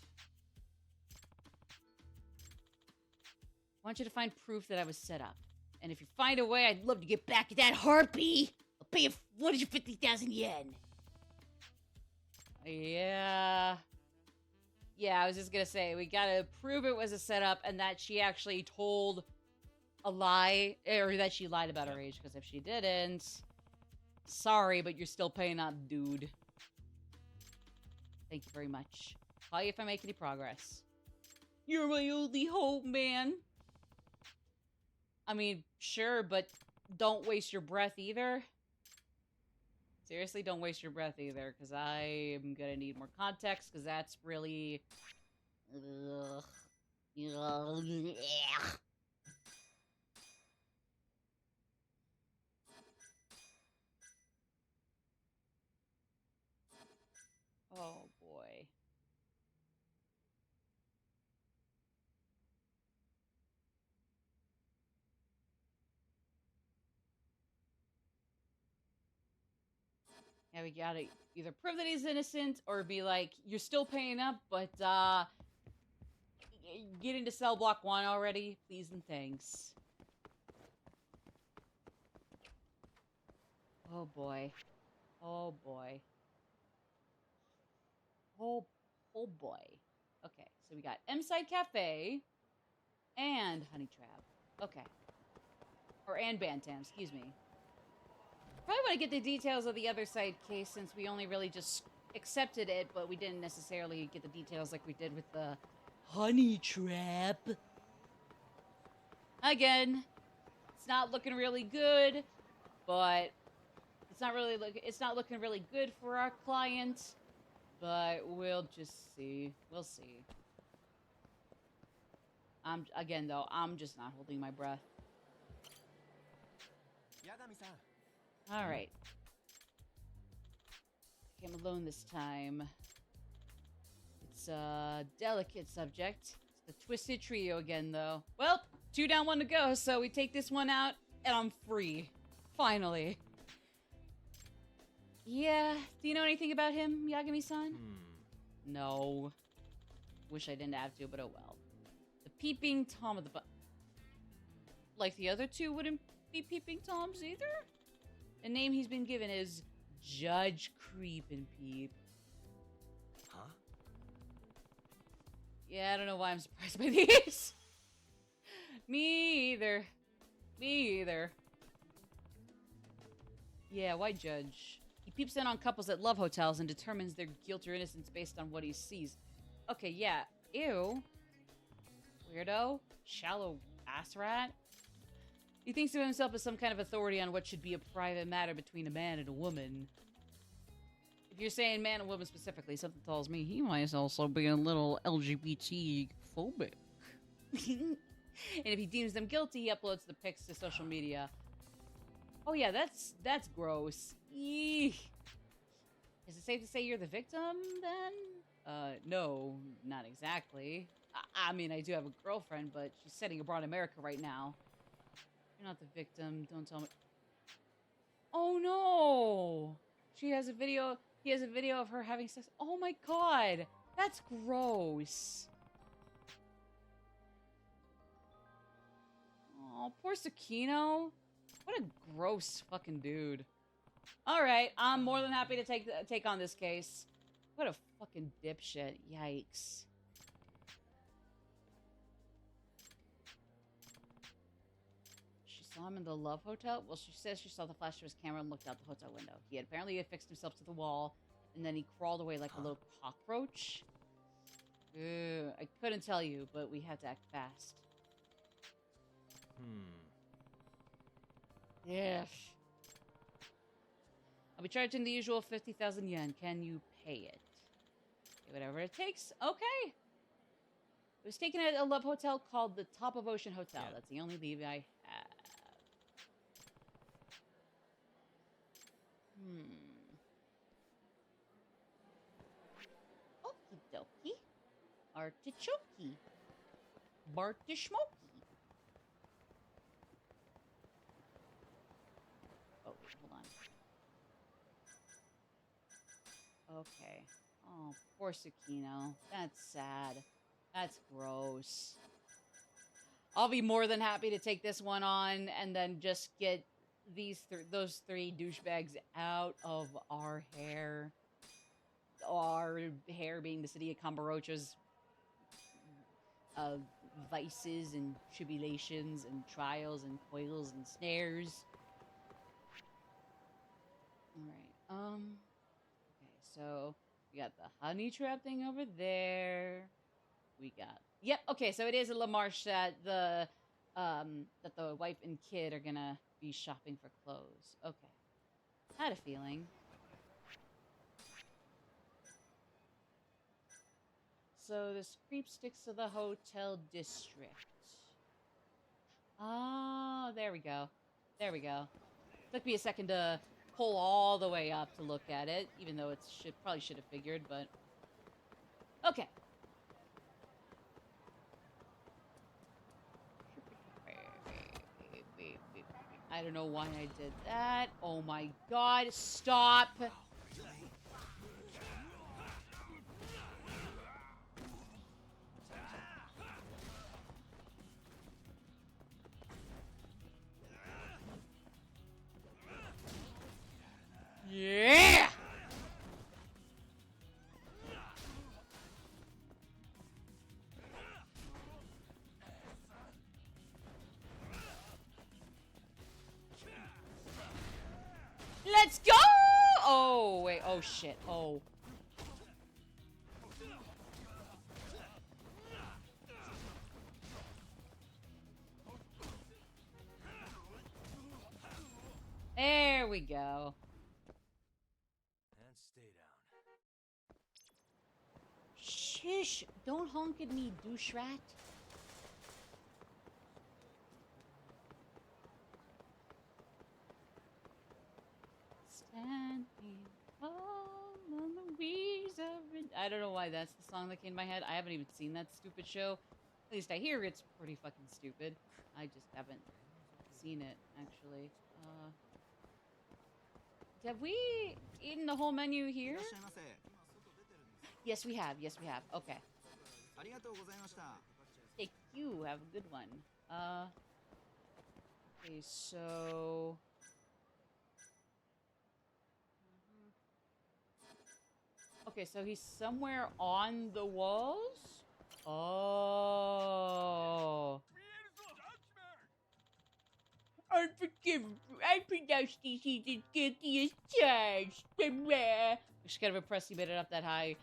I want you to find proof that I was set up. And if you find a way, I'd love to get back at that harpy. I'll pay you 150,000 yen. Yeah. Yeah, I was just gonna say, we gotta prove it was a setup and that she actually told a lie, or that she lied about her age, because if she didn't, sorry, but you're still paying up, dude. Thank you very much. Call you if I make any progress. You're my only hope, man. I mean, sure, but don't waste your breath either. Seriously, don't waste your breath either, because I am gonna need more context, because that's really... Ugh. Ugh. Oh, boy. Yeah, we gotta either prove that he's innocent or be like, you're still paying up, but, get into cell block 1 already, please and thanks. Oh, boy. Oh, boy. Oh boy. Okay, so we got M-Side Cafe and Honey Trap. Okay. And Bantam, excuse me. Probably want to get the details of the other side case since we only really just accepted it, but we didn't necessarily get the details like we did with the Honey Trap. Again, it's not looking really good, but it's not looking really good for our client. But we'll just see. We'll see. Again though, I'm just not holding my breath. Alright. I'm alone this time. It's a delicate subject. It's the Twisted Trio again though. Well, 2 down, 1 to go, so we take this one out, and I'm free. Finally. Yeah, do you know anything about him, Yagami-san? No. Wish I didn't have to, but oh well. The Peeping Tom of the like the other two wouldn't be Peeping Toms either? The name he's been given is Judge Creep and Peep.
Huh?
Yeah, I don't know why I'm surprised by these. Me either. Me either. Yeah, why Judge? He peeps in on couples at love hotels and determines their guilt or innocence based on what he sees. Okay, yeah. Ew. Weirdo. Shallow ass rat. He thinks of himself as some kind of authority on what should be a private matter between a man and a woman. If you're saying man and woman specifically, something tells me he might also be a little LGBT-phobic. And if he deems them guilty, he uploads the pics to social media. Oh yeah, that's gross. Eek. Is it safe to say you're the victim then? No, not exactly. I mean, I do have a girlfriend, but she's setting abroad in America right now. You're not the victim. Don't tell me. Oh no! She has a video. He has a video of her having sex. Oh my god, that's gross. Oh, poor Sakino. What a gross fucking dude. All right, I'm more than happy to take on this case. What a fucking dipshit. Yikes. She saw him in the Love Hotel? Well, she says she saw the flash of his camera and looked out the hotel window. He had apparently affixed himself to the wall, and then he crawled away like a little cockroach. I couldn't tell you, but we had to act fast. Yeah. I'll be charging the usual 50,000 yen. Can you pay it? Okay, whatever it takes. Okay. It was taken at a love hotel called the Top of Ocean Hotel. Yeah. That's the only leave I have. Okie dokie. Artichoke. Bartishmoki. Oh, wait, hold on. Okay. Oh, poor Tsukino. That's sad. That's gross. I'll be more than happy to take this one on and then just get those three douchebags out of our hair. Our hair being the city of Kamurocho's vices and tribulations and trials and coils and snares. All right. Okay, so we got the honey trap thing over there. We got. Yep. Okay, so it is a La Marche that the wife and kid are gonna be shopping for clothes. Okay. Had a feeling. So this creep sticks to the hotel district. Oh, there we go. There we go. Took me a second to pull all the way up to look at it, even though it probably should have figured, but okay. I don't know why I did that. Oh my god, stop! Yeah! Let's go! Oh, wait. Oh, shit. Oh. There we go.
And stay down.
Shish. Don't honk at me, douche rat. Standing tall on the wings of... I don't know why that's the song that came to my head. I haven't even seen that stupid show. At least I hear it's pretty fucking stupid. I just haven't seen it, actually. Have we eaten the whole menu here? Yes, we have. Yes, we have. Okay. Thank you. Have a good one. Okay, so... Okay, so he's somewhere on the walls? Oh. Unforgivable. I pronounce these as guilty as charged. I just kind of impressed he made it up that high.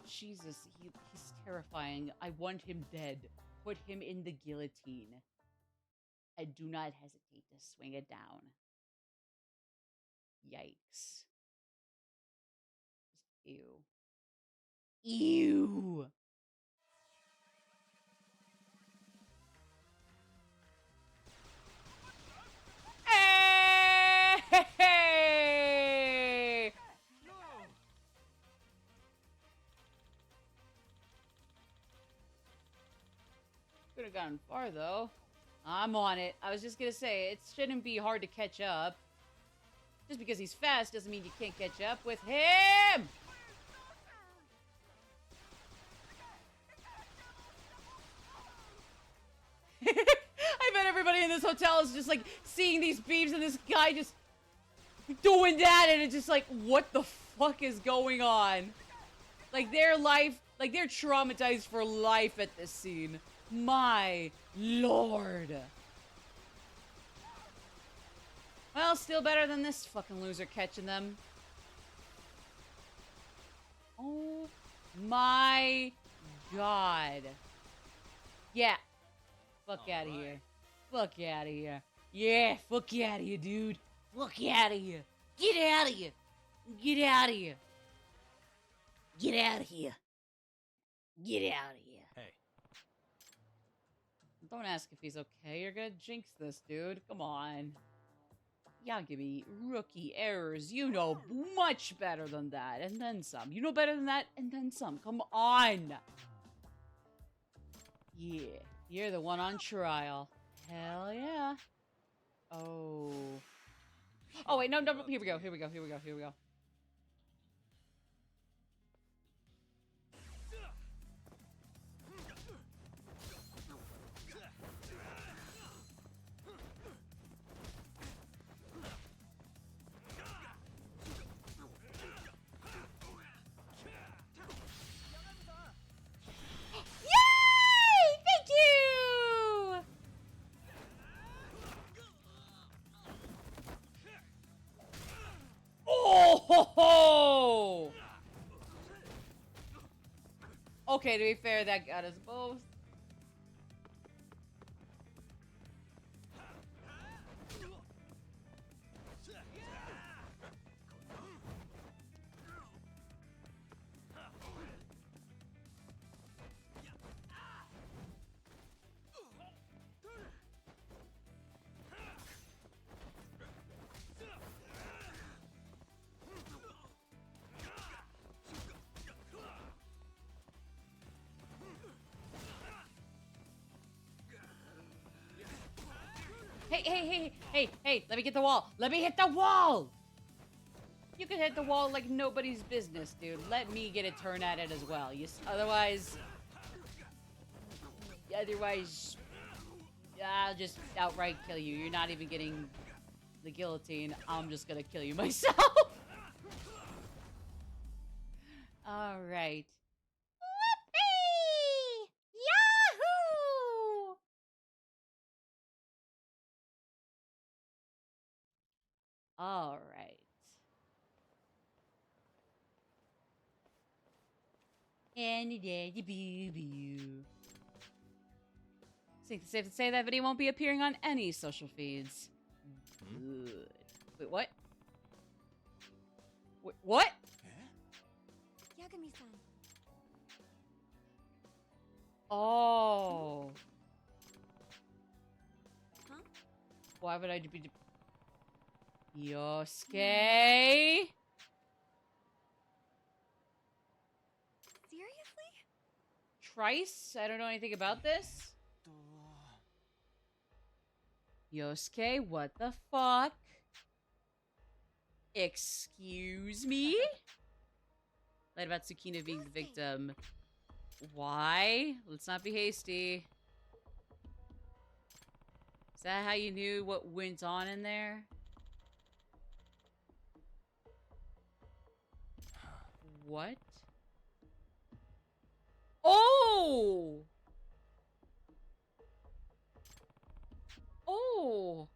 Jesus, he's terrifying. I want him dead. Put him in the guillotine. And do not hesitate to swing it down. Yikes. Ew. Ew. gotten far, though. I'm on it. I was just gonna say, it shouldn't be hard to catch up. Just because he's fast doesn't mean you can't catch up with him! I bet everybody in this hotel is just, like, seeing these beams and this guy just doing that, and it's just like, what the fuck is going on? Like, their life, like, they're traumatized for life at this scene. My lord. Well, still better than this fucking loser catching them. Oh my god. Yeah. Fuck out of here. Fuck out of here. Yeah, fuck out of here, dude. Fuck out of here. Get out of here. Get out of here. Get out of here. Get out of here.
Hey.
Don't ask if he's okay. You're gonna jinx this, dude. Come on. Y'all give me rookie errors. You know much better than that. And then some. You know better than that. And then some. Come on. Yeah. You're the one on trial. Hell yeah. Oh. Oh, wait. No, no. Here we go. Here we go. Here we go. Here we go. Oh! Okay, to be fair, that got us both. Hey, let me get the wall. Let me hit the wall! You can hit the wall like nobody's business, dude. Let me get a turn at it as well. Otherwise, I'll just outright kill you. You're not even getting the guillotine. I'm just gonna kill you myself. Alright.
Whoopee! Yahoo!
Alright. And daddy boo boo. Safe to say that video won't be appearing on any social feeds. Good. Wait, what? Wait, what?
Yagami-san.
Oh.
Huh?
Why would I be... Yosuke?
Seriously?
Trice? I don't know anything about this. Yosuke, what the fuck? Excuse me? Lied about Tsukina being the victim. Why? Let's not be hasty. Is that how you knew what went on in there? What? Oh! Oh!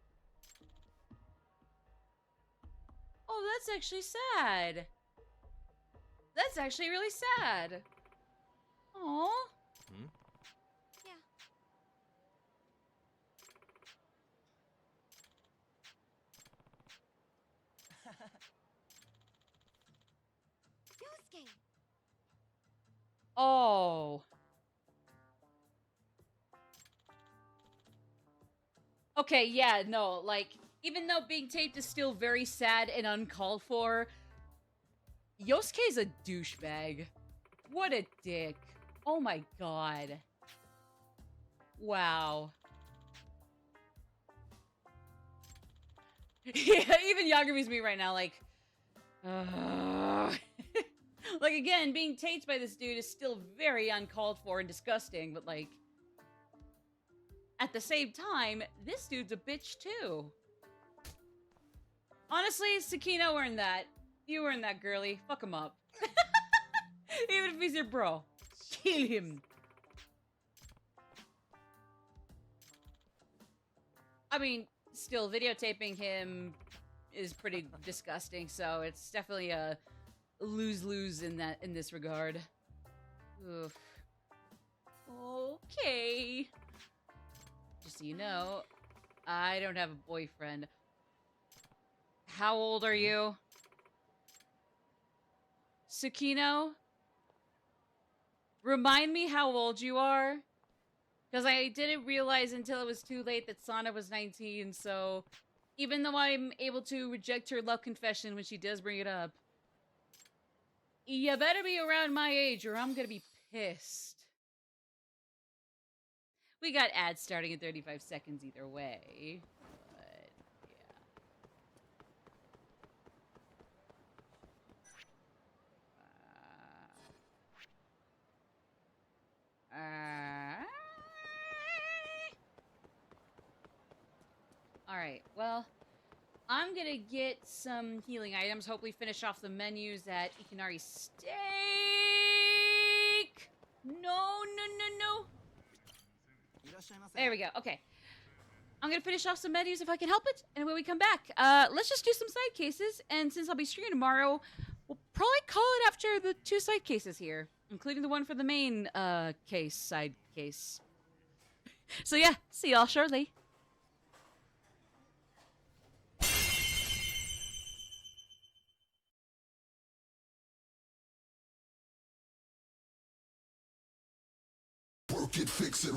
Oh, that's actually sad. That's actually really sad. Aww.
Yeah. Yosuke!
Oh. Okay, yeah, no, like, even though being taped is still very sad and uncalled for, Yosuke's a douchebag. What a dick. Oh my god.
Wow. Yeah, even Yagami's me right now, like, like, again, being taped by this dude is still very uncalled for and disgusting, but, like, at the same time, this dude's a bitch, too. Honestly, Sakino earned that. You earned that, girly. Fuck him up. Even if he's your bro. Kill him. I mean, still, videotaping him is pretty disgusting, so it's definitely a lose-lose in this regard. Oof. Okay. Just so you know, I don't have a boyfriend. How old are you? Tsukino? Remind me how old you are? Because I didn't realize until it was too late that Sana was 19, so even though I'm able to reject her love confession when she does bring it up, you better be around my age or I'm gonna be pissed. We got ads starting in 35 seconds either way. But, yeah. Alright, well, I'm gonna get some healing items, hopefully finish off the menus at Ikinari Steak! No. There we go, okay. I'm gonna finish off some menus if I can help it, and when we come back, let's just do some side cases, and since I'll be streaming tomorrow, we'll probably call it after the 2 side cases here, including the one for the main, side case. So yeah, see y'all shortly.
Work it, fix it.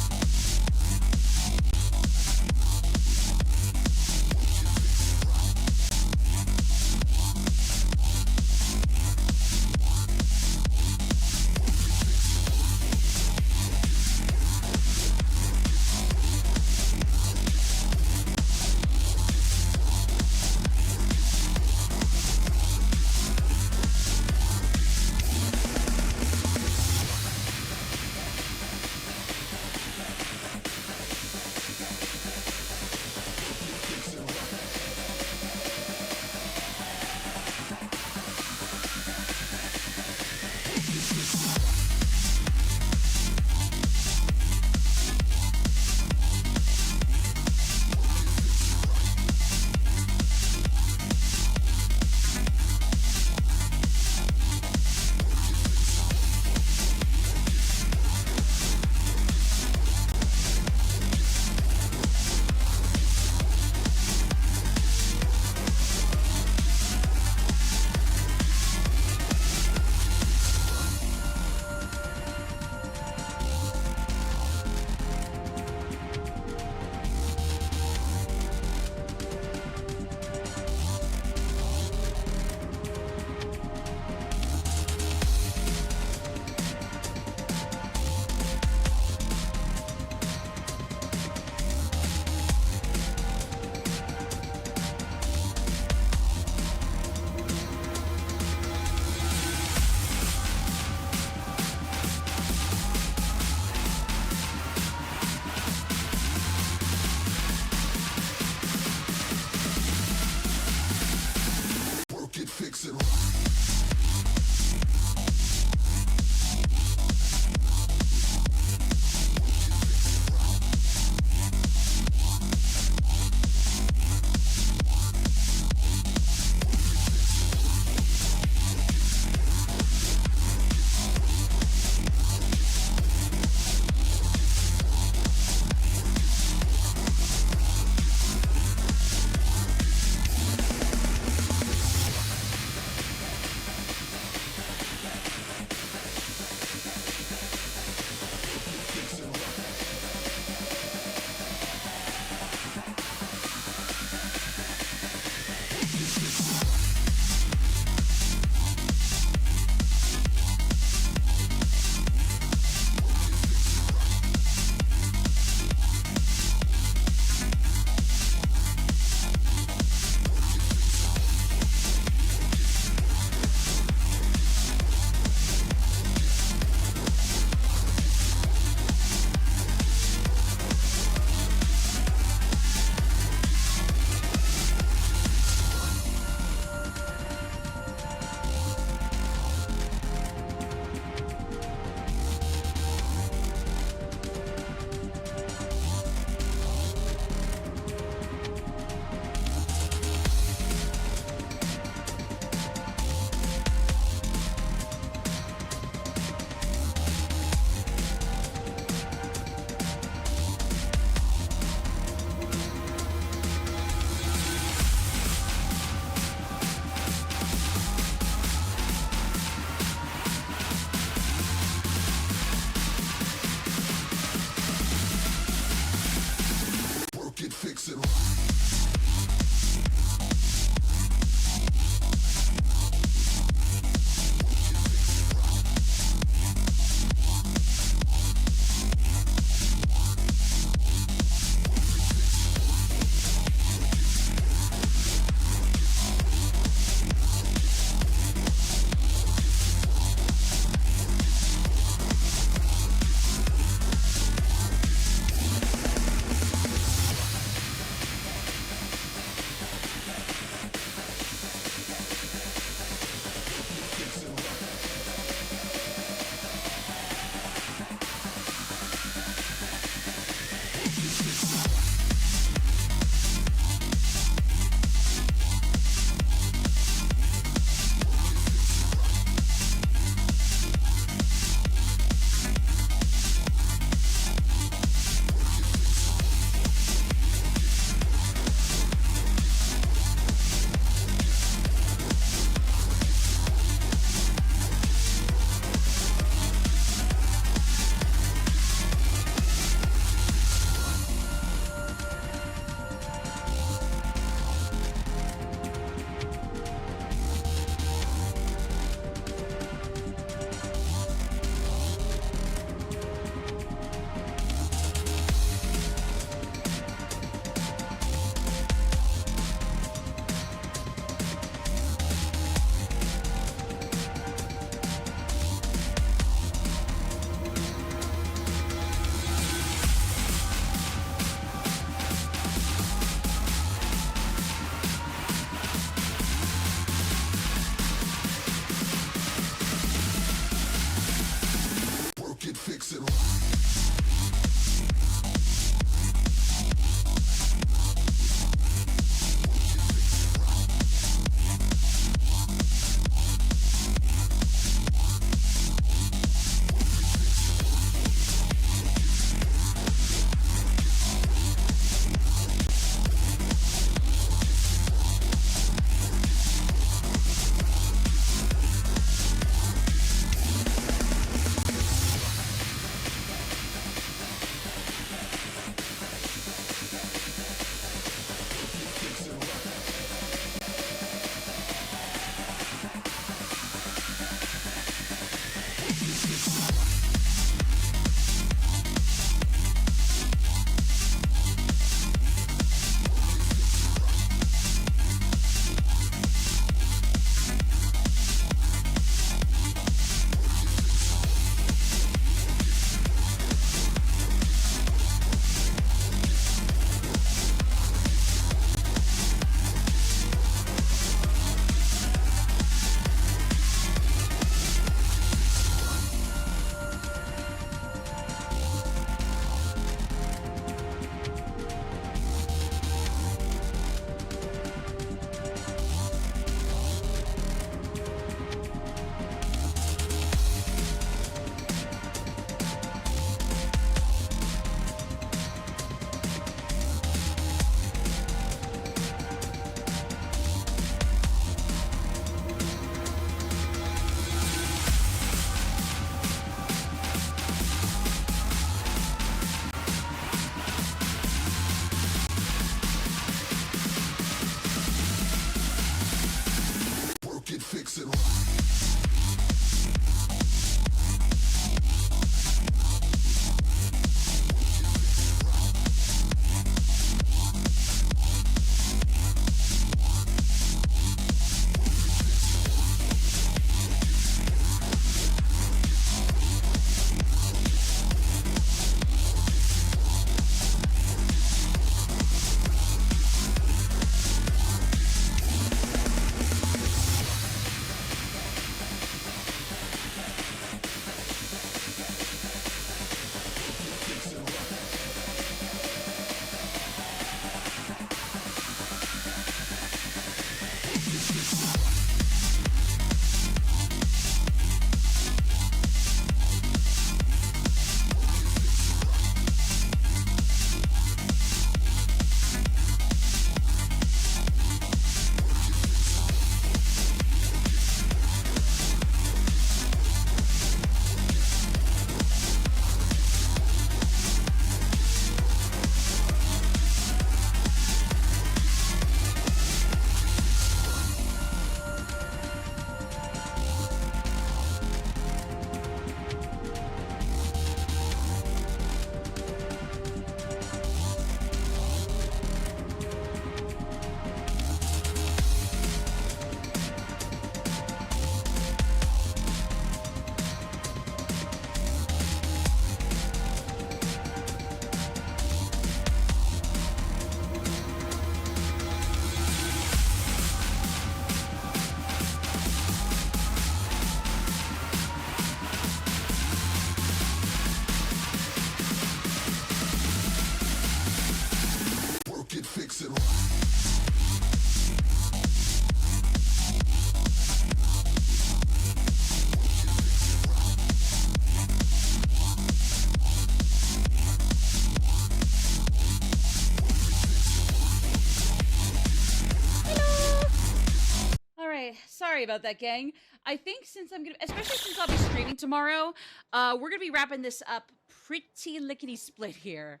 Sorry about that, gang. I think since I'm gonna, especially since I'll be streaming tomorrow, we're gonna be wrapping this up pretty lickety split here.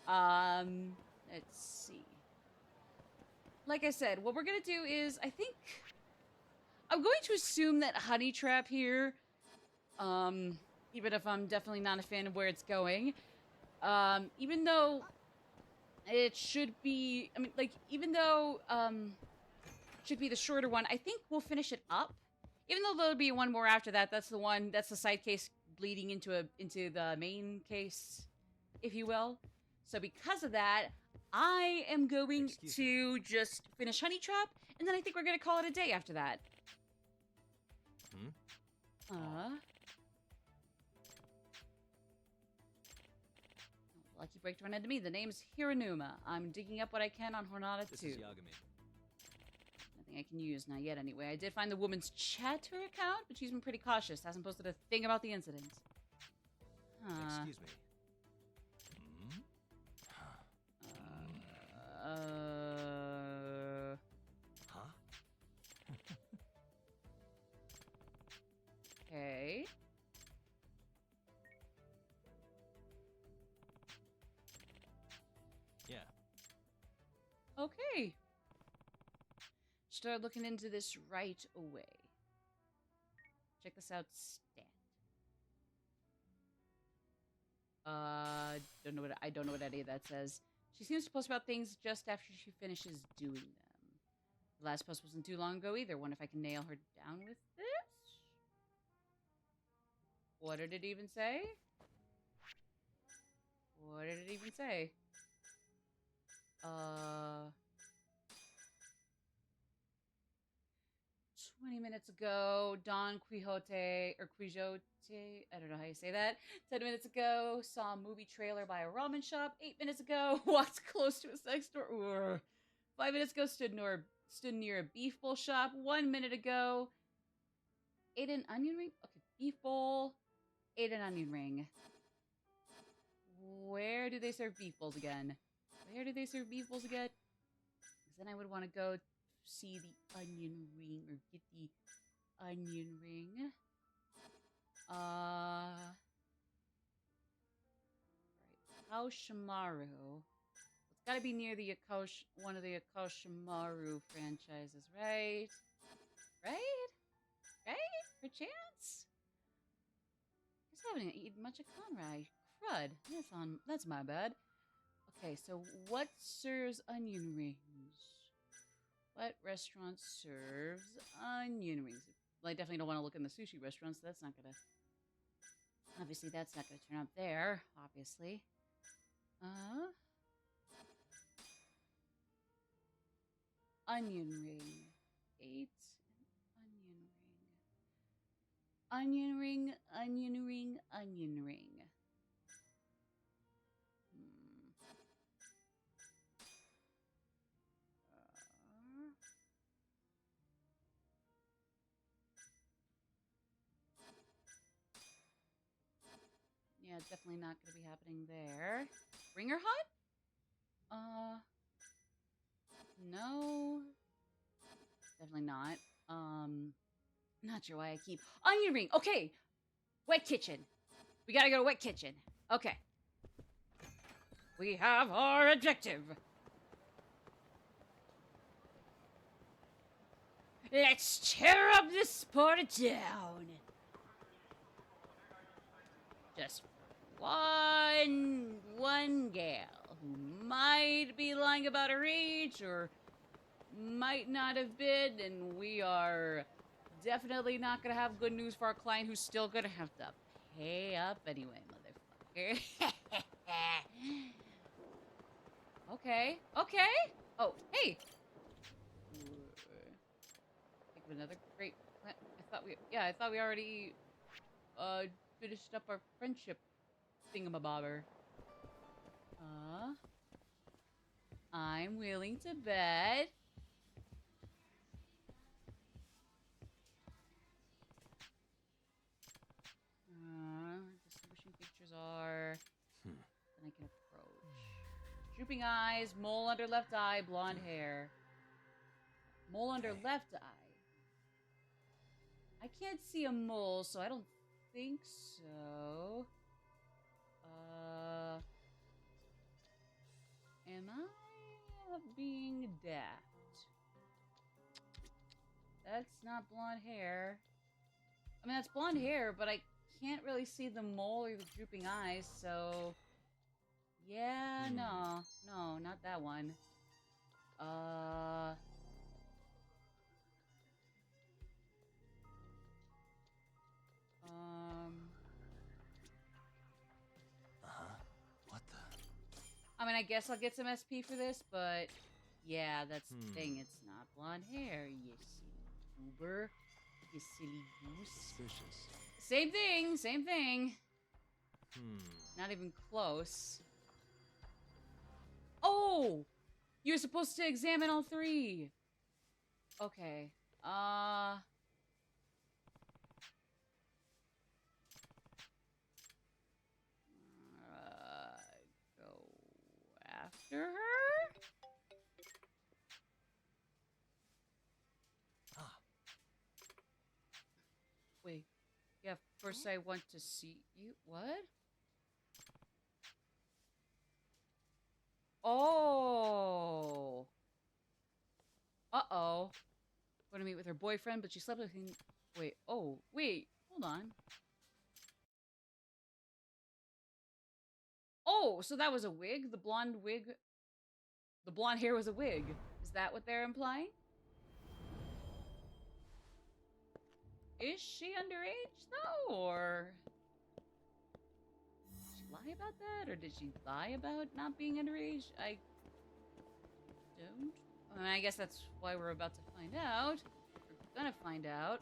Let's see. Like I said, what we're gonna do is, I think I'm going to assume that Honey Trap here, even if I'm definitely not a fan of where it's going, even though it should be, I mean, like, even though, should be the shorter one, I think we'll finish it up. Even though there'll be one more after that, that's the side case bleeding into the main case, if you will. So because of that, I am going to just finish Honey Trap, and then I think we're gonna call it a day after that. Lucky break to run into me. The name's Hiranuma. I'm digging up what I can on Hornada 2.
This is Yagami.
Nothing I can use, not yet anyway. I did find the woman's chatter account, but she's been pretty cautious. Hasn't posted a thing about the incident.
Excuse me. Huh?
Okay.
Yeah.
Okay. Start looking into this right away. Check this out, stat. I don't know what any of that says. She seems to post about things just after she finishes doing them. The last post wasn't too long ago either. Wonder if I can nail her down with this? What did it even say? What did it even say? 20 minutes ago, Don Quixote, or Quixote, I don't know how you say that. 10 minutes ago, saw a movie trailer by a ramen shop. 8 minutes ago, walked close to a sex store. Ooh. 5 minutes ago, stood near a beef bowl shop. 1 minute ago, ate an onion ring. Okay, beef bowl, ate an onion ring. Where do they serve beef bowls again? Where do they serve beef bowls again? Because then I would want to go see the onion ring, or get the onion ring. Right. Akoshimaru. It's gotta be near the one of the Akoshimaru franchises, right? Right? Right? Perchance? I just haven't eaten much of Conrad. Crud. That's my bad. Okay, so what serves onion rings? What restaurant serves onion rings? Well, I definitely don't want to look in the sushi restaurants. So that's not gonna... Obviously, that's not gonna turn up there, obviously. Onion ring. 8. Onion ring. Onion ring, onion ring. Yeah, definitely not going to be happening there. Ringer Hut? No. Definitely not. Not sure why I keep... Onion ring! Okay! Wet kitchen. We gotta go to wet kitchen. Okay. We have our objective. Let's tear up this part of town. Just one gal who might be lying about her age or might not have been, and we are definitely not gonna have good news for our client, who's still gonna have to pay up anyway, motherfucker. Okay. Oh, hey. Think of another great plan. I thought we already finished up our friendship thingamabobber. I'm willing to bet. Distinguishing features are... Then I can approach. Drooping eyes, mole under left eye, blonde hair. Mole under left eye.
I can't see a mole, so I don't think so. Am I being daft? That's not blonde hair. I mean, that's blonde hair, but I can't really see the mole or the drooping eyes, so... Yeah, no, not that one.
What the?
I mean, I guess I'll get some SP for this, but yeah, that's the thing. It's not blonde hair, you silly goober. You silly goose.
Suspicious.
Same thing, same thing. Not even close. Oh! You're supposed to examine all three. Okay. Go after her? Wait. Yeah, first I want to see you. What? Oh. Uh-oh. Want to meet with her boyfriend, but she slept with him. Wait. Oh, wait. Hold on. Oh, so that was a wig? The blonde wig? The blonde hair was a wig. Is that what they're implying? Is she underage, though? Or... did she lie about that? Or did she lie about not being underage? I don't... I mean, I guess that's why we're about to find out. We're gonna find out.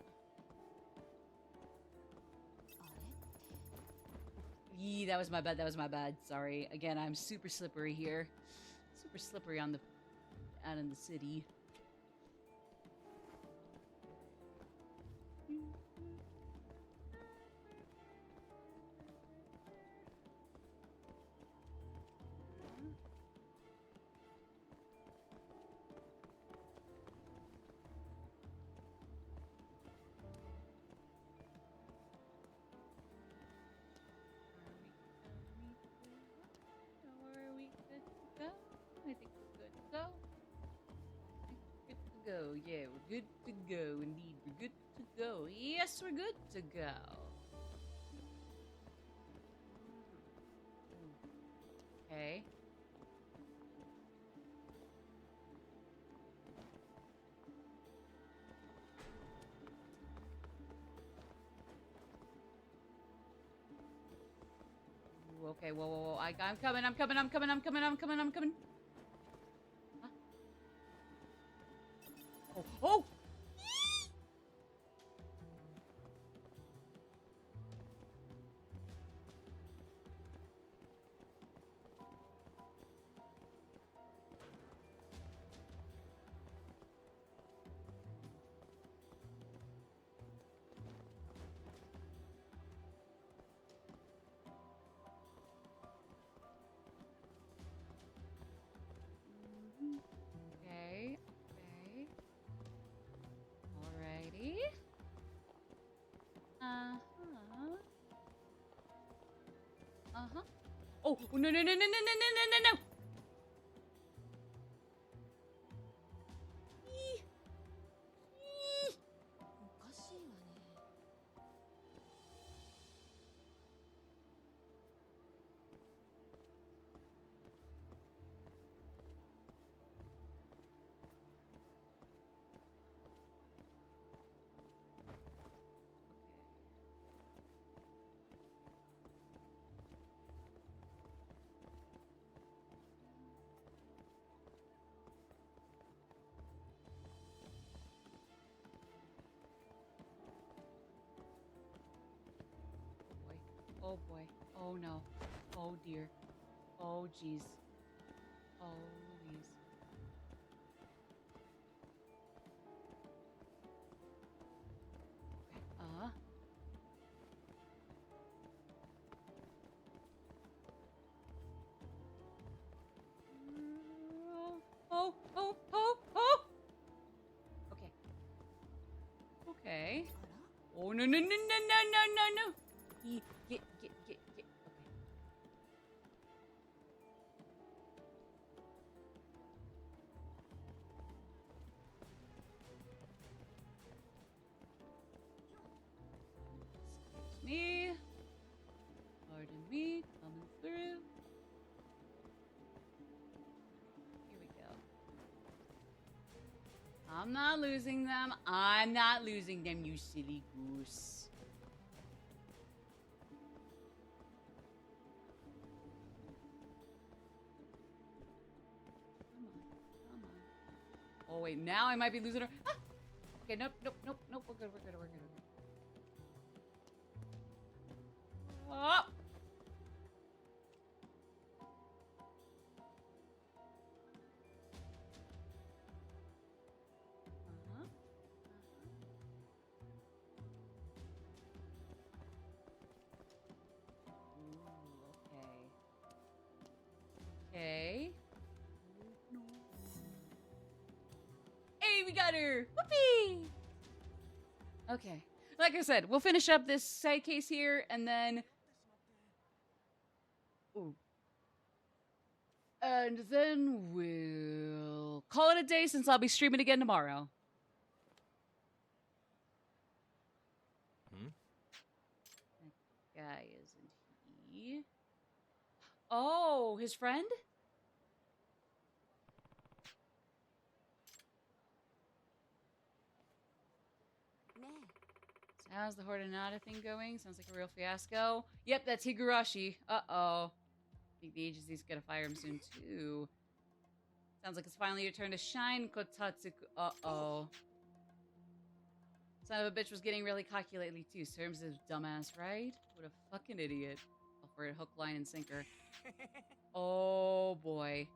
Yee, that was my bad, that was my bad. Sorry. Again, I'm super slippery here. Super slippery on the... out in the city. Go. Yeah, we're good to go. Indeed, we're good to go. Yes, we're good to go. Okay. Ooh, okay, whoa, whoa, whoa. I'm coming, I'm coming, I'm coming, I'm coming, I'm coming, I'm coming. Huh? Oh, oh! Okay, okay. Alrighty. Uh-huh. Uh-huh. Oh, no, no, no, no, no, no, no, no, no! Oh boy. Oh no. Oh dear. Oh jeez. Oh Louise. Okay. Oh, oh, oh, oh! Okay. Okay. no, no, no, no, no, no, no. Get. Okay. Excuse me. Pardon me, coming through. Here we go. I'm not losing them. I'm not losing them, you silly goose. Come on. Oh, wait, now I might be losing her. Ah! Okay, nope. We're good. Oh! Okay. Hey, we got her! Whoopee! Okay. Like I said, we'll finish up this side case here, and then... Ooh. And then we'll call it a day since I'll be streaming again tomorrow. That guy isn't he? Oh, his friend? So how's the Hortonata thing going? Sounds like a real fiasco. Yep, that's Higurashi. Uh-oh. I think the agency's gonna fire him soon, too. Sounds like it's finally your turn to shine, Kotatsuku. Uh-oh. Son of a bitch was getting really cocky lately, too. Serves his dumbass, right? What a fucking idiot. Oh, for a hook, line, and sinker. Oh, boy.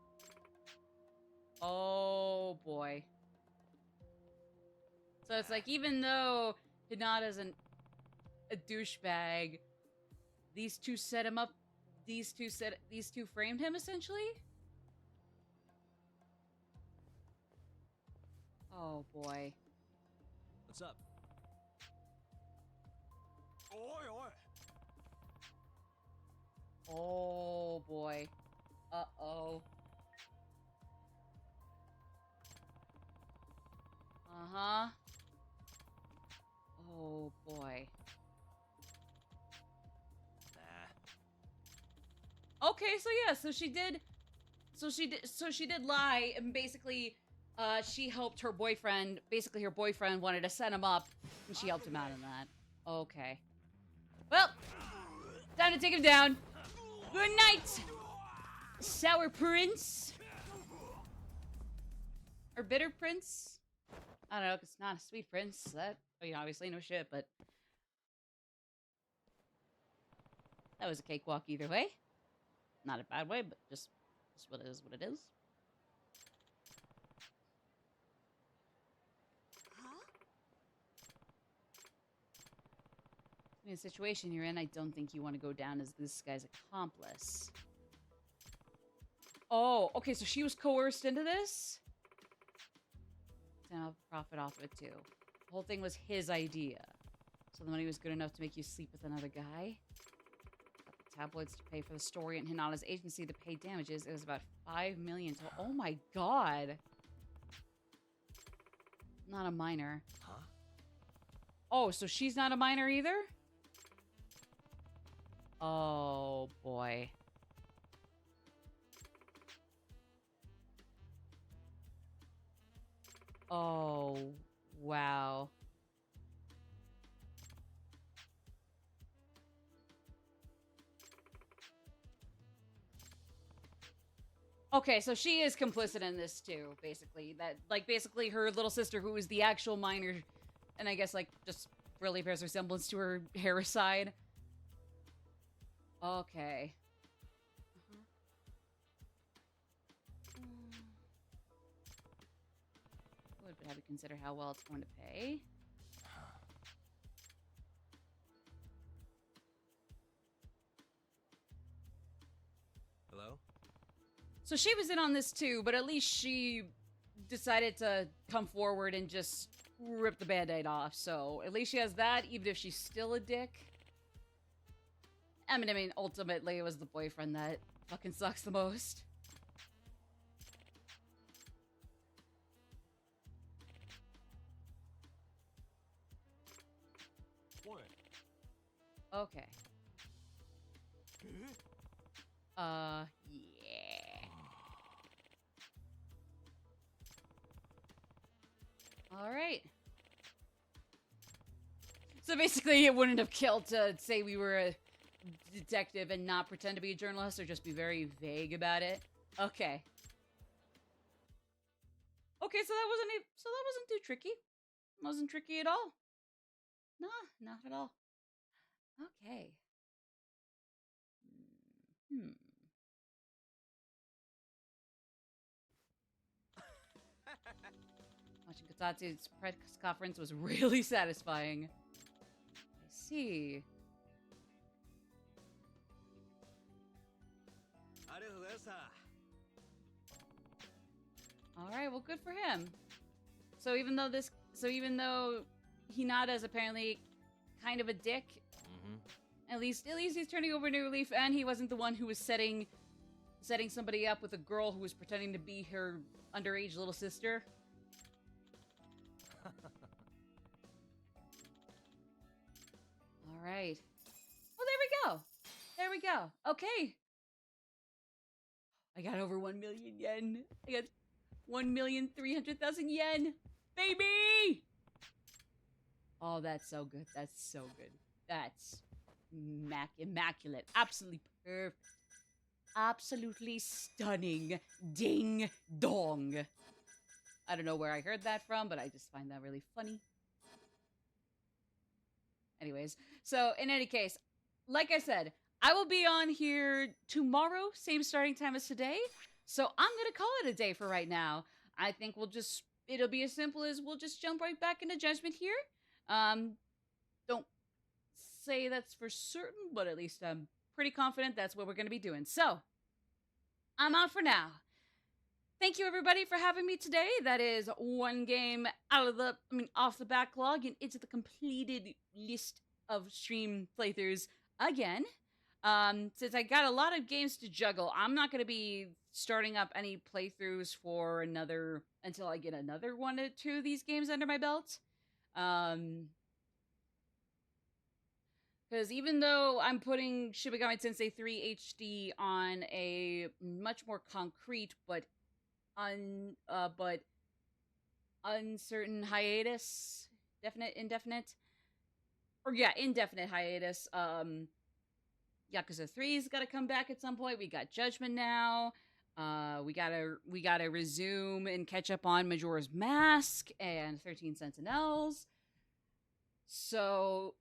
Oh, boy. So it's like, even though Hinata's a douchebag, these two set him up. These two framed him, essentially? Oh, boy.
What's up?
Oh, boy. Uh-oh. Uh-huh. Oh, boy. Okay, so yeah, so she did lie, and basically, she helped her boyfriend. Basically, her boyfriend wanted to set him up, and she helped him out in that. Okay. Well, time to take him down. Good night, Sour Prince. Or Bitter Prince. I don't know, because it's not a sweet prince. That, I mean, obviously, no shit, but... That was a cakewalk either way. Not a bad way, but just what it is, what it is. In the situation you're in, I don't think you want to go down as this guy's accomplice. Oh, okay, so she was coerced into this? And I'll profit off of it, too. The whole thing was his idea. So the money was good enough to make you sleep with another guy? Got the tabloids to pay for the story and Hinata's agency to pay damages. It was about $5 million to... Oh my god! Not a minor.
Huh?
Oh, so she's not a minor either? Oh, boy. Oh, wow. Okay, so she is complicit in this too, basically. That, like, basically her little sister, who is the actual minor, and I guess, like, just really bears resemblance to her Harris-side. Okay. But have to consider how well it's going to pay.
Hello?
So she was in on this too, but at least she decided to come forward and just
rip the band-aid off. So at least she has that, even if she's still a dick. I mean, ultimately, it was the boyfriend that fucking sucks the most. Okay. Yeah. Alright. So basically, it wouldn't have killed to say we were a detective and not pretend to be a journalist, or just be very vague about it. Okay. Okay, so that wasn't too tricky. It wasn't tricky at all. Nah, not at all. Okay. Watching Kotatsu's press conference was really satisfying. I see. Alright, well, good for him. So even though Hinata's apparently kind of a dick, at least he's turning over a new leaf, and he wasn't the one who was setting somebody up with a girl who was pretending to be her underage little sister. Alright. Well, there we go. There we go. Okay. I got over 1 million yen. I got 1,300,000 yen. Baby! Oh, that's so good. That's so good. That's immaculate. Absolutely perfect. Absolutely stunning. Ding dong. I don't know where I heard that from, but I just find that really funny. Anyways, so in any case, like I said, I will be on here tomorrow, same starting time as today. So I'm gonna call it a day for right now. I think it'll be as simple as we'll just jump right back into Judgment here. Don't say that's for certain, but at least I'm pretty confident that's what we're gonna be doing. So, I'm out for now. Thank you everybody for having me today. That is one game off the backlog and into the completed list of stream playthroughs again. Since I got a lot of games to juggle, I'm not going to be starting up any playthroughs for until I get another 1 or 2 of these games under my belt. Because even though I'm putting Shibagami Tensei 3 HD on a much more concrete but uncertain hiatus, indefinite hiatus. Yakuza 3's got to come back at some point. We got Judgment now. We gotta resume and catch up on Majora's Mask and 13 Sentinels. So,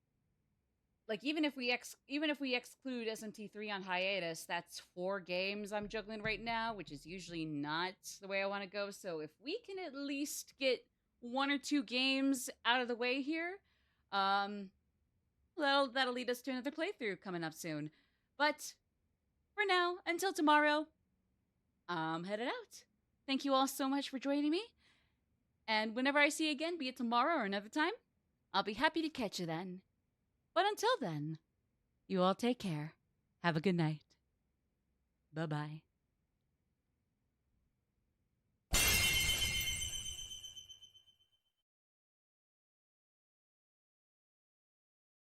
like, even if we exclude SMT3 on hiatus, that's 4 games I'm juggling right now, which is usually not the way I want to go. So if we can at least get 1 or 2 games out of the way here, well, that'll lead us to another playthrough coming up soon. But for now, until tomorrow, I'm headed out. Thank you all so much for joining me. And whenever I see you again, be it tomorrow or another time, I'll be happy to catch you then. But until then, you all take care. Have a good night. Bye-bye.